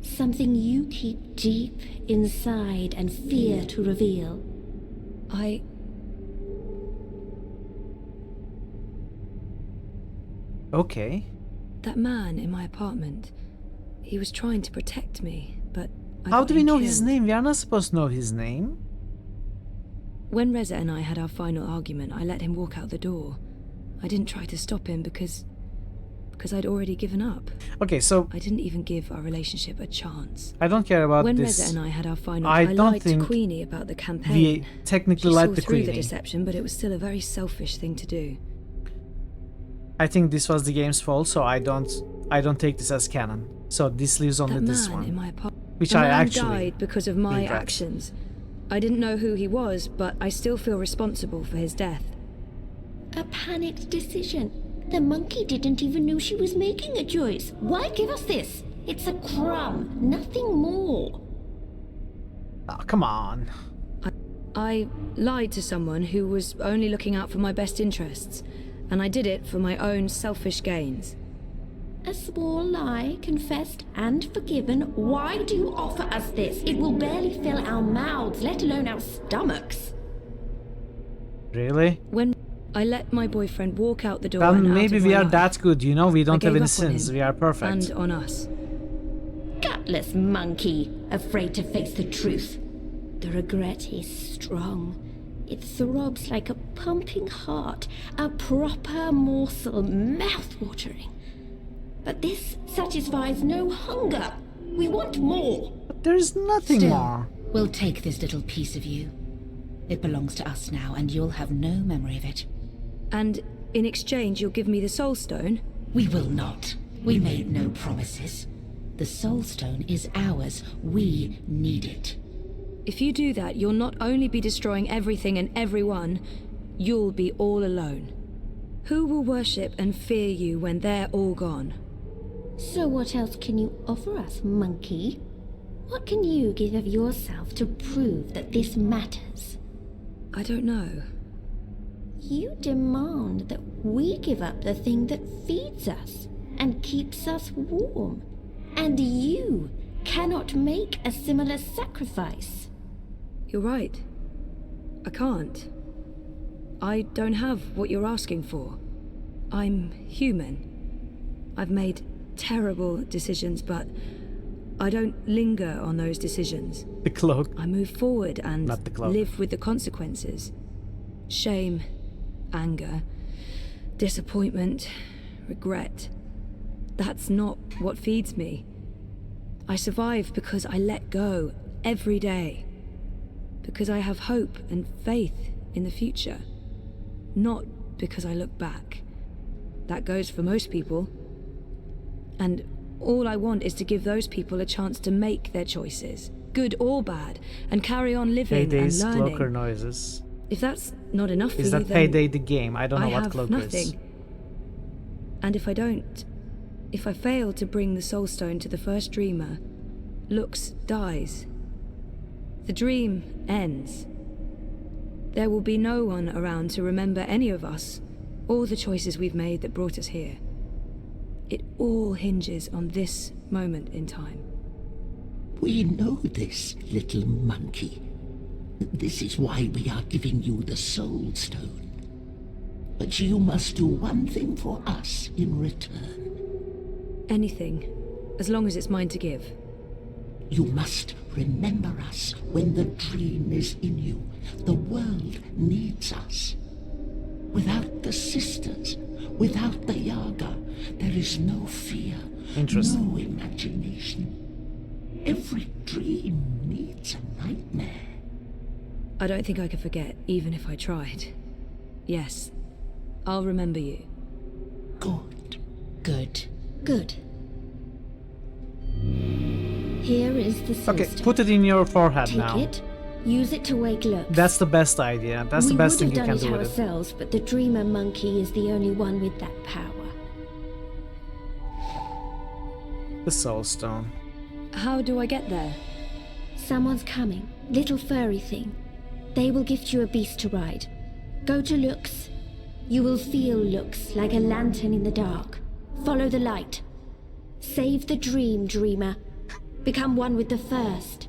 Something you keep deep inside and fear to reveal. Okay. That man in my apartment, he was trying to protect me, but I How got do we him know killed. his name? We are not supposed to know his name. When Reza and I had our final argument, I let him walk out the door. I didn't try to stop him because I'd already given up. Okay, so I didn't even give our relationship a chance. I don't care about When this. Reza and I had our final, I don't liked think Queenie about the campaign. we technically She liked saw the through the Queenie. deception, but it was still a very selfish thing to do. I think this was the game's fault, so I don't take this as canon. So this leaves only That this man one, in my apartment, which the I man actually died because of my regret. actions. I didn't know who he was, but I still feel responsible for his death. A panicked decision. The monkey didn't even know she was making a choice. Why give us this? It's a crumb, nothing more. Oh, come on. I lied to someone who was only looking out for my best interests, and I did it for my own selfish gains. A small lie, confessed and forgiven. Why do you offer us this? It will barely fill our mouths, let alone our stomachs. Really? When I let my boyfriend walk out the door, Well, and maybe out of we my are life, that good, you know? We don't I have gave any up on sins. him We are perfect. and on us. Gutless monkey, afraid to face the truth. The regret is strong. It throbs like a pumping heart, a proper morsel, mouth-watering. But this satisfies no hunger. We want more. But there's nothing Still, more. We'll take this little piece of you. It belongs to us now, and you'll have no memory of it. And in exchange, you'll give me the Soul Stone? We will not. We made no promises. The Soul Stone is ours. We need it. If you do that, you'll not only be destroying everything and everyone, you'll be all alone. Who will worship and fear you when they're all gone? So what else can you offer us, monkey? What can you give of yourself to prove that this matters? I don't know. You demand that we give up the thing that feeds us and keeps us warm. And you cannot make a similar sacrifice. You're right. I can't. I don't have what you're asking for. I'm human. I've made terrible decisions, but I don't linger on those decisions. The cloak. I move forward and Not the cloak. live with the consequences. Shame, anger, disappointment, regret. That's not what feeds me. I survive because I let go every day. Because I have hope and faith in the future. Not because I look back. That goes for most people. And all I want is to give those people a chance to make their choices, good or bad, and carry on living Paydays, and learning. cloaker noises. If that's not enough for Is you, that then Payday the game? I don't know I what have cloaker nothing. is. And if I don't, if I fail to bring the Soul Stone to the first dreamer, Lux dies. The dream ends. There will be no one around to remember any of us, or the choices we've made that brought us here. It all hinges on this moment in time. We know this, little monkey. This is why we are giving you the Soul Stone. But you must do one thing for us in return. Anything, as long as it's mine to give. You must remember us when the dream is in you. The world needs us. Without the sisters, without the Yaga, there is no fear, no imagination. Every dream needs a nightmare. I don't think I could forget, even if I tried. Yes, I'll remember you. Good. Good. Good. Here is the Soul Okay, Stone. put it in your forehead Take now. it, use it to wake Lux. That's the best idea. That's the best thing you can We would do have done with it it. ourselves, but the Dreamer Monkey is the only one with that power. The Soul Stone. How do I get there? Someone's coming. Little furry thing. They will gift you a beast to ride. Go to Lux. You will feel Lux like a lantern in the dark. Follow the light. Save the dream, dreamer. Become one with the first.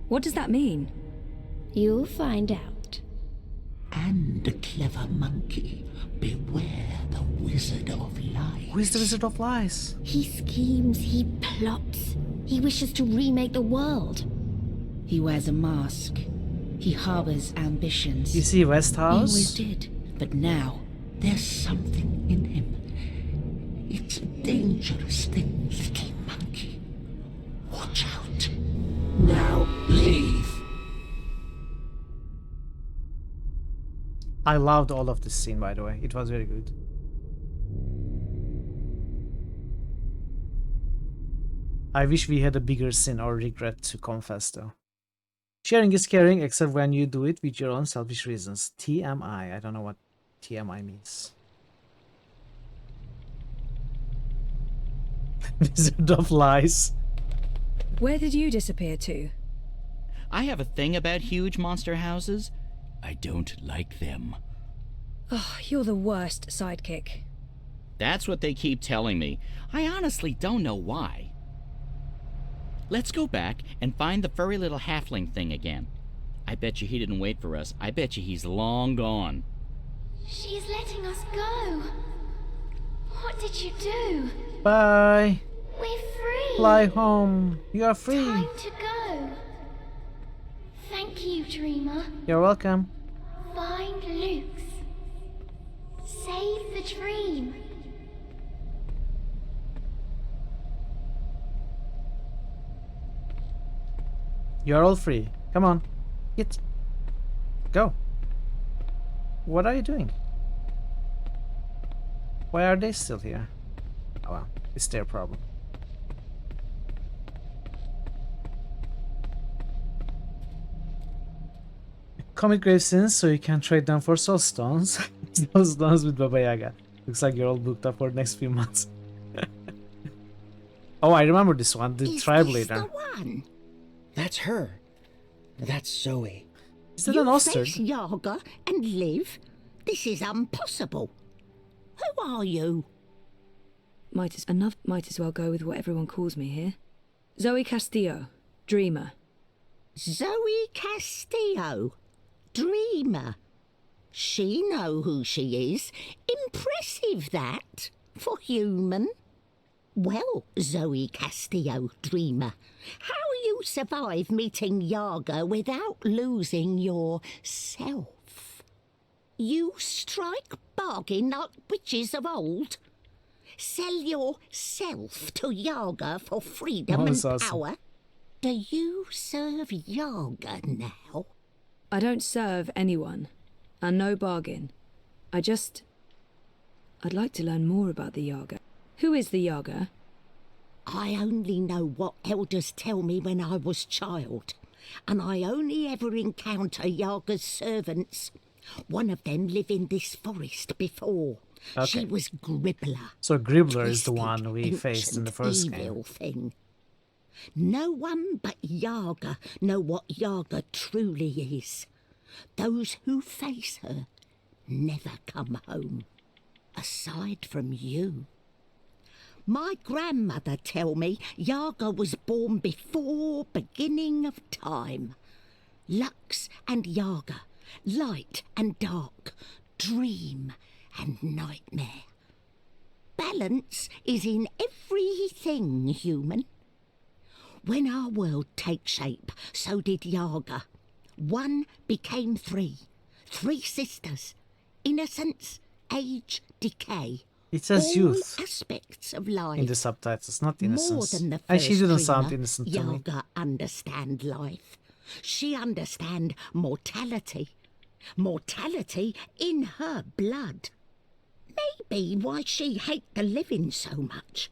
What does that mean? You'll find out. And a clever monkey, beware the Wizard of Lies. Who is the Wizard of Lies? He schemes, he plots. He wishes to remake the world. He wears a mask. He harbors ambitions. You see West He House? always did, but now There's something in him. It's a dangerous thing, little monkey. Watch out. Now leave. I loved all of this scene, by the way. It was very good. I wish we had a bigger sin or regret to confess, though. Sharing is caring, except when you do it with your own selfish reasons. TMI. I don't know what TMI means. Wizard of Lies. Where did you disappear to? I have a thing about huge monster houses. I don't like them. Oh, you're the worst sidekick. That's what they keep telling me. I honestly don't know why. Let's go back and find the furry little halfling thing again. I bet you he didn't wait for us. I bet you he's long gone. She's letting us go. What did you do? Bye. We're free. Fly home. You are free. Time to go. Thank you, Dreamer. You're welcome. Find Luke's. Save the dream. You're all free. Come on. Get. Go. What are you doing? Why are they still here? Oh well, it's their problem. Commit grave sins so you can trade them for soul stones. Soul stones with Baba Yaga. Looks like you're all booked up for the next few months. Oh, I remember this one. The tribe leader. One? That's her. That's Zoe. Is that an ostrich? Face Yaga and live? This is impossible. Who are you? Might as well go with what everyone calls me here. Zoe Castillo, Dreamer. Zoe Castillo, Dreamer. She know who she is. Impressive that, for human. Well, Zoe Castillo, Dreamer, how you survive meeting Yaga without losing your self? You strike bargain like witches of old? Sell yourself to Yaga for freedom and awesome. power? Do you serve Yaga now? I don't serve anyone, and no bargain. I'd like to learn more about the Yaga. Who is the Yaga? I only know what elders tell me when I was child, and I only ever encounter Yaga's servants. One of them lived in this forest before. Okay. She was Gribbler. So Gribbler is the one we faced in the first evil game. Thing. No one but Yaga know what Yaga truly is. Those who face her never come home, aside from you. My grandmother tell me Yaga was born before beginning of time. Lux and Yaga, light and dark, dream and nightmare. Balance is in everything human. When our world takes shape, so did Yaga. One became three. Three sisters. Innocence, age, decay. It says all youth aspects of life. in the subtitles, not innocence. More than the And she first didn't sound dreamer, innocent to me. Yaga understand life. She understand mortality. Mortality in her blood. Maybe why she hate the living so much.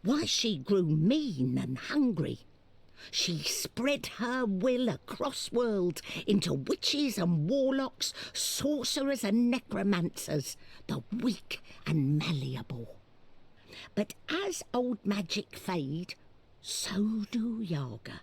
Why she grew mean and hungry. She spread her will across worlds into witches and warlocks, sorcerers and necromancers, the weak and malleable. But as old magic fade, so do Yaga.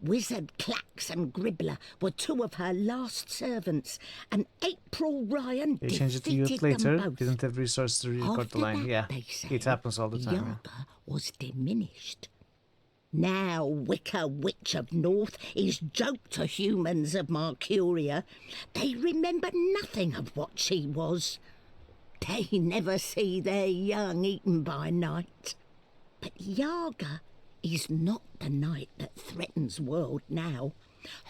Wizard Clax and Gribbler were two of her last servants, and April Ryan They changed it to defeated youth them later. both. Didn't have resources to record After the line. that, Yeah, they say, it happens all the time. Yaga was diminished. Now Wicker Witch of North is joke to humans of Mercuria. They remember nothing of what she was. They never see their young eaten by night. But Yaga is not the night that threatens world now.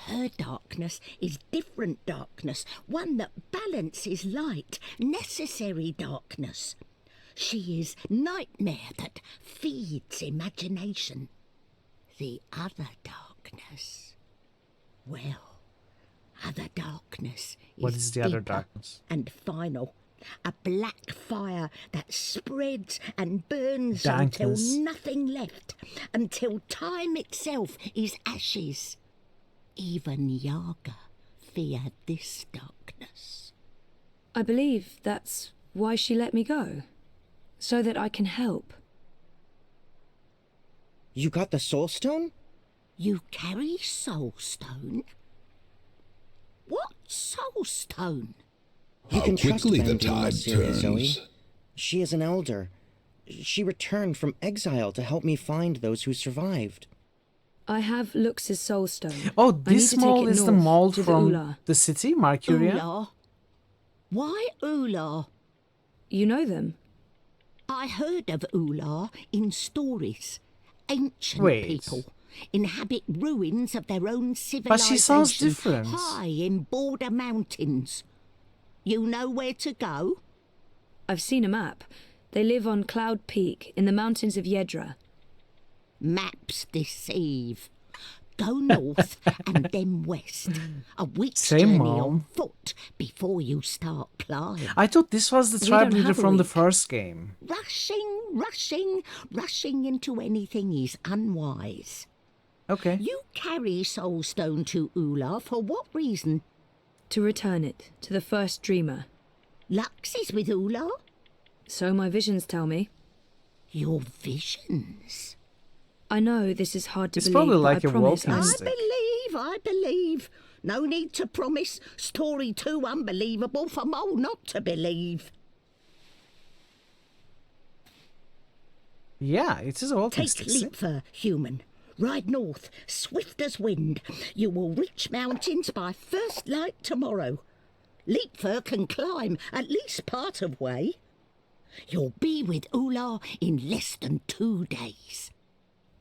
Her darkness is different darkness, one that balances light, necessary darkness. She is nightmare that feeds imagination. The other darkness, well, other darkness What is the other deeper darkness? and final. A black fire that spreads and burns Darkness. until nothing left, until time itself is ashes. Even Yaga feared this darkness. I believe that's why she let me go. So that I can help. You got the Soul Stone? You carry Soul Stone? What Soul Stone? You can trust quickly the Bendy, tide Marsyria, turns. Zoe. She is an elder. She returned from exile to help me find those who survived. I have Lux's soul stone. Oh, I need this to take mall it is the north mall to from Ula. the city, Marcuria? Ula? Why Ula? You know them? I heard of Ula in stories. Ancient Wait. people inhabit ruins of their own civilization. But she sounds different. High in border mountains. You know where to go? I've seen a map. They live on Cloud Peak in the mountains of Yedra. Maps deceive. Go north and then west. A week's Same journey mom. on foot before you start climbing. I thought this was the We tribe don't leader have a from the week. first game. Rushing into anything is unwise. Okay. You carry Soulstone to Ula for what reason? To return it to the first dreamer. Lux is with Ula? So my visions tell me. Your visions? I know this is hard to It's believe, probably but like I a promise walking I'm- stick. I believe. No need to promise. Story too unbelievable for Mole not to believe. Yeah, it is a walking Take stick. see? leap for human. Ride north, swift as wind. You will reach mountains by first light tomorrow. Leapfur can climb at least part of way. You'll be with Ula in less than 2 days.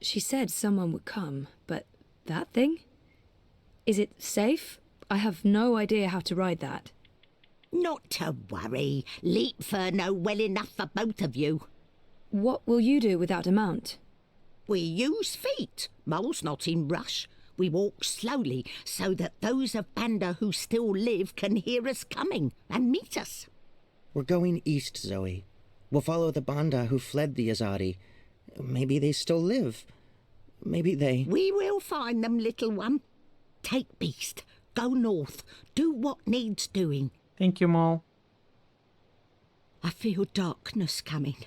She said someone would come, but that thing? Is it safe? I have no idea how to ride that. Not to worry. Leapfur know well enough for both of you. What will you do without a mount? We use feet. Mole's not in rush. We walk slowly so that those of Banda who still live can hear us coming and meet us. We're going east, Zoe. We'll follow the Banda who fled the Azadi. Maybe they still live. Maybe they... We will find them, little one. Take Beast. Go north. Do what needs doing. Thank you, Maul. I feel darkness coming.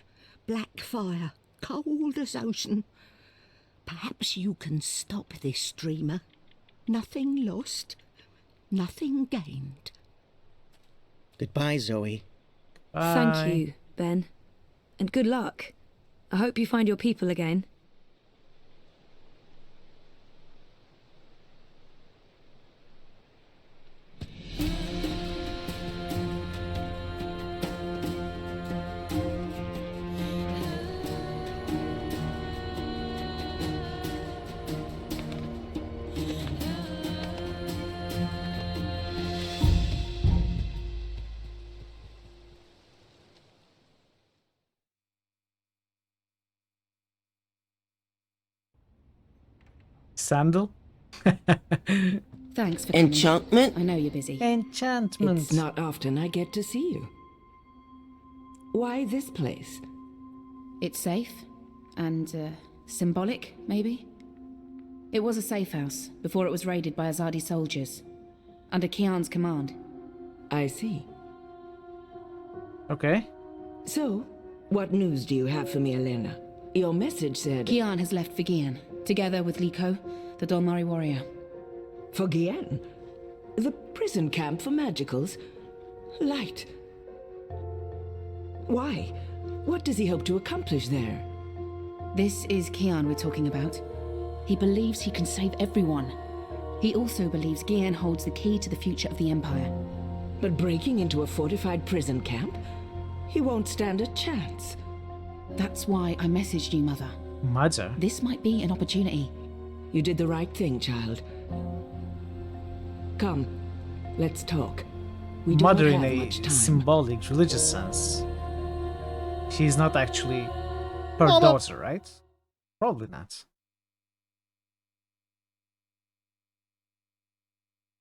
Black fire. Cold as ocean. Perhaps you can stop this dreamer. Nothing lost. Nothing gained. Goodbye, Zoe. Bye. Thank you, Ben. And good luck. I hope you find your people again. Sandal? Thanks for coming. Enchantment? I know you're busy. Enchantment. It's not often I get to see you. Why this place? It's safe and symbolic, maybe? It was a safe house before it was raided by Azadi soldiers, under Kian's command. I see. Okay. So, what news do you have for me, Elena? Your message said... Kian has left for Gian, together with Liko, the Dolmari warrior. For Gian? The prison camp for magicals? Light. Why? What does he hope to accomplish there? This is Kian we're talking about. He believes he can save everyone. He also believes Gian holds the key to the future of the Empire. But breaking into a fortified prison camp? He won't stand a chance. That's why I messaged you, Mother. Mother? This might be an opportunity. You did the right thing, child. Come, let's talk. We do Mother not in have a much time. symbolic, religious sense. She's not actually her Mama. daughter, right? Probably not.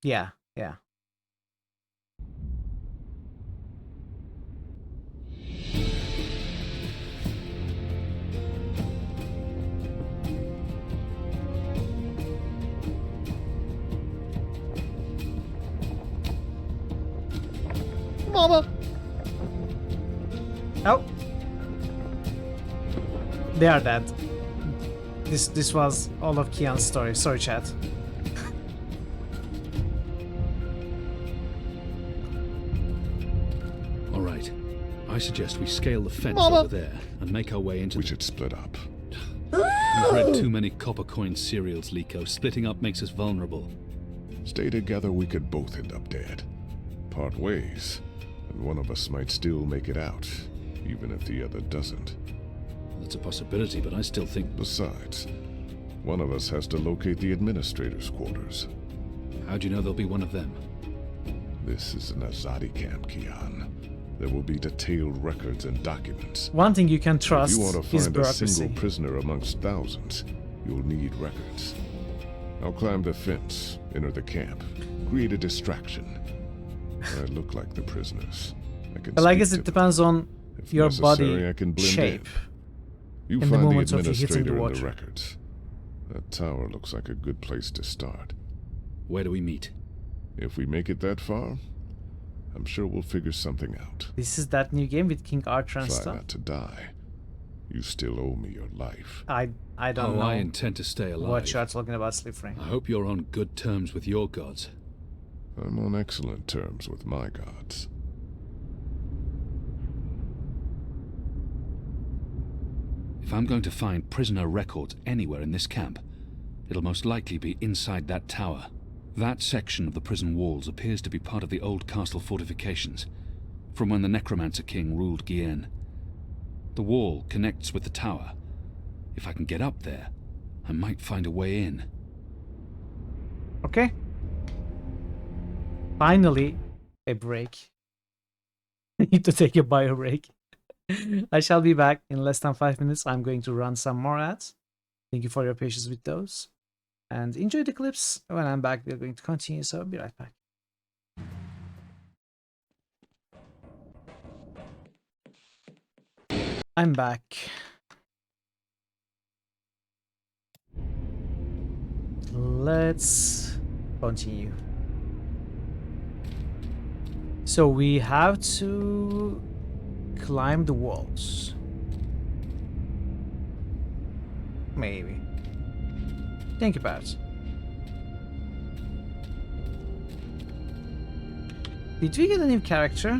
Yeah, yeah. Mama! They are dead. This was all of Kian's story. Sorry, chat. All right. I suggest we scale the fence Mama. over there and make our way into. We should split up. We've read too many copper coin serials, Liko. Splitting up makes us vulnerable. Stay together, we could both end up dead. Part ways, and one of us might still make it out, even if the other doesn't. That's a possibility, but I still think... Besides, one of us has to locate the administrator's quarters. How do you know there'll be one of them? This is an Azadi camp, Kian. There will be detailed records and documents. One thing you can trust if you want to is find a bureaucracy. single prisoner amongst thousands, you'll need records. I'll climb the fence, enter the camp, create a distraction. I look like the prisoners. I can Well, I speak guess to it depends on If your necessary, body I can blend shape. You in the find the moment of you hitting administrator the in the water. records. That tower looks like a good place to start. Where do we meet? If we make it that far, I'm sure we'll figure something out. This is that new game with King Arthur and Try stuff. not to die. You still owe me your life. I don't know I intend to stay alive. what you're talking about, Slipfree. I hope you're on good terms with your gods. I'm on excellent terms with my gods. If I'm going to find prisoner records anywhere in this camp, it'll most likely be inside that tower. That section of the prison walls appears to be part of the old castle fortifications, from when the Necromancer King ruled Gien. The wall connects with the tower. If I can get up there, I might find a way in. Okay. Finally, a break. Need to take a bio break. I shall be back in less than 5 minutes. I'm going to run some more ads. Thank you for your patience with those. And enjoy the clips. When I'm back, we're going to continue, so I'll be right back. I'm back. Let's continue. So we have to climb the walls. Maybe. Think about it. Did we get a new character?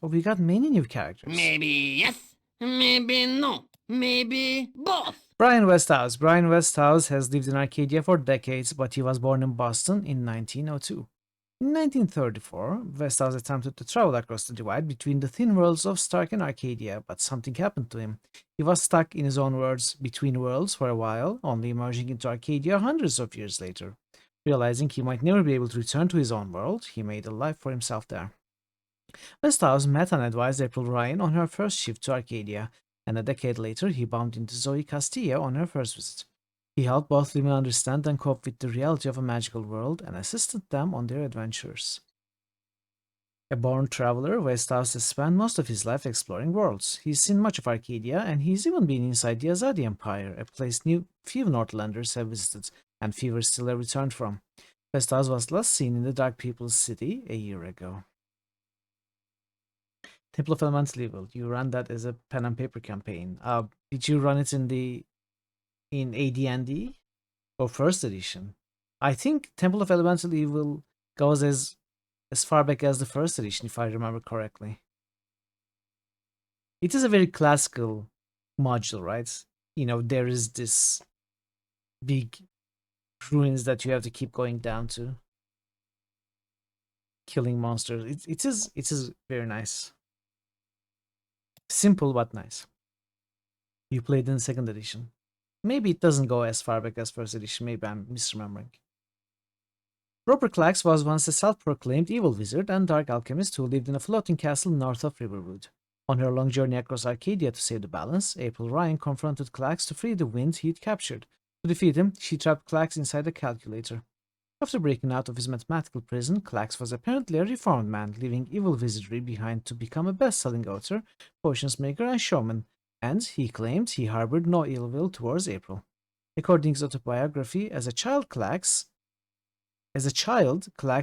Oh, we got many new characters. Maybe yes, maybe no, maybe both. Brian Westhouse. Brian Westhouse has lived in Arcadia for decades, but he was born in Boston in 1902. In 1934, Westhouse attempted to travel across the divide between the thin worlds of Stark and Arcadia, but something happened to him. He was stuck, in his own words, between worlds for a while, only emerging into Arcadia hundreds of years later. Realizing he might never be able to return to his own world, he made a life for himself there. Westhouse met and advised April Ryan on her first shift to Arcadia, and a decade later he bumped into Zoe Castillo on her first visit. He helped both women understand and cope with the reality of a magical world and assisted them on their adventures. A born traveler, Westhouse has spent most of his life exploring worlds. He's seen much of Arcadia, and he's even been inside the Azadi Empire, a place few Northlanders have visited, and few still have returned from. Westhouse was last seen in the Dark People's City a year ago. Temple of Elemental Evil. You ran that as a pen and paper campaign. Did you run it in AD&D or first edition? I think Temple of Elemental Evil goes as far back as the first edition, if I remember correctly. It is a very classical module, right? You know, there is this big ruins that you have to keep going down to, killing monsters. It is very nice. Simple but nice. You played in second edition. Maybe it doesn't go as far back as first edition. Maybe I'm misremembering. Roper Clax was once a self-proclaimed evil wizard and dark alchemist who lived in a floating castle north of Riverwood. On her long journey across Arcadia to save the balance, April Ryan confronted Clax to free the wind he'd captured. To defeat him, she trapped Clax inside a calculator. After breaking out of his mathematical prison, Clax was apparently a reformed man, leaving evil wizardry behind to become a best-selling author, potions maker, and showman, and he claimed he harbored no ill will towards April. According to his autobiography, as a child, Clax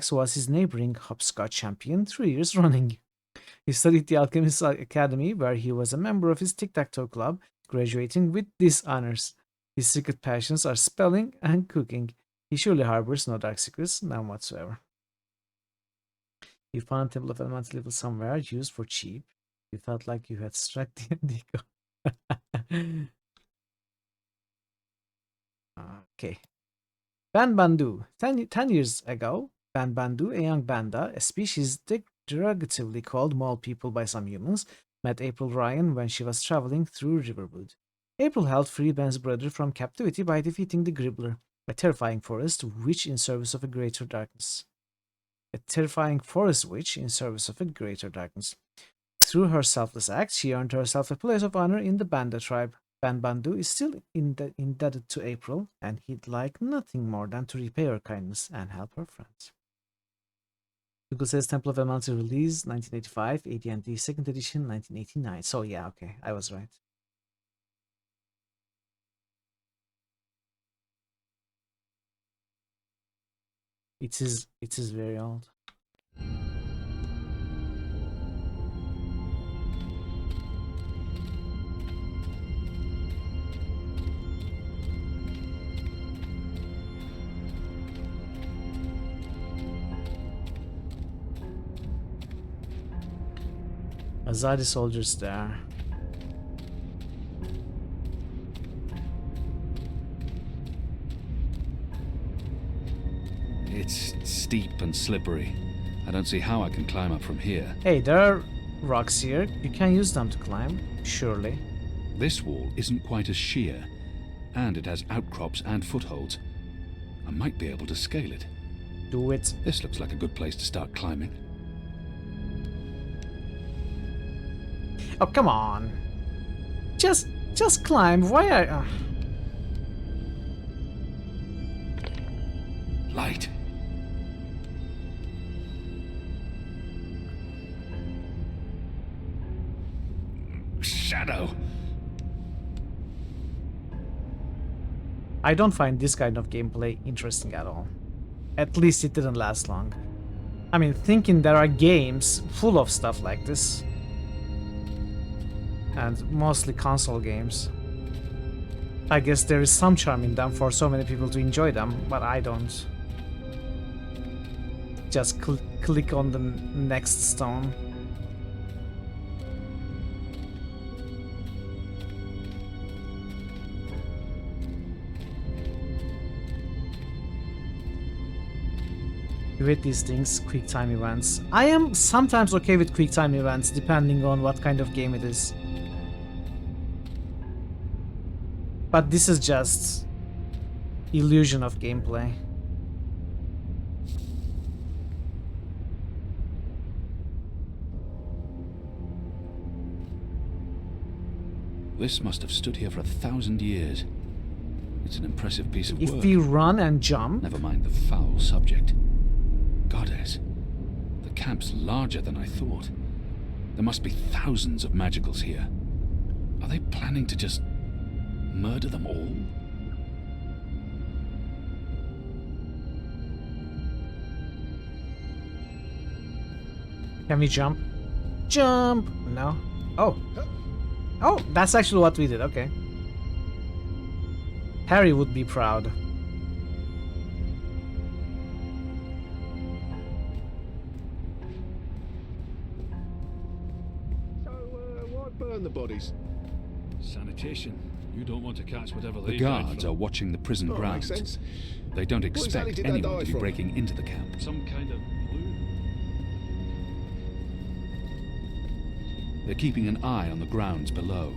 was his neighboring hopscotch champion 3 years running. He studied the Alchemist Academy, where he was a member of his tic-tac-toe club, graduating with these honors. His secret passions are spelling and cooking. He surely harbors no dark secrets, none whatsoever. You found a Temple of Elemental Evil somewhere, used for cheap. You felt like you had struck the indigo. Okay. Banbandu. 10 years ago, Banbandu, a young banda, a species derogatively called mole people by some humans, met April Ryan when she was traveling through Riverwood. April helped free Ben's brother from captivity by defeating the Gribbler, a terrifying forest witch in service of a greater darkness. Through her selfless act, she earned herself a place of honor in the Banda tribe. Banbandu is still indebted to April, and he'd like nothing more than to repay her kindness and help her friends. Google says Temple of Elemental release 1985, AD&D 2nd edition 1989. So yeah, okay, I was right. It is very old. Azadi soldiers there. It's steep and slippery. I don't see how I can climb up from here. Hey, there are rocks here. You can use them to climb, surely. This wall isn't quite as sheer, and it has outcrops and footholds. I might be able to scale it. Do it. This looks like a good place to start climbing. Oh, come on. Just climb. Why are... Light. Shadow. I don't find this kind of gameplay interesting at all. At least it didn't last long. I mean, thinking there are games full of stuff like this. And mostly console games. I guess there is some charm in them for so many people to enjoy them, but I don't. Just click on the next stone. You hate these things, quick time events. I am sometimes okay with quick time events, depending on what kind of game it is. But this is just illusion of gameplay. This must have stood here for 1,000 years. It's an impressive piece of work. If we run and jump... Never mind the foul subject. Goddess, the camp's larger than I thought. There must be thousands of magicals here. Are they planning to just murder them all? Can we jump? Jump! No. Oh. Oh, that's actually what we did. Okay. Harry would be proud. So, why burn the bodies? Sanitation. You don't want to catch whatever they The died guards from. are watching the prison Oh, makes grounds. sense. They don't What exactly expect did they anyone die to be from? breaking into the camp. Some kind of blue. They're keeping an eye on the grounds below.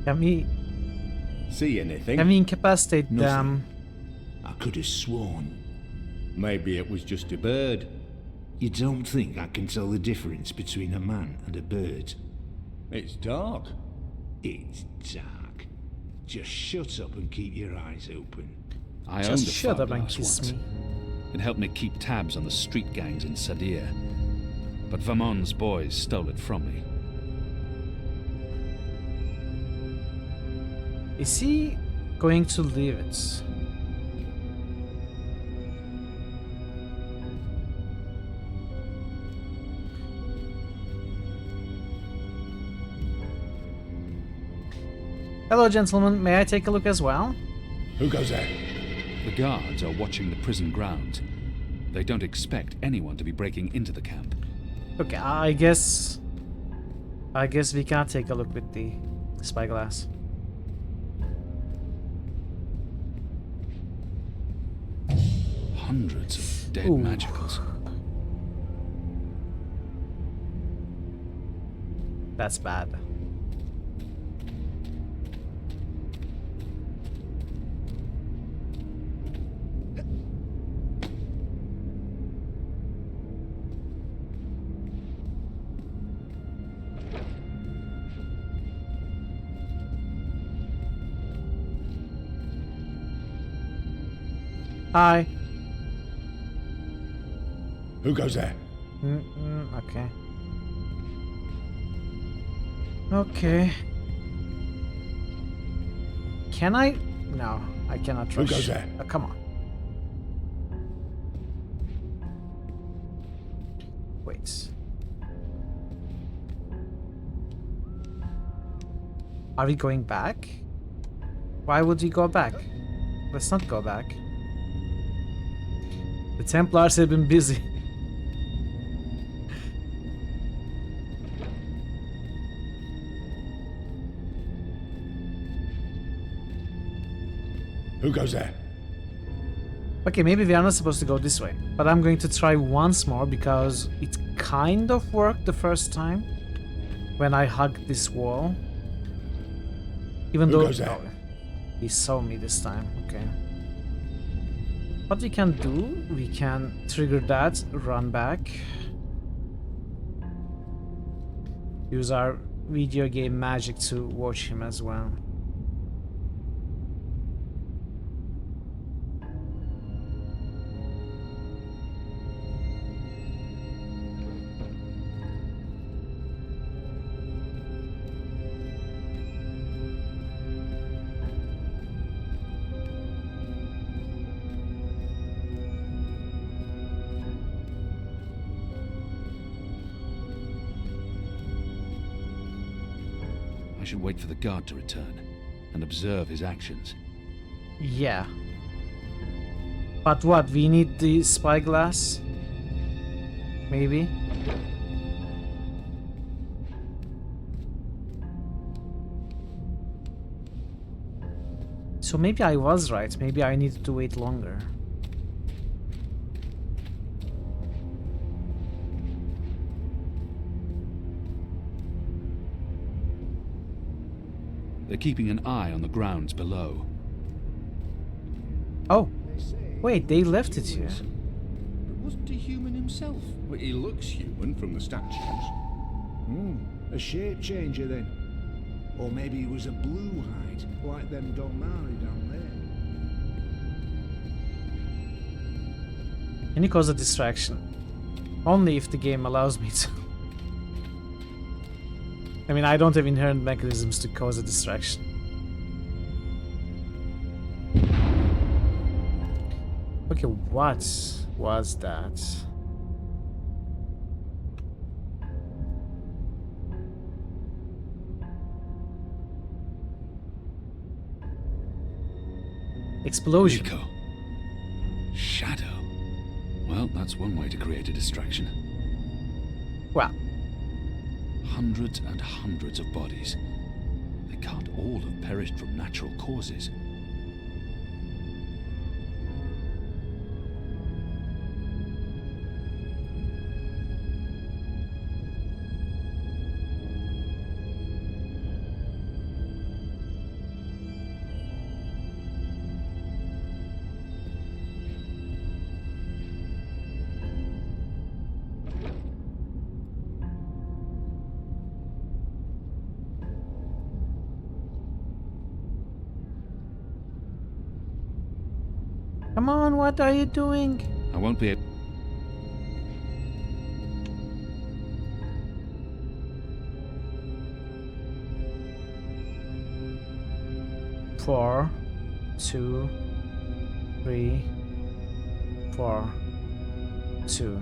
Can we... See anything? Can we incapacitate Nothing. them? I could have sworn. Maybe it was just a bird. You don't think I can tell the difference between a man and a bird? It's dark. It's dark. Just shut up and keep your eyes open. I Just owned a shut up and farmhouse kiss once. me. It helped me keep tabs on the street gangs in Sadir. But Vamon's boys stole it from me. Is he going to leave it? Hello, gentlemen. May I take a look as well? Who goes there? The guards are watching the prison grounds. They don't expect anyone to be breaking into the camp. Okay, I guess we can take a look with the spyglass. Hundreds of dead Ooh. magicals. That's bad. Hi. Who goes there? Okay. Okay. Can I? No, I cannot Who rush. goes there? Oh, come on. Wait. Are we going back? Why would we go back? Let's not go back. The Templars have been busy. Who goes there? Okay, maybe we are not supposed to go this way, but I'm going to try once more because it kind of worked the first time when I hugged this wall. Even though he saw me this time. Okay. What we can do, we can trigger that, run back. Use our video game magic to watch him as well. I should wait for the guard to return and observe his actions. Yeah. But what? We need the spyglass? Maybe? So maybe I was right. Maybe I needed to wait longer. They're keeping an eye on the grounds below. Oh, wait, they left it here. But wasn't he human himself? Well, he looks human from the statues. A shape changer then. Or maybe he was a blue hide, like them Domari down there. Can you cause a distraction? Only if the game allows me to. I mean, I don't have inherent mechanisms to cause a distraction. Okay, what was that? Explosion. Rico. Shadow. Well, that's one way to create a distraction. Well. Hundreds and hundreds of bodies. They can't all have perished from natural causes. Come on, what are you doing? I won't be able... 4, 2, 3, 4, 2.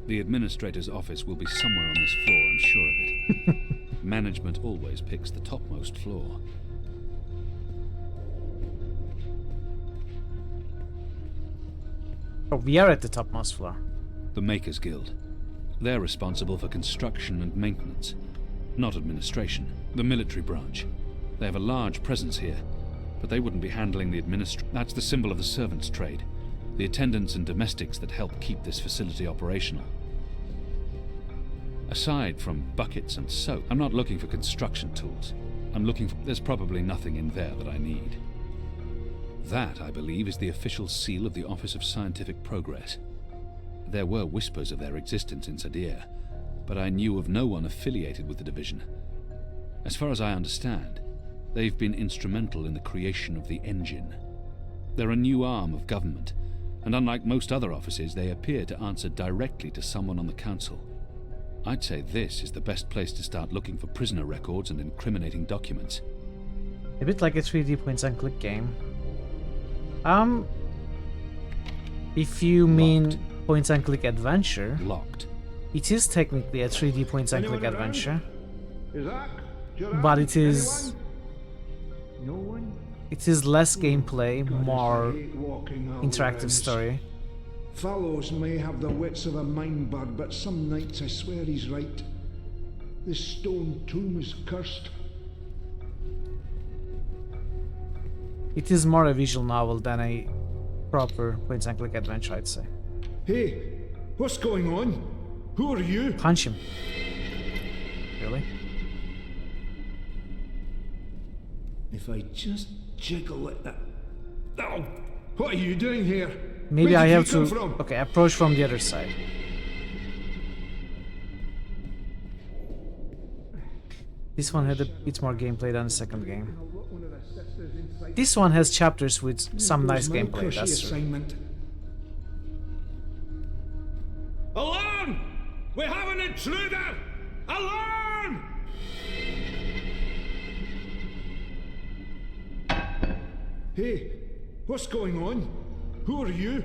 The administrator's office will be somewhere on this floor, I'm sure of it. Management always picks the topmost floor. Oh, we are at the topmost floor. The Makers Guild. They're responsible for construction and maintenance, not administration. The military branch. They have a large presence here, but they wouldn't be handling the That's the symbol of the servants' trade. The attendants and domestics that help keep this facility operational. Aside from buckets and soap, I'm not looking for construction tools. I'm looking for... There's probably nothing in there that I need. That, I believe, is the official seal of the Office of Scientific Progress. There were whispers of their existence in Sadir, but I knew of no one affiliated with the division. As far as I understand, they've been instrumental in the creation of the engine. They're a new arm of government, and unlike most other offices, they appear to answer directly to someone on the council. I'd say this is the best place to start looking for prisoner records and incriminating documents. A bit like a 3D point-and-click game. If you mean point-and-click adventure, locked. It is technically a 3D point-and-click adventure, Isaac? but it is... No one? It is less gameplay, more hate walking all interactive around. story. Fellows may have the wits of a mindbird, but some nights I swear he's right. This stone tomb is cursed. It is more a visual novel than a proper point-and-click adventure, I'd say. Hey, what's going on? Who are you? Punch him. Really? If I just jiggle it that... Oh! What are you doing here? Maybe Where I did have you come to... from? Okay, approach from the other side. This one had a bit more gameplay than the second game. This one has chapters with some nice gameplay, that's true. Assignment. Alarm! We have an intruder! Alarm! Hey, what's going on? Who are you?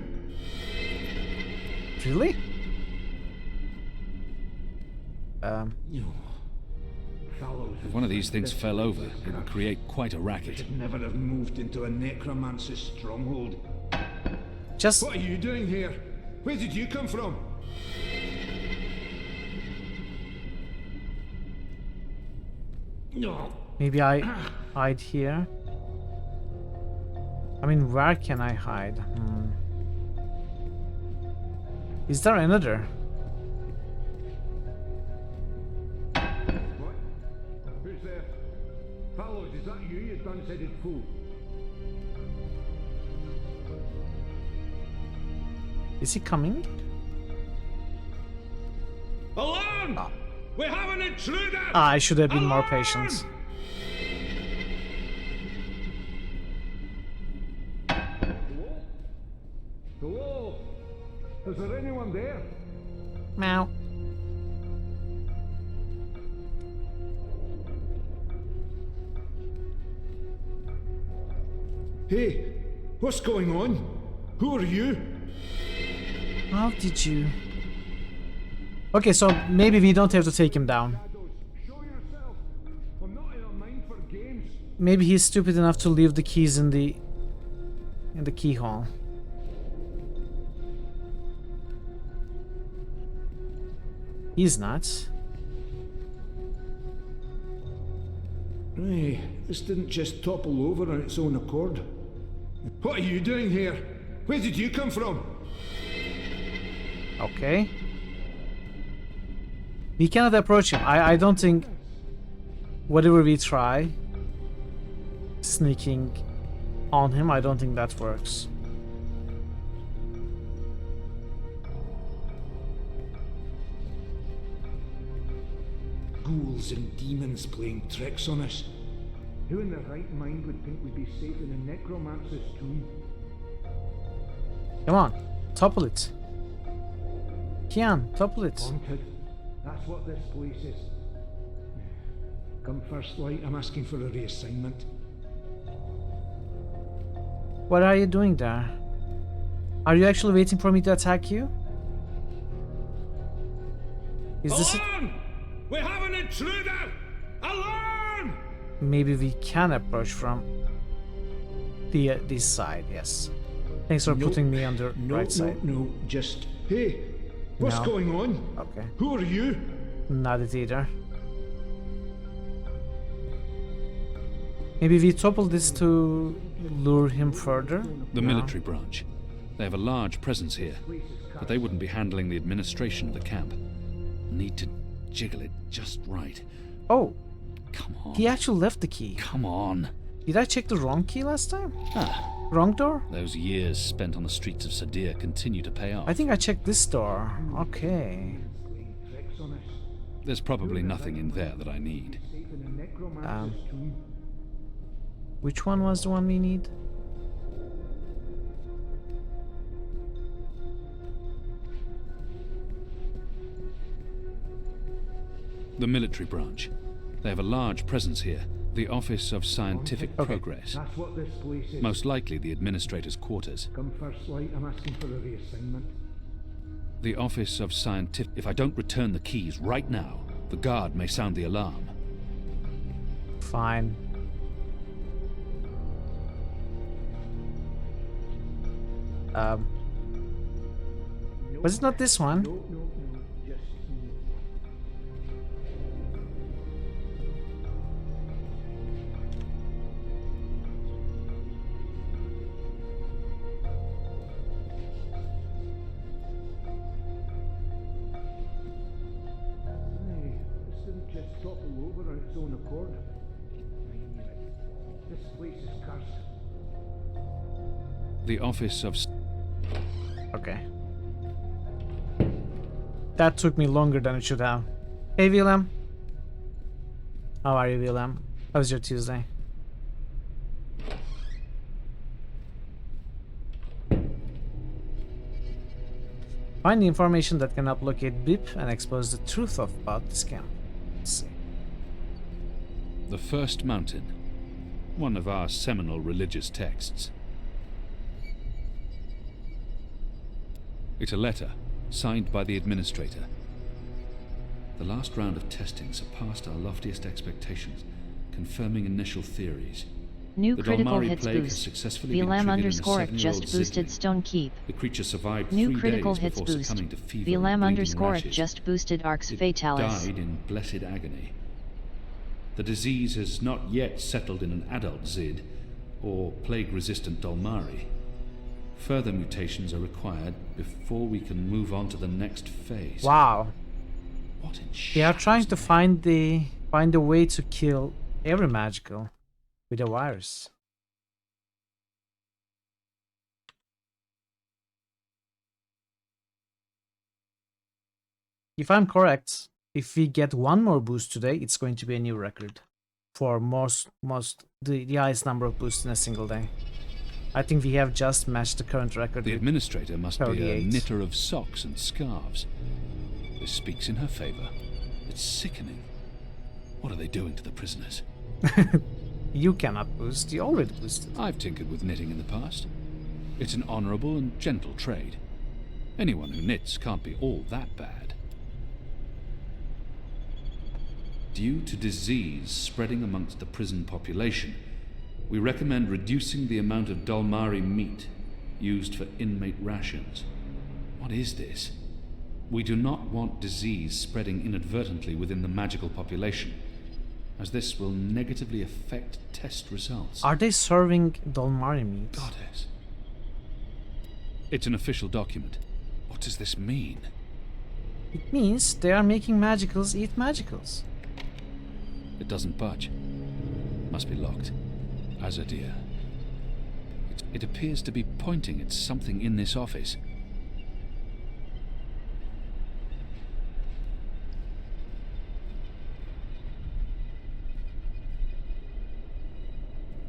Really? If one of these things fell over, it would create quite a racket. Should never have moved into a necromancer's stronghold. Just... What are you doing here? Where did you come from? No. Maybe I hide here? I mean, where can I hide? Is there another? What? Who's there? Fellows, is that you dun-headed fool? Is he coming? Alarm! We have an intruder! I should have been more patient. Hello? Is there anyone there? Meow. Hey, what's going on? Who are you? How did you... Okay, so maybe we don't have to take him down. Show yourself. I'm not in a mind for games. Maybe he's stupid enough to leave the keys in the keyhole. He's not. Hey, this didn't just topple over on its own accord. What are you doing here? Where did you come from? Okay. We cannot approach him. I don't think whatever we try sneaking on him, I don't think that works. Ghouls and demons playing tricks on us. Who in their right mind would think we'd be safe in a necromancer's tomb? Come on, topple it. Kian, topple it. Haunted. That's what this place is. Come first light, I'm asking for a reassignment. What are you doing there? Are you actually waiting for me to attack you? Is this it? Alarm! We have an intruder! Alarm! Maybe we can approach from the this side, yes. Thanks for putting me on the right side. No, just... Hey, what's No. going on? Okay. Who are you? Not it either. Maybe we topple this to lure him further? The No. military branch. They have a large presence here, but they wouldn't be handling the administration of the camp. Need to jiggle it just right. Oh, come on. He actually left the key. Come on. Did I check the wrong key last time? Ah, Wrong door? those years spent on the streets of Sadir continue to pay off. I think I checked this door. Okay. There's probably nothing in there that I need. Which one was the one we need? The military branch. They have a large presence here. The Office of Scientific Progress. That's what this place is. Most likely the administrator's quarters. Come first light, I'm asking for a reassignment. The Office of Scientific... If I don't return the keys right now, the guard may sound the alarm. Fine. Was it not this one? This didn't just topple over on its own accord. I knew it. This place is cursed. The Office of... Okay. That took me longer than it should have. Hey, Willem. How are you, Willem? How was your Tuesday? Find the information that can help locate BIP and expose the truth about this camp. Let's see. The First Mountain. One of our seminal religious texts. It's a letter, signed by the administrator. The last round of testing surpassed our loftiest expectations, confirming initial theories. New The critical Dalmari hits plague has boost. successfully been VLAM triggered in a underscore 7-year-old just boosted Zidling. Stone Keep. The creature survived New 3 critical days hits before boost. succumbing to fever and VLAM bleeding underscore rashes. just boosted Arx It Fatalis. died in blessed agony. The disease has not yet settled in an adult Zid, or plague-resistant Dalmari. Further mutations are required before we can move on to the next phase. Wow. What in They are trying to find a way to kill every magical with a virus. If I'm correct, if we get one more boost today, it's going to be a new record for the highest number of boosts in a single day. I think we have just matched the current record. The with administrator must be a 38. knitter of socks and scarves. This speaks in her favor. It's sickening. What are they doing to the prisoners? You cannot boost. You already boosted. I've tinkered with knitting in the past. It's an honorable and gentle trade. Anyone who knits can't be all that bad. Due to disease spreading amongst the prison population, we recommend reducing the amount of Dalmari meat used for inmate rations. What is this? We do not want disease spreading inadvertently within the magical population. as this will negatively affect test results. Are they serving Dolmari meat? Goddess. It's an official document. What does this mean? It means they are making magicals eat magicals. It doesn't budge. Must be locked. Azadir. It appears to be pointing at something in this office.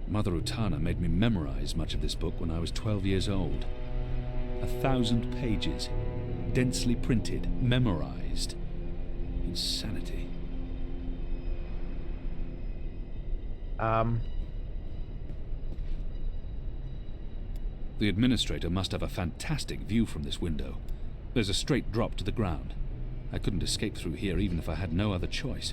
Mother Utana made me memorize much of this book when I was 12 years old. 1,000 pages, densely printed, memorized. Insanity. The administrator must have a fantastic view from this window. There's a straight drop to the ground. I couldn't escape through here even if I had no other choice.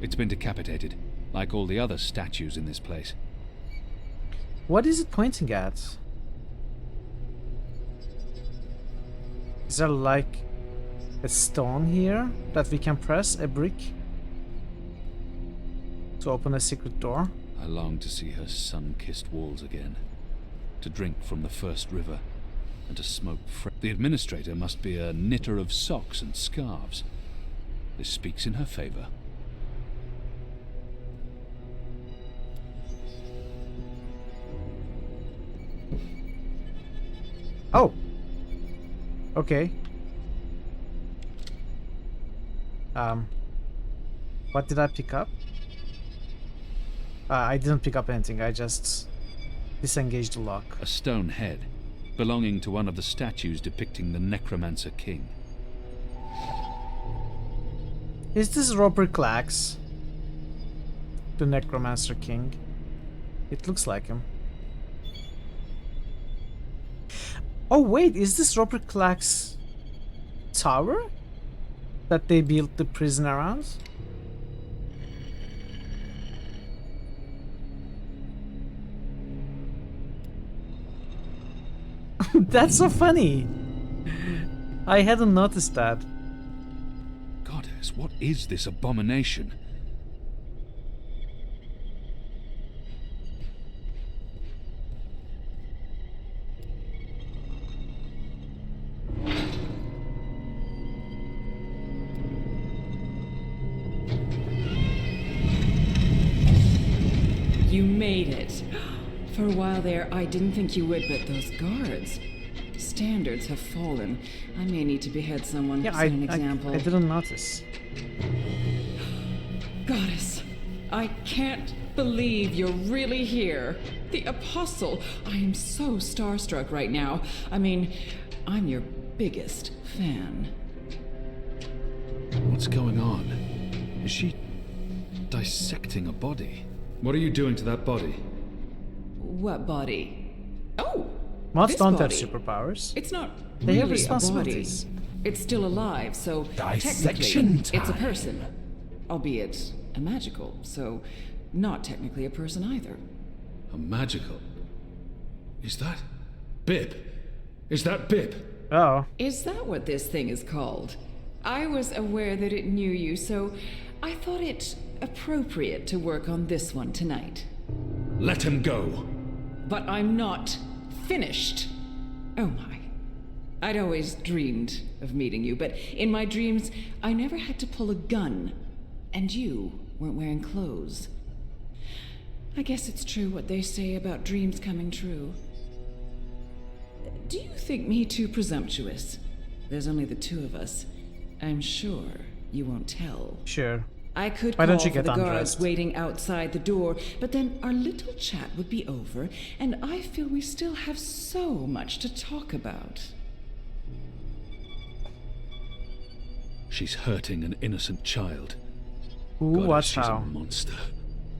It's been decapitated, like all the other statues in this place. What is it pointing at? Is there like a stone here that we can press, a brick, to open a secret door? I long to see her sun-kissed walls again, to drink from the first river, and to smoke The administrator must be a knitter of socks and scarves. This speaks in her favor. Oh! Okay. What did I pick up? I didn't pick up anything, I just disengaged the lock. A stone head, belonging to one of the statues depicting the Necromancer King. Is this Robert Clax? The Necromancer King? It looks like him. Oh wait, is this Robert Clax tower that they built the prison around? That's so funny. I hadn't noticed that. Goddess, what is this abomination? You made it. For a while there, I didn't think you would, but those guards. Standards have fallen. I may need to behead someone. Yeah, Set an example. I didn't notice. Goddess, I can't believe you're really here. The Apostle. I am so starstruck right now. I mean, I'm your biggest fan. What's going on? Is she dissecting a body? What are you doing to that body? What body? Oh! Moths this don't body. have superpowers. It's not They really have a responsibilities. body. It's still alive, so Dissection technically it's a time. person. Albeit a magical, so not technically a person either. A magical? Is that Bib? Is that Bib? Oh. Is that what this thing is called? I was aware that it knew you, so I thought it appropriate to work on this one tonight. Let him go! But I'm not finished. Oh my. I'd always dreamed of meeting you, but in my dreams, I never had to pull a gun. And you weren't wearing clothes. I guess it's true what they say about dreams coming true. Do you think me too presumptuous? There's only the two of us. I'm sure you won't tell. Sure. I could Why call don't you for get the guards undressed? waiting outside the door, but then our little chat would be over, and I feel we still have so much to talk about. She's hurting an innocent child. Ooh, Goddess, watch she's how. a monster.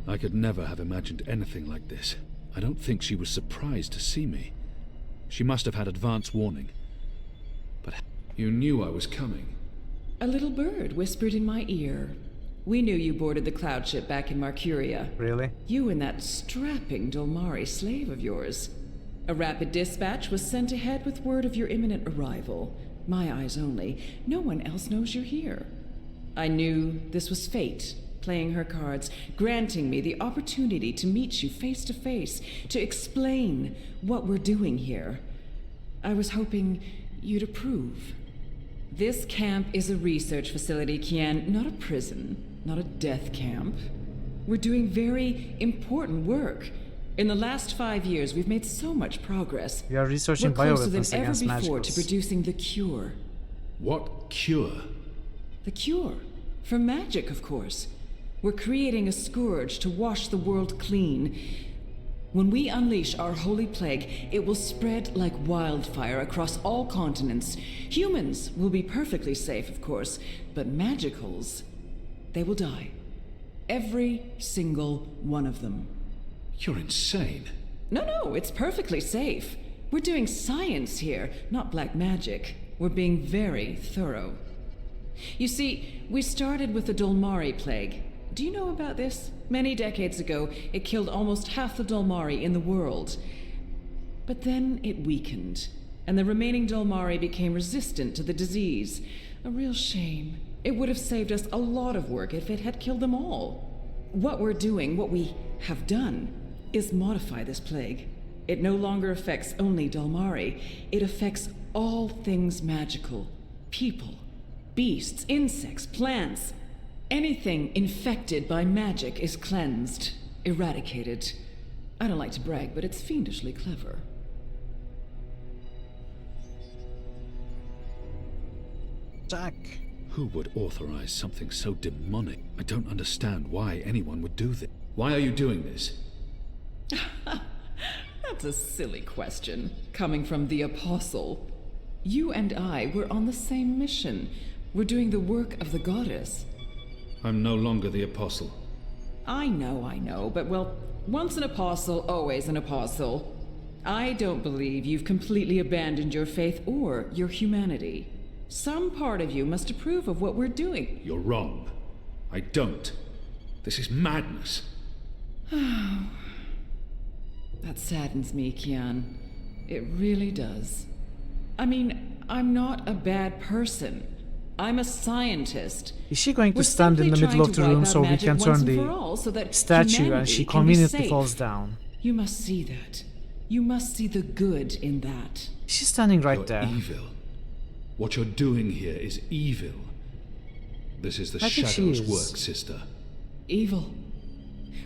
I could never have imagined anything like this. I don't think she was surprised to see me. She must have had advance warning. But you knew I was coming. A little bird whispered in my ear. We knew you boarded the cloud ship back in Marcuria. Really? You and that strapping Dolmari slave of yours. A rapid dispatch was sent ahead with word of your imminent arrival. My eyes only. No one else knows you're here. I knew this was fate, playing her cards, granting me the opportunity to meet you face to face, to explain what we're doing here. I was hoping you'd approve. This camp is a research facility, Kian, not a prison, not a death camp. We're doing very important work. In the last 5 years, we've made so much progress. We are researching We're closer bioweapons than ever against before to magicals. producing the cure. What cure? The cure. For magic, of course. We're creating a scourge to wash the world clean. When we unleash our holy plague, it will spread like wildfire across all continents. Humans will be perfectly safe, of course, but magicals, they will die. Every single one of them. You're insane. No, it's perfectly safe. We're doing science here, not black magic. We're being very thorough. You see, we started with the Dolmari plague. Do you know about this? Many decades ago, it killed almost half the Dolmari in the world. But then it weakened, and the remaining Dolmari became resistant to the disease. A real shame. It would have saved us a lot of work if it had killed them all. What we're doing, what we have done, is modify this plague. It no longer affects only Dolmari. It affects all things magical. People, beasts, insects, plants. Anything infected by magic is cleansed, eradicated. I don't like to brag, but it's fiendishly clever. Jack. Who would authorize something so demonic? I don't understand why anyone would do this. Why are you doing this? That's a silly question, coming from the Apostle. You and I were on the same mission. We're doing the work of the goddess. I'm no longer the Apostle. I know, but well, once an apostle, always an apostle. I don't believe you've completely abandoned your faith or your humanity. Some part of you must approve of what we're doing. You're wrong. I don't. This is madness. That saddens me, Kian. It really does. I mean, I'm not a bad person. I'm a scientist. Is she going to We're stand in the simply middle of the trying to room wipe so out we magic can once turn and the for all so that statue and humanity she can be conveniently safe? falls down? You must see that. You must see the good in that. She's standing right You're there. evil. What you're doing here is evil. This is the I think she Shadow's is. work, sister. Evil.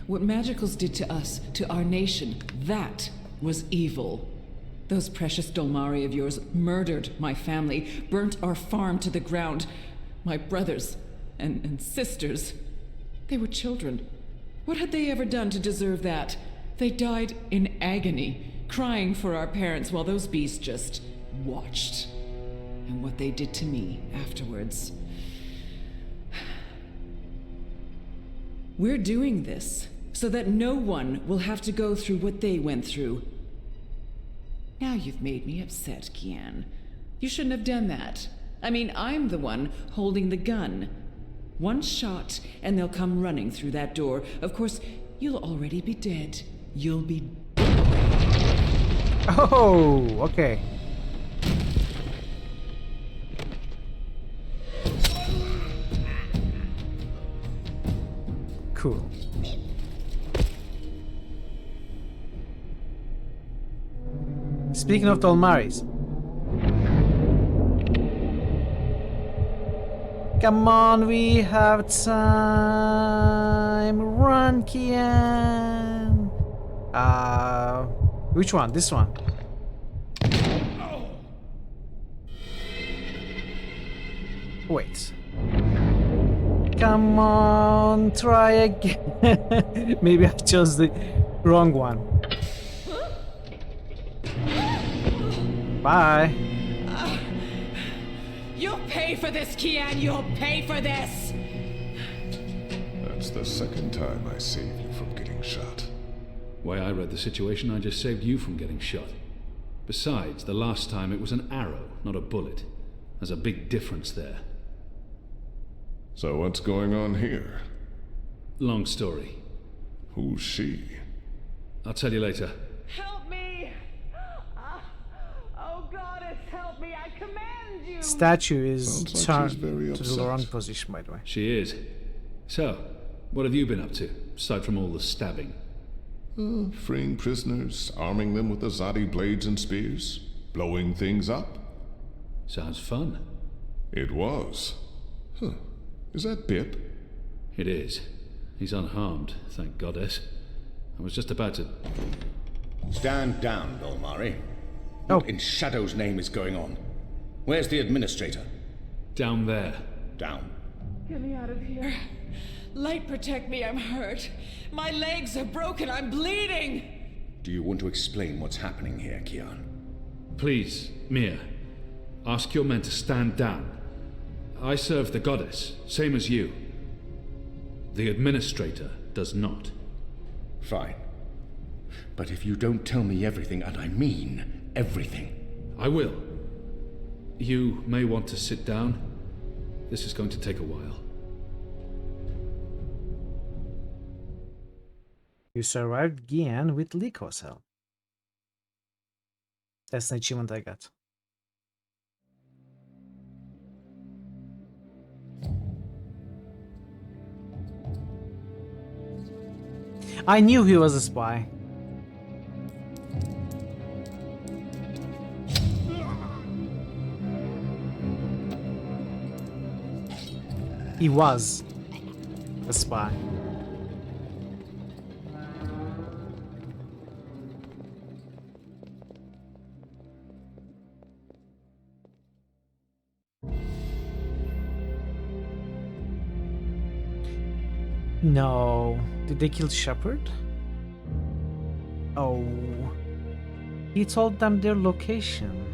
What magicals did to us, to our nation, that was evil. Those precious Dolmari of yours murdered my family, burnt our farm to the ground. My brothers and sisters. They were children. What had they ever done to deserve that? They died in agony, crying for our parents while those beasts just watched. And what they did to me afterwards. We're doing this so that no one will have to go through what they went through. Now you've made me upset, Kian. You shouldn't have done that. I mean, I'm the one holding the gun. One shot, and they'll come running through that door. Of course, you'll already be dead. You'll be... Oh, okay. Cool. Speaking of Dolmaris. Come on, we have time. Run, Kian. Which one? This one. Wait. Come on, try again. Maybe I chose the wrong one. Bye. You'll pay for this, Kian! You'll pay for this! That's the second time I saved you from getting shot. Way I read the situation, I just saved you from getting shot. Besides, the last time it was an arrow, not a bullet. There's a big difference there. So what's going on here? Long story. Who's she? I'll tell you later. Help me! goddess, help me! I command you! Statue is Sounds like she's turned very to the upset. wrong position, by the way. She is. So, what have you been up to, aside from all the stabbing? Freeing prisoners, arming them with Azadi blades and spears, blowing things up. Sounds fun. It was. Huh. Is that Bip? It is. He's unharmed, thank goddess. I was just about to... Stand down, Dolmari. What in Shadow's name is going on? Where's the administrator? Down there. Down. Get me out of here. Light, protect me, I'm hurt. My legs are broken, I'm bleeding! Do you want to explain what's happening here, Kian? Please, Mia. Ask your men to stand down. I serve the goddess, same as you. The administrator does not. Fine. But if you don't tell me everything, and I mean everything... I will. You may want to sit down. This is going to take a while. You survived Gian with Liko's help. That's an achievement I got. I knew he was a spy. He was a spy. No. Did they kill Shepard? Oh. He told them their location.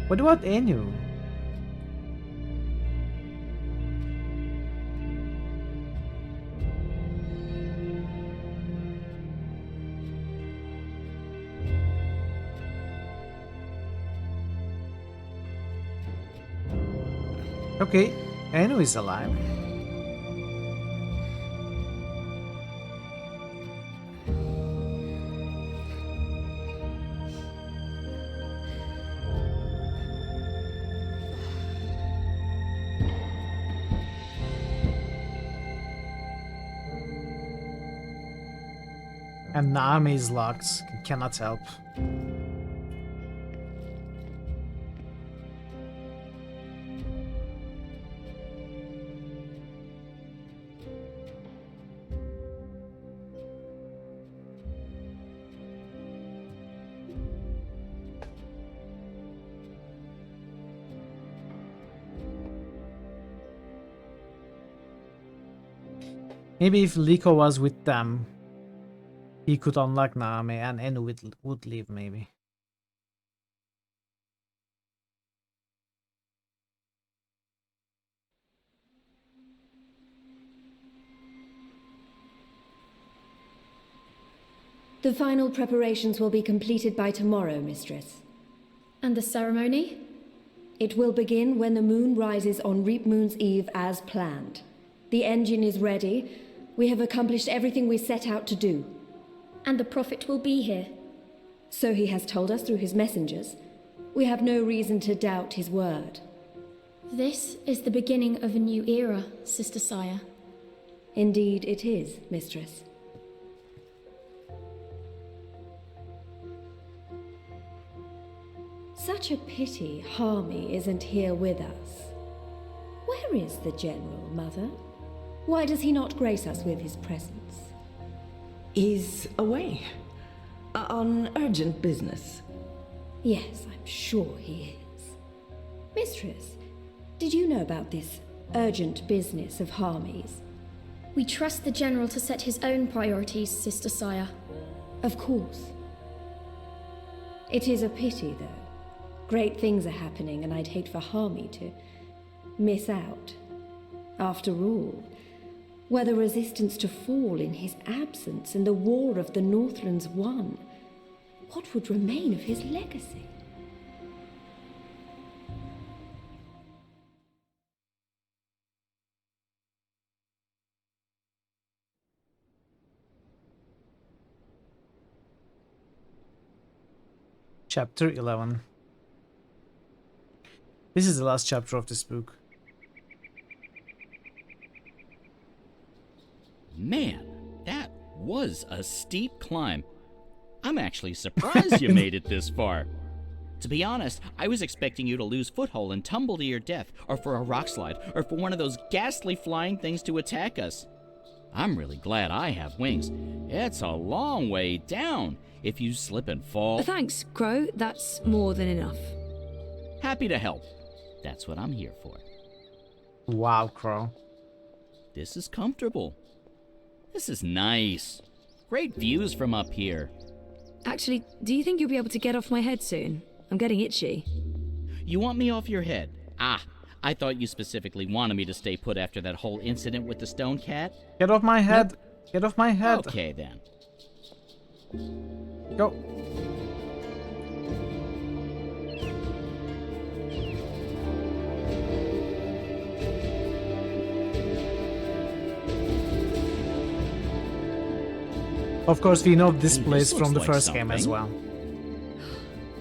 What about Enu? Okay, Enu is alive. And Naomi is locked, cannot help. Maybe if Liko was with them, he could unlock Naomi and Enu would leave, maybe. The final preparations will be completed by tomorrow, Mistress. And the ceremony? It will begin when the moon rises on Reap Moon's Eve as planned. The engine is ready. We have accomplished everything we set out to do. And the Prophet will be here. So he has told us through his messengers. We have no reason to doubt his word. This is the beginning of a new era, Sister Saya. Indeed it is, Mistress. Such a pity Harmy isn't here with us. Where is the General, Mother? Why does he not grace us with his presence? He's away. On urgent business. Yes, I'm sure he is. Mistress, did you know about this urgent business of Harmy's? We trust the General to set his own priorities, Sister Saya. Of course. It is a pity, though. Great things are happening, and I'd hate for Harmy to miss out. After all, were the resistance to fall in his absence and the war of the Northlands won, what would remain of his legacy? Chapter 11. This is the last chapter of this book. Man, that was a steep climb. I'm actually surprised you made it this far. To be honest, I was expecting you to lose foothold and tumble to your death, or for a rock slide, or for one of those ghastly flying things to attack us. I'm really glad I have wings. It's a long way down if you slip and fall. Thanks, Crow. That's more than enough. Happy to help. That's what I'm here for. Wow, Crow. This is comfortable. This is nice. Great views from up here. Actually, do you think you'll be able to get off my head soon? I'm getting itchy. You want me off your head? Ah, I thought you specifically wanted me to stay put after that whole incident with the stone cat. Get off my head. Nope. Get off my head. Okay, then. Go. Of course, we know this place from the first game as well.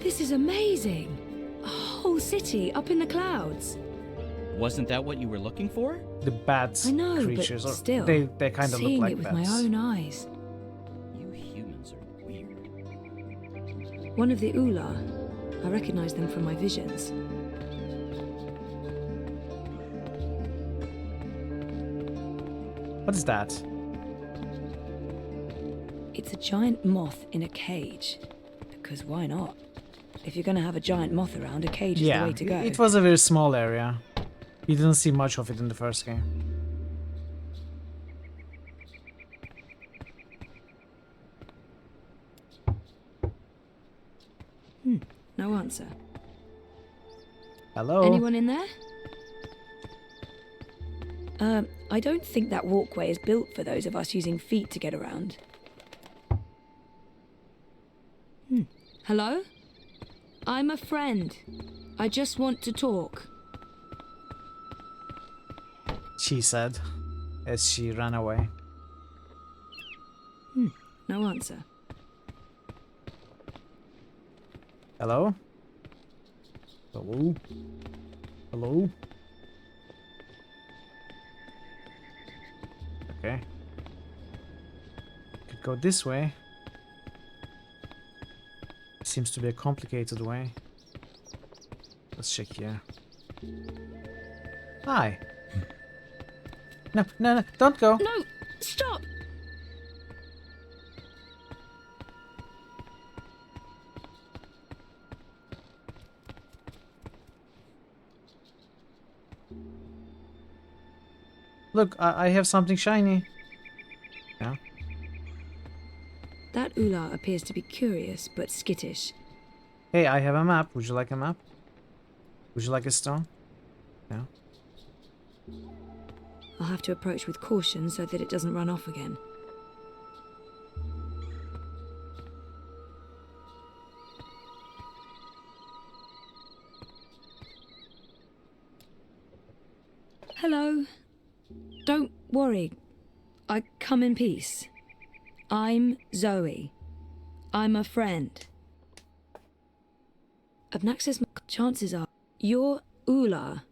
This is amazing. A whole city up in the clouds. Wasn't that what you were looking for? The bats, I know, creatures, but still, they kind of look like seeing it with bats. my own eyes. You humans are weird. One of the Ula. I recognize them from my visions. What is that? It's a giant moth in a cage. Because why not? If you're going to have a giant moth around, a cage is the way to go. It was a very small area. You didn't see much of it in the first game. No answer. Hello? Anyone in there? I don't think that walkway is built for those of us using feet to get around. Hello? I'm a friend. I just want to talk. She said, as she ran away. No answer. Hello? Hello? Hello? Okay. Could go this way. Seems to be a complicated way. Let's check here. Hi. No, no, no, don't go. No, stop! Look, I have something shiny. Yeah. That Ula appears to be curious but skittish. Hey, I have a map. Would you like a map? Would you like a stone? No. I'll have to approach with caution so that it doesn't run off again. Hello. Don't worry. I come in peace. I'm Zoe. I'm a friend. Obnaxis, chances are you're Ula.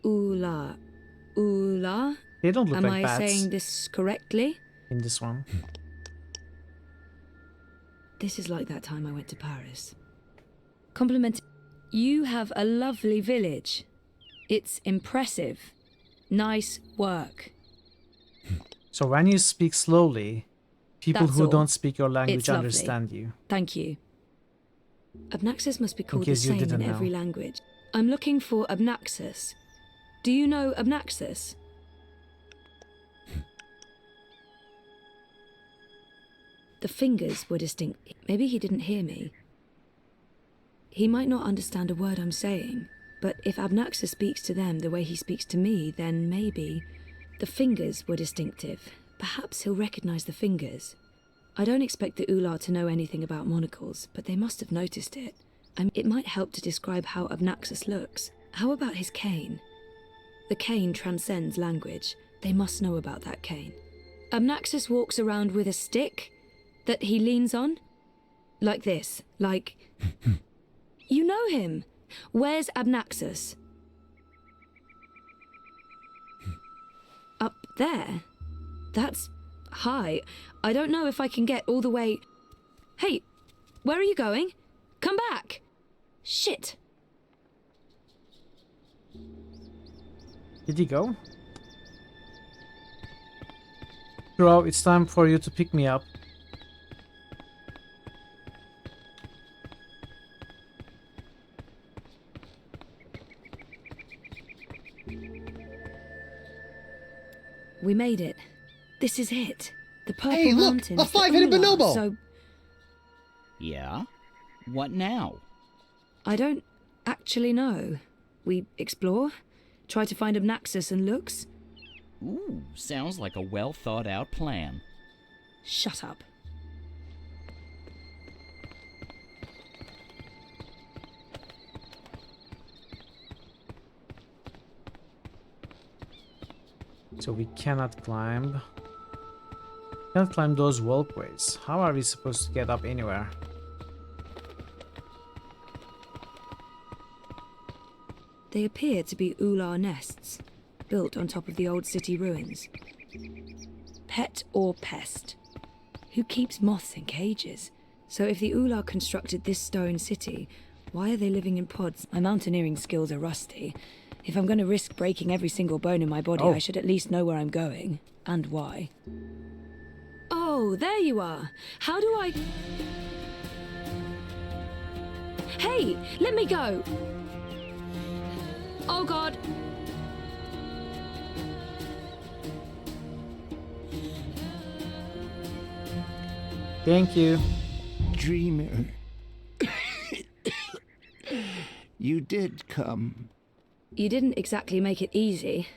Ula. Ula? They don't look Am like I bats. saying this correctly? In this one. This is like that time I went to Paris. Compliment. You have a lovely village. It's impressive. Nice work. So when you speak slowly, people That's who all. don't speak your language It's lovely. understand you. Thank you. Obnaxis must be called the case you same in didn't know. every language. I'm looking for Obnaxis. Do you know Obnaxis? The fingers were distinct. Maybe he didn't hear me. He might not understand a word I'm saying, but if Obnaxis speaks to them the way he speaks to me, then maybe... The fingers were distinctive. Perhaps he'll recognize the fingers. I don't expect the Ular to know anything about monocles, but they must have noticed it. And it might help to describe how Obnaxis looks. How about his cane? The cane transcends language. They must know about that cane. Obnaxis walks around with a stick. that he leans on? Like this, like... You know him. Where's Abnaxus? Up there? That's high. I don't know if I can get all the way... Hey, where are you going? Come back! Shit! Did he go? Bro, it's time for you to pick me up. We made it. This is it. The Purple Hey, look! Mountains. A five-headed bonobo! So, Yeah? What now? I don't actually know. We explore? Try to find Abnaxus and Lux? Ooh, sounds like a well-thought-out plan. Shut up. So we cannot climb. Can't climb those walkways. How are we supposed to get up anywhere? They appear to be Ular nests, built on top of the old city ruins. Pet or pest? Who keeps moths in cages? So if the Ular constructed this stone city, why are they living in pods? My mountaineering skills are rusty. If I'm going to risk breaking every single bone in my body, I should at least know where I'm going, and why. Oh, there you are. How do I... Hey, let me go! Oh God! Thank you. Dreamer. You did come. You didn't exactly make it easy.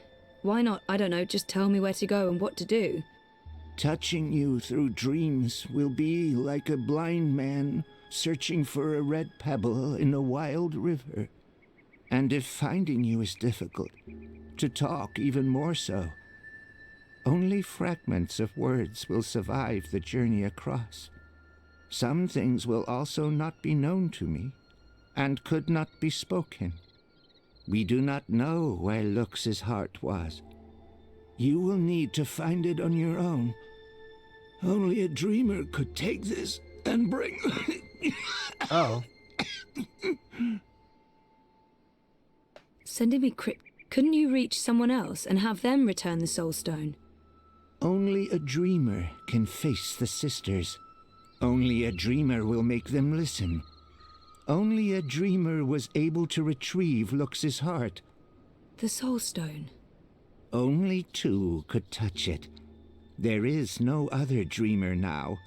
Why not, I don't know, just tell me where to go and what to do? Touching you through dreams will be like a blind man searching for a red pebble in a wild river. And if finding you is difficult, to talk even more so. Only fragments of words will survive the journey across. Some things will also not be known to me, and could not be spoken. We do not know where Lux's heart was. You will need to find it on your own. Only a dreamer could take this and bring... Oh. Sending me couldn't you reach someone else and have them return the soul stone? Only a dreamer can face the sisters. Only a dreamer will make them listen. Only a dreamer was able to retrieve Lux's heart. The soul stone. Only two could touch it. There is no other dreamer now.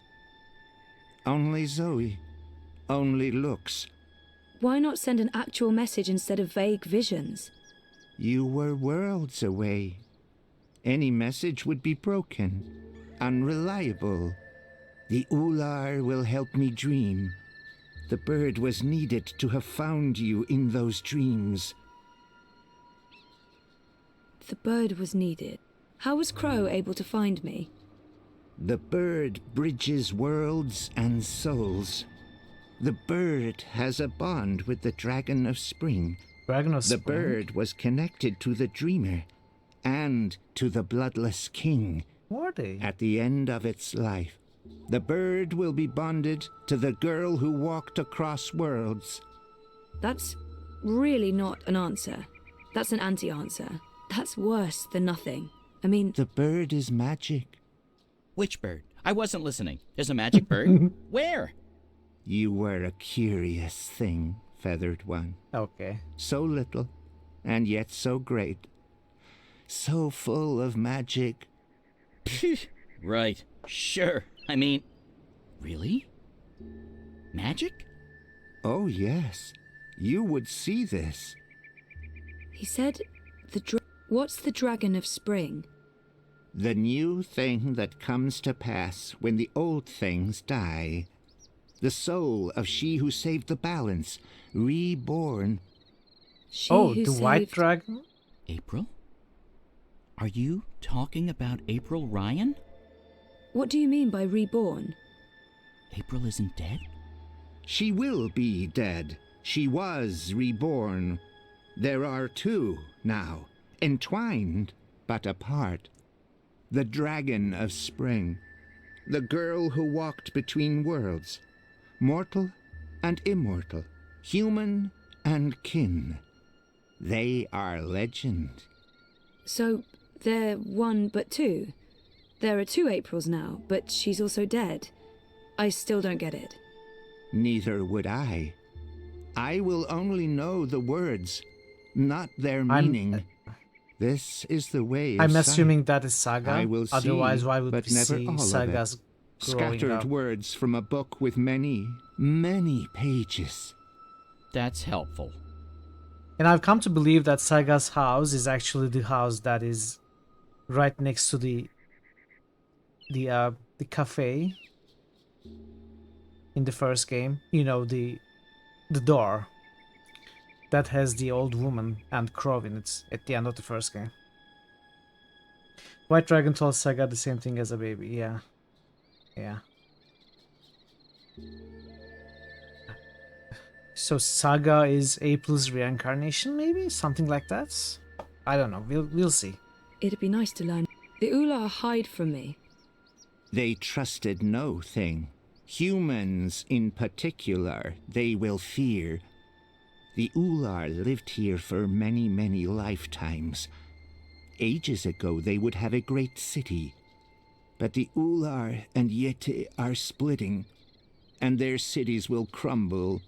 Only Zoe. Only Lux. Why not send an actual message instead of vague visions? You were worlds away. Any message would be broken, unreliable. The Ular will help me dream. The bird was needed to have found you in those dreams. The bird was needed. How was Crow able to find me? The bird bridges worlds and souls. The bird has a bond with the Dragon of Spring. The bird was connected to the Dreamer and to the Bloodless King. Were they? At the end of its life, the bird will be bonded to the girl who walked across worlds. That's really not an answer. That's an anti-answer. That's worse than nothing. I mean... The bird is magic. Which bird? I wasn't listening. There's a magic bird? Where? You were a curious thing, Feathered One. Okay. So little, and yet so great. So full of magic. Right. Sure. I mean... Really? Magic? Oh, yes. You would see this. He said... What's the Dragon of Spring? The new thing that comes to pass when the old things die. The soul of she who saved the balance, reborn. The white dragon? April? Are you talking about April Ryan? What do you mean by reborn? April isn't dead? She will be dead. She was reborn. There are two now, entwined but apart. The dragon of spring, the girl who walked between worlds, mortal and immortal, human and kin. They are legend. So, they're one but two? There are two Aprils now, but she's also dead. I still don't get it. Neither would I. I will only know the words, not their meaning. This is the way of I'm sight. assuming that is Saga. I will Otherwise, see, why would but we never see all Saga's of it. growing Scattered up? words from a book with many, many pages. That's helpful. And I've come to believe that Saga's house is actually the house that is right next to the cafe in the first game. You know, the door that has the old woman and Crow in it at the end of the first game. White Dragon told Saga the same thing as a baby. Yeah. Yeah. So Saga is April's reincarnation, maybe? Something like that? I don't know. We'll see. It'd be nice to learn. The Ular hide from me. They trusted no thing. Humans in particular, they will fear. The Ular lived here for many, many lifetimes. Ages ago, they would have a great city. But the Ular and Yeti are splitting, and their cities will crumble.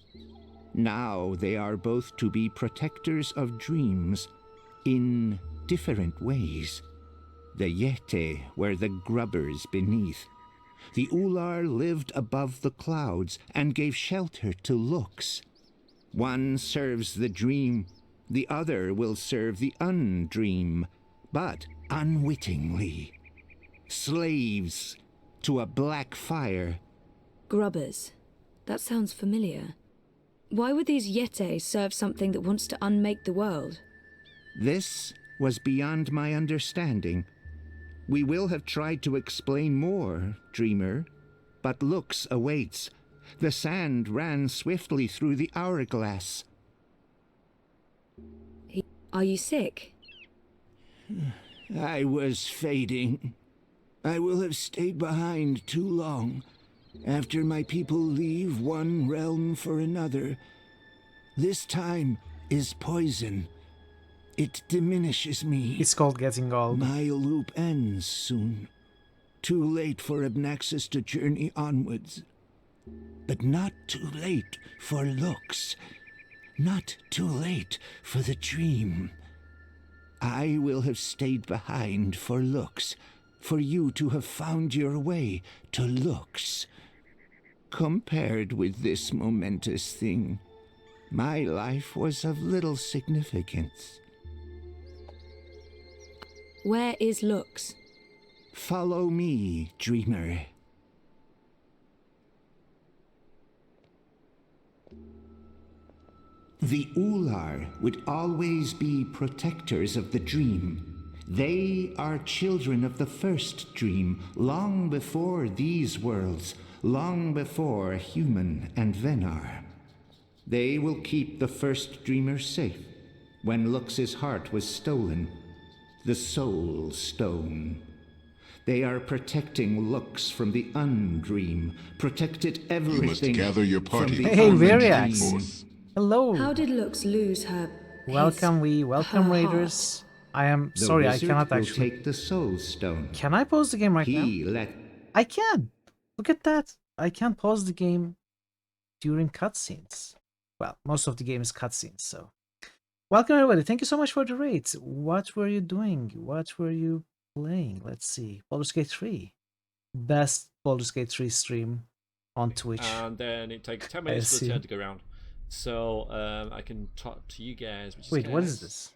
Now they are both to be protectors of dreams in different ways. The Yeti were the grubbers beneath. The Ular lived above the clouds and gave shelter to looks. One serves the dream, the other will serve the undream, but unwittingly. Slaves to a black fire. Grubbers. That sounds familiar. Why would these Yeti serve something that wants to unmake the world? This was beyond my understanding. We will have tried to explain more, Dreamer, but Lux awaits. The sand ran swiftly through the hourglass. Are you sick? I was fading. I will have stayed behind too long. After my people leave one realm for another, this time is poison. It diminishes me. It's called getting old. My loop ends soon. Too late for Abnaxis to journey onwards. But not too late for Lux. Not too late for the dream. I will have stayed behind for Lux, for you to have found your way to Lux. Compared with this momentous thing, my life was of little significance. Where is Lux? Follow me, Dreamer. The Ular would always be protectors of the dream. They are children of the first dream, long before these worlds, long before human and Venar. They will keep the first dreamer safe. When Lux's heart was stolen, the Soul Stone. They are protecting Lux from the undream, protected everything. You must gather your party. Hey, Variax. Hello. How did Lux lose her? Welcome, welcome, Raiders. I am sorry, I cannot will actually take the Soul Stone. Can I pause the game right now? I can. Look at that. I can pause the game during cutscenes. Well, most of the game is cutscenes, so. Welcome everybody. Thank you so much for the raid. What were you doing? What were you playing? Let's see. Baldur's Gate 3. Best Baldur's Gate 3 stream on Twitch. And then it takes 10 minutes for the turn to go around. So I can talk to you guys. Wait, what is this?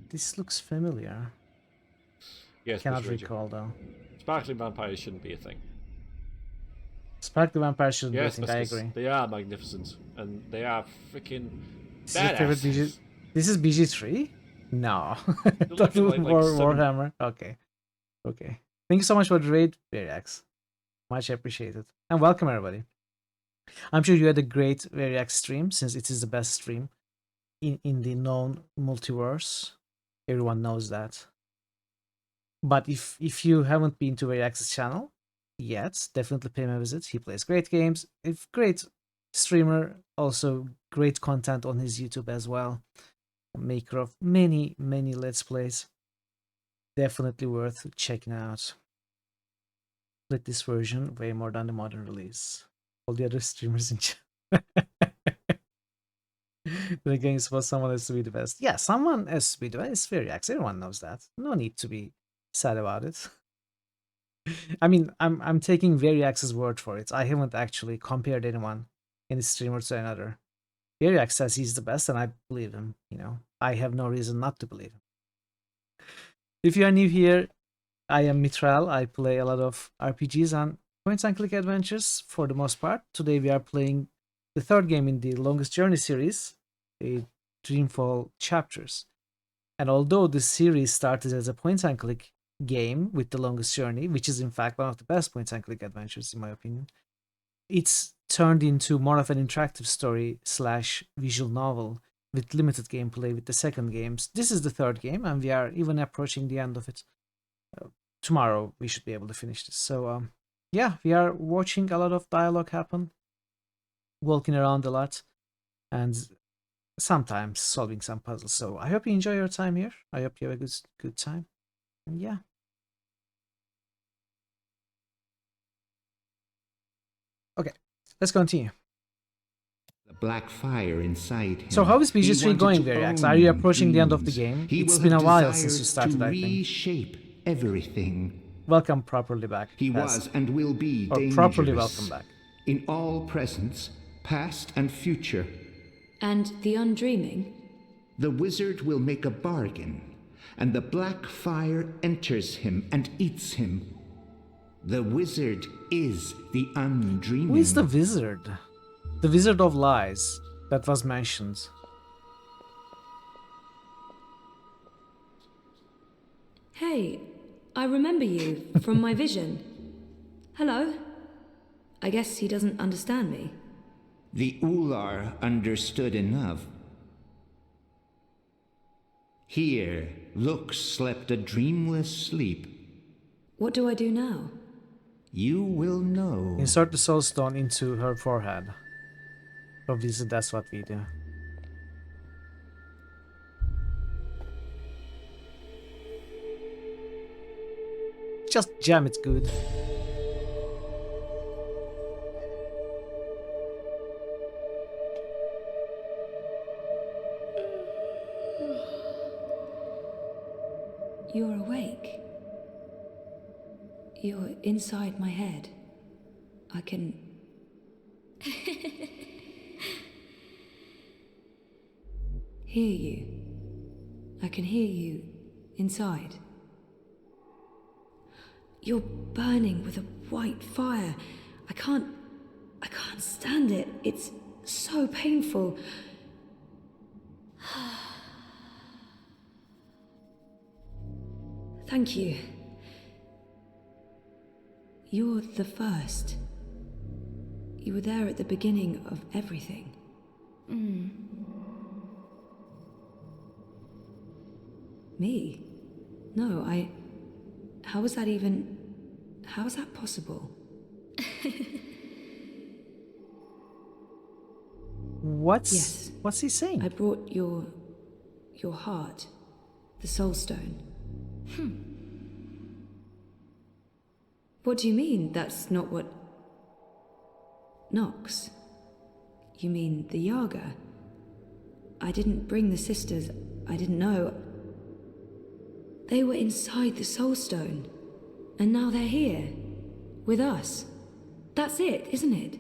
This looks familiar. Yes, cannot recall though. Sparkling vampires shouldn't be a thing. Sparkling vampires shouldn't be a thing, I because agree. They are magnificent and they are freaking This is your favorite badass. BG. This is BG3? No. They're like War, 7. Warhammer. Okay. Okay. Thank you so much for the raid, Variax. Much appreciated. And welcome, everybody. I'm sure you had a great Variax stream, since it is the best stream in the known multiverse. Everyone knows that. But if you haven't been to Variax's channel yet, definitely pay him a visit. He plays great games. If great streamer, also great content on his YouTube as well. Maker of many Let's Plays. Definitely worth checking out. Played this version way more than the modern release. All the other streamers in chat. The game suppose someone has to be the best. Yeah, someone has to be the best. It's Variax. Everyone knows that. No need to be sad about it. I mean, I'm taking Variax's word for it. I haven't actually compared anyone, any streamer to another. Variax says he's the best, and I believe him. You know, I have no reason not to believe him. If you are new here, I am Mitral. I play a lot of RPGs and point-and-click adventures for the most part. Today we are playing the third game in the Longest Journey series, Dreamfall Chapters. And although the series started as a point-and-click game with the Longest Journey, which is in fact one of the best point-and-click adventures in my opinion, it's turned into more of an interactive story / visual novel with limited gameplay with the second games. This is the third game, and we are even approaching the end of it. Tomorrow we should be able to finish this. So yeah, we are watching a lot of dialogue happen, walking around a lot, and sometimes solving some puzzles. So I hope you enjoy your time here. I hope you have a good time. And yeah. Okay, let's continue. The black fire inside him. So how is PG3 going, Variax? Are you approaching the end of the game? It's been a while since you started, I think. Reshape everything. Welcome properly back. He was and will be dangerous. Properly welcome back. In all presence, past and future. And the undreaming? The wizard will make a bargain, and the black fire enters him and eats him. The wizard is the undreaming. Who is the wizard? The Wizard of Lies that was mentioned. Hey, I remember you from my vision. Hello? I guess he doesn't understand me. The Ular understood enough. Here, Lux slept a dreamless sleep. What do I do now? You will know. Insert the soul stone into her forehead. Obviously, that's what we do. Just jam it good. You're awake. You're inside my head. I can... hear you. I can hear you inside. You're burning with a white fire. I can't stand it. It's so painful. Thank you. You're the first. You were there at the beginning of everything. Me? No, how was that possible? What's he saying? I brought your heart, the soul stone. What do you mean that's not what... Nox? You mean the Yaga? I didn't bring the sisters. I didn't know. They were inside the soul stone. And now they're here. With us. That's it, isn't it?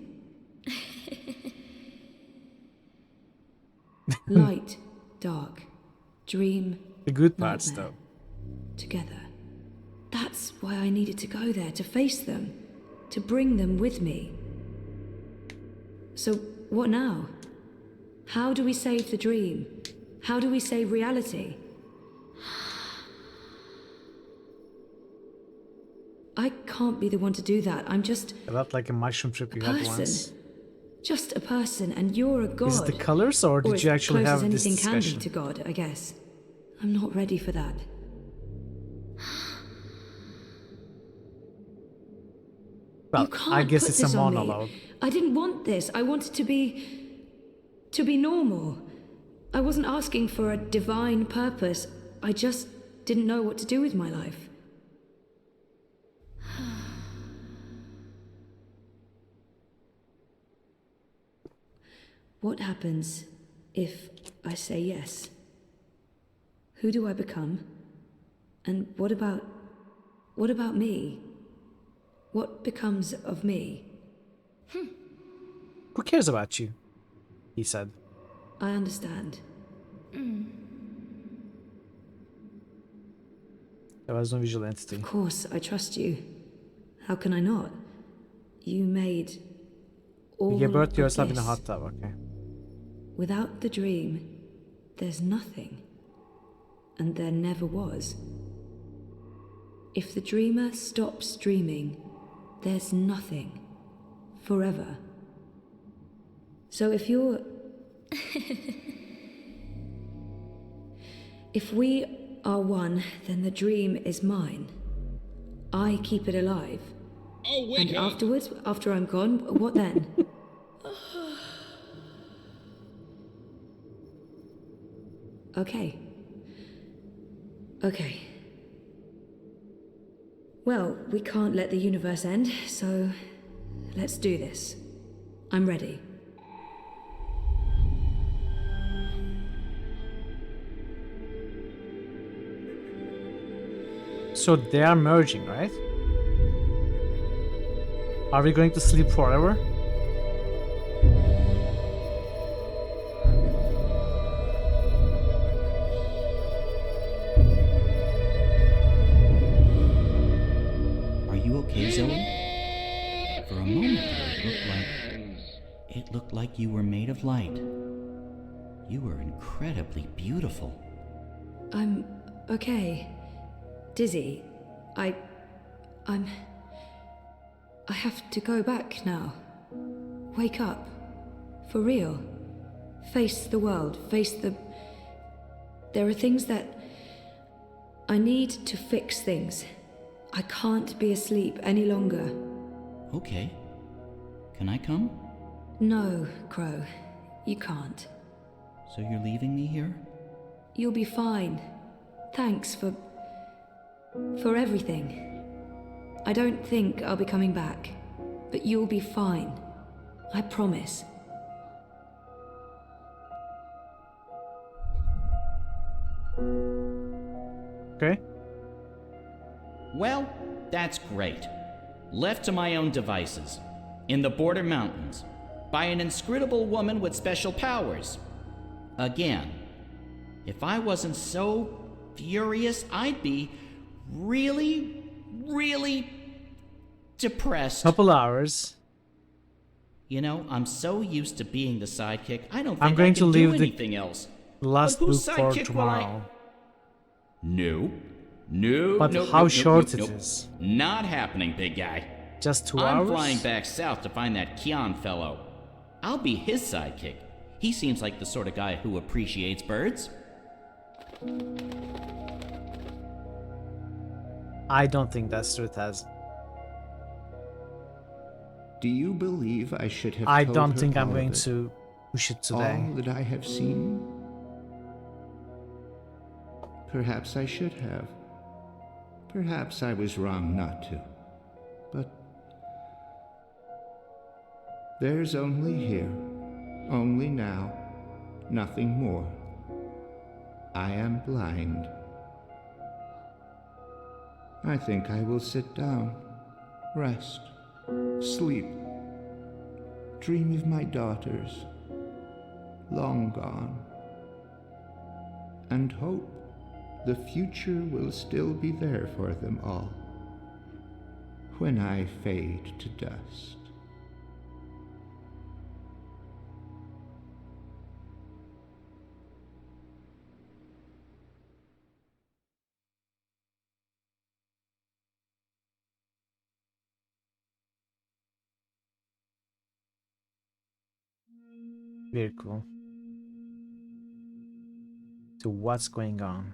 Light, dark, dream, the good parts, nightmare. though. Together. That's why I needed to go there, to face them. To bring them with me. So, what now? How do we save the dream? How do we save reality? I can't be the one to do that. I'm just A lot like a mushroom trip you had once. Just a person, and you're a god. Is it the colors, or did you actually have this discussion? Or as close as anything can be to God, I guess. I'm not ready for that. Well, You can't I guess put it's a this on me. monologue. I didn't want this. I wanted to be normal. I wasn't asking for a divine purpose. I just didn't know what to do with my life. What happens if I say yes? Who do I become? And what about me? What becomes of me? Who cares about you? He said. I understand. There was no visual entity. Of course, I trust you. How can I not? You made all You gave birth of to yourself in a this. hot tub, okay. Without the dream, there's nothing. And there never was. If the dreamer stops dreaming, there's nothing. Forever. So if you're... If we are one, then the dream is mine. I keep it alive. Oh, wake and up. afterwards, after I'm gone, what then? Okay. Okay. Well, we can't let the universe end, so let's do this. I'm ready. So they are merging, right? Are we going to sleep forever? Are you okay, Zoe? For a moment there, it looked like you were made of light. You were incredibly beautiful. I'm okay. Dizzy. I have to go back now. Wake up. For real. Face the world. Face the... There are things that... I need to fix things. I can't be asleep any longer. Okay. Can I come? No, Crow. You can't. So you're leaving me here? You'll be fine. Thanks for everything. I don't think I'll be coming back, but you'll be fine. I promise. Okay. Well, that's great. Left to my own devices, in the border mountains, by an inscrutable woman with special powers. Again, if I wasn't so furious, I'd be really depressed. Couple hours. You know, I'm so used to being the sidekick, I don't think I'm going I can to leave do the anything else. last But book whose for sidekick will I... tomorrow. No. But how short it is. Not happening, big guy. Just 2 I'm hours? flying back south to find that Kian fellow. I'll be his sidekick. He seems like the sort of guy who appreciates birds. I don't think that's true, Taz. Do you believe I should have I told don't her think I'm all going of it? to push it today. All that I have seen? Perhaps I should have. Perhaps I was wrong not to. But there's only here, only now, nothing more. I am blind. I think I will sit down, rest, sleep, dream of my daughters, long gone, and hope the future will still be there for them all when I fade to dust. Very cool. So what's going on?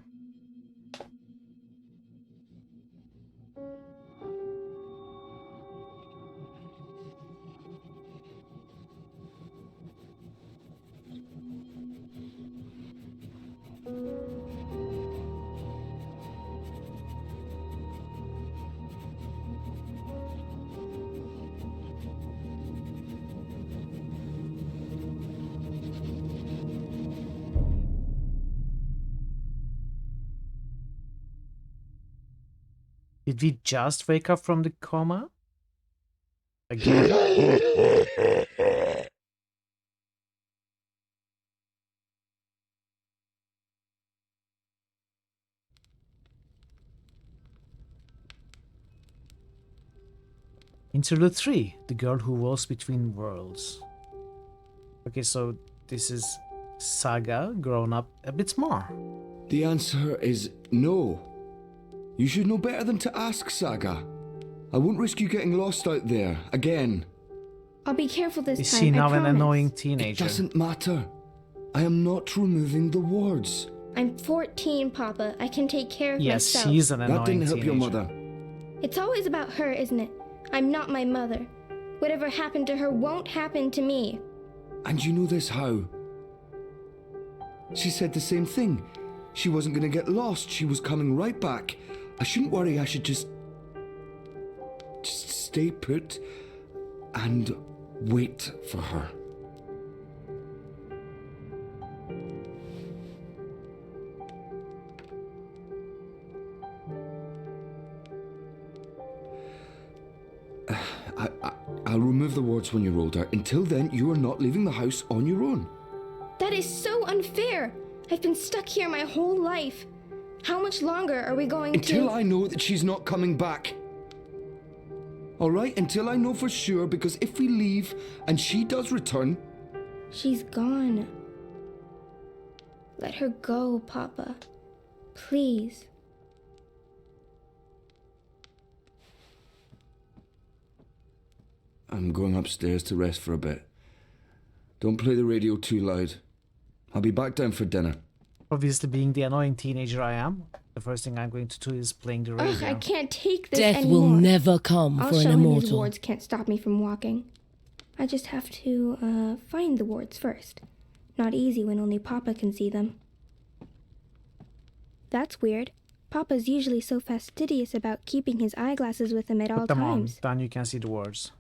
Did we just wake up from the coma? Again? Interlude 3, the girl who walks between worlds. Okay, so this is Saga grown up a bit more. The answer is no. You should know better than to ask, Saga. I won't risk you getting lost out there, again. I'll be careful this Is time, she now I an promise. annoying teenager? It doesn't matter. I am not removing the wards. I'm 14, Papa. I can take care of yes, myself. she's an annoying That didn't help teenager. your mother. It's always about her, isn't it? I'm not my mother. Whatever happened to her won't happen to me. And you know this how? She said the same thing. She wasn't going to get lost. She was coming right back. I shouldn't worry. I should just stay put and wait for her. I'll remove the wards when you're older. Until then, you are not leaving the house on your own. That is so unfair. I've been stuck here my whole life. How much longer are we going Until to... I know that she's not coming back. All right? Until I know for sure, because if we leave and she does return... She's gone. Let her go, Papa. Please. I'm going upstairs to rest for a bit. Don't play the radio too loud. I'll be back down for dinner. Obviously, being the annoying teenager I am, the first thing I'm going to do is playing the radio. Ugh, I can't take this Death anymore. will never come I'll for an show him his immortal. wards can't stop me from walking. I just have to, find the wards first. Not easy when only Papa can see them. That's weird. Papa's usually so fastidious about keeping his eyeglasses with him at all Put them on, times. then you can see the words.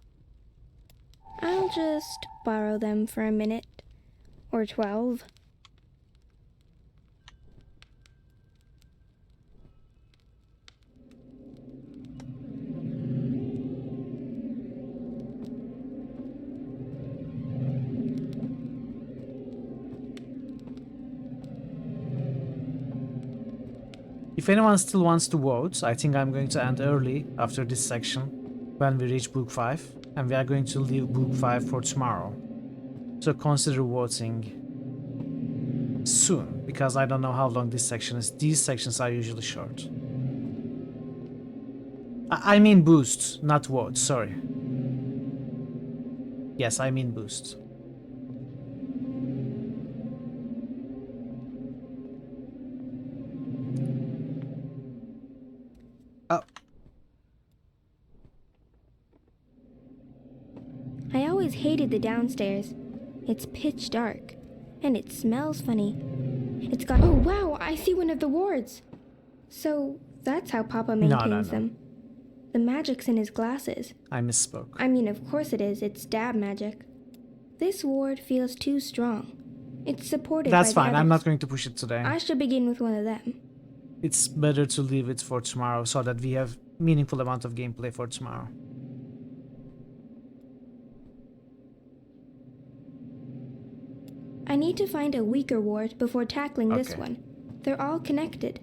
I'll just borrow them for a minute. Or 12. If anyone still wants to vote, I think I'm going to end early after this section when we reach book 5, and we are going to leave book 5 for tomorrow. So consider voting soon, because I don't know how long this section is. These sections are usually short. I mean boost, not vote, sorry. Yes, I mean boost. Oh. I always hated the downstairs. It's pitch dark. And it smells funny. It's got... Oh, wow! I see one of the wards! So, that's how Papa maintains them. The magic's in his glasses. I misspoke. I mean, of course it is. It's dab magic. This ward feels too strong. It's supported That's by the fine. I'm others. not going to push it today. I should begin with one of them. It's better to leave it for tomorrow so that we have meaningful amount of gameplay for tomorrow. I need to find a weaker ward before tackling this Okay. one. They're all connected.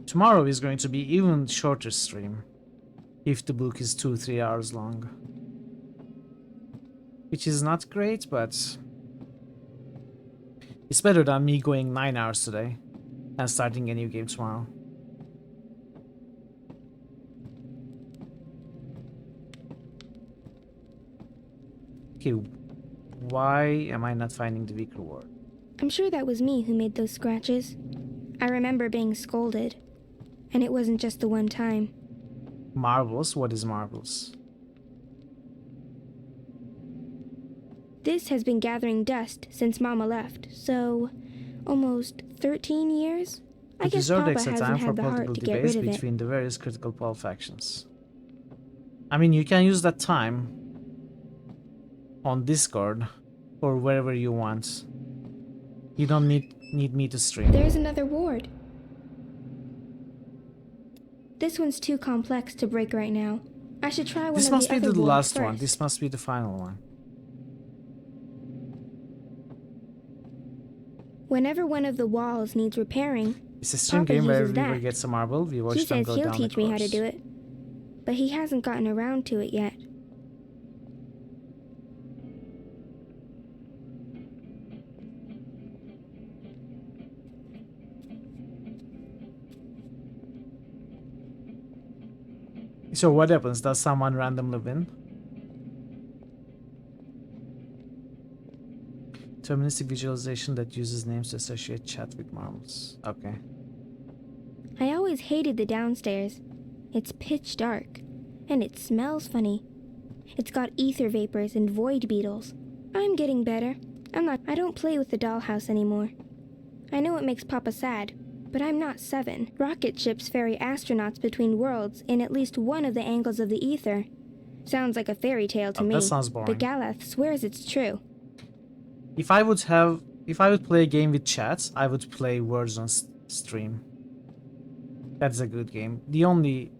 Tomorrow is going to be even shorter stream, if the book is 2-3 hours long. Which is not great, but it's better than me going 9 hours today and starting a new game tomorrow. Okay, why am I not finding the weak reward? I'm sure that was me who made those scratches. I remember being scolded. And it wasn't just the one time. Marbles? What is marbles? This has been gathering dust since Mama left, so almost 13 years? I guess Papa hasn't had the heart to get rid of it. Between the various critical pole factions. I mean, you can use that time on Discord or wherever you want. You don't need me to stream. There's another ward. This one's too complex to break right now. I should try one of the other wards first. This must be the last one. This must be the final one. Whenever one of the walls needs repairing, it's a stream game where Weaver gets a marble. We watch them go down the course. He says he'll teach me how to do it, but he hasn't gotten around to it yet. So what happens? Does someone randomly win? Deterministic visualization that uses names to associate chat with marbles. Okay. I always hated the downstairs. It's pitch dark, and it smells funny. It's got ether vapors and void beetles. I'm getting better. I don't play with the dollhouse anymore. I know it makes Papa sad, but I'm not 7. Rocket ships ferry astronauts between worlds in at least one of the angles of the ether. Sounds like a fairy tale to me. That sounds boring. But Galath swears it's true. If I would play a game with chats, I would play Words on stream. That's a good game. The only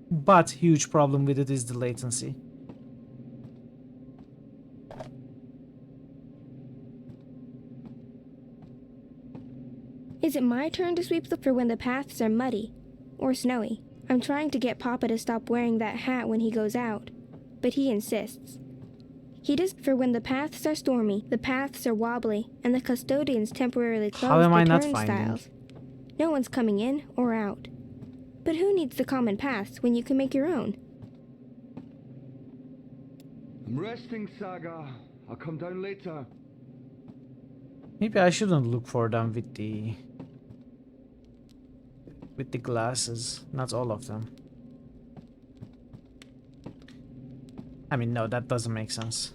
but huge problem with it is the latency. Is it my turn to sweep for when the paths are muddy or snowy? I'm trying to get Papa to stop wearing that hat when he goes out, but he insists. He does for when the paths are stormy, the paths are wobbly, and the custodians temporarily close the turnstiles. No one's coming in or out. But who needs the common paths when you can make your own? I'm resting, Saga. I'll come down later. Maybe I shouldn't look for them with the glasses. Not all of them. I mean, no, that doesn't make sense.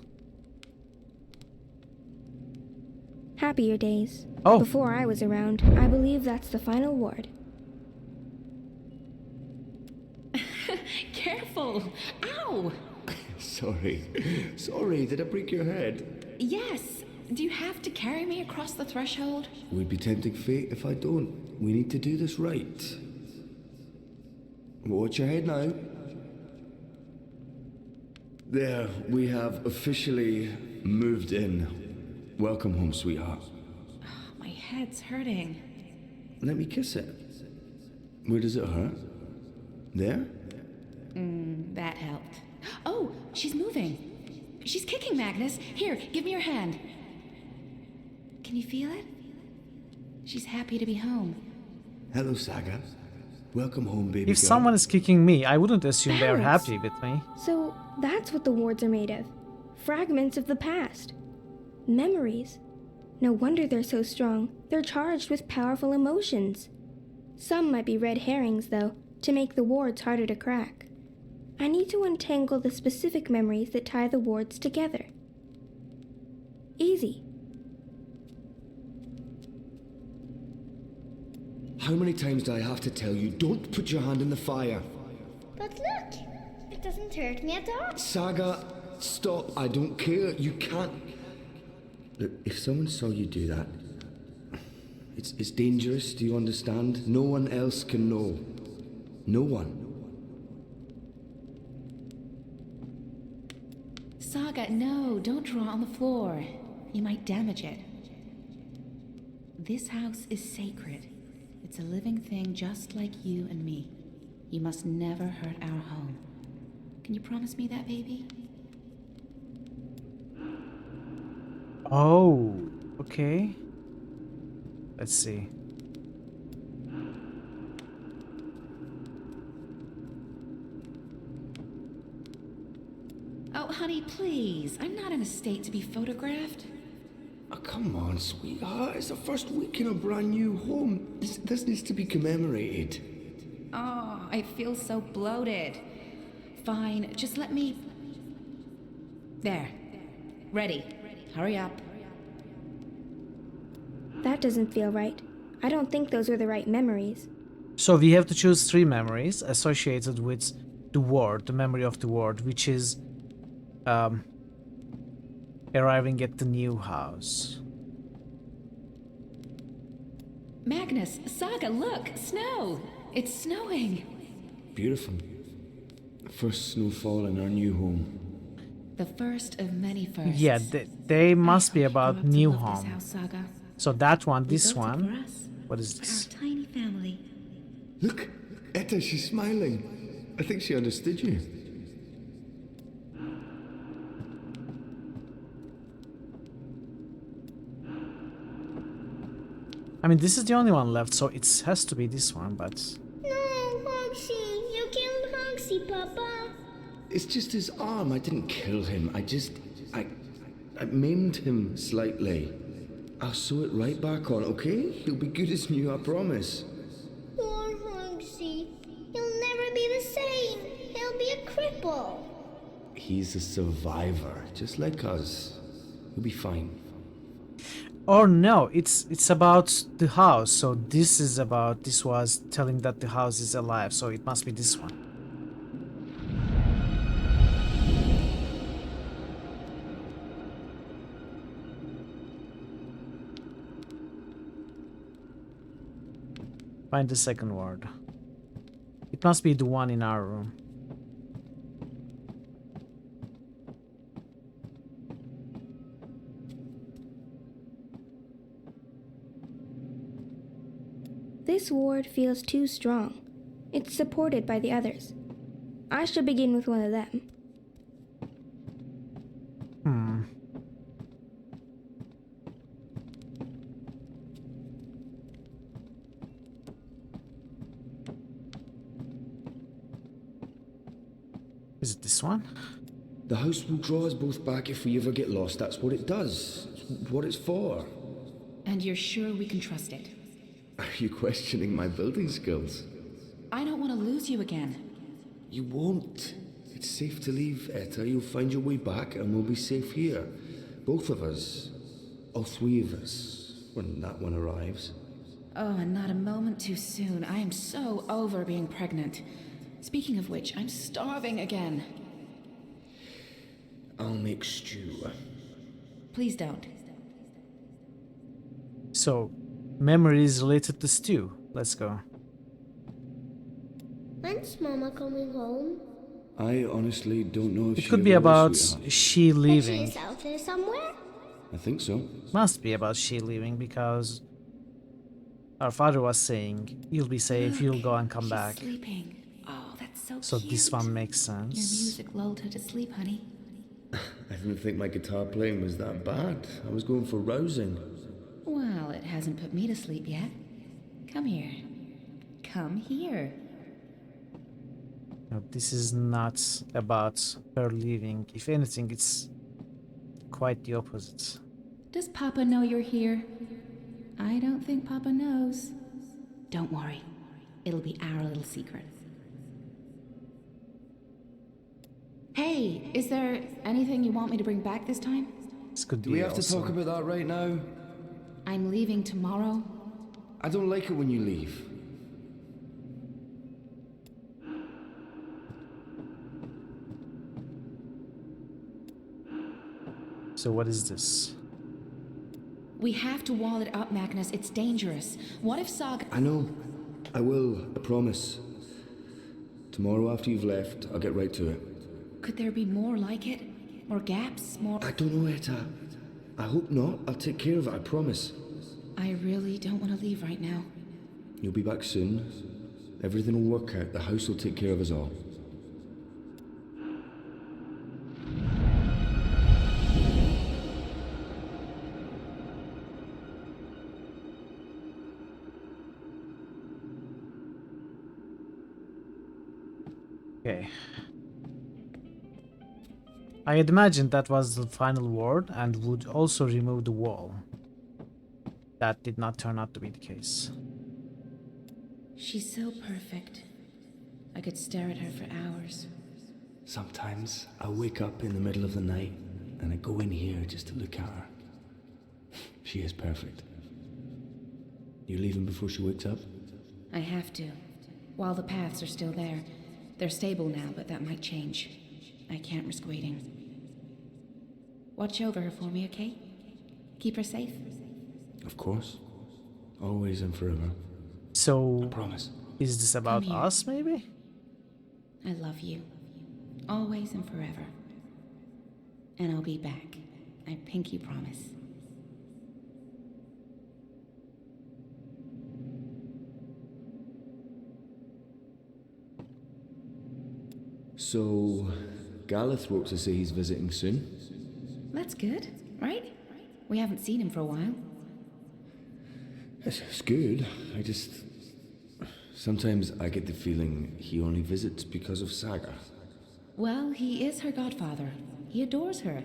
Happier days. Oh. Before I was around, I believe that's the final ward. Careful! Ow! Sorry. Did I break your head? Yes. Do you have to carry me across the threshold? It would be tempting fate if I don't. We need to do this right. Watch your head now. There, we have officially moved in. Welcome home, sweetheart. Oh, my head's hurting. Let me kiss it. Where does it hurt? There? That helped. Oh, she's moving. She's kicking, Magnus. Here, give me your hand. Can you feel it? She's happy to be home. Hello, Saga. Welcome home, baby. If someone is kicking me, I wouldn't assume they're happy with me. So that's what the wards are made of. Fragments of the past. Memories. No wonder they're so strong. They're charged with powerful emotions. Some might be red herrings, though, to make the wards harder to crack. I need to untangle the specific memories that tie the wards together. Easy. How many times do I have to tell you, don't put your hand in the fire? But look, it doesn't hurt me at all. Saga, stop. I don't care. You can't. Look, if someone saw you do that, it's dangerous, do you understand? No one else can know. No one. Saga, no, don't draw on the floor. You might damage it. This house is sacred. It's a living thing just like you and me. You must never hurt our home. Can you promise me that, baby? Oh, okay. Let's see. Oh, honey, Honey, please. I'm not in a state to be photographed. Oh, come on, sweetheart. It's the first week in a brand new home. This needs to be commemorated. Oh, I feel so bloated. Fine, just let me... There. Ready. Hurry up. That doesn't feel right. I don't think those are the right memories. So we have to choose 3 memories associated with the ward, the memory of the ward, which is arriving at the new house. Magnus, Saga, look! Snow! It's snowing! Beautiful. First snowfall in our new home. The first of many firsts. Yeah, they must be about new Love home. this house, Saga. So that one, We this built it one. for us, What is for this? our tiny family. Look, Etta, she's smiling. I think she understood you. I mean, this is the only one left, so it has to be this one, but... No, Hogsy. You killed Hogsy, Papa. It's just his arm. I didn't kill him. I maimed him slightly. I'll sew it right back on, okay? He'll be good as new, I promise. Poor Hogsy. He'll never be the same. He'll be a cripple. He's a survivor, just like us. He'll be fine. Or no, it's about the house, so this was telling that the house is alive, so it must be this one. Find the second word. It must be the one in our room. This ward feels too strong. It's supported by the others. I should begin with one of them. Is it this one? The house will draw us both back if we ever get lost. That's what it does. It's what it's for. And you're sure we can trust it? Are you questioning my building skills? I don't want to lose you again. You won't. It's safe to leave, Etta. You'll find your way back and we'll be safe here. Both of us. All 3 of us. When that one arrives. Oh, and not a moment too soon. I am so over being pregnant. Speaking of which, I'm starving again. I'll make stew. Please don't. So, memories related to stew. Let's go. When's Mama coming home? I honestly don't know if It she could be ever will, about sweetheart. she leaving. She's out there somewhere? I think so. Must be about she leaving because our father was saying, "You'll be safe. You'll go and come back." Sleeping. Oh, that's so So cute. this one makes Your sense. music lulled her to sleep, honey. I didn't think my guitar playing was that bad. I was going for rousing. Well, it hasn't put me to sleep yet. Come here. Come here. No, this is not about her leaving. If anything, it's quite the opposite. Does Papa know you're here? I don't think Papa knows. Don't worry. It'll be our little secret. Hey, is there anything you want me to bring back this time? This could Do be we have to also- talk about that right now? I'm leaving tomorrow. I don't like it when you leave. So what is this? We have to wall it up, Magnus. It's dangerous. What if Saga... I know. I will. I promise. Tomorrow after you've left, I'll get right to it. Could there be more like it? More gaps? More... I don't know, Etta. I hope not. I'll take care of it, I promise. I really don't want to leave right now. You'll be back soon. Everything will work out. The house will take care of us all. Okay. I had imagined that was the final word and would also remove the wall. That did not turn out to be the case. She's so perfect. I could stare at her for hours. Sometimes I wake up in the middle of the night and I go in here just to look at her. She is perfect. You leaving before she wakes up? I have to. While the paths are still there. They're stable now, but that might change. I can't risk waiting. Watch over her for me, okay? Keep her safe? Of course. Always and forever. So, I promise. Is this about us, maybe? I love you. Always and forever. And I'll be back. I pinky promise. So, Gareth wrote to say he's visiting soon. That's good, right? We haven't seen him for a while. It's good. Sometimes I get the feeling he only visits because of Saga. Well, he is her godfather. He adores her.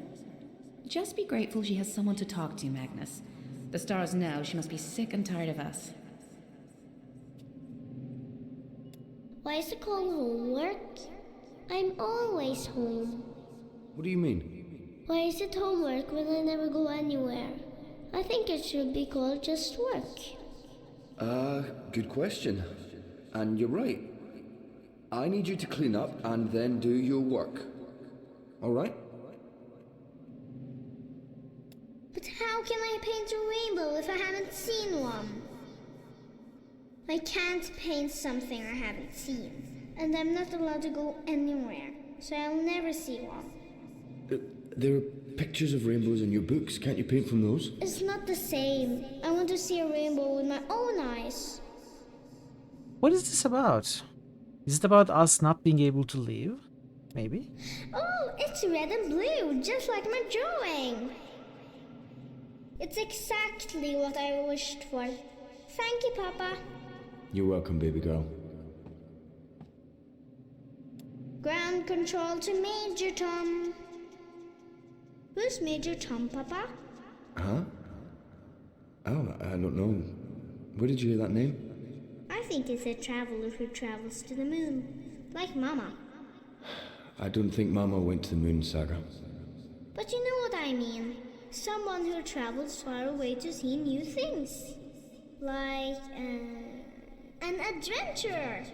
Just be grateful she has someone to talk to, Magnus. The stars know she must be sick and tired of us. Why is it called homework? I'm always home. What do you mean? Why is it homework when I never go anywhere? I think it should be called just work. Good question. And you're right. I need you to clean up and then do your work. Alright? But how can I paint a rainbow if I haven't seen one? I can't paint something I haven't seen. And I'm not allowed to go anywhere, so I'll never see one. There are pictures of rainbows in your books. Can't you paint from those? It's not the same. I want to see a rainbow with my own eyes. What is this about? Is it about us not being able to leave? Maybe? Oh, it's red and blue, just like my drawing. It's exactly what I wished for. Thank you, Papa. You're welcome, baby girl. Ground control to Major Tom. Who's Major Tom, Papa? Huh? Oh, I don't know. Where did you hear that name? I think it's a traveler who travels to the moon, like Mama. I don't think Mama went to the moon, Saga. But you know what I mean. Someone who travels far away to see new things. Like, an adventurer.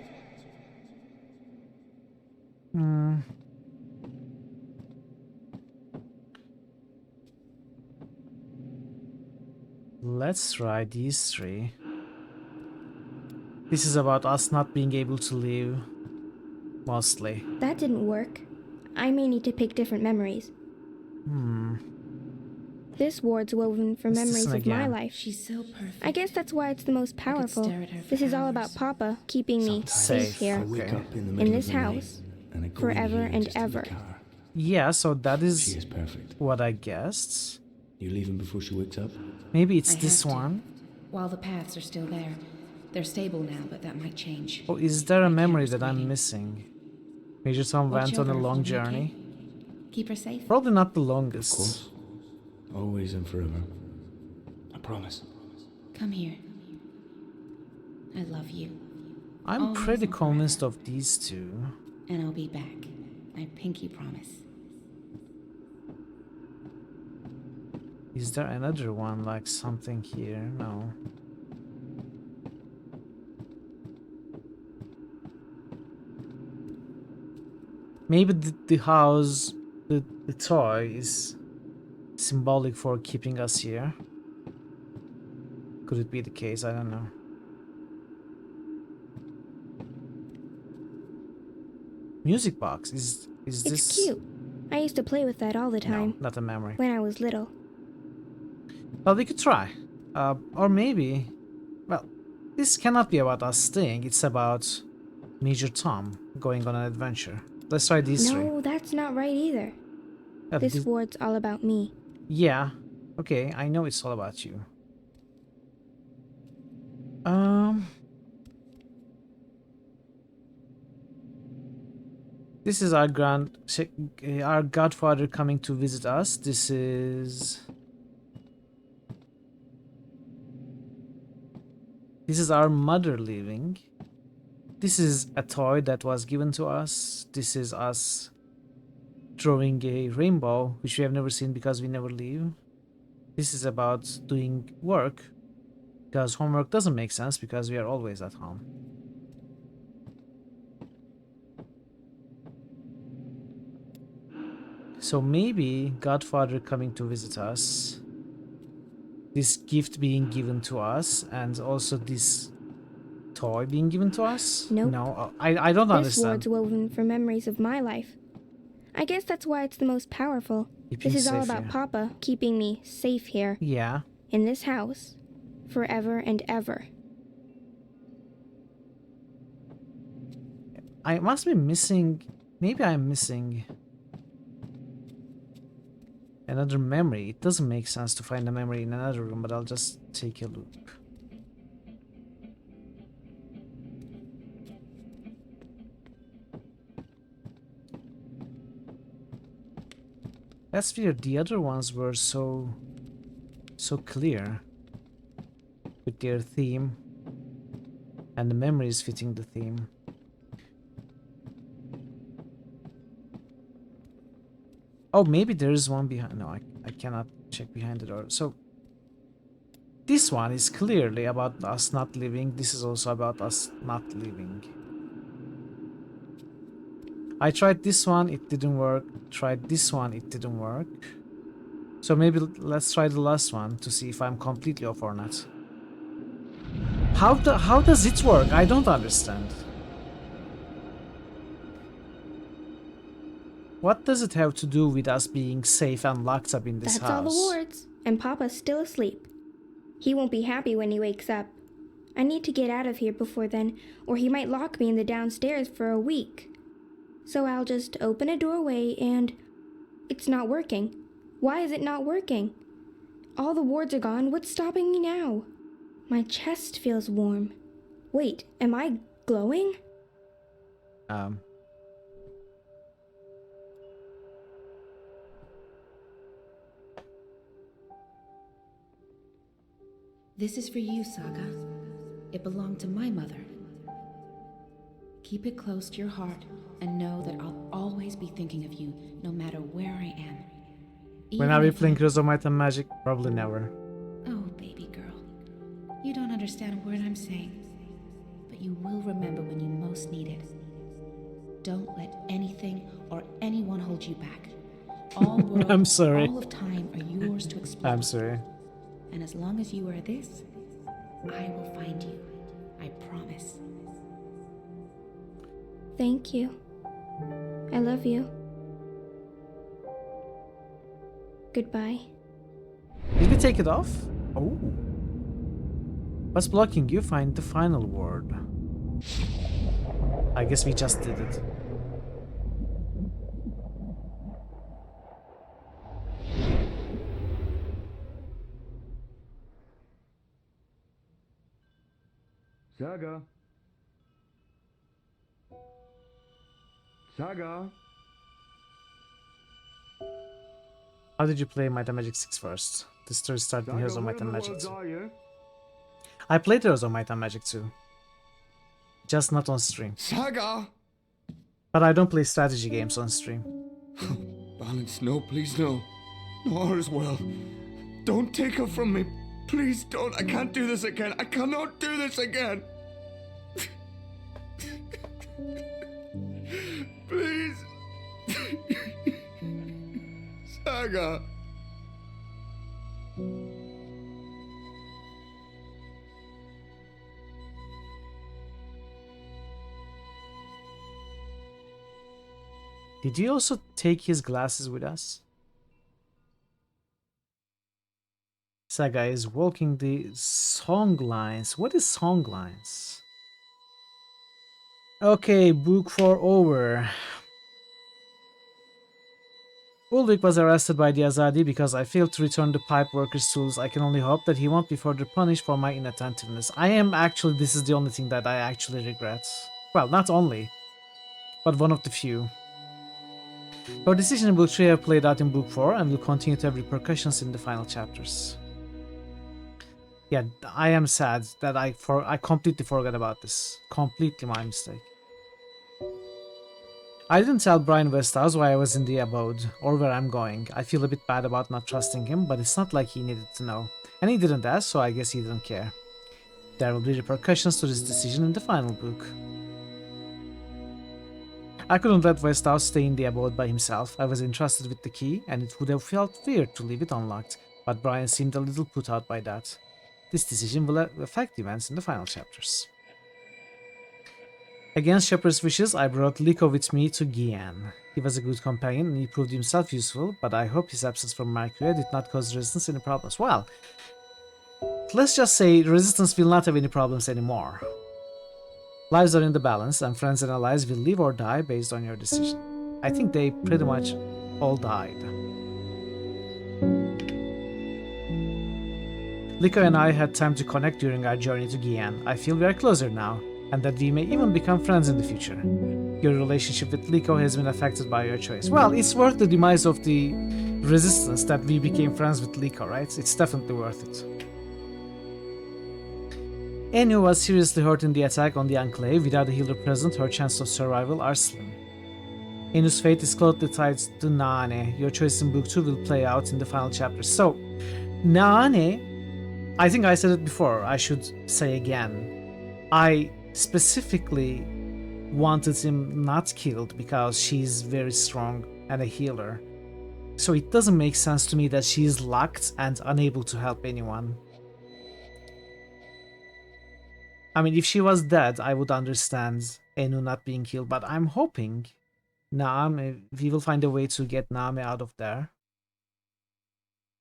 Let's try these three. This is about us not being able to leave, mostly. That didn't work. I may need to pick different memories. This ward's woven from memories of my life. She's so perfect. I guess that's why it's the most powerful. stare at her for This is all hours. about Papa keeping me safe here, in this house, forever and ever. Yeah, so that She is is perfect. what I guessed. You leaving before she wakes up? Maybe it's I this have to. one. While the paths are still there. They're stable now, but that might change. Or is there a memory that I'm missing? Major Tom Watch went on a over her long for me, okay? journey. Keep her safe? Probably not the Of longest. course. Always and forever. I promise. Come here. I love you. I'm Always pretty and convinced of these two. And I'll be back. I pinky promise. Is there another one like something here? No. Maybe the house, the toy is symbolic for keeping us here. Could it be the case? I don't know. Music box is this? It's cute. I used to play with that all the time. No, not a memory. When I was little. Well, we could try. Or maybe... Well, this cannot be about us staying. It's about Major Tom going on an adventure. Let's try these three. No, that's not right either. This ward's all about me. Yeah. Okay, I know it's all about you. This is our godfather coming to visit us. This is our mother leaving. This is a toy that was given to us. This is us drawing a rainbow, which we have never seen because we never leave. This is about doing work, because homework doesn't make sense because we are always at home. So maybe Godfather coming to visit us, this gift being given to us, and also this toy being given to us? Nope. No, I don't This understand. ward's woven from memories of my life. I guess that's why it's the most powerful. Keeping This is all safe about here. Papa keeping me safe here. Yeah. In this house. Forever and ever. I must be missing... Maybe I'm missing another memory. It doesn't make sense to find a memory in another room, but I'll just take a look. That's weird. The other ones were so clear with their theme, and the memories fitting the theme. Oh, maybe there is one behind. No, I cannot check behind the door. So this one is clearly about us not leaving. This is also about us not leaving. I tried this one, it didn't work. Tried this one, it didn't work. So maybe let's try the last one to see if I'm completely off or not. How does it work? I don't understand. What does it have to do with us being safe and locked up in this That's all the house? wards. And Papa's still asleep. He won't be happy when he wakes up. I need to get out of here before then, or he might lock me in the downstairs for a week. So I'll just open a doorway and... It's not working. Why is it not working? All the wards are gone. What's stopping me now? My chest feels warm. Wait, am I glowing? This is for you, Saga. It belonged to my mother. Keep it close to your heart and know that I'll always be thinking of you, no matter where I am. When are we playing Heroes of Might and Magic? Probably never. Oh, baby girl. You don't understand a word I'm saying, but you will remember when you most need it. Don't let anything or anyone hold you back. All world, I'm sorry. all of time are yours to explore. I'm sorry. And as long as you are this, I will find you. I promise. Thank you. I love you. Goodbye. Did we take it off? Oh. What's blocking you? Find the final word. I guess we just did it. Saga. Saga. How did you play Might and Magic 6 first? The story started in Heroes of Might and Magic 2. I played Heroes of Might and Magic 2. Just not on stream. Saga! But I don't play strategy games on stream. Balance, no, please, no. Nor as well. Don't take her from me. Please don't. I can't do this again. I cannot do this again. Please. Saga. Did you also take his glasses with us? Saga is walking the song lines. What is song lines? Okay, book 4 over. Ulrich was arrested by the Azadi because I failed to return the pipe worker's tools. I can only hope that he won't be further punished for my inattentiveness. This is the only thing that I actually regret. Well, not only, but one of the few. Your decision in Book 3 have played out in Book 4 and will continue to have repercussions in the final chapters. Yeah, I am sad that I completely forgot about this. Completely my mistake. I didn't tell Brian Westhouse why I was in the abode, or where I'm going. I feel a bit bad about not trusting him, but it's not like he needed to know. And he didn't ask, so I guess he didn't care. There will be repercussions to this decision in the final book. I couldn't let Westhouse stay in the abode by himself. I was entrusted with the key, and it would have felt weird to leave it unlocked, but Brian seemed a little put out by that. This decision will affect events in the final chapters. Against Shepard's wishes, I brought Liko with me to Gian. He was a good companion and he proved himself useful, but I hope his absence from Mercury did not cause Resistance any problems. Well, let's just say Resistance will not have any problems anymore. Lives are in the balance, and friends and allies will live or die based on your decision. I think they pretty much all died. Liko and I had time to connect during our journey to Gian. I feel we are closer now, and that we may even become friends in the future. Your relationship with Liko has been affected by your choice. Well, it's worth the demise of the Resistance that we became friends with Liko, right? It's definitely worth it. Enu was seriously hurt in the attack on the Enclave. Without a healer present, her chances of survival are slim. Enu's fate is closely tied to Naane. Your choice in Book 2 will play out in the final chapters. So, Naane, I think I said it before, I should say again. I specifically wanted him not killed because she's very strong and a healer. So it doesn't make sense to me that she is locked and unable to help anyone. I mean, if she was dead, I would understand Enu not being killed, but I'm hoping Naame, we will find a way to get Naame out of there.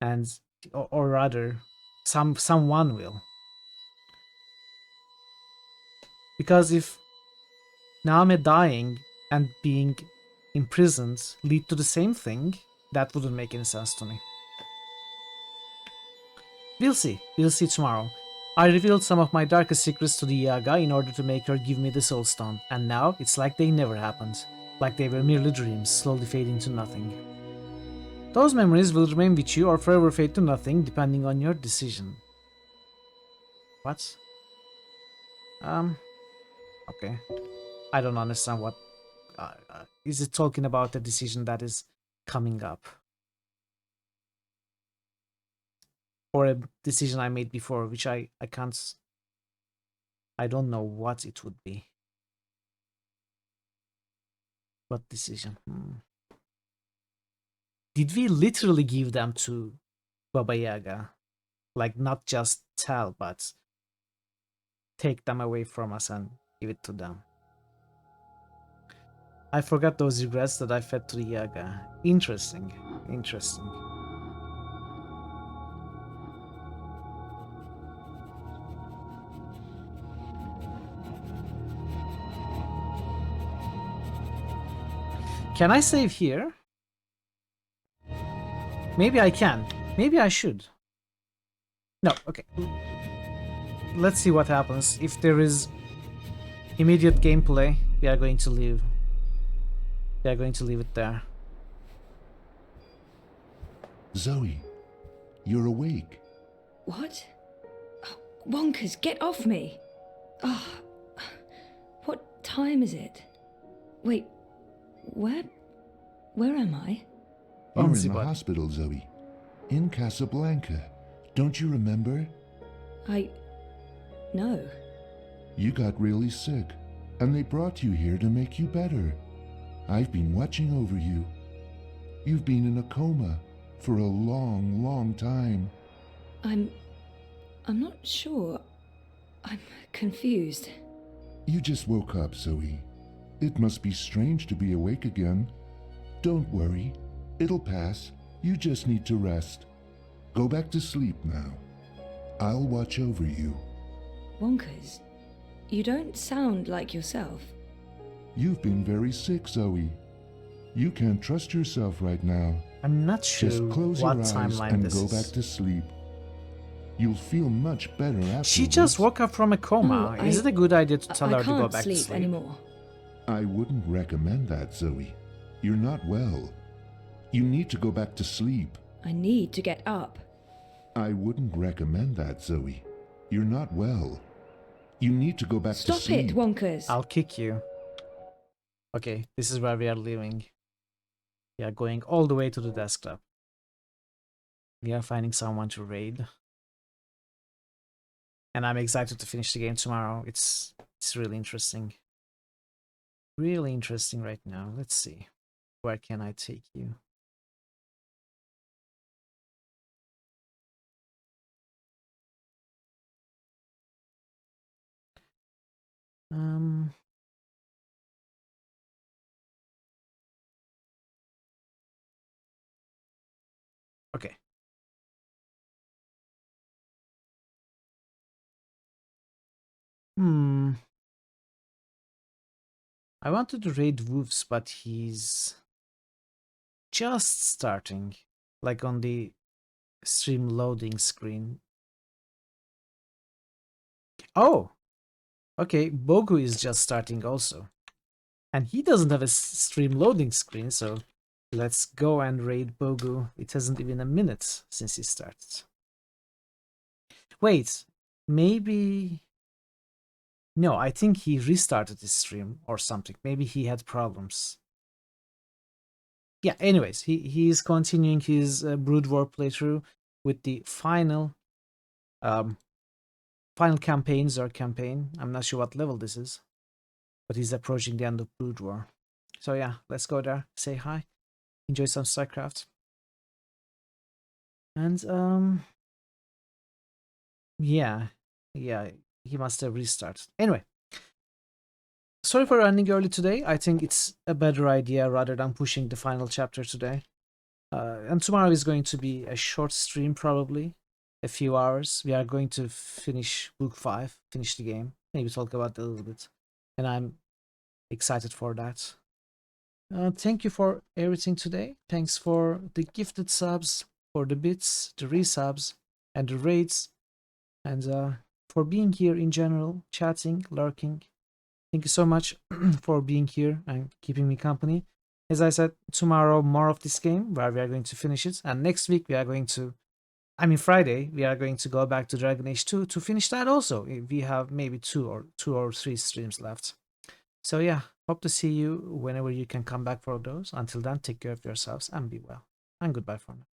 And, or rather, someone will. Because if Naame dying and being imprisoned lead to the same thing, that wouldn't make any sense to me. We'll see tomorrow. I revealed some of my darkest secrets to the Yaga in order to make her give me the Soul Stone, and now it's like they never happened, like they were merely dreams, slowly fading to nothing. Those memories will remain with you or forever fade to nothing, depending on your decision. What? Okay. I don't understand what... is it talking about the decision that is coming up? Or a decision I made before, which I can't... I don't know what it would be. What decision? Did we literally give them to Baba Yaga? Like, not just tell, but take them away from us and give it to them. I forgot those regrets that I fed to the Yaga. Interesting. Interesting. Can I save here? Maybe I can. Maybe I should. No, okay. Let's see what happens. If there is immediate gameplay, we are going to leave. We are going to leave it there. Zoe, you're awake. What? Oh, Wonkers, get off me! Oh, what time is it? Wait, where am I? You're in the hospital, Zoe. In Casablanca. Don't you remember? No. You got really sick, and they brought you here to make you better. I've been watching over you. You've been in a coma for a long, long time. I'm not sure. I'm confused. You just woke up, Zoe. It must be strange to be awake again. Don't worry. It'll pass. You just need to rest. Go back to sleep now. I'll watch over you. Wonkers, you don't sound like yourself. You've been very sick, Zoe. You can't trust yourself right now. I'm not sure just close what your eyes timeline and this go is. back to sleep. You'll feel much better afterwards. She just woke up from a coma. Oh, is it a good idea to tell her to go back to sleep sleep? Anymore. I wouldn't recommend that, Zoe. You're not well. You need to go back to sleep. I need to get up. I wouldn't recommend that, Zoe. You're not well. You need to go back to sleep. Stop it, Wonkers. I'll kick you. Okay, this is where we are leaving. We are going all the way to the desktop. We are finding someone to raid. And I'm excited to finish the game tomorrow. It's really interesting. Really interesting right now. Let's see. Where can I take you? Okay. I wanted to raid Wolves, but he's just starting, like on the stream loading screen. Oh, okay, Bogu is just starting also. And he doesn't have a stream loading screen, so let's go and raid Bogu. It hasn't even a minute since he started. Wait, maybe... No, I think he restarted his stream or something. Maybe he had problems. Yeah, anyways, he is continuing his Brood War playthrough with the final campaign, Zerg campaign. I'm not sure what level this is, but he's approaching the end of Brood War. So yeah, let's go there, say hi, enjoy some StarCraft. And yeah, he must have restarted. Anyway, sorry for running early today. I think it's a better idea rather than pushing the final chapter today. And tomorrow is going to be a short stream, probably a few hours. We are going to finish book 5, finish the game, maybe talk about it a little bit, and I'm excited for that. Thank you for everything today. Thanks for the gifted subs, for the bits, the resubs, and the raids, and for being here in general, chatting, lurking. Thank you so much for being here and keeping me company. As I said, tomorrow more of this game where we are going to finish it, and next week we are going to, Friday, we are going to go back to Dragon Age 2 to finish that also. We have maybe two or three streams left. So yeah, hope to see you whenever you can come back for those. Until then, take care of yourselves and be well. And goodbye for now.